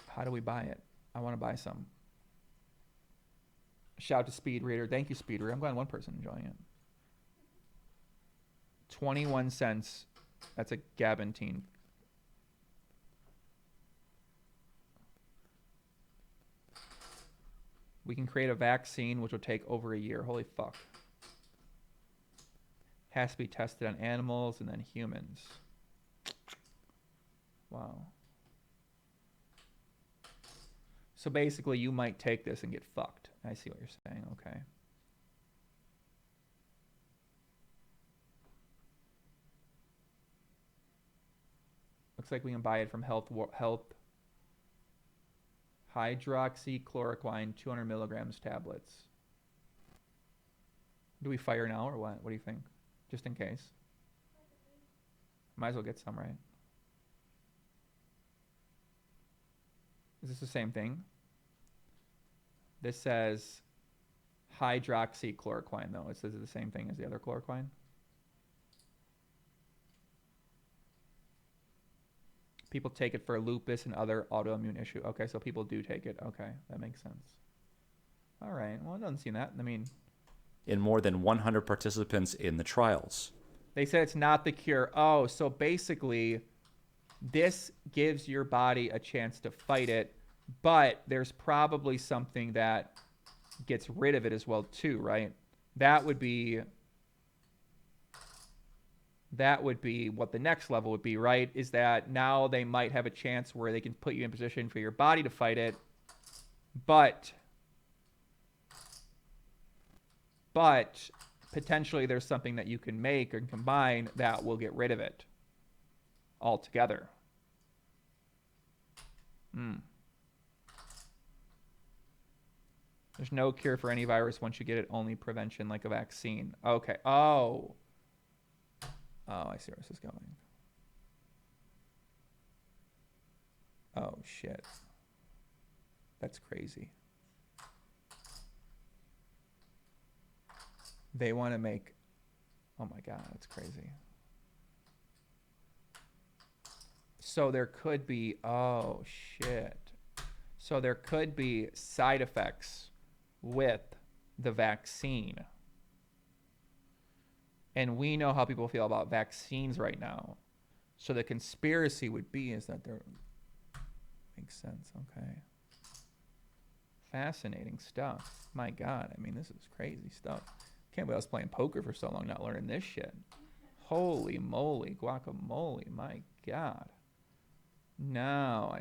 S1: How do we buy it? I want to buy some. Shout out to Speed Reader. Thank you, Speed Reader. I'm glad one person enjoying it. 21 cents. That's a Gabantine. We can create a vaccine which will take over a year. Holy fuck. Has to be tested on animals and then humans. Wow. So basically, you might take this and get fucked. I see what you're saying. Okay. Looks like we can buy it from Health hydroxychloroquine 200 milligrams tablets. Do we fire now or what? What do you think? Just in case. Might as well get some, right? Is this the same thing? This says hydroxychloroquine, though. It says it's the same thing as the other chloroquine. People take it for lupus and other autoimmune issue. Okay, so people do take it. Okay, that makes sense. All right. Well, it doesn't seem that. I mean,
S11: in more than 100 participants in the trials.
S1: They said it's not the cure. Oh, so basically, this gives your body a chance to fight it, but there's probably something that gets rid of it as well, too, right? That would be what the next level would be, right? Is that now they might have a chance where they can put you in position for your body to fight it, but potentially there's something that you can make or combine that will get rid of it altogether. There's no cure for any virus once you get it, only prevention like a vaccine. Okay. Oh, I see where this is going. Oh, shit. That's crazy. They want to make... Oh, my God. That's crazy. So there could be... Oh, shit. So there could be side effects with the vaccine. And we know how people feel about vaccines right now. So the conspiracy would be is that they're... Makes sense. Okay. Fascinating stuff. My God. I mean, this is crazy stuff. Can't believe I was playing poker for so long not learning this shit. Holy moly. Guacamole. My God. No.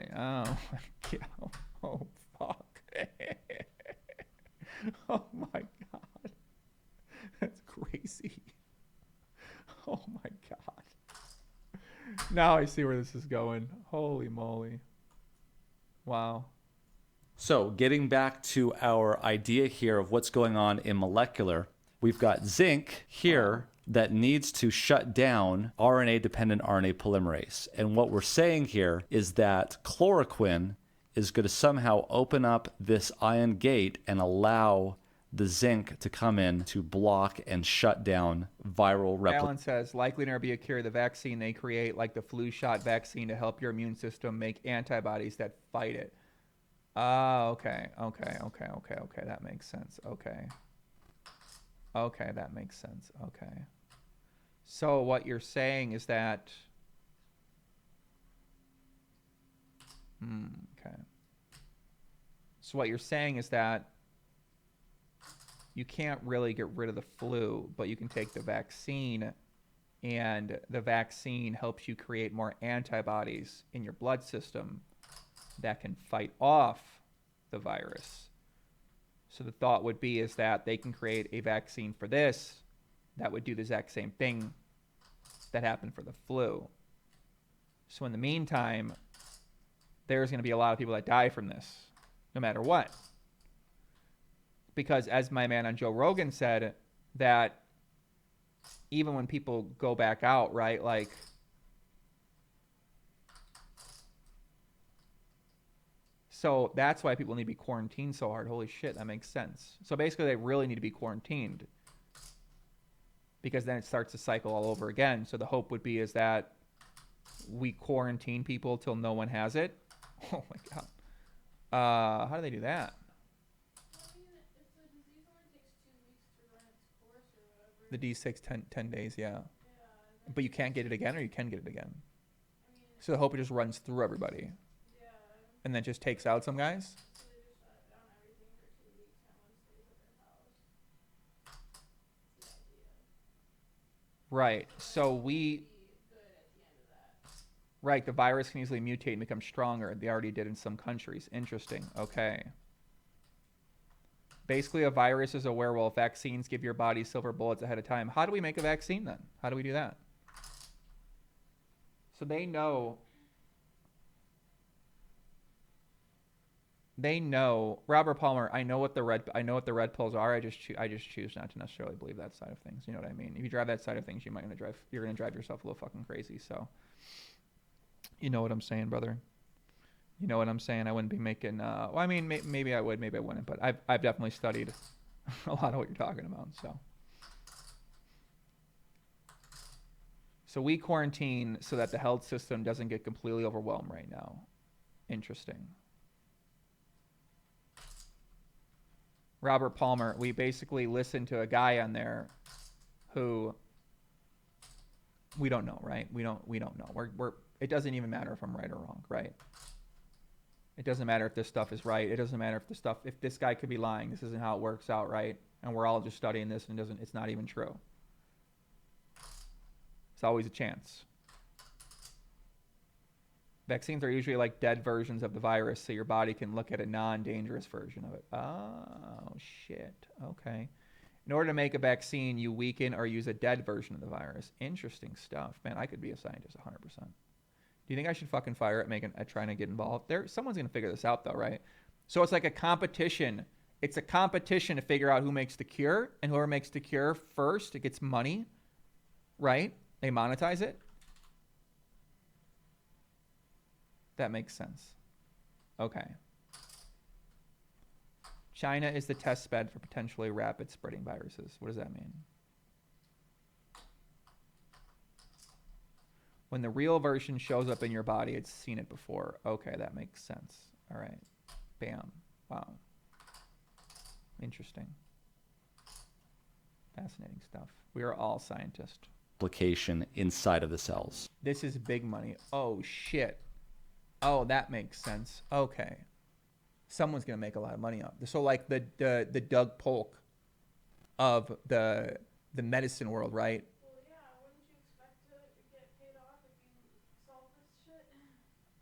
S1: Oh, fuck. Oh, my God. That's crazy. Oh my God. Now I see where this is going. Holy moly. Wow.
S11: So getting back to our idea here of what's going on in molecular, we've got zinc here that needs to shut down RNA-dependent RNA polymerase. And what we're saying here is that chloroquine is going to somehow open up this ion gate and allow the zinc to come in to block and shut down viral replication.
S1: Alan says, likely never be a cure. The vaccine they create, like the flu shot vaccine, to help your immune system make antibodies that fight it. Okay. That makes sense. Okay, that makes sense. Okay. So what you're saying is that... Okay. So what you're saying is that you can't really get rid of the flu, but you can take the vaccine, and the vaccine helps you create more antibodies in your blood system that can fight off the virus. So the thought would be is that they can create a vaccine for this that would do the exact same thing that happened for the flu. So in the meantime, there's going to be a lot of people that die from this, no matter what. Because as my man on Joe Rogan said, that even when people go back out, right, like... So that's why people need to be quarantined so hard. Holy shit, that makes sense. So basically they really need to be quarantined, because then it starts to cycle all over again. So the hope would be is that we quarantine people till no one has it. Oh my God. How do they do that? The D6, 10 days, yeah. But you can't get it again, or you can get it again? So the hope it just runs through everybody. And then just takes out some guys? Right. So right, the virus can easily mutate and become stronger. They already did in some countries. Interesting. Okay. Basically, a virus is a werewolf. Vaccines give your body silver bullets ahead of time. How do we make a vaccine then? How do we do that? So they know. They know. Robert Palmer, I know what the red pills are. I just choose not to necessarily believe that side of things. You know what I mean? If you drive that side of things, you're gonna drive yourself a little fucking crazy. So, you know what I'm saying, brother? You know what I'm saying? I wouldn't be making. Well, I mean, maybe I would, maybe I wouldn't. But I've definitely studied a lot of what you're talking about. So we quarantine so that the health system doesn't get completely overwhelmed right now. Interesting. Robert Palmer, we basically listened to a guy on there who we don't know, right? We don't know. It doesn't even matter if I'm right or wrong, right? It doesn't matter if this stuff is right. It doesn't matter if this guy could be lying. This isn't how it works out, right? And we're all just studying this and it's not even true. It's always a chance. Vaccines are usually like dead versions of the virus, so your body can look at a non-dangerous version of it. Oh, shit. Okay. In order to make a vaccine, you weaken or use a dead version of the virus. Interesting stuff. Man, I could be a scientist 100%. Do you think I should fucking fire at trying to get involved? Someone's going to figure this out, though, right? So it's like a competition. It's a competition to figure out who makes the cure, and whoever makes the cure first, it gets money, right? They monetize it. That makes sense. Okay. China is the test bed for potentially rapid spreading viruses. What does that mean? When the real version shows up in your body, it's seen it before. Okay, that makes sense. All right. Bam. Wow. Interesting. Fascinating stuff. We are all scientists.
S11: Application inside of the cells.
S1: This is big money. Oh, shit. Oh, that makes sense. Okay. Someone's going to make a lot of money off this. So like the Doug Polk of the medicine world, right?
S4: Well, yeah, wouldn't you expect to get paid off if you solve this shit?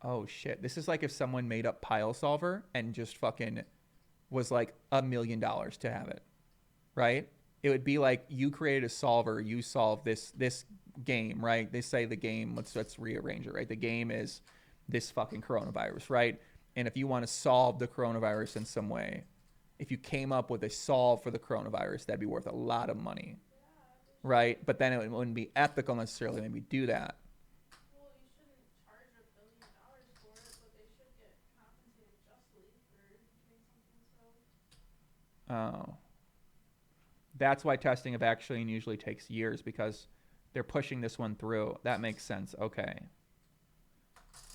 S1: Oh, shit. This is like if someone made up Pile Solver and just fucking was like $1 million to have it, right? It would be like you created a solver, you solve this game, right? They say the game, let's rearrange it, right? The game is this fucking coronavirus, right? And if you want to solve the coronavirus in some way, if you came up with a solve for the coronavirus, that'd be worth a lot of money, right? But then it wouldn't be ethical necessarily to maybe do that.
S4: Well, you shouldn't charge $1 billion for it, but they should get compensated justly for doing something so.
S1: Oh. That's why testing of vaccine usually takes years, because they're pushing this one through. That makes sense. Okay.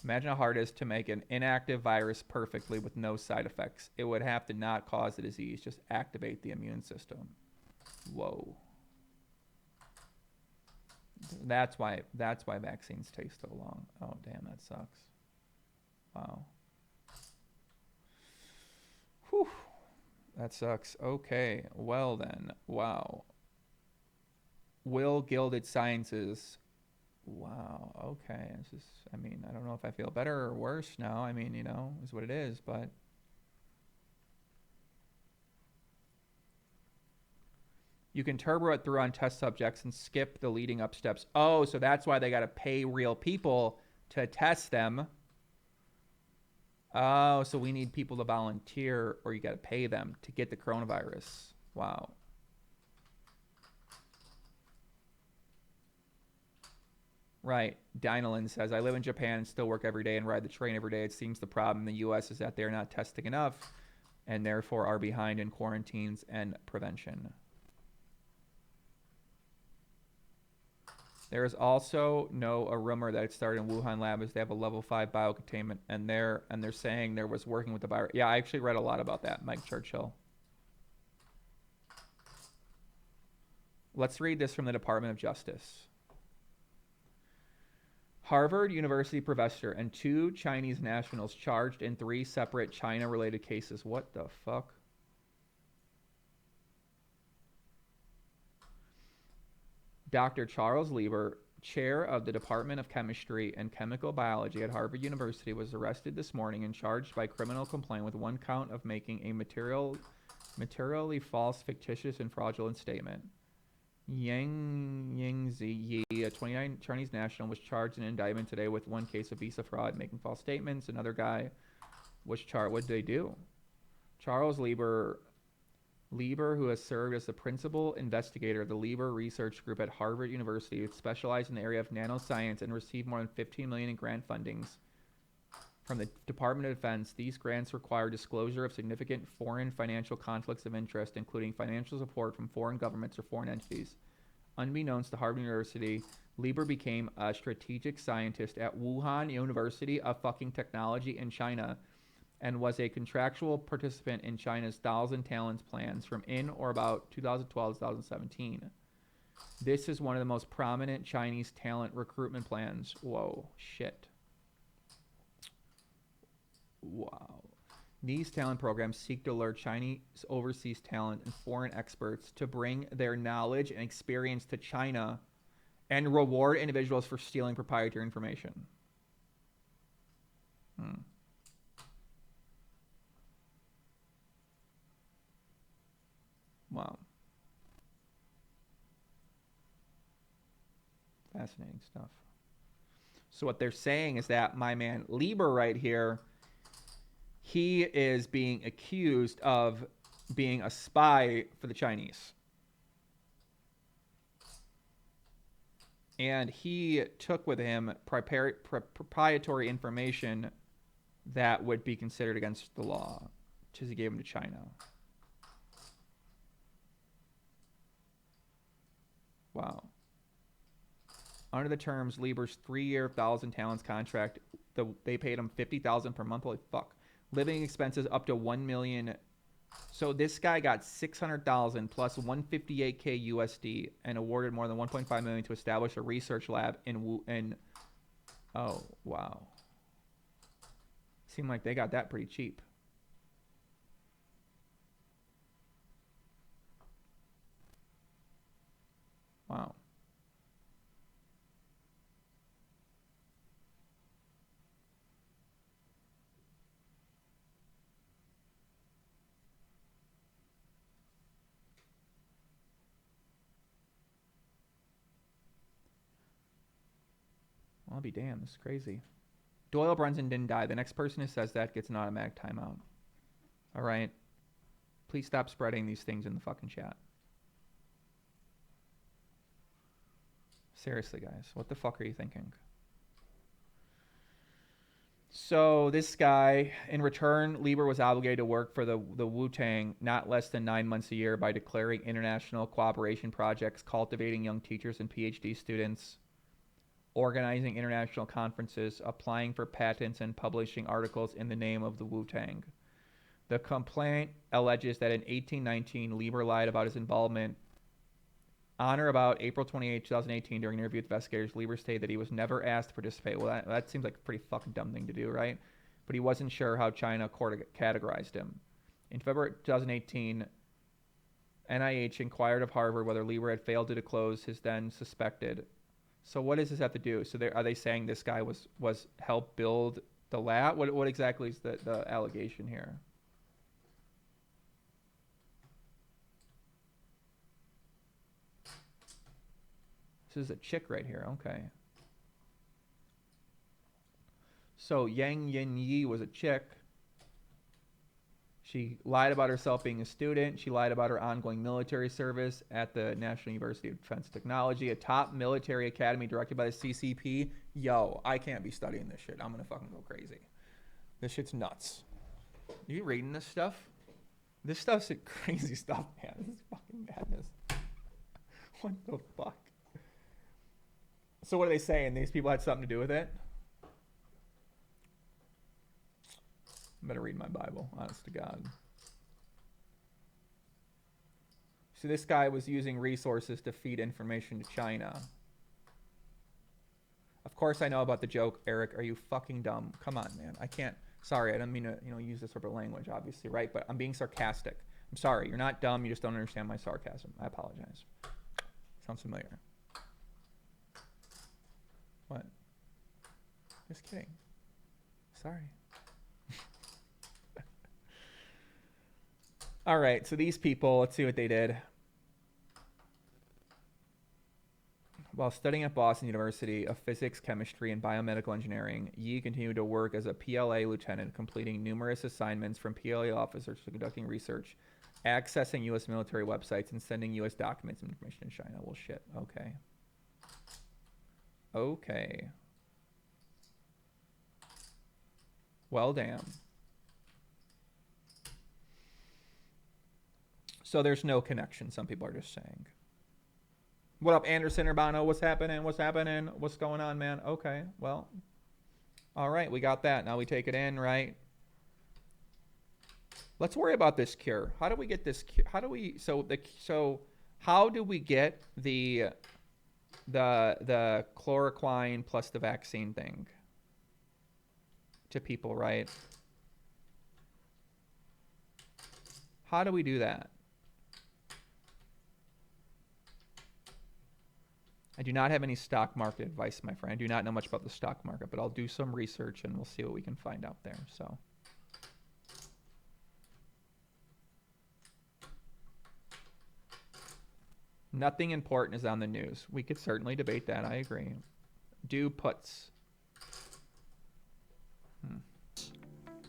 S1: Imagine how hard it is to make an inactive virus perfectly with no side effects. It would have to not cause the disease, just activate the immune system. Whoa. That's why vaccines take so long. Oh, damn, that sucks. Wow. Whew. That sucks. Okay. Well then. Wow. Will Gilded Sciences. Wow. Okay. This is, I mean, I don't know if I feel better or worse now. I mean, is what it is, but. You can turbo it through on test subjects and skip the leading up steps. Oh, so that's why they got to pay real people to test them. Oh, so we need people to volunteer, or you got to pay them to get the coronavirus. Wow. Right. Dynalin says, I live in Japan and still work every day and ride the train every day. It seems the problem in the U.S. is that they're not testing enough and therefore are behind in quarantines and prevention. There is also a rumor that it started in Wuhan lab as they have a level 5 biocontainment, and they're saying there was working with the virus. Yeah, I actually read a lot about that, Mike Churchill. Let's read this from the Department of Justice. Harvard University professor and 2 Chinese nationals charged in 3 separate China-related cases. What the fuck? Dr. Charles Lieber, chair of the Department of Chemistry and Chemical Biology at Harvard University, was arrested this morning and charged by criminal complaint with one count of making a materially false, fictitious, and fraudulent statement. Yang Yingzi Yi, a 29 Chinese national, was charged in an indictment today with one case of visa fraud, making false statements. Another guy was charged. What did they do? Charles Lieber, who has served as the principal investigator of the Lieber Research Group at Harvard University, specialized in the area of nanoscience and received more than $15 million in grant fundings from the Department of Defense. These grants require disclosure of significant foreign financial conflicts of interest, including financial support from foreign governments or foreign entities. Unbeknownst to Harvard University, Lieber became a strategic scientist at Wuhan University of fucking Technology in China and was a contractual participant in China's Thousand Talents plans from in or about 2012 to 2017. This is one of the most prominent Chinese talent recruitment plans. Whoa, shit. Wow. These talent programs seek to lure Chinese overseas talent and foreign experts to bring their knowledge and experience to China and reward individuals for stealing proprietary information. Wow. Fascinating stuff. So what they're saying is that my man Lieber right here, he is being accused of being a spy for the Chinese. And he took with him proprietary information that would be considered against the law, because he gave them to China. Wow. Under the terms, Lieber's 3-year Thousand Talents contract, they paid him $50,000 per month. Holy fuck. Living expenses up to $1 million. So this guy got $600,000 plus $158K USD and awarded more than $1.5 million to establish a research lab in oh, wow. Seemed like they got that pretty cheap. Wow. I'll be damned. This is crazy. Doyle Brunson didn't die. The next person who says that gets an automatic timeout. All right? Please stop spreading these things in the fucking chat. Seriously, guys. What the fuck are you thinking? So this guy, in return, Lieber was obligated to work for the Wu-Tang not less than 9 months a year by declaring international cooperation projects, cultivating young teachers and PhD students, organizing international conferences, applying for patents, and publishing articles in the name of the Wu-Tang. The complaint alleges that in 1819, Lieber lied about his involvement. On or about April 28, 2018, during an interview with investigators, Lieber stated that he was never asked to participate. Well, that seems like a pretty fucking dumb thing to do, right? But he wasn't sure how China categorized him. In February 2018, NIH inquired of Harvard whether Lieber had failed to disclose his then suspected. So what does this have to do? So are they saying this guy was helped build the lab? What exactly is the allegation here? This is a chick right here. Okay. So Yang Yin Yi was a chick. She lied about herself being a student. She lied about her ongoing military service at the National University of Defense Technology, a top military academy directed by the CCP. Yo, I can't be studying this shit. I'm going to fucking go crazy. This shit's nuts. You reading this stuff? This stuff's crazy stuff, man. This is fucking madness. What the fuck? So what are they saying? These people had something to do with it? I better read my Bible, honest to God. So this guy was using resources to feed information to China. Of course I know about the joke, Eric. Are you fucking dumb? Come on, man. I can't. Sorry, I don't mean to, use this sort of language, obviously, right? But I'm being sarcastic. I'm sorry. You're not dumb. You just don't understand my sarcasm. I apologize. Sounds familiar. What? Just kidding. Sorry. All right, so these people, let's see what they did. While studying at Boston University of Physics, Chemistry, and Biomedical Engineering, Yi continued to work as a PLA lieutenant, completing numerous assignments from PLA officers to conducting research, accessing U.S. military websites, and sending U.S. documents and information to China. Well, shit. Okay. Okay. Well, damn. So there's no connection, some people are just saying. What up, Anderson Urbano? What's happening? What's happening? What's going on, man? Okay, well. All right, we got that. Now we take it in, right? Let's worry about this cure. How do we get this cure? How do we, how do we get the chloroquine plus the vaccine thing to people, right? How do we do that? I do not have any stock market advice, my friend. I do not know much about the stock market, but I'll do some research and we'll see what we can find out there. So, nothing important is on the news. We could certainly debate that. I agree. Do puts.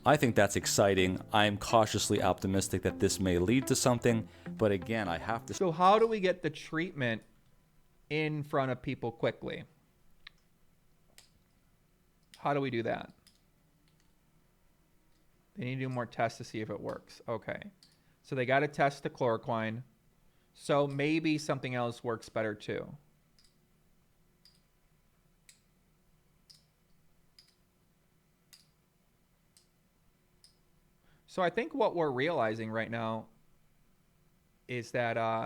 S11: I think that's exciting. I'm cautiously optimistic that this may lead to something, but again, I have to...
S1: So how do we get the treatment in front of people quickly? How do we do that? They need to do more tests to see if it works. Okay. So they got to test the chloroquine. So maybe something else works better too. So I think what we're realizing right now is that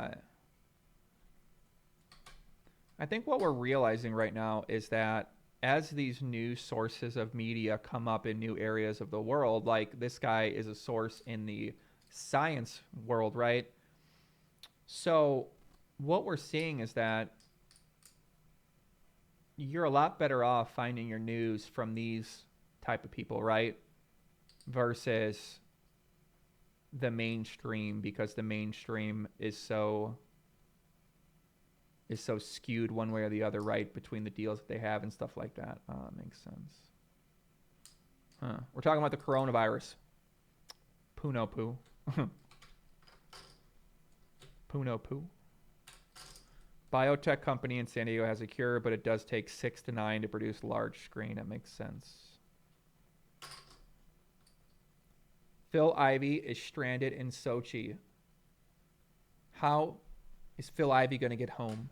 S1: as these new sources of media come up in new areas of the world, like this guy is a source in the science world, right? So what we're seeing is that you're a lot better off finding your news from these type of people, right? Versus the mainstream, because the mainstream is so skewed one way or the other, right? Between the deals that they have and stuff like that. Makes sense. Huh. We're talking about the coronavirus. Puno poo. Puno poo. Biotech company in San Diego has a cure, but it does take 6 to 9 to produce large screen. That makes sense. Phil Ivey is stranded in Sochi. How is Phil Ivey going to get home?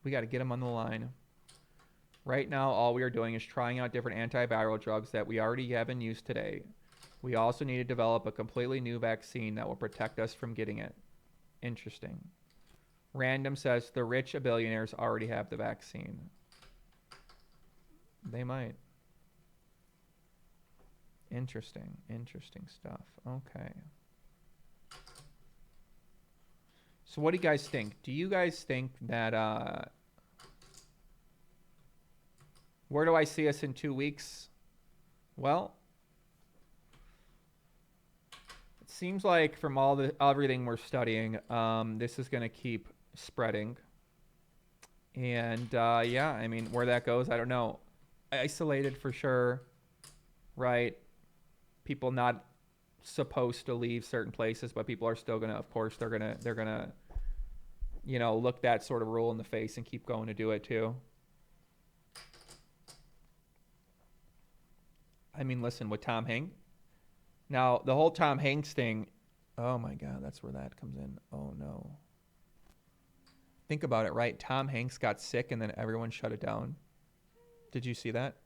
S1: We got to get him on the line. Right now, all we are doing is trying out different antiviral drugs that we already have in use today. We also need to develop a completely new vaccine that will protect us from getting it. Interesting. Random says the rich billionaires already have the vaccine. They might. Interesting. Interesting stuff. Okay. So what do you guys think? Do you guys think that, where do I see us in 2 weeks? Well, it seems like from everything we're studying, this is going to keep spreading. And, yeah, I mean, where that goes, I don't know. Isolated for sure, right? People not supposed to leave certain places, but people are still gonna, of course, they're gonna you know, look that sort of rule in the face and keep going to do it too. I mean, listen, with Tom Hanks, now the whole Tom Hanks thing, oh my God, that's where that comes in. Oh no. Think about it, right? Tom Hanks got sick and then everyone shut it down. Did you see that?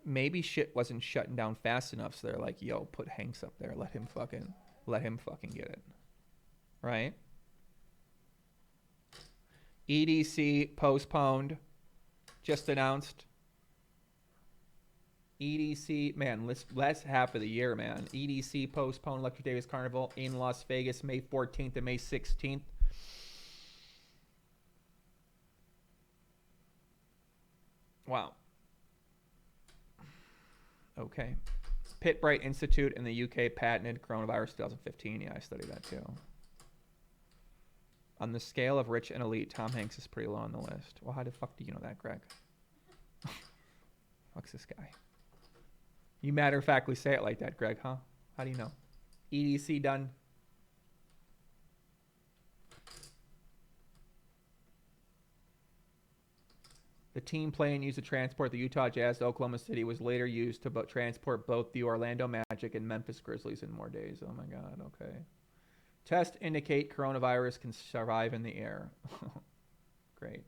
S1: Maybe shit wasn't shutting down fast enough, so they're like, yo, put Hanks up there, let him fucking get it. Right? EDC postponed, just announced. EDC, man, last half of the year, man. EDC postponed, Electric Davis Carnival in Las Vegas, May 14th and May 16th. Okay. Pitt Bright Institute in the UK patented coronavirus 2015. Yeah, I studied that too. On the scale of rich and elite, Tom Hanks is pretty low on the list. Well, how the fuck do you know that, Greg? Fuck's this guy? You matter-of-factly say it like that, Greg, huh? How do you know? EDC done. The team plane used to transport the Utah Jazz to Oklahoma City was later used to transport both the Orlando Magic and Memphis Grizzlies in more days. Oh my God, okay. Tests indicate coronavirus can survive in the air. Great.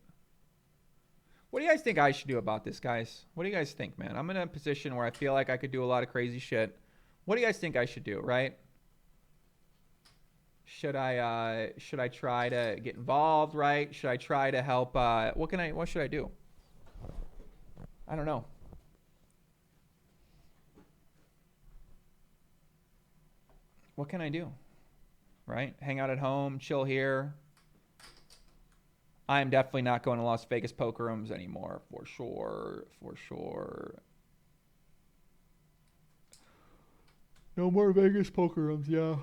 S1: What do you guys think I should do about this, guys? What do you guys think, man? I'm in a position where I feel like I could do a lot of crazy shit. What do you guys think I should do, right? Should I try to get involved, right? Should I try to help? What should I do? I don't know. What can I do? Right? Hang out at home, chill here. I am definitely not going to Las Vegas poker rooms anymore, for sure. For sure. No more Vegas poker rooms, yeah.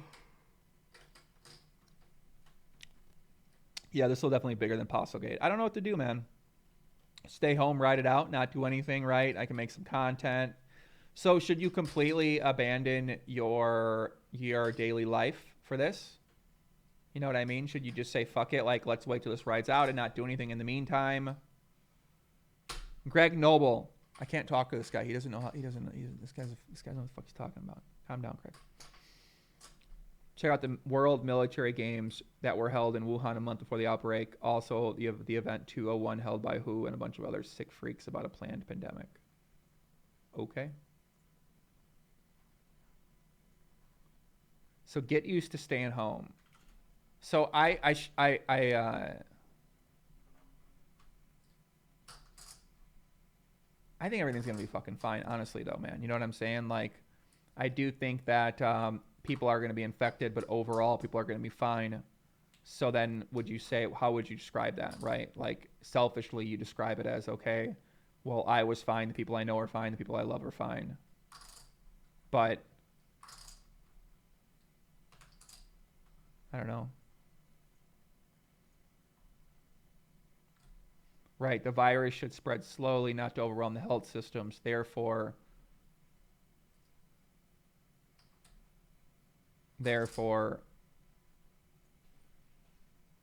S1: Yeah, this will definitely be bigger than Postlegate. I don't know what to do, man. Stay home, ride it out, not do anything, right? I can make some content. So should you completely abandon your daily life for this? You know what I mean? Should you just say, fuck it, like, let's wait till this rides out and not do anything in the meantime? Greg Noble. I can't talk to this guy. He doesn't know how, this guy knows what the fuck he's talking about. Calm down, Greg. Check out the World Military Games that were held in Wuhan a month before the outbreak. Also, the event 201 held by WHO and a bunch of other sick freaks about a planned pandemic. Okay. So get used to staying home. So I think everything's gonna be fucking fine. Honestly, though, man, you know what I'm saying? Like, I do think that people are going to be infected, but overall people are going to be fine. So then would you say, how would you describe that, right? Like, selfishly, you describe it as, okay, well, I was fine. The people I know are fine. The people I love are fine. But I don't know. Right. The virus should spread slowly, not to overwhelm the health systems. Therefore,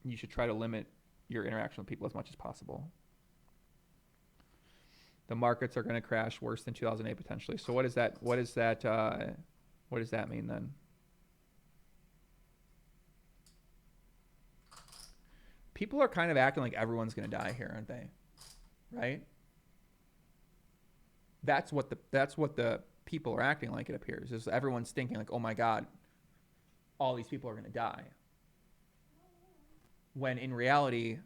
S1: you should try to limit your interaction with people as much as possible. The markets are going to crash worse than 2008 potentially. So what does that mean then? People are kind of acting like everyone's going to die here, aren't they? Right? That's what the people are acting like, it appears. Is everyone's thinking like, oh my God, all these people are going to die. When in reality,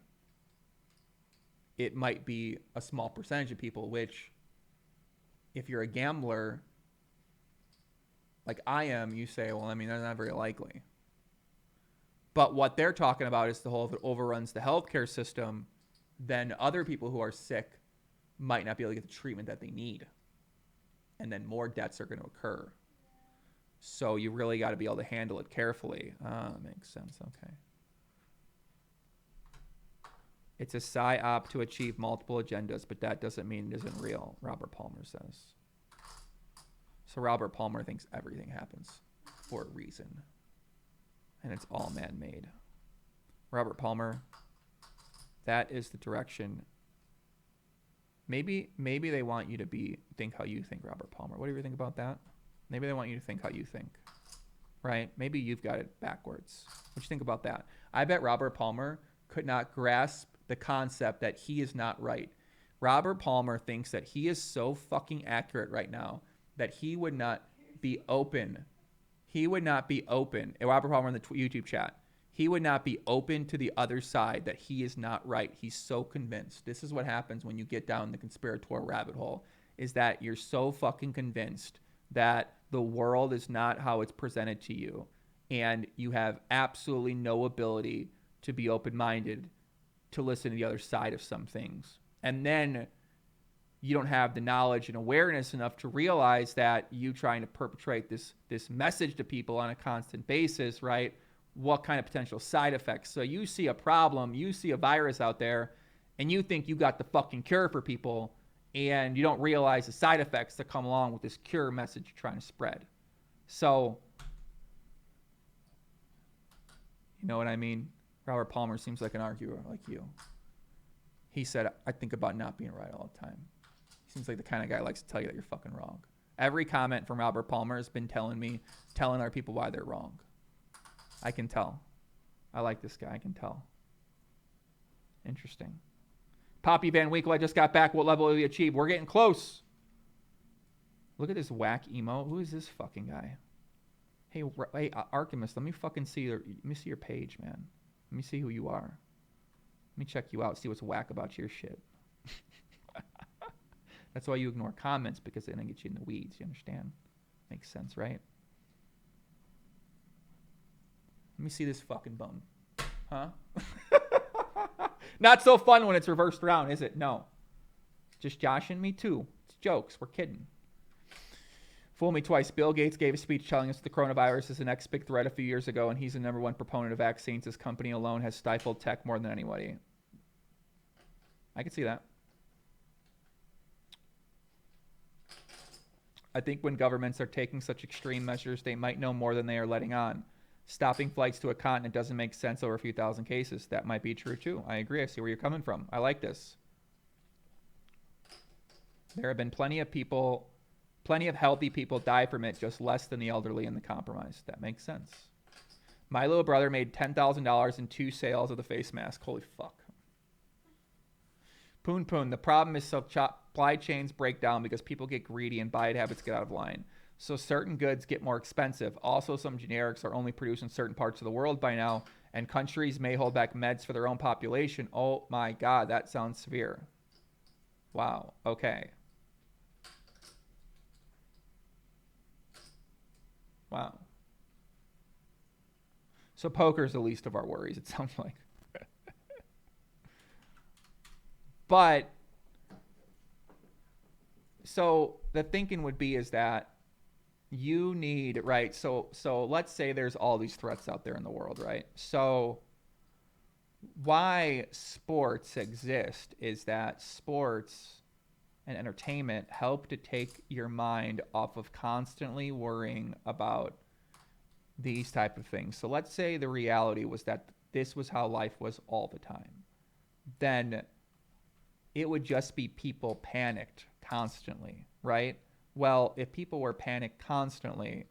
S1: it might be a small percentage of people, which, if you're a gambler, like I am, you say, well, I mean, that's not very likely. But what they're talking about is the whole, if it overruns the healthcare system, then other people who are sick might not be able to get the treatment that they need. And then more deaths are going to occur. So you really got to be able to handle it carefully. Makes sense. Okay. It's a psyop to achieve multiple agendas, but that doesn't mean it isn't real, Robert Palmer says. So Robert Palmer thinks everything happens for a reason. And it's all man-made. Robert Palmer, that is the direction. Maybe they want you to think how you think, Robert Palmer. What do you think about that? Maybe they want you to think how you think, right? Maybe you've got it backwards. What do you think about that? I bet Robert Palmer could not grasp the concept that he is not right. Robert Palmer thinks that he is so fucking accurate right now that he would not be open. He would not be open. Robert Palmer in the YouTube chat. He would not be open to the other side, that he is not right. He's so convinced. This is what happens when you get down the conspirator rabbit hole, is that you're so fucking convinced that the world is not how it's presented to you, and you have absolutely no ability to be open-minded to listen to the other side of some things. And then you don't have the knowledge and awareness enough to realize that you trying to perpetrate this message to people on a constant basis, right? What kind of potential side effects? So you see a problem, you see a virus out there, and you think you got the fucking cure for people, and you don't realize the side effects that come along with this cure message you're trying to spread. So, you know what I mean? Robert Palmer seems like an arguer like you. He said, I think about not being right all the time. He seems like the kind of guy who likes to tell you that you're fucking wrong. Every comment from Robert Palmer has been telling our people why they're wrong. I can tell. I like this guy. I can tell. Interesting. Poppy Van Winkle, I just got back. What level will we achieve? We're getting close. Look at this whack emo. Who is this fucking guy? Hey, Archimus, let me fucking see your page, man. Let me see who you are. Let me check you out, see what's whack about your shit. That's why you ignore comments, because they don't get you in the weeds. You understand? Makes sense, right? Let me see this fucking bum. Huh? Not so fun when it's reversed around, is it? No. Just Josh and me too. It's jokes. We're kidding. Fool me twice. Bill Gates gave a speech telling us the coronavirus is the next big threat a few years ago, and he's the #1 proponent of vaccines. His company alone has stifled tech more than anybody. I can see that. I think when governments are taking such extreme measures, they might know more than they are letting on. Stopping flights to a continent doesn't make sense over a few thousand cases. That might be true too. I agree. I see where you're coming from. I like this. There have been plenty of healthy people die from it, just less than the elderly and the compromised. That makes sense. My little brother made $10,000 in 2 sales of the face mask. Holy fuck. Poon Poon. The problem is supply chains break down because people get greedy and buy habits get out of line. So certain goods get more expensive. Also, some generics are only produced in certain parts of the world by now, and countries may hold back meds for their own population. Oh my God, that sounds severe. Wow. Okay. Wow. So poker's the least of our worries, it sounds like. But, so the thinking would be is that you need, right? So let's say there's all these threats out there in the world, right? So why sports exist is that sports and entertainment help to take your mind off of constantly worrying about these type of things. So let's say the reality was that this was how life was all the time. Then it would just be people panicked constantly, right? Well, if people were panicked constantly,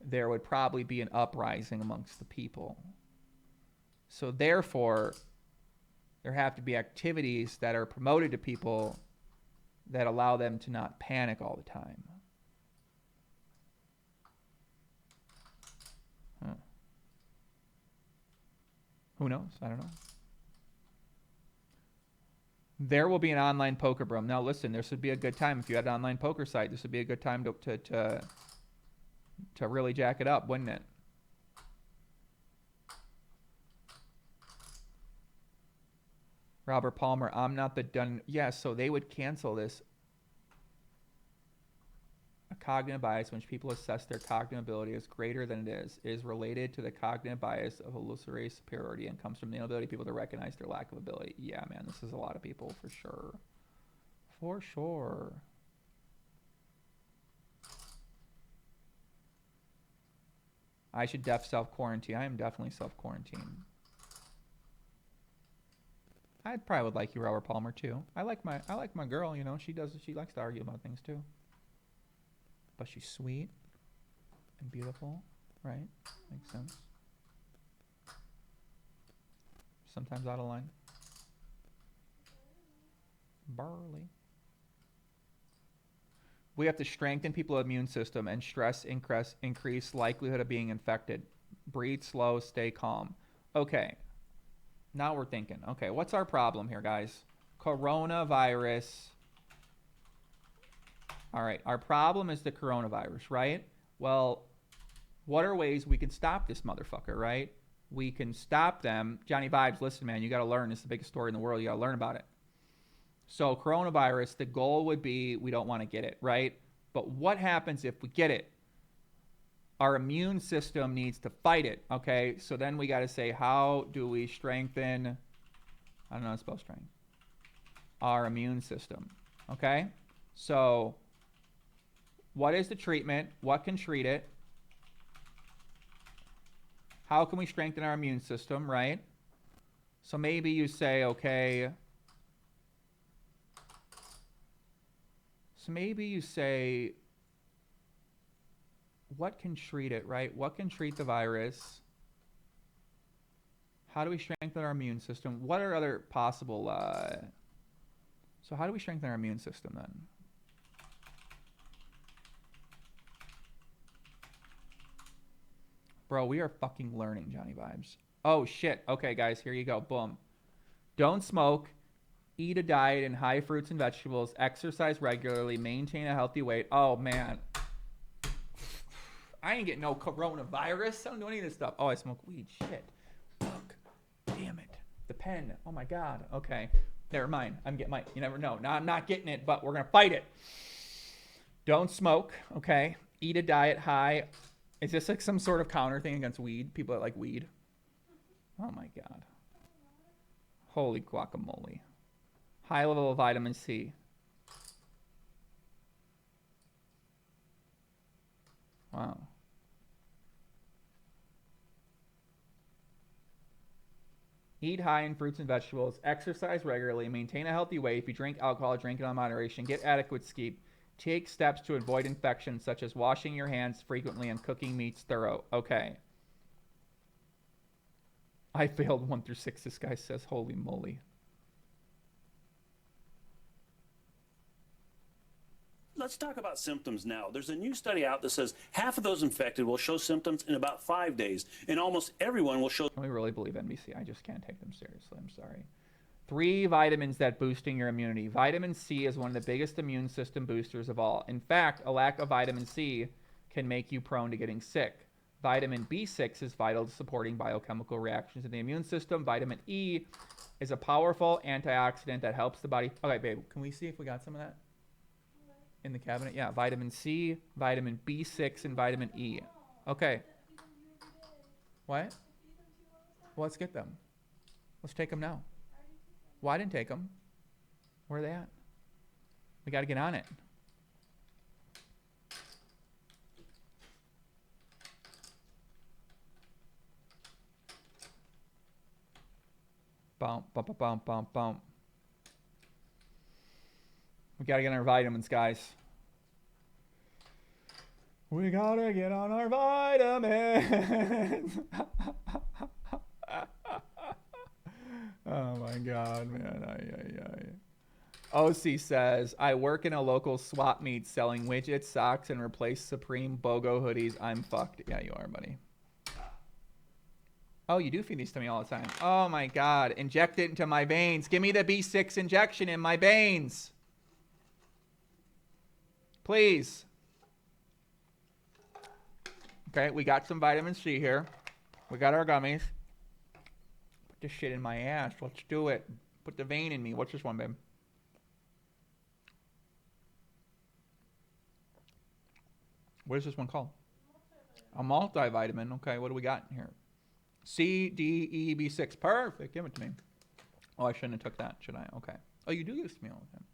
S1: there would probably be an uprising amongst the people. So therefore, there have to be activities that are promoted to people that allow them to not panic all the time. Huh. Who knows? I don't know. There will be an online poker room. Now listen, this would be a good time. If you had an online poker site, this would be a good time to really jack it up, wouldn't it? Robert Palmer, I'm not the done. Yeah, so they would cancel this. A cognitive bias, which people assess their cognitive ability as greater than it is related to the cognitive bias of illusory superiority and comes from the inability of people to recognize their lack of ability. Yeah, man, this is a lot of people for sure. For sure. I should self-quarantine. I am definitely self-quarantine. I probably would like you, Robert Palmer, too. I like my girl, you know. She likes to argue about things too. But she's sweet and beautiful, right? Makes sense. Sometimes out of line. Barley. We have to strengthen people's immune system and stress increase likelihood of being infected. Breathe slow, stay calm. Okay. Now we're thinking. Okay, what's our problem here, guys? Coronavirus. All right, our problem is the coronavirus, right? Well, what are ways we can stop this motherfucker, right? We can stop them. Johnny Vibes, listen, man, you got to learn. This is the biggest story in the world. You got to learn about it. So coronavirus, the goal would be we don't want to get it, right? But what happens if we get it? Our immune system needs to fight it, okay? So then we got to say, how do we strengthen, I don't know how to spell strength, our immune system, okay? So what is the treatment? What can treat it? How can we strengthen our immune system, right? So maybe you say, okay, so maybe you say, what can treat it, right? What can treat the virus? How do we strengthen our immune system? What are other possible, so how do we strengthen our immune system then? Bro, we are fucking learning, Johnny Vibes. Oh, shit. Okay, guys, here you go. Boom. Don't smoke. Eat a diet in high fruits and vegetables. Exercise regularly. Maintain a healthy weight. Oh, man. I ain't getting no coronavirus. I don't do any of this stuff. Oh, I smoke weed. Shit. Fuck. Damn it. The pen. Oh, my God. Okay. Never mind. I'm getting my... You never know. No, I'm not getting it, but we're going to fight it. Don't smoke. Okay. Eat a diet high... Is this like some sort of counter thing against weed? People that like weed? Oh my God. Holy guacamole. High level of vitamin C. Wow. Eat high in fruits and vegetables. Exercise regularly. Maintain a healthy weight. If you drink alcohol, drink it on moderation. Get adequate sleep. Take steps to avoid infections, such as washing your hands frequently and cooking meats thorough. Okay. I failed 1 through 6, this guy says. Holy moly.
S12: Let's talk about symptoms now. There's a new study out that says half of those infected will show symptoms in about 5 days, and almost everyone will show...
S1: Can we really believe NBC? I just can't take them seriously. I'm sorry. 3 vitamins that boosting your immunity. Vitamin C is one of the biggest immune system boosters of all. In fact, a lack of vitamin C can make you prone to getting sick. Vitamin B6 is vital to supporting biochemical reactions in the immune system. Vitamin E is a powerful antioxidant that helps the body... Okay, babe, can we see if we got some of that in the cabinet? Yeah, vitamin C, vitamin B6, and vitamin E. Okay. What? Well, let's get them. Let's take them now. Well, I didn't take them. Where are they at? We got to get on it. Bump, bump, bump, bump, bump, bump. We got to get on our vitamins, guys. We got to get on our vitamins. Oh my God, man. OC says, I work in a local swap meet selling widgets, socks, and replace Supreme BOGO hoodies. I'm fucked. Yeah, you are, buddy. Oh, you do feed these to me all the time. Oh my God. Inject it into my veins. Give me the B6 injection in my veins. Please. Okay, we got some vitamin C here. We got our gummies. Put this shit in my ass. Let's do it. Put the vein in me. What's this one, babe? What is this one called? A multivitamin. Okay, what do we got in here? C, D, E, B6. Perfect. Give it to me. Oh, I shouldn't have took that, should I? Okay. Oh, you do give this to me all the time.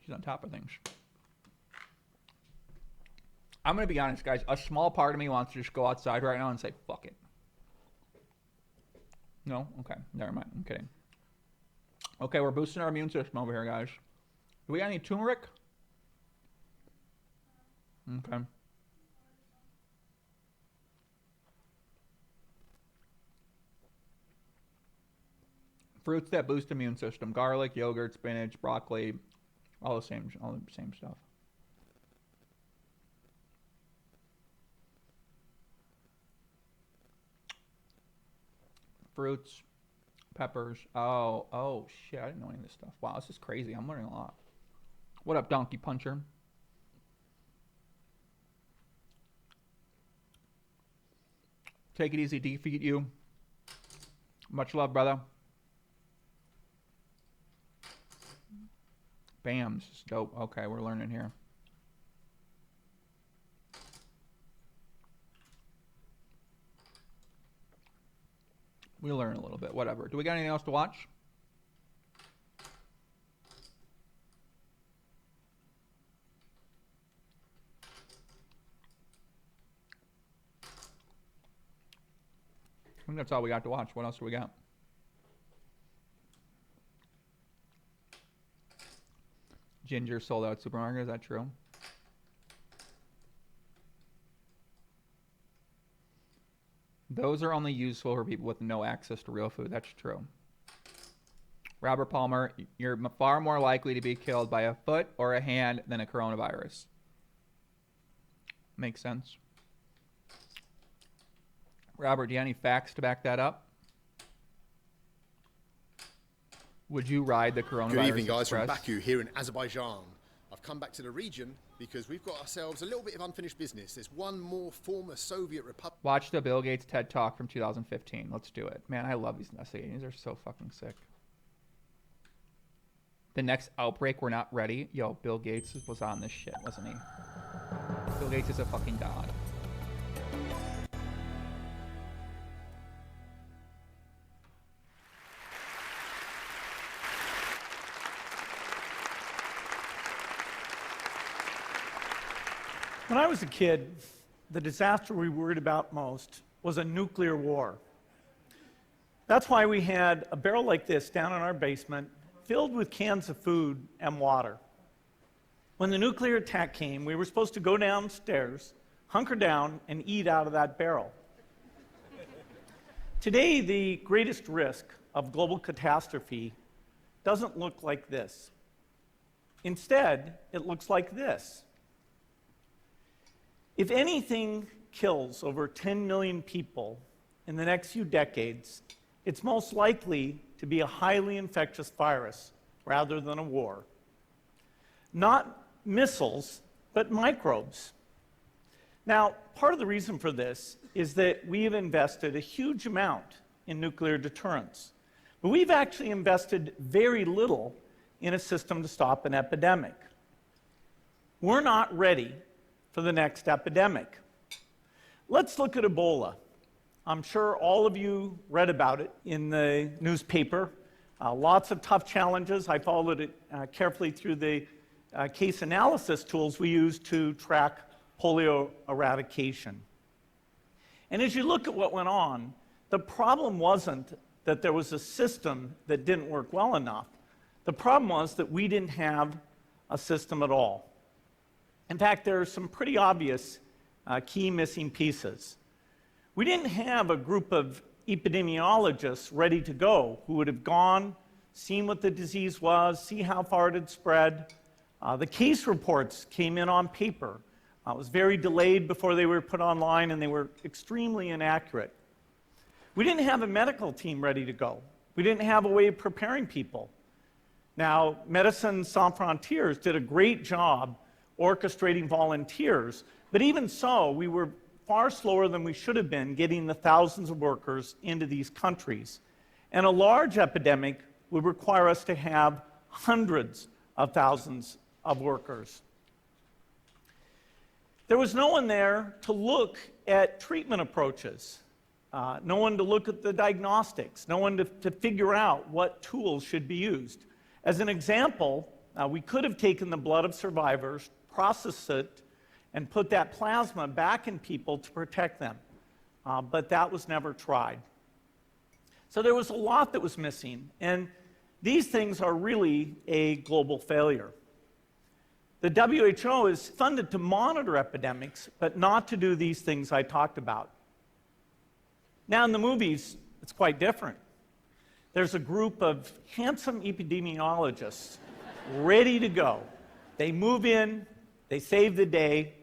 S1: She's on top of things. I'm going to be honest, guys. A small part of me wants to just go outside right now and say, fuck it. No? Okay. Never mind. I'm kidding. Okay, we're boosting our immune system over here, guys. Do we got any turmeric? Okay. Fruits that boost immune system. Garlic, yogurt, spinach, broccoli. All the same stuff. Fruits, peppers. Oh, shit. I didn't know any of this stuff. Wow, this is crazy. I'm learning a lot. What up, Donkey Puncher? Take it easy, defeat you. Much love, brother. BAM's dope. Okay, we're learning here. We learn a little bit. Whatever. Do we got anything else to watch? I think that's all we got to watch. What else do we got? Ginger sold out supermarket. Is that true? Those are only useful for people with no access to real food. That's true. Robert Palmer, you're far more likely to be killed by a foot or a hand than a coronavirus. Makes sense. Robert, do you have any facts to back that up? Would you ride the coronavirus
S16: Good evening, guys,
S1: express?
S16: from Baku here in Azerbaijan. I've come back to the region because we've got ourselves a little bit of unfinished business. There's one more former Soviet republic.
S1: Watch the Bill Gates TED Talk from 2015. Let's do it. Man, I love these investigations. These are so fucking sick. The next outbreak, we're not ready. Yo, Bill Gates was on this shit, wasn't he? Bill Gates is a fucking god.
S17: When I was a kid, the disaster we worried about most was a nuclear war. That's why we had a barrel like this down in our basement, filled with cans of food and water. When the nuclear attack came, we were supposed to go downstairs, hunker down, and eat out of that barrel. Today, the greatest risk of global catastrophe doesn't look like this. Instead, it looks like this. If anything kills over 10 million people in the next few decades, it's most likely to be a highly infectious virus rather than a war. Not missiles, but microbes. Now, part of the reason for this is that we have invested a huge amount in nuclear deterrence, but we've actually invested very little in a system to stop an epidemic. We're not ready for the next epidemic. Let's look at Ebola. I'm sure all of you read about it in the newspaper. Lots of tough challenges. I followed it carefully through the case analysis tools we use to track polio eradication. And as you look at what went on, the problem wasn't that there was a system that didn't work well enough. The problem was that we didn't have a system at all. In fact, there are some pretty obvious key missing pieces. We didn't have a group of epidemiologists ready to go who would have gone, seen what the disease was, see how far it had spread. The case reports came in on paper. It was very delayed before they were put online, and they were extremely inaccurate. We didn't have a medical team ready to go. We didn't have a way of preparing people. Now, Médecins Sans Frontières did a great job orchestrating volunteers, but even so, we were far slower than we should have been getting the thousands of workers into these countries. And a large epidemic would require us to have hundreds of thousands of workers. There was no one there to look at treatment approaches, no one to look at the diagnostics, no one to figure out what tools should be used. As an example, we could have taken the blood of survivors, processed it, and put that plasma back in people to protect them. But that was never tried. So there was a lot that was missing, and these things are really a global failure. The WHO is funded to monitor epidemics, but not to do these things I talked about. Now in the movies, it's quite different. There's a group of handsome epidemiologists ready to go. They move in, they save the day,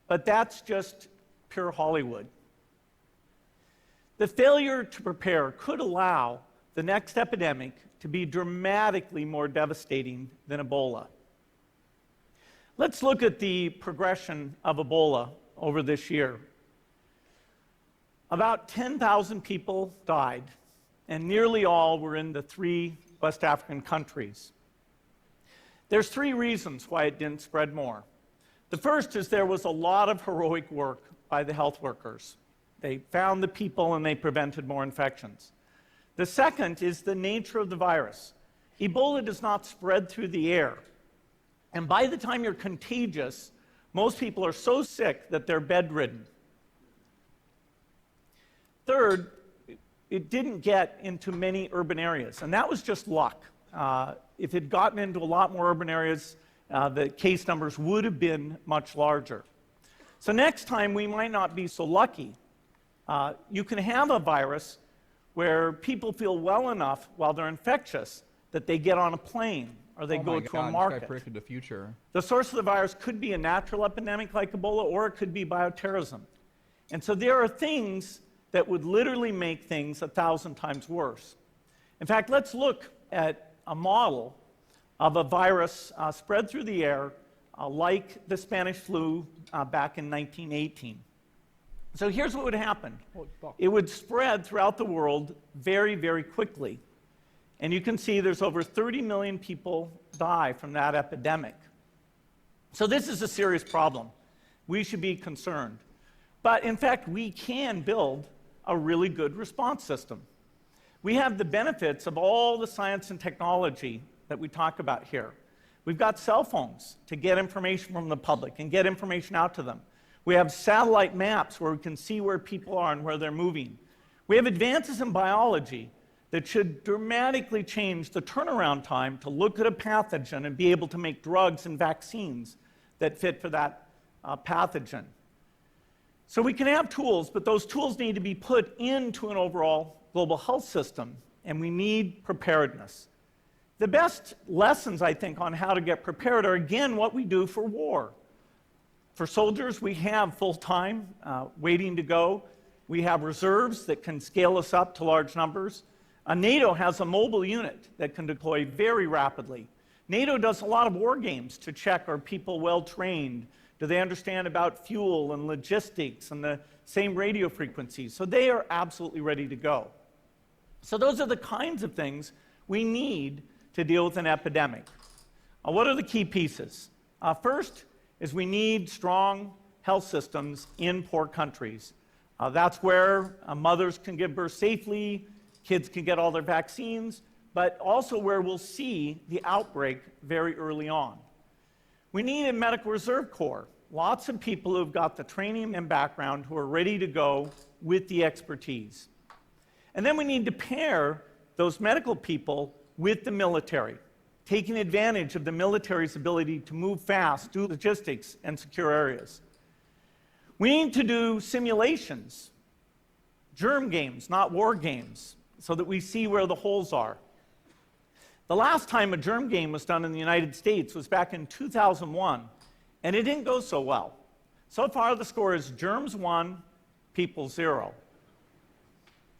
S17: but that's just pure Hollywood. The failure to prepare could allow the next epidemic to be dramatically more devastating than Ebola. Let's look at the progression of Ebola over this year. About 10,000 people died, and nearly all were in the 3 West African countries. There's 3 reasons why it didn't spread more. The first is there was a lot of heroic work by the health workers. They found the people and they prevented more infections. The second is the nature of the virus. Ebola does not spread through the air. And by the time you're contagious, most people are so sick that they're bedridden. Third, it didn't get into many urban areas, and that was just luck. If it had gotten into a lot more urban areas, the case numbers would have been much larger. So next time, we might not be so lucky. You can have a virus where people feel well enough while they're infectious that they get on a plane or they go to a market.
S1: This guy predicted the future.
S17: The source of the virus could be a natural epidemic like Ebola, or it could be bioterrorism. And so there are things that would literally make things 1,000 times worse. In fact, let's look at a model of a virus spread through the air like the Spanish flu back in 1918. So here's what would happen. It would spread throughout the world very, very quickly. And you can see there's over 30 million people die from that epidemic. So this is a serious problem. We should be concerned. But in fact, we can build a really good response system. We have the benefits of all the science and technology that we talk about here. We've got cell phones to get information from the public and get information out to them. We have satellite maps where we can see where people are and where they're moving. We have advances in biology that should dramatically change the turnaround time to look at a pathogen and be able to make drugs and vaccines that fit for that pathogen. So we can have tools, but those tools need to be put into an overall global health system, and we need preparedness. The best lessons, I think, on how to get prepared are, again, what we do for war. For soldiers, we have full-time waiting to go. We have reserves that can scale us up to large numbers. NATO has a mobile unit that can deploy very rapidly. NATO does a lot of war games to check, are people well-trained? Do they understand about fuel and logistics and the same radio frequencies? So they are absolutely ready to go. So those are the kinds of things we need to deal with an epidemic. What are the key pieces? First is we need strong health systems in poor countries. That's where mothers can give birth safely, kids can get all their vaccines, but also where we'll see the outbreak very early on. We need a medical reserve corps, lots of people who've got the training and background who are ready to go with the expertise. And then we need to pair those medical people with the military, taking advantage of the military's ability to move fast, do logistics, and secure areas. We need to do simulations, germ games, not war games, so that we see where the holes are. The last time a germ game was done in the United States was back in 2001, and it didn't go so well. So far, the score is germs 1, people 0.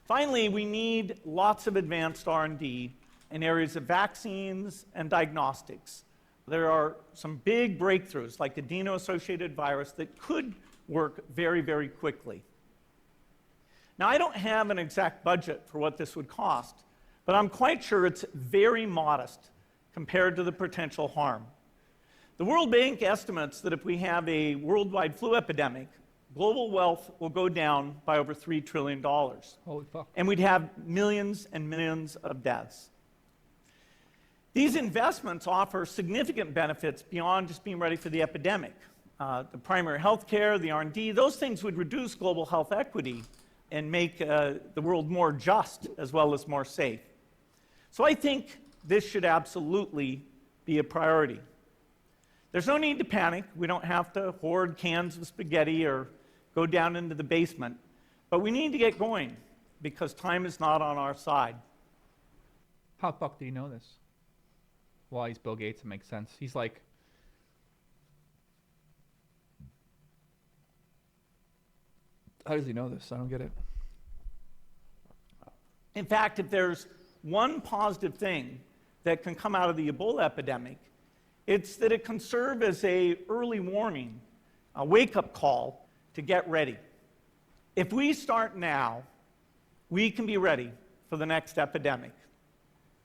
S17: Finally, we need lots of advanced R&D in areas of vaccines and diagnostics. There are some big breakthroughs, like adeno-associated virus, that could work very, very quickly. Now, I don't have an exact budget for what this would cost, but I'm quite sure it's very modest compared to the potential harm. The World Bank estimates that if we have a worldwide flu epidemic, global wealth will go down by over $3 trillion.
S1: Holy fuck.
S17: And we'd have millions and millions of deaths. These investments offer significant benefits beyond just being ready for the epidemic. The primary health care, the R&D, those things would reduce global health equity and make the world more just as well as more safe. So I think this should absolutely be a priority. There's no need to panic. We don't have to hoard cans of spaghetti or go down into the basement. But we need to get going because time is not on our side.
S1: How the fuck do you know this? Well, he's Bill Gates. It makes sense. He's like... How does he know this? I don't get it.
S17: In fact, if there's one positive thing that can come out of the Ebola epidemic, it's that it can serve as an early warning, a wake-up call to get ready. If we start now, we can be ready for the next epidemic.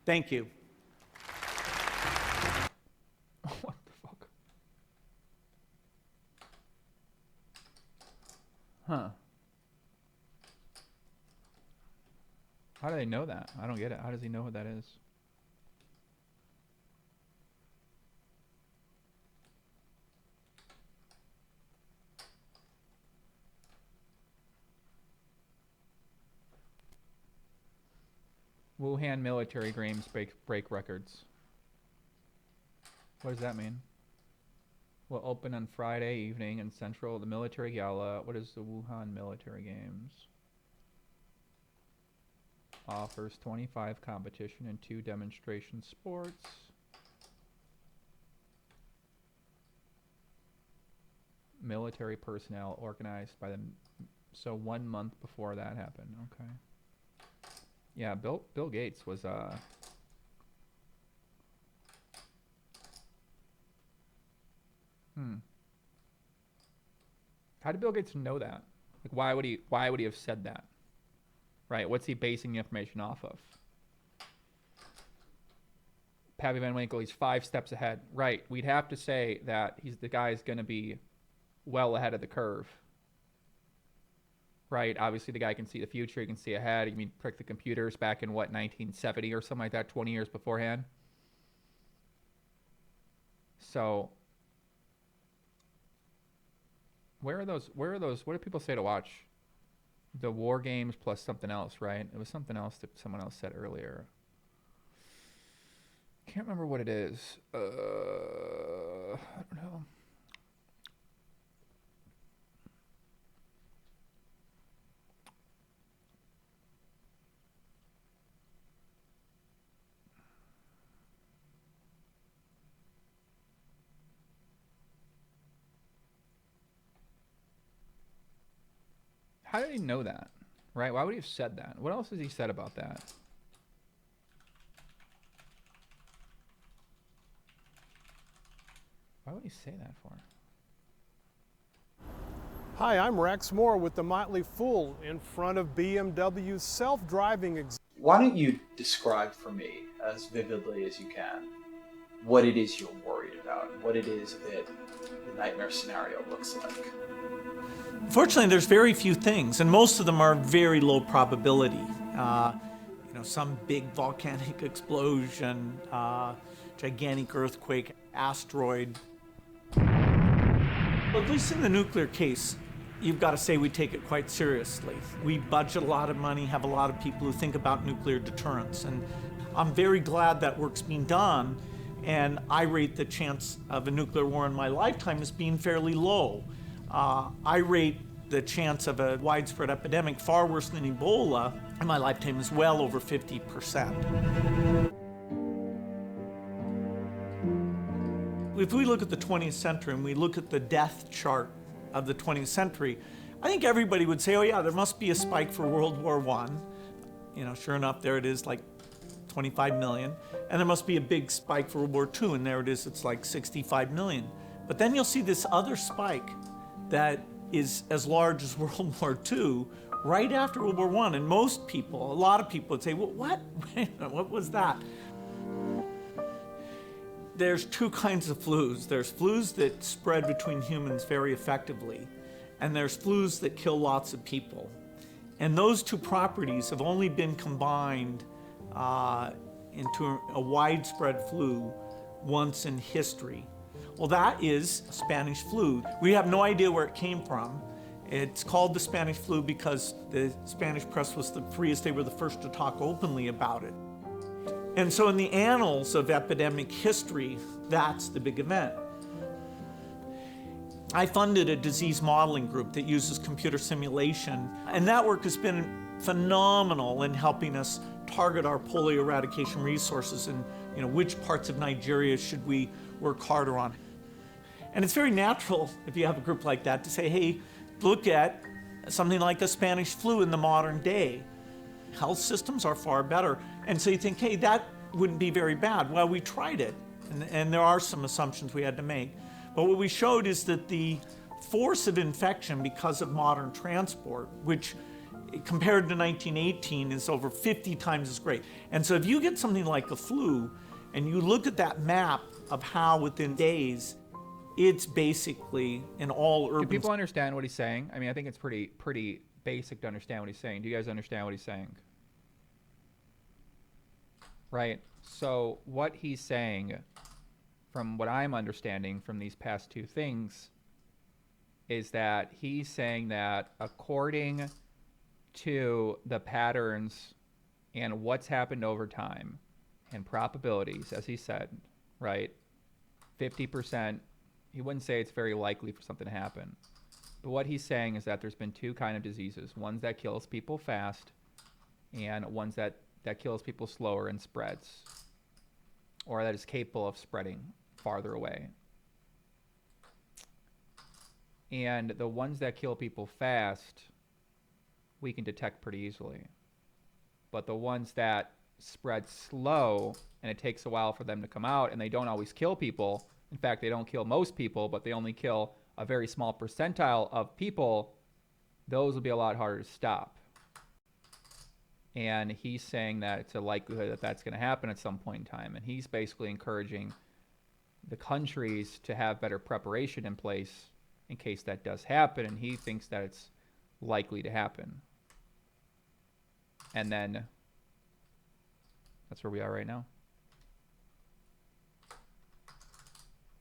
S17: Thank you.
S1: Huh. How do they know that? I don't get it. How does he know what that is? Wuhan military games break records. What does that mean? Will open on Friday evening in Central. The military gala. What is the Wuhan military games? Offers 25 competition and 2 demonstration sports. Military personnel organized by the... So 1 month before that happened. Okay. Yeah, Bill Gates was How did Bill Gates know that? Like, why would he have said that? Right? What's he basing the information off of? Pappy Van Winkle, he's 5 steps ahead. Right. We'd have to say that the guy's going to be well ahead of the curve. Right? Obviously, the guy can see the future. He can see ahead. You mean prick the computers back in, what, 1970 or something like that, 20 years beforehand? So, where are those? What do people say to watch? The War Games plus something else, right? It was something else that someone else said earlier. Can't remember what it is. I don't know. How did he know that? Right? Why would he have said that? What else has he said about that? Why would he say that for?
S2: Hi, I'm Rex Moore with the Motley Fool in front of BMW's self-driving.
S19: Why don't you describe for me, as vividly as you can, what it is you're worried about, what it is that the nightmare scenario looks like?
S17: Fortunately, there's very few things, and most of them are very low probability. Some big volcanic explosion, gigantic earthquake, asteroid. But at least in the nuclear case, you've got to say we take it quite seriously. We budget a lot of money, have a lot of people who think about nuclear deterrence, and I'm very glad that work's being done, and I rate the chance of a nuclear war in my lifetime as being fairly low. I rate the chance of a widespread epidemic far worse than Ebola in my lifetime is well over 50%. If we look at the 20th century and we look at the death chart of the 20th century, I think everybody would say, oh yeah, there must be a spike for World War I. Sure enough, there it is, like 25 million. And there must be a big spike for World War II, and there it is, it's like 65 million. But then you'll see this other spike that is as large as World War II right after World War I. And most people, a lot of people would say, well, what? What was that? There's 2 kinds of flus. There's flus that spread between humans very effectively, and there's flus that kill lots of people. And those 2 properties have only been combined into a widespread flu once in history. Well, that is Spanish flu. We have no idea where it came from. It's called the Spanish flu because the Spanish press was the freest. They were the first to talk openly about it. And so in the annals of epidemic history, that's the big event. I funded a disease modeling group that uses computer simulation, and that work has been phenomenal in helping us target our polio eradication resources and which parts of Nigeria should we work harder on. And it's very natural, if you have a group like that, to say, hey, look at something like the Spanish flu in the modern day. Health systems are far better. And so you think, hey, that wouldn't be very bad. Well, we tried it, and there are some assumptions we had to make. But what we showed is that the force of infection because of modern transport, which compared to 1918 is over 50 times as great. And so if you get something like the flu, and you look at that map of how within days it's basically an all urban.
S1: Do people understand what he's saying? I mean, I think it's pretty basic to understand what he's saying. Do you guys understand what he's saying? Right. So what he's saying, from what I'm understanding from these past two things, is that he's saying that according to the patterns and what's happened over time and probabilities, as he said, right, 50%, he wouldn't say it's very likely for something to happen. But what he's saying is that there's been two kind of diseases, ones that kills people fast and ones that kills people slower and spreads, or that is capable of spreading farther away. And the ones that kill people fast, we can detect pretty easily. But the ones that spread slow, and it takes a while for them to come out, and they don't always kill people. In fact, they don't kill most people, but they only kill a very small percentile of people. Those will be a lot harder to stop. And he's saying that it's a likelihood that that's going to happen at some point in time. And he's basically encouraging the countries to have better preparation in place in case that does happen. And he thinks that it's likely to happen. And then that's where we are right now.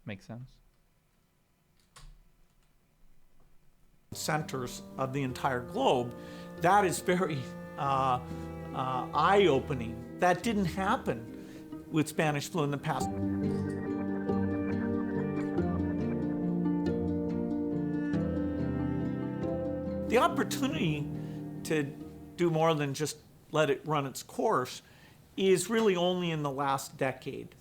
S1: Makes sense?
S17: Centers of the entire globe, that is very eye-opening. That didn't happen with Spanish flu in the past. The opportunity to do more than just let it run its course is really only in the last decade.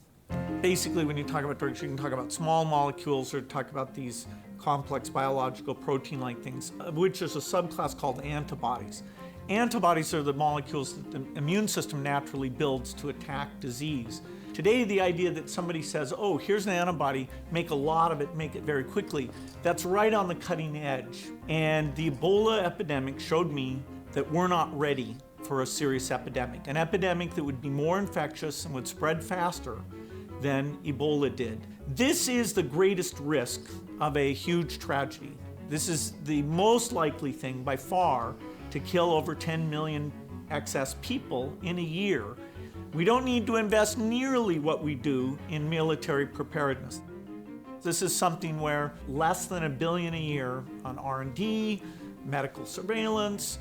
S17: Basically, when you talk about drugs, you can talk about small molecules or talk about these complex biological protein-like things, which is a subclass called antibodies. Antibodies are the molecules that the immune system naturally builds to attack disease. Today, the idea that somebody says, oh, here's an antibody, make a lot of it, make it very quickly, that's right on the cutting edge. And the Ebola epidemic showed me that we're not ready for a serious epidemic, an epidemic that would be more infectious and would spread faster than Ebola did. This is the greatest risk of a huge tragedy. This is the most likely thing by far to kill over 10 million excess people in a year. We don't need to invest nearly what we do in military preparedness. This is something where less than $1 billion a year on R&D, medical surveillance,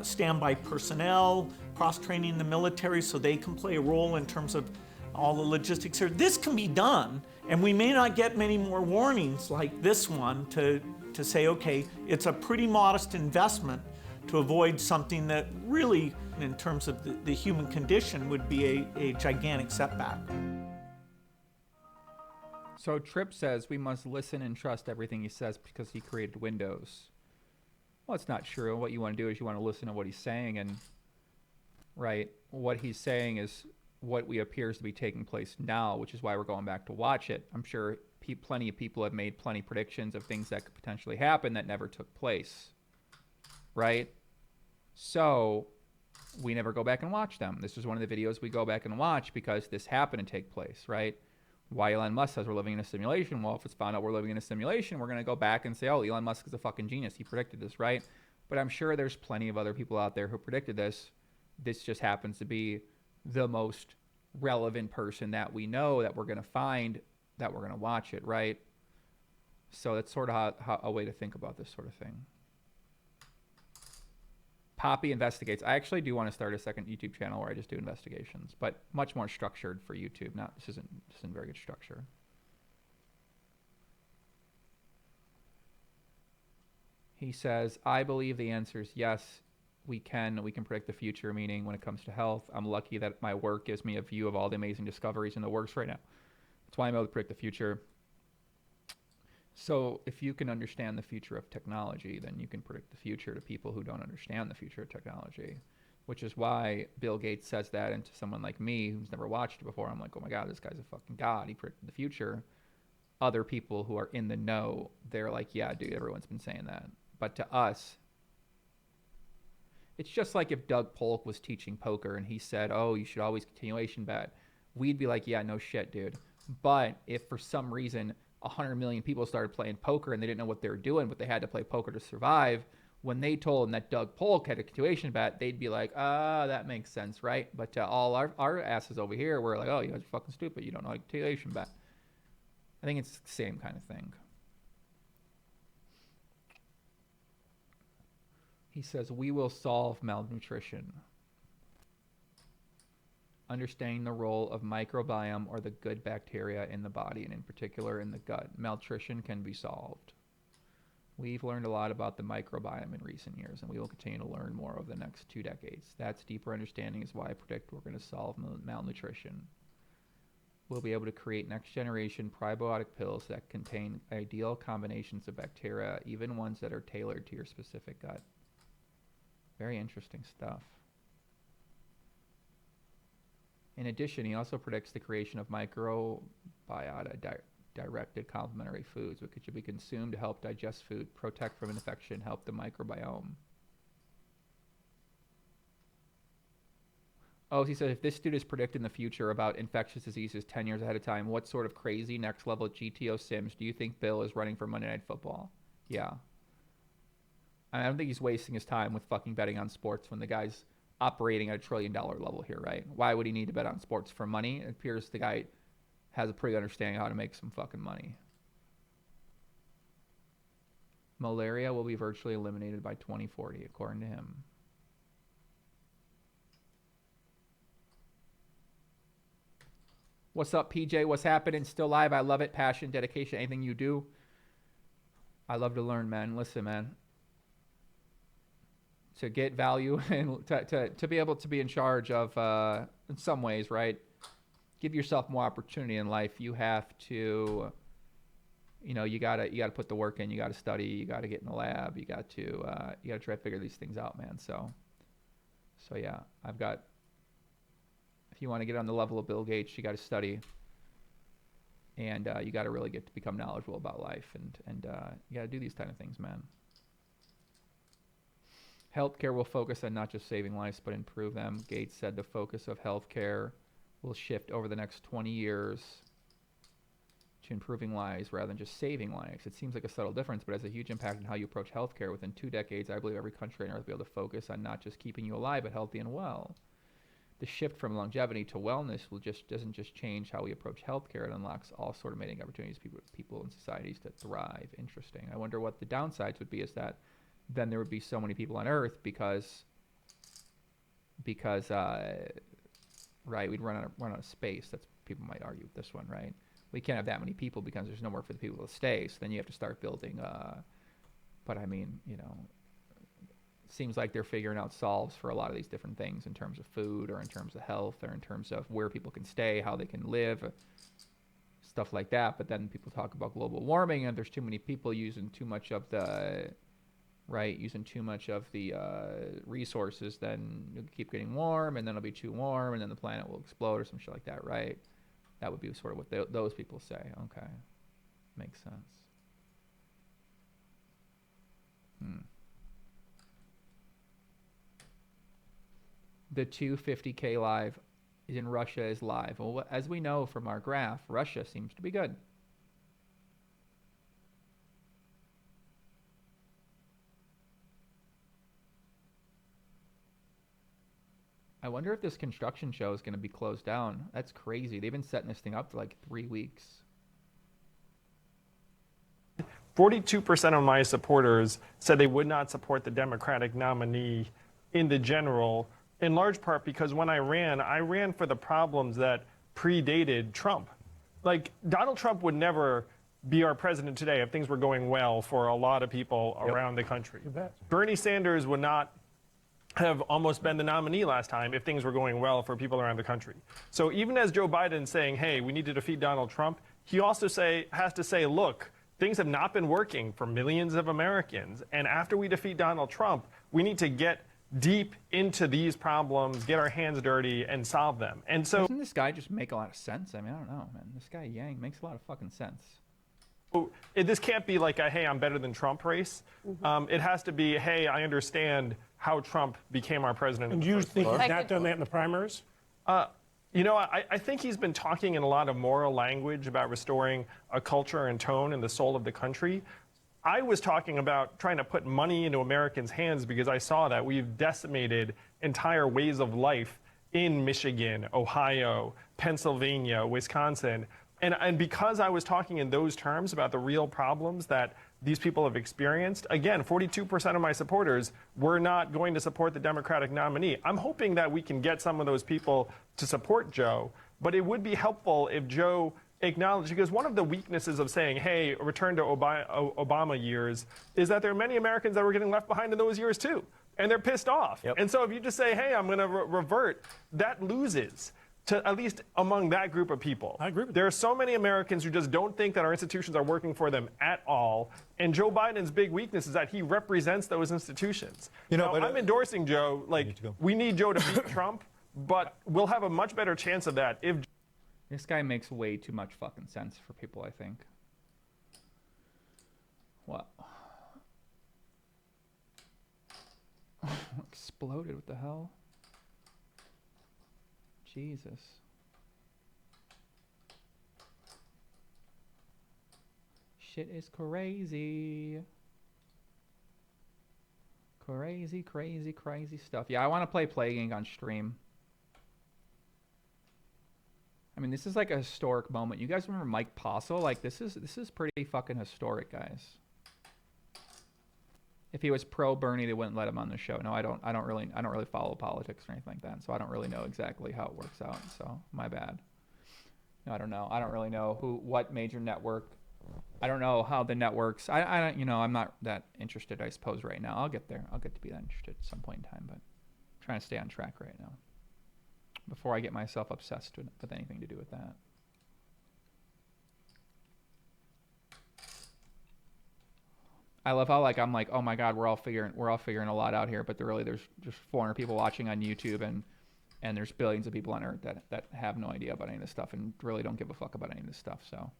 S17: standby personnel, cross-training the military so they can play a role in terms of all the logistics here. This can be done, and we may not get many more warnings like this one to say, okay, it's a pretty modest investment to avoid something that really, in terms of the human condition, would be a gigantic setback.
S1: So Tripp says we must listen and trust everything he says because he created Windows. Well, it's not true. What you want to do is you want to listen to what he's saying, and right, what he's saying is what we appears to be taking place now, which is why we're going back to watch it. I'm sure plenty of people have made plenty of predictions of things that could potentially happen that never took place, right? So we never go back and watch them. This is one of the videos we go back and watch because this happened to take place, right? Why Elon Musk says we're living in a simulation. Well, if it's found out we're living in a simulation, we're going to go back and say, oh, Elon Musk is a fucking genius. He predicted this, right? But I'm sure there's plenty of other people out there who predicted this. This just happens to be the most relevant person that we know that we're going to find, that we're going to watch it, right? So that's sort of how a way to think about this sort of thing. Poppy investigates. I actually do want to start a second YouTube channel where I just do investigations, but much more structured for YouTube. This isn't very good structure. He says, I believe the answer is yes. We can predict the future, meaning when it comes to health. I'm lucky that my work gives me a view of all the amazing discoveries in the works right now. That's why I'm able to predict the future. So if you can understand the future of technology, then you can predict the future to people who don't understand the future of technology, which is why Bill Gates says that. And to someone like me who's never watched it before, I'm like, oh my God, this guy's a fucking god. He predicted the future. Other people who are in the know, they're like, yeah, dude, everyone's been saying that. But to us, it's just like if Doug Polk was teaching poker and he said, oh, you should always continuation bet. We'd be like, yeah, no shit, dude. But if for some reason 100 million people started playing poker and they didn't know what they were doing, but they had to play poker to survive. When they told them that Doug Polk had a continuation bet, they'd be like, that makes sense, right? But all our asses over here were like, oh, you guys are fucking stupid. You don't know a continuation bet. I think it's the same kind of thing. He says, we will solve malnutrition. Understanding the role of microbiome or the good bacteria in the body, and in particular in the gut. Malnutrition can be solved. We've learned a lot about the microbiome in recent years, and we will continue to learn more over the next 2 decades. That's deeper understanding is why I predict we're going to solve malnutrition. We'll be able to create next-generation probiotic pills that contain ideal combinations of bacteria, even ones that are tailored to your specific gut. Very interesting stuff. In addition, he also predicts the creation of microbiota-directed complementary foods, which should be consumed to help digest food, protect from infection, help the microbiome. Oh, he said, if this dude is predicting the future about infectious diseases 10 years ahead of time, what sort of crazy next level GTO Sims do you think Bill is running for Monday Night Football? Yeah. I don't think he's wasting his time with fucking betting on sports when the guy's operating at $1 trillion level here, right? Why would he need to bet on sports for money? It appears the guy has a pretty good understanding of how to make some fucking money. Malaria will be virtually eliminated by 2040, according to him. What's up, PJ? What's happening? Still live. I love it. Passion, dedication, anything you do. I love to learn, man. Listen, man. To get value and to be able to be in charge of, in some ways, right? Give yourself more opportunity in life. You have to, you gotta put the work in. You gotta study. You gotta get in the lab. You gotta try to figure these things out, man. So yeah, if you want to get on the level of Bill Gates, you got to study, and you got to really get to become knowledgeable about life, and you got to do these kind of things, man. Healthcare will focus on not just saving lives, but improve them. Gates said the focus of healthcare will shift over the next 20 years to improving lives rather than just saving lives. It seems like a subtle difference, but has a huge impact on how you approach healthcare. Within 2 decades, I believe every country on earth will be able to focus on not just keeping you alive, but healthy and well. The shift from longevity to wellness doesn't just change how we approach healthcare. It unlocks all sort of mating opportunities for people and societies to thrive. Interesting. I wonder what the downsides would be, is that then there would be so many people on Earth because right, we'd run out of space. That's, people might argue with this one, right? We can't have that many people because there's nowhere for the people to stay. So then you have to start building. But I mean, it seems like they're figuring out solves for a lot of these different things in terms of food, or in terms of health, or in terms of where people can stay, how they can live, stuff like that. But then people talk about global warming, and there's too many people using too much of the resources, then it'll keep getting warm, and then it'll be too warm, and then the planet will explode or some shit like that, right? That would be sort of what those people say. Okay. Makes sense. The 250K live in Russia is live. Well, as we know from our graph, Russia seems to be good. I wonder if this construction show is going to be closed down. That's crazy. They've been setting this thing up for like 3 weeks.
S15: 42% of my supporters said they would not support the Democratic nominee in the general, in large part because when I ran for the problems that predated Trump. Like, Donald Trump would never be our president today if things were going well for a lot of people around the country. Bernie Sanders would not have almost been the nominee last time if things were going well for people around the country. So even as Joe Biden's saying, hey, we need to defeat Donald Trump, he also has to say, look, things have not been working for millions of Americans. And after we defeat Donald Trump, we need to get deep into these problems, get our hands dirty, and solve them. And so
S1: doesn't this guy just make a lot of sense? I mean, I don't know, man. This guy Yang makes a lot of fucking sense.
S15: This can't be like a, hey, I'm better than Trump race. It has to be, hey, I understand how Trump became our president.
S2: And you think he's not done that in the primaries?
S15: You know, I think he's been talking in a lot of moral language about restoring a culture and tone in the soul of the country. I was talking about trying to put money into Americans' hands because I saw that we've decimated entire ways of life in Michigan, Ohio, Pennsylvania, Wisconsin. And because I was talking in those terms about the real problems that these people have experienced, again, 42% of my supporters were not going to support the Democratic nominee. I'm hoping that we can get some of those people to support Joe, but it would be helpful if Joe acknowledged, because one of the weaknesses of saying, hey, return to Obama years, is that there are many Americans that were getting left behind in those years too, and they're pissed off. Yep. And so if you just say, hey, I'm going to revert, that loses. To at least among that group of people. I agree with there are so many Americans who just don't think that our institutions are working for them at all. And Joe Biden's big weakness is that he represents those institutions. You know, I'm endorsing Joe. Like, we need Joe to beat Trump, but we'll have a much better chance of that if.
S1: This guy makes way too much fucking sense for people, I think. What? Exploded. What the hell? Jesus. Shit is crazy. Crazy, crazy, crazy stuff. Yeah, I want to play Plague Inc. on stream. I mean, this is like a historic moment. You guys remember Mike Posso? Like, this is pretty fucking historic, guys. If he was pro Bernie, they wouldn't let him on the show. No, I don't really follow politics or anything like that, so I don't really know exactly how it works out. So my bad. No, I don't know. I don't really know what major network. I don't know how the networks. I don't. You know, I'm not that interested. I suppose right now. I'll get there. I'll get to be that interested at some point in time. But I'm trying to stay on track right now before I get myself obsessed with anything to do with that. I love how I'm like, oh my God, we're all figuring a lot out here, but there's just 400 people watching on YouTube and there's billions of people on Earth that have no idea about any of this stuff and really don't give a fuck about any of this stuff. So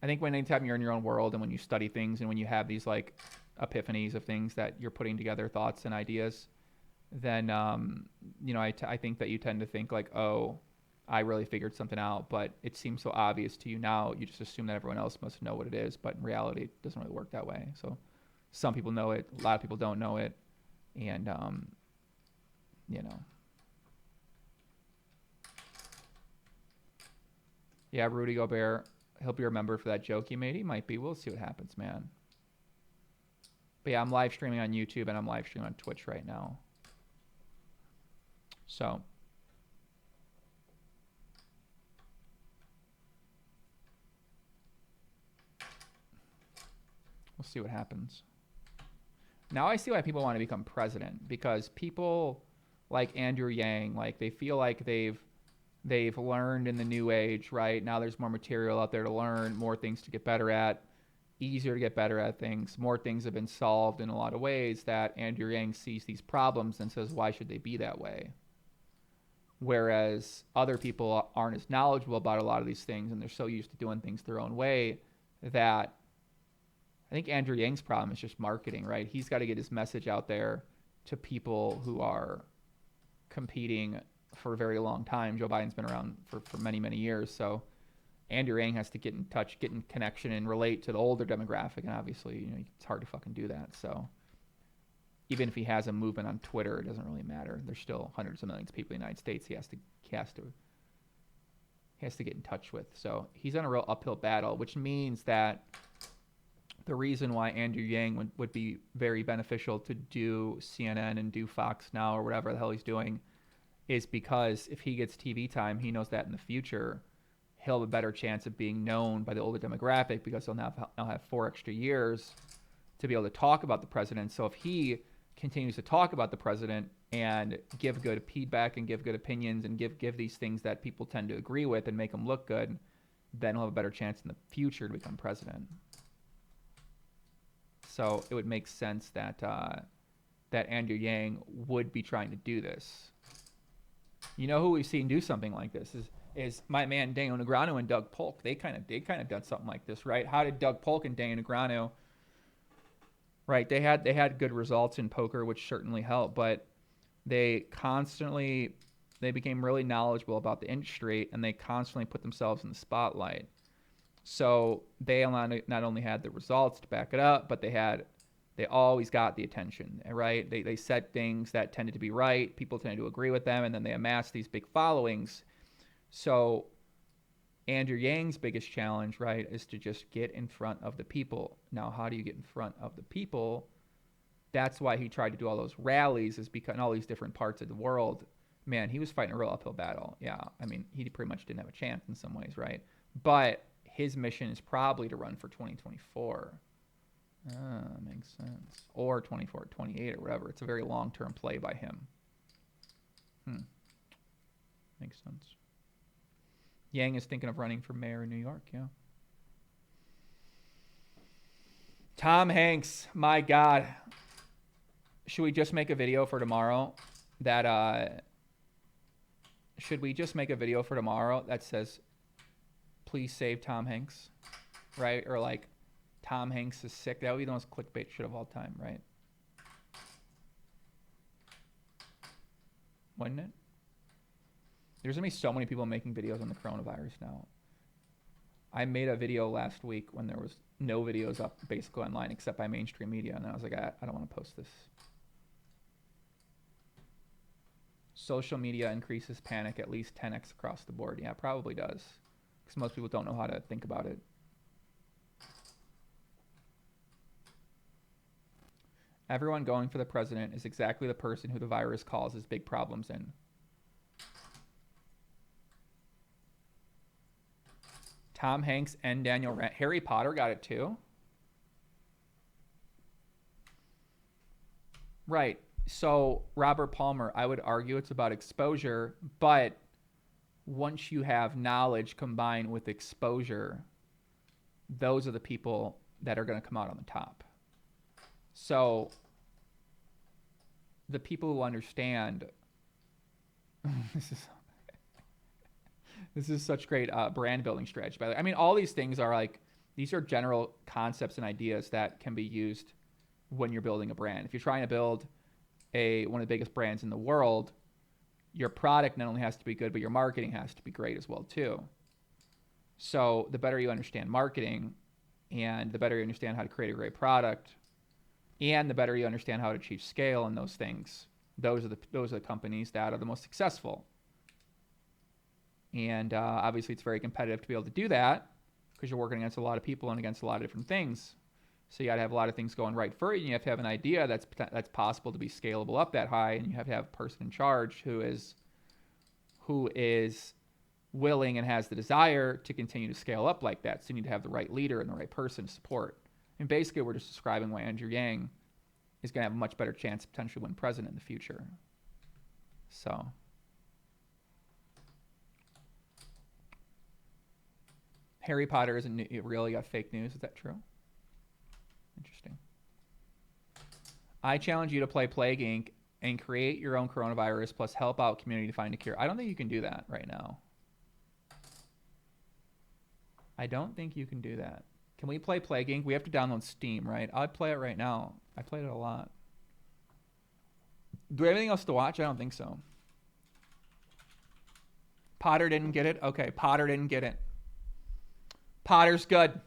S1: I think anytime you're in your own world and when you study things and when you have these like epiphanies of things that you're putting together, thoughts and ideas, then you know, I think that you tend to think like, oh, I really figured something out, but it seems so obvious to you now. You just assume that everyone else must know what it is, but in reality, it doesn't really work that way. So some people know it, a lot of people don't know it, and you know. Yeah, Rudy Gobert, he'll be remembered for that joke he made. He might be. We'll see what happens, man. But yeah, I'm live streaming on YouTube and I'm live streaming on Twitch right now. So. We'll see what happens. Now I see why people want to become president, because people like Andrew Yang, like they feel like they've learned in the new age, right? Now there's more material out there to learn, more things to get better at, easier to get better at things, more things have been solved in a lot of ways that Andrew Yang sees these problems and says, why should they be that way? Whereas other people aren't as knowledgeable about a lot of these things and they're so used to doing things their own way that I think Andrew Yang's problem is just marketing, right? He's got to get his message out there to people who are competing for a very long time. Joe Biden's been around for many, many years. So Andrew Yang has to get in touch, get in connection, and relate to the older demographic. And obviously, you know, it's hard to fucking do that. So even if he has a movement on Twitter, it doesn't really matter. There's still hundreds of millions of people in the United States he has to get in touch with. So he's on a real uphill battle, which means that the reason why Andrew Yang would be very beneficial to do CNN and do Fox Now or whatever the hell he's doing is because if he gets TV time, he knows that in the future he'll have a better chance of being known by the older demographic because he'll now have 4 extra years to be able to talk about the president. So if he continues to talk about the president and give good feedback and give good opinions and give these things that people tend to agree with and make them look good, then he'll have a better chance in the future to become president. So it would make sense that that Andrew Yang would be trying to do this. You know who we've seen do something like this is my man Daniel Negreanu and Doug Polk. They kind of done something like this, right? How did Doug Polk and Daniel Negreanu? Right, they had good results in poker, which certainly helped, but they constantly They became really knowledgeable about the industry, and they constantly put themselves in the spotlight. So they not only had the results to back it up, but they always got the attention, right? They said things that tended to be right. People tended to agree with them, and then they amassed these big followings. So Andrew Yang's biggest challenge, right, is to just get in front of the people. Now, how do you get in front of the people? That's why he tried to do all those rallies, is because in all these different parts of the world, man, he was fighting a real uphill battle. Yeah, I mean, he pretty much didn't have a chance in some ways, right? But his mission is probably to run for 2024. Makes sense. Or 24, 28 or whatever. It's a very long-term play by him. Makes sense. Yang is thinking of running for mayor in New York, yeah. Tom Hanks, my God. Should we just make a video for tomorrow that, should we just make a video for tomorrow that says, please save Tom Hanks, right? Or like, Tom Hanks is sick. That would be the most clickbait shit of all time, right? Wouldn't it? There's going to be so many people making videos on the coronavirus now. I made a video last week when there was no videos up basically online except by mainstream media. And I was like, I don't want to post this. Social media increases panic at least 10x across the board. Yeah, it probably does. Because most people don't know how to think about it. Everyone going for the president is exactly the person who the virus causes big problems in. Tom Hanks and Daniel Rand. Harry Potter got it too. Right. So Robert Palmer, I would argue it's about exposure, but once you have knowledge combined with exposure, those are the people that are going to come out on the top. So the people who understand, this is such great brand building strategy. By the way, I mean, all these things are like, these are general concepts and ideas that can be used when you're building a brand. If you're trying to build one of the biggest brands in the world, your product not only has to be good, but your marketing has to be great as well too. So the better you understand marketing, and the better you understand how to create a great product, and the better you understand how to achieve scale and those things, those are the companies that are the most successful. And obviously it's very competitive to be able to do that because you're working against a lot of people and against a lot of different things. So you got to have a lot of things going right for you. And you have to have an idea that's possible to be scalable up that high. And you have to have a person in charge who is willing and has the desire to continue to scale up like that. So you need to have the right leader and the right person to support. And basically we're just describing why Andrew Yang is going to have a much better chance to potentially win president in the future. So Harry Potter isn't really got fake news. Is that true? Interesting. I challenge you to play Plague Inc. and create your own coronavirus plus help out community to find a cure. I don't think you can do that right now. I don't think you can do that. Can we play Plague Inc.? We have to download Steam, right? I'd play it right now. I played it a lot. Do we have anything else to watch? I don't think so. Potter didn't get it? Okay, Potter didn't get it. Potter's good.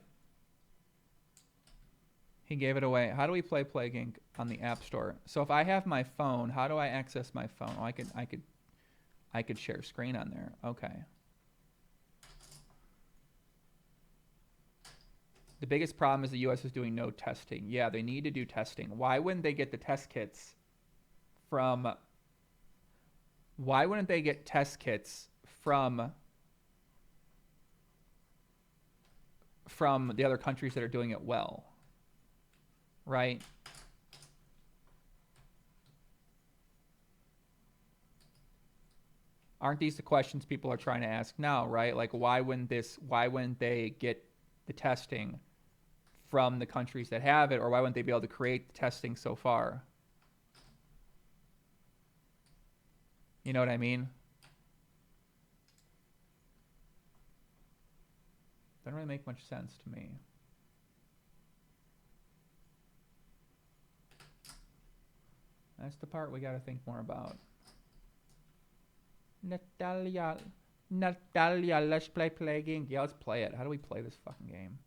S1: He gave it away. How do we play Plague Inc. on the App Store? So if I have my phone, how do I access my phone? Oh, I could share screen on there. Okay. The biggest problem is the U.S. is doing no testing. Yeah, they need to do testing. Why wouldn't they get the test kits from... Why wouldn't they get test kits from the other countries that are doing it well? Right? Aren't these the questions people are trying to ask now, right? Like, why wouldn't they get the testing from the countries that have it, or why wouldn't they be able to create the testing so far? You know what I mean? Doesn't really make much sense to me. That's the part we got to think more about. Natalia, let's play game. Yeah, let's play it. How do we play this fucking game?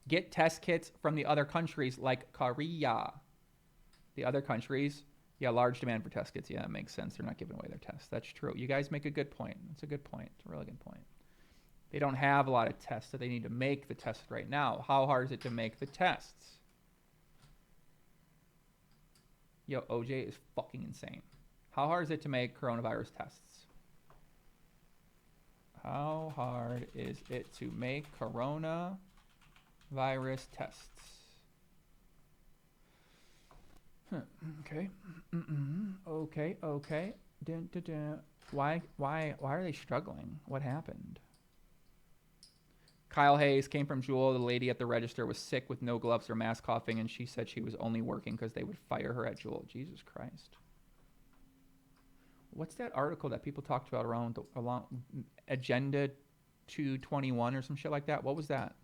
S1: Get test kits from the other countries like Korea. The other countries, yeah, large demand for test kits. Yeah, that makes sense. They're not giving away their tests. That's true. You guys make a good point. It's a good point. It's a really good point. They don't have a lot of tests, so they need to make the test right now. How hard is it to make the tests? Yo, OJ is fucking insane. How hard is it to make coronavirus tests? How hard is it to make coronavirus tests? Okay. Okay. Dun, dun, dun. Why are they struggling? What happened? Kyle Hayes came from Jewel. The lady at the register was sick with no gloves or mask, coughing, and she said she was only working because they would fire her at Jewel. Jesus Christ. What's that article that people talked about around Agenda 221 or some shit like that? What was that?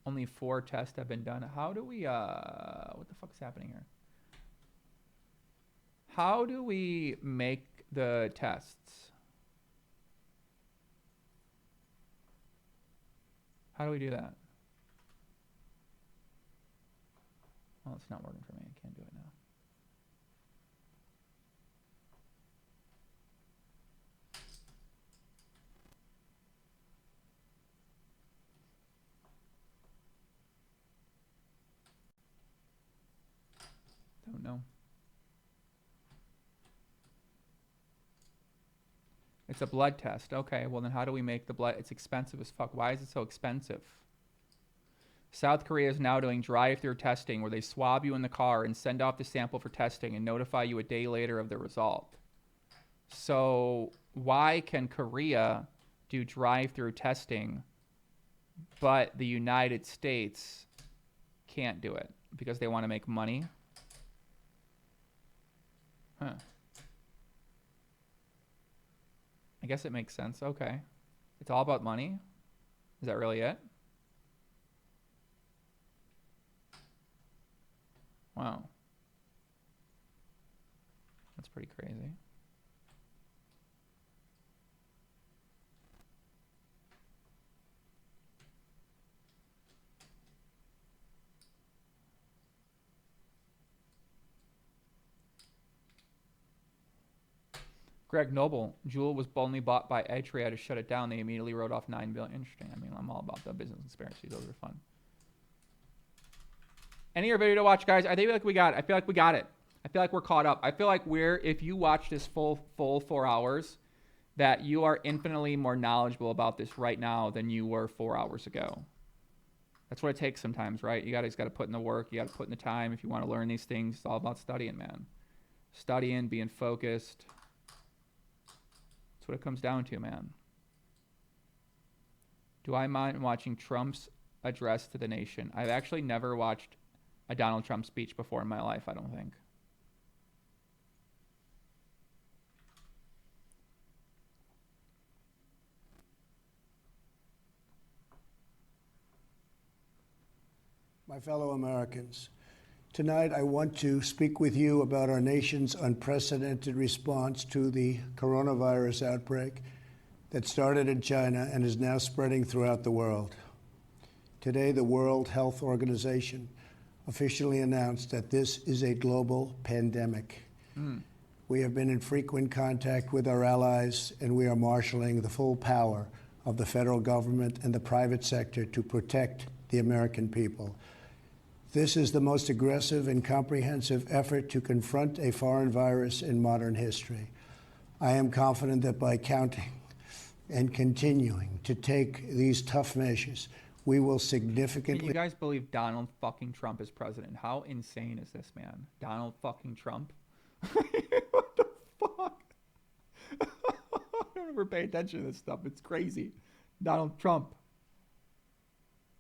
S1: Only 4 tests have been done. How do we, what the fuck's happening here? How do we make the tests? How do we do that? Well, it's not working for me. I can't do it now. Don't know. It's a blood test. Okay, well then how do we make the blood? It's expensive as fuck. Why is it so expensive? South Korea is now doing drive-through testing where they swab you in the car and send off the sample for testing and notify you a day later of the result. So why can Korea do drive-through testing, but the United States can't do it? Because they want to make money? Huh. I guess it makes sense. Okay. It's all about money? Is that really it? Wow. That's pretty crazy. Greg Noble, Jewel was only bought by Atria to shut it down. They immediately wrote off $9 billion. Interesting. I mean, I'm all about the business conspiracy. Those are fun. Any other video to watch, guys? I feel like we got it. I feel like we got it. I feel like we're caught up. I feel like if you watch this full 4 hours, that you are infinitely more knowledgeable about this right now than you were 4 hours ago. That's what it takes sometimes, right? You guys got to put in the work. You got to put in the time. If you want to learn these things, it's all about studying, man. Studying, being focused. That's what it comes down to, man. Do I mind watching Trump's address to the nation? I've actually never watched a Donald Trump speech before in my life, I don't think.
S21: My fellow Americans, tonight I want to speak with you about our nation's unprecedented response to the coronavirus outbreak that started in China and is now spreading throughout the world. Today, the World Health Organization officially announced that this is a global pandemic. We have been in frequent contact with our allies, and we are marshaling the full power of the federal government and the private sector to protect the American people. This is the most aggressive and comprehensive effort to confront a foreign virus in modern history. I am confident that by counting and continuing to take these tough measures, we will significantly...
S1: Can you guys believe Donald fucking Trump is president? How insane is this, man? Donald fucking Trump? What the fuck? I don't ever pay attention to this stuff. It's crazy. Donald Trump.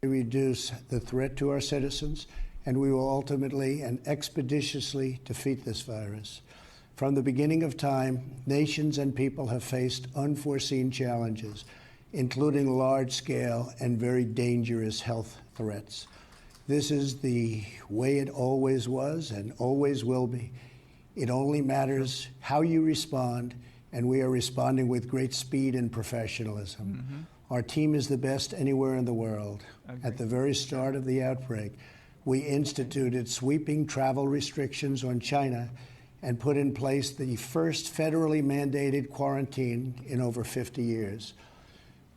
S21: Reduce the threat to our citizens, and we will ultimately and expeditiously defeat this virus. From the beginning of time, nations and people have faced unforeseen challenges, including large-scale and very dangerous health threats. This is the way it always was and always will be. It only matters how you respond, and we are responding with great speed and professionalism. Our team is the best anywhere in the world. At the very start of the outbreak, we instituted sweeping travel restrictions on China and put in place the first federally mandated quarantine in over 50 years.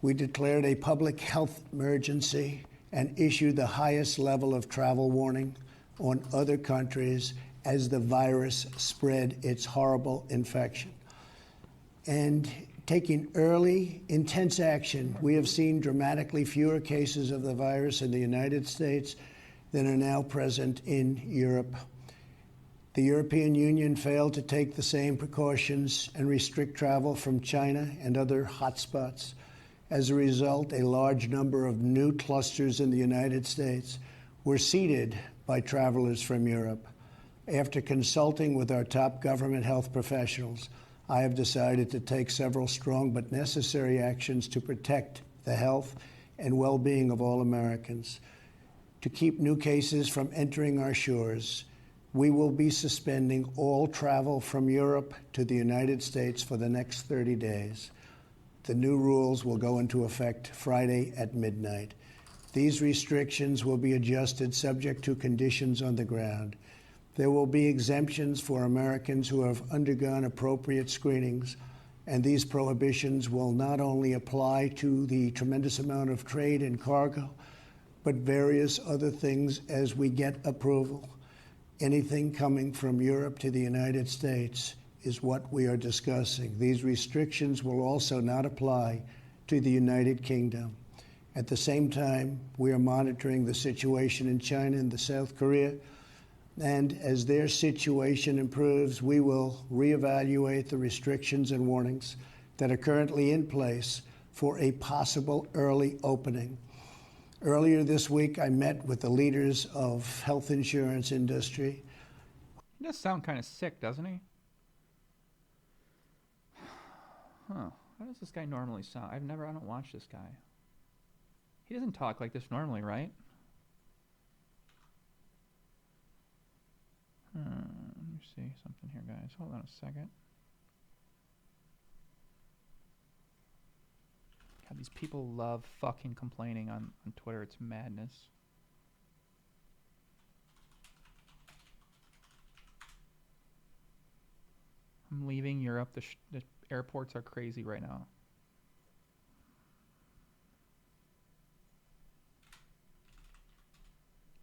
S21: We declared a public health emergency and issued the highest level of travel warning on other countries as the virus spread its horrible infection. And taking early, intense action, we have seen dramatically fewer cases of the virus in the United States than are now present in Europe. The European Union failed to take the same precautions and restrict travel from China and other hotspots. As a result, a large number of new clusters in the United States were seeded by travelers from Europe. After consulting with our top government health professionals, I have decided to take several strong but necessary actions to protect the health and well-being of all Americans. To keep new cases from entering our shores, we will be suspending all travel from Europe to the United States for the next 30 days. The new rules will go into effect Friday at midnight. These restrictions will be adjusted subject to conditions on the ground. There will be exemptions for Americans who have undergone appropriate screenings, and these prohibitions will not only apply to the tremendous amount of trade and cargo, but various other things as we get approval. Anything coming from Europe to the United States is what we are discussing. These restrictions will also not apply to the United Kingdom. At the same time, we are monitoring the situation in China and South Korea, and as their situation improves, we will reevaluate the restrictions and warnings that are currently in place for a possible early opening. Earlier this week, I met with the leaders of health insurance industry.
S1: He does sound kind of sick, doesn't he? Huh. How does this guy normally sound? I don't watch this guy. He doesn't talk like this normally, right? Let me see something here, guys. Hold on a second. God, these people love fucking complaining on Twitter. It's madness. I'm leaving Europe. The airports are crazy right now.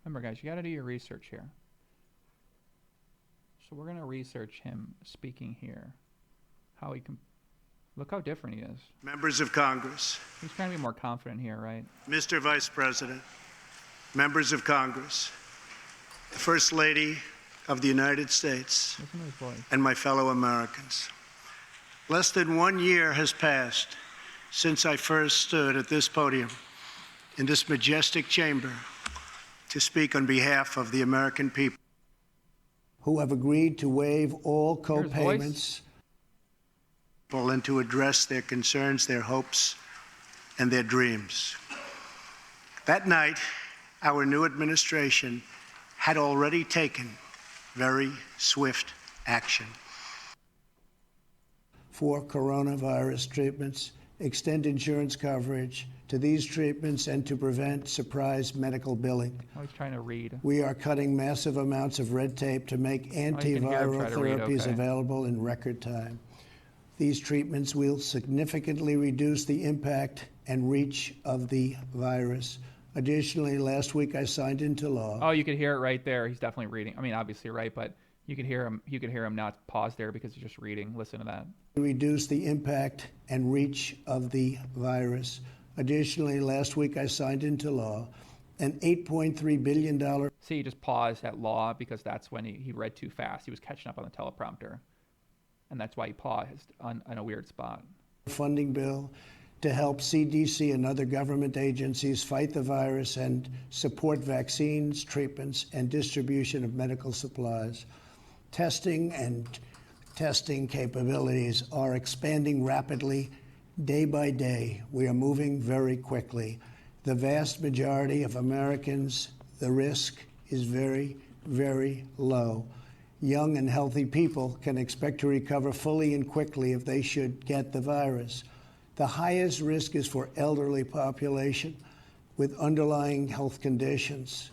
S1: Remember, guys, you got to do your research here. So we're going to research him speaking here. How he can... Look how different he is.
S21: Members of Congress.
S1: He's trying to be more confident here, right?
S21: Mr. Vice President, members of Congress, the First Lady of the United States,
S1: Listen to his voice.
S21: and my fellow Americans. Less than 1 year has passed since I first stood at this podium in this majestic chamber to speak on behalf of the American people who have agreed to waive all co-payments and to address their concerns, their hopes, and their dreams. That night, our new administration had already taken very swift action. For coronavirus treatments, extend insurance coverage to these treatments and to prevent surprise medical billing.
S1: Oh, he's trying to read.
S21: We are cutting massive amounts of red tape to make antiviral therapies available in record time. These treatments will significantly reduce the impact and reach of the virus. Additionally, last week I signed into law.
S1: Oh, you could hear it right there. He's definitely reading. I mean, obviously, right, but you could hear him. You could hear him not pause there because he's just reading. Listen to that.
S21: Reduce the impact and reach of the virus. Additionally, last week I signed into law an $8.3 billion...
S1: See, he just paused at law because that's when he read too fast. He was catching up on the teleprompter. And that's why he paused on a weird spot.
S21: ...funding bill to help CDC and other government agencies fight the virus and support vaccines, treatments, and distribution of medical supplies. Testing capabilities are expanding rapidly day by day. We are moving very quickly. The vast majority of Americans The risk is very, very low. Young and healthy people can expect to recover fully and quickly if they should get the virus. The highest risk is for elderly population with underlying health conditions.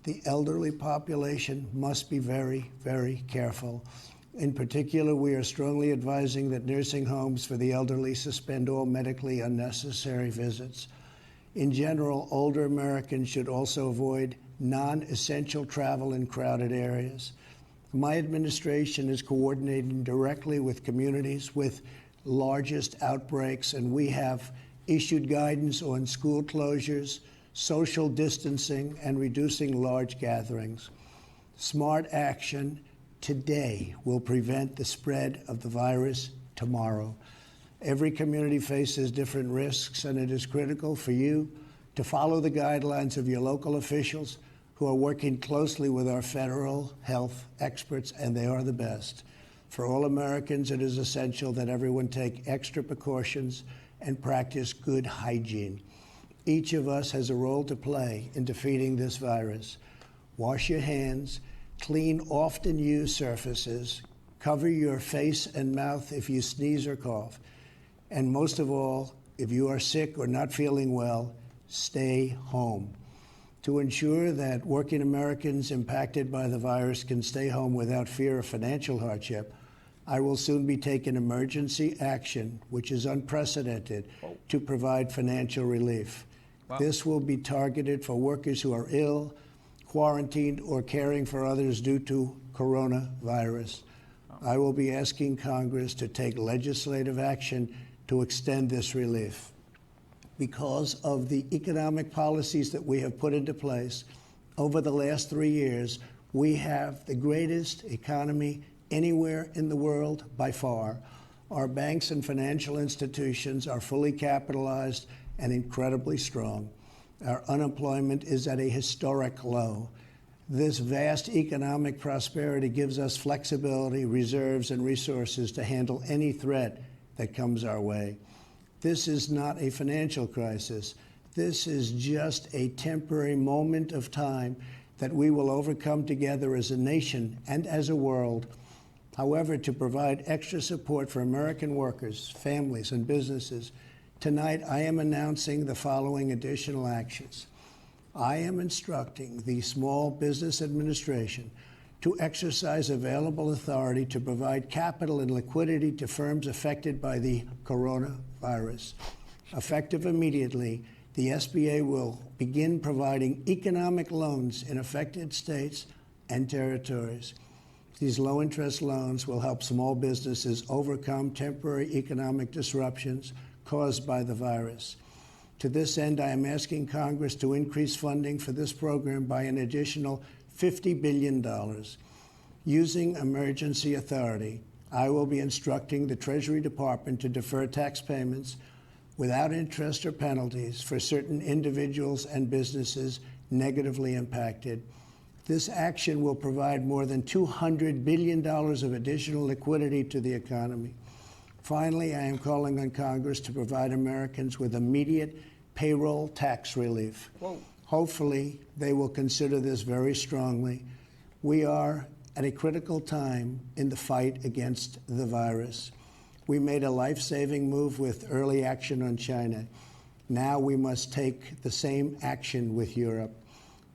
S21: The elderly population must be very, very careful. In particular, we are strongly advising that nursing homes for the elderly suspend all medically unnecessary visits. In general, older Americans should also avoid non-essential travel in crowded areas. My administration is coordinating directly with communities with largest outbreaks, and we have issued guidance on school closures, social distancing, and reducing large gatherings. Smart action today will prevent the spread of the virus tomorrow. Every community faces different risks, and it is critical for you to follow the guidelines of your local officials who are working closely with our federal health experts, and they are the best. For all Americans, it is essential that everyone take extra precautions and practice good hygiene. Each of us has a role to play in defeating this virus. Wash your hands, clean often used surfaces, cover your face and mouth if you sneeze or cough, and most of all, if you are sick or not feeling well, stay home. To ensure that working Americans impacted by the virus can stay home without fear of financial hardship, I will soon be taking emergency action, which is unprecedented, to provide financial relief.
S1: Wow.
S21: This will be targeted for workers who are ill, quarantined, or caring for others due to coronavirus. I will be asking Congress to take legislative action to extend this relief. Because of the economic policies that we have put into place over the last 3 years, we have the greatest economy anywhere in the world by far. Our banks and financial institutions are fully capitalized and incredibly strong. Our unemployment is at a historic low. This vast economic prosperity gives us flexibility, reserves, and resources to handle any threat that comes our way. This is not a financial crisis. This is just a temporary moment of time that we will overcome together as a nation and as a world. However, to provide extra support for American workers, families, and businesses, tonight I am announcing the following additional actions. I am instructing the Small Business Administration to exercise available authority to provide capital and liquidity to firms affected by the coronavirus. Effective immediately, the SBA will begin providing economic loans in affected states and territories. These low-interest loans will help small businesses overcome temporary economic disruptions caused by the virus. To this end, I am asking Congress to increase funding for this program by an additional $50 billion. Using emergency authority, I will be instructing the Treasury Department to defer tax payments without interest or penalties for certain individuals and businesses negatively impacted. This action will provide more than $200 billion of additional liquidity to the economy. Finally, I am calling on Congress to provide Americans with immediate payroll tax relief.
S1: Whoa.
S21: Hopefully, they will consider this very strongly. We are at a critical time in the fight against the virus. We made a life-saving move with early action on China. Now we must take the same action with Europe.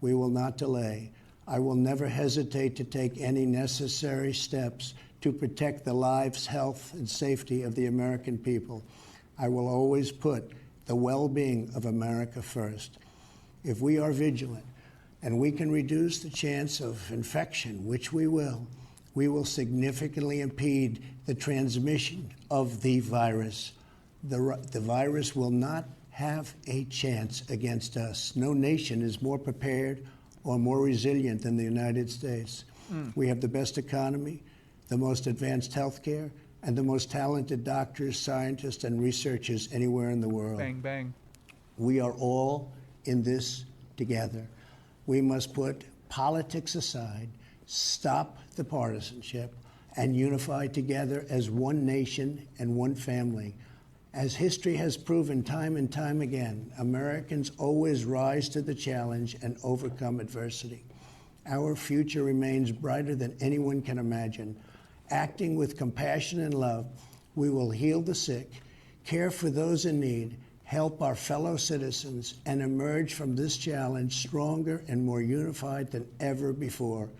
S21: We will not delay. I will never hesitate to take any necessary steps to protect the lives, health, and safety of the American people. I will always put the well-being of America first. If we are vigilant and we can reduce the chance of infection, which we will significantly impede the transmission of the virus. The virus will not have a chance against us. No nation is more prepared or more resilient than the United States. We have the best economy, the most advanced health care, and the most talented doctors, scientists, and researchers anywhere in the world.
S1: Bang, bang.
S21: We are all in this together. We must put politics aside, stop the partisanship, and unify together as one nation and one family. As history has proven time and time again, Americans always rise to the challenge and overcome adversity. Our future remains brighter than anyone can imagine. Acting with compassion and love, we will heal the sick, care for those in need, help our fellow citizens, and emerge from this challenge stronger and more unified than ever before.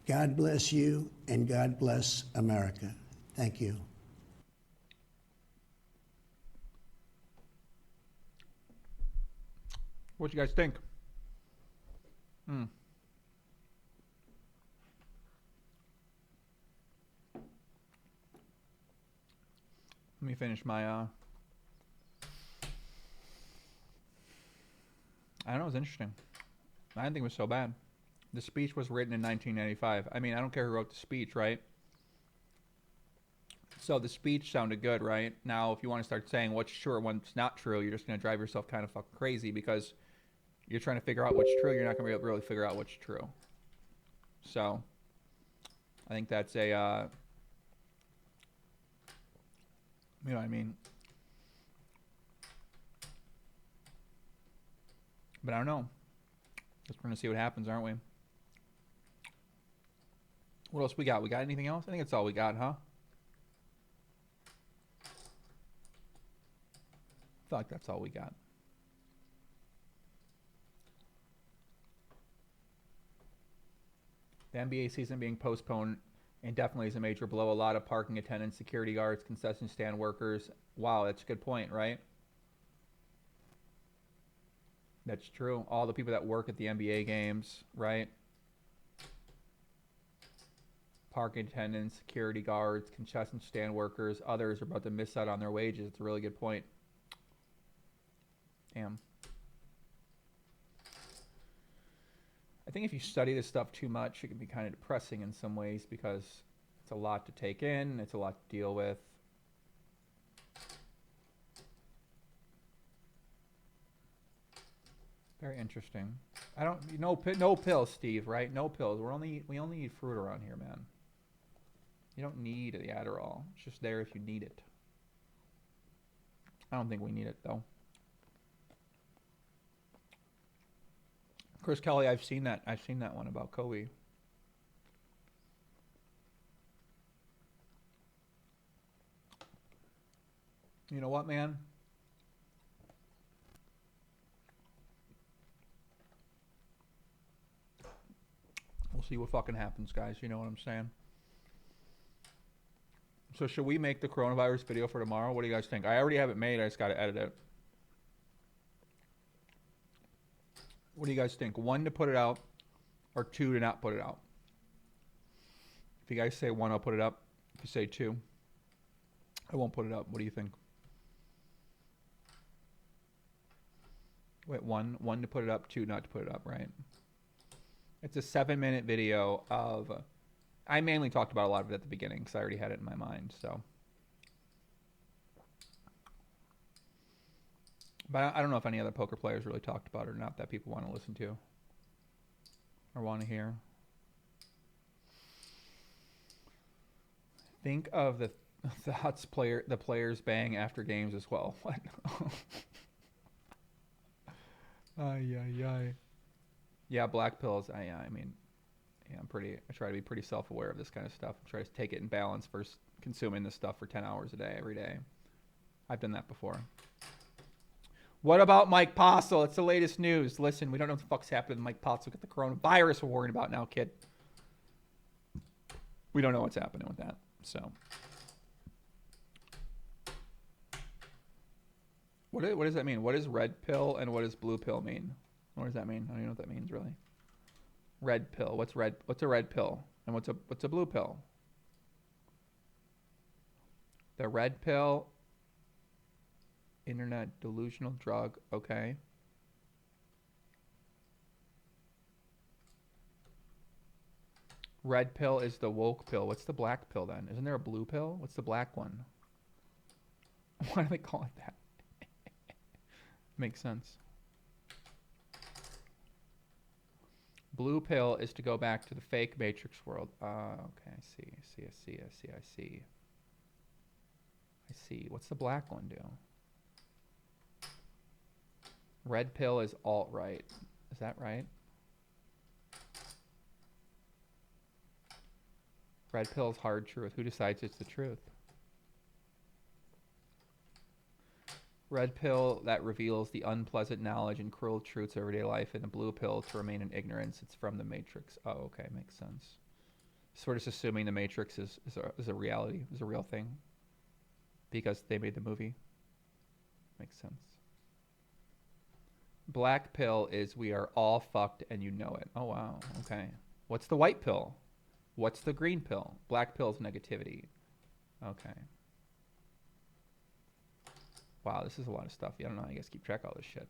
S21: God bless you, and God bless America. Thank you.
S1: What you guys think? Let me finish my, I don't know, it was interesting. I didn't think it was so bad. The speech was written in 1995. I mean, I don't care who wrote the speech, right? So the speech sounded good, right? Now, if you want to start saying what's true or what's not true, you're just going to drive yourself kind of fucking crazy because you're trying to figure out what's true. You're not going to be able to really figure out what's true. So I think that's a, you know what I mean? But I don't know. Just going to see what happens, aren't we? What else we got? We got anything else? I think that's all we got, huh? I feel like that's all we got. The NBA season being postponed indefinitely is a major blow. A lot of parking attendants, security guards, concession stand workers. Wow, that's a good point, right? That's true. All the people that work at the NBA games, right? Parking attendants, security guards, concession stand workers, others are about to miss out on their wages. It's a really good point. Damn. I think if you study this stuff too much, it can be kind of depressing in some ways because it's a lot to take in, it's a lot to deal with. Very interesting. I don't no pills, Steve, right? No pills. We only eat fruit around here, man. You don't need the Adderall. It's just there if you need it. I don't think we need it though. Chris Kelly, I've seen that one about Kobe. You know what, man? We'll see what fucking happens, guys. You know what I'm saying? So should we make the coronavirus video for tomorrow? What do you guys think? I already have it made. I just got to edit it. What do you guys think? 1 to put it out or 2 to not put it out? If you guys say 1, I'll put it up. If you say 2, I won't put it up. What do you think? Wait, 1 to put it up, 2 not to put it up, right? It's a 7-minute video of... I mainly talked about a lot of it at the beginning because I already had it in my mind, so... But I don't know if any other poker players really talked about it or not that people want to listen to or want to hear. Think of the thoughts the players bang after games as well. What? Ay. Yeah, black pills. I mean, yeah, I try to be pretty self-aware of this kind of stuff. I try to take it in balance versus consuming this stuff for 10 hours a day every day. I've done that before. What about Mike Postle? It's the latest news. Listen, we don't know what the fuck's happening with Mike Postle. Look at the coronavirus we're worried about now, kid. We don't know what's happening with that. So, what does that mean? What does red pill and what does blue pill mean? What does that mean? I don't even know what that means really. Red pill. What's a red pill? And what's a blue pill? The red pill. Internet delusional drug, okay. Red pill is the woke pill. What's the black pill then? Isn't there a blue pill? What's the black one? Why do they call it that? Makes sense. Blue pill is to go back to the fake Matrix world. Okay, I see. What's the black one do? Red pill is alt-right. Is that right? Red pill is hard truth. Who decides it's the truth? Red pill that reveals the unpleasant knowledge and cruel truths of everyday life, and the blue pill to remain in ignorance. It's from the Matrix. Oh, okay, makes sense. So we're just assuming the Matrix is a reality, is a real thing, because they made the movie. Makes sense. Black pill is we are all fucked and you know it. Oh wow. Okay. What's the white pill? What's the green pill? Black pill is negativity. Okay. Wow, this is a lot of stuff. I don't know how you guys keep track of all this shit.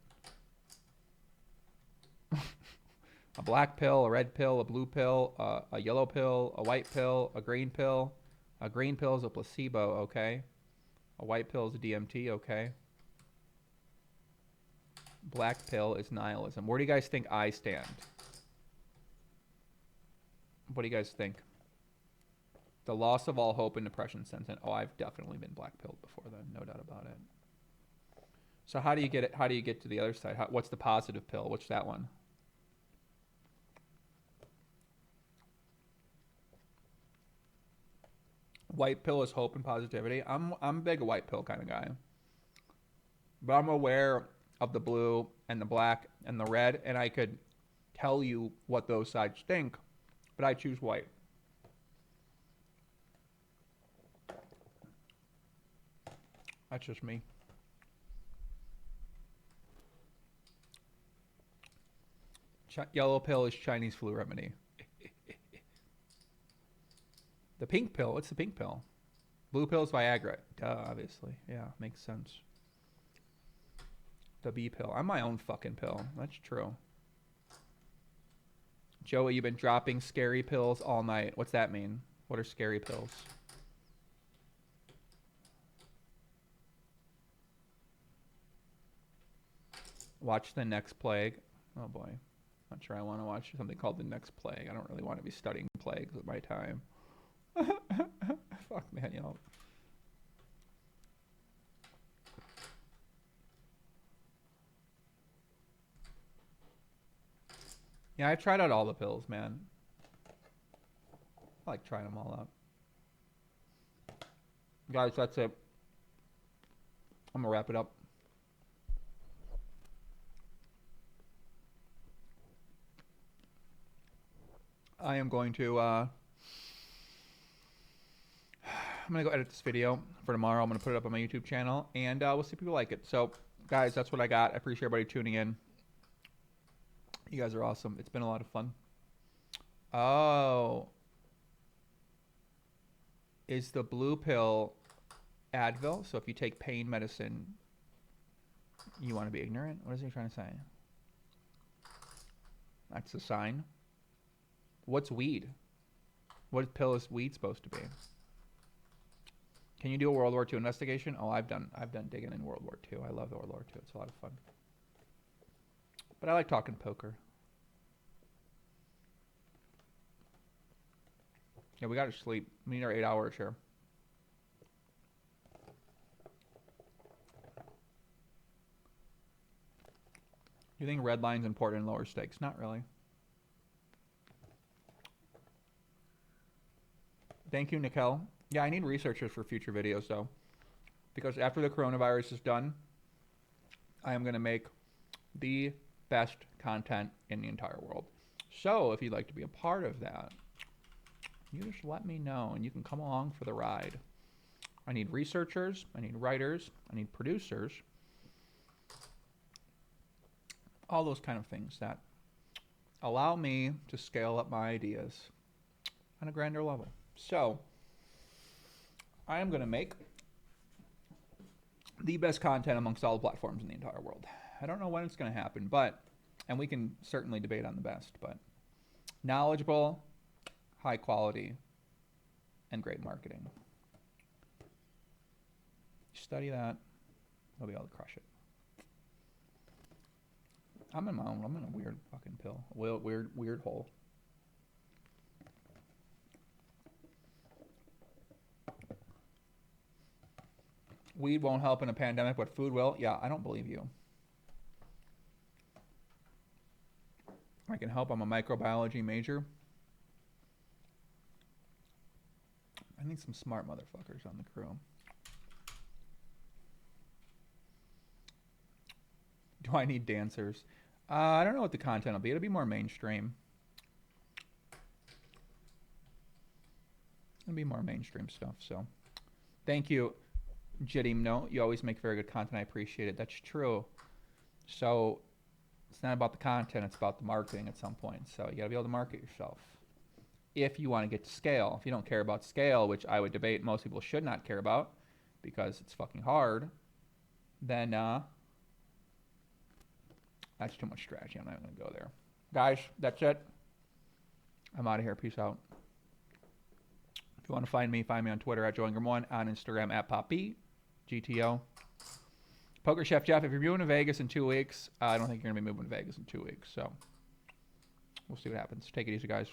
S1: A black pill, a red pill, a blue pill, a yellow pill, a white pill, a green pill. A green pill is a placebo, okay. A white pill is a DMT, okay. Black pill is nihilism. Where do you guys think I stand? What do you guys think? The loss of all hope and depression sentence. Oh, I've definitely been black pilled before then, no doubt about it. So how do you get it? How do you get to the other side? What's the positive pill? What's that one? White pill is hope and positivity. I'm a big white pill kind of guy. But I'm aware of the blue and the black and the red, and I could tell you what those sides think, but I choose white. That's just me. Yellow pill is Chinese flu remedy. The pink pill, what's the pink pill? Blue pill is Viagra. Duh, obviously. Yeah, makes sense. The B pill. I'm my own fucking pill. That's true. Joey, you've been dropping scary pills all night. What's that mean? What are scary pills? Watch The Next Plague. Oh boy. Not sure I want to watch something called The Next Plague. I don't really want to be studying plagues with my time. Fuck, man, you know. Yeah, I tried out all the pills, man. I like trying them all out. Guys, that's it. I'm gonna wrap it up. I am going to I'm gonna go edit this video for tomorrow. I'm gonna put it up on my YouTube channel, and we'll see if people like it. So, guys, that's what I got. I appreciate everybody tuning in. You guys are awesome. It's been a lot of fun. Oh, is the blue pill Advil? So if you take pain medicine, you want to be ignorant? What is he trying to say? That's a sign. What's weed? What pill is weed supposed to be? Can you do a World War II investigation? Oh, I've done digging in World War II. I love World War II. It's a lot of fun. But I like talking poker. Yeah, we gotta sleep. We need our 8 hours here. Do you think red line's important in lower stakes? Not really. Thank you, Nikel. Yeah, I need researchers for future videos, though. Because after the coronavirus is done, I am going to make the best content in the entire world. So, if you'd like to be a part of that, you just let me know, and you can come along for the ride. I need researchers, I need writers, I need producers. All those kind of things that allow me to scale up my ideas on a grander level. So, I am going to make the best content amongst all the platforms in the entire world. I don't know when it's going to happen, but, and we can certainly debate on the best, but knowledgeable, high quality, and great marketing. Study that, you'll be able to crush it. I'm in a weird fucking pill. Weird hole. Weed won't help in a pandemic, but food will. Yeah, I don't believe you. I can help. I'm a microbiology major. I need some smart motherfuckers on the crew. Do I need dancers? I don't know what the content will be. It'll be more mainstream. It'll be more mainstream stuff. So, thank you, Jidim. No, you always make very good content. I appreciate it. That's true. So, it's not about the content. It's about the marketing at some point. So, you got to be able to market yourself. If you want to get to scale. If you don't care about scale, which I would debate most people should not care about because it's fucking hard, then that's too much strategy. I'm not going to go there. Guys, that's it. I'm out of here. Peace out. If you want to find me on Twitter at JoeIngram1, on Instagram at Poppy, GTO. Poker Chef Jeff, if you're moving to Vegas in 2 weeks, I don't think you're going to be moving to Vegas in 2 weeks. So we'll see what happens. Take it easy, guys.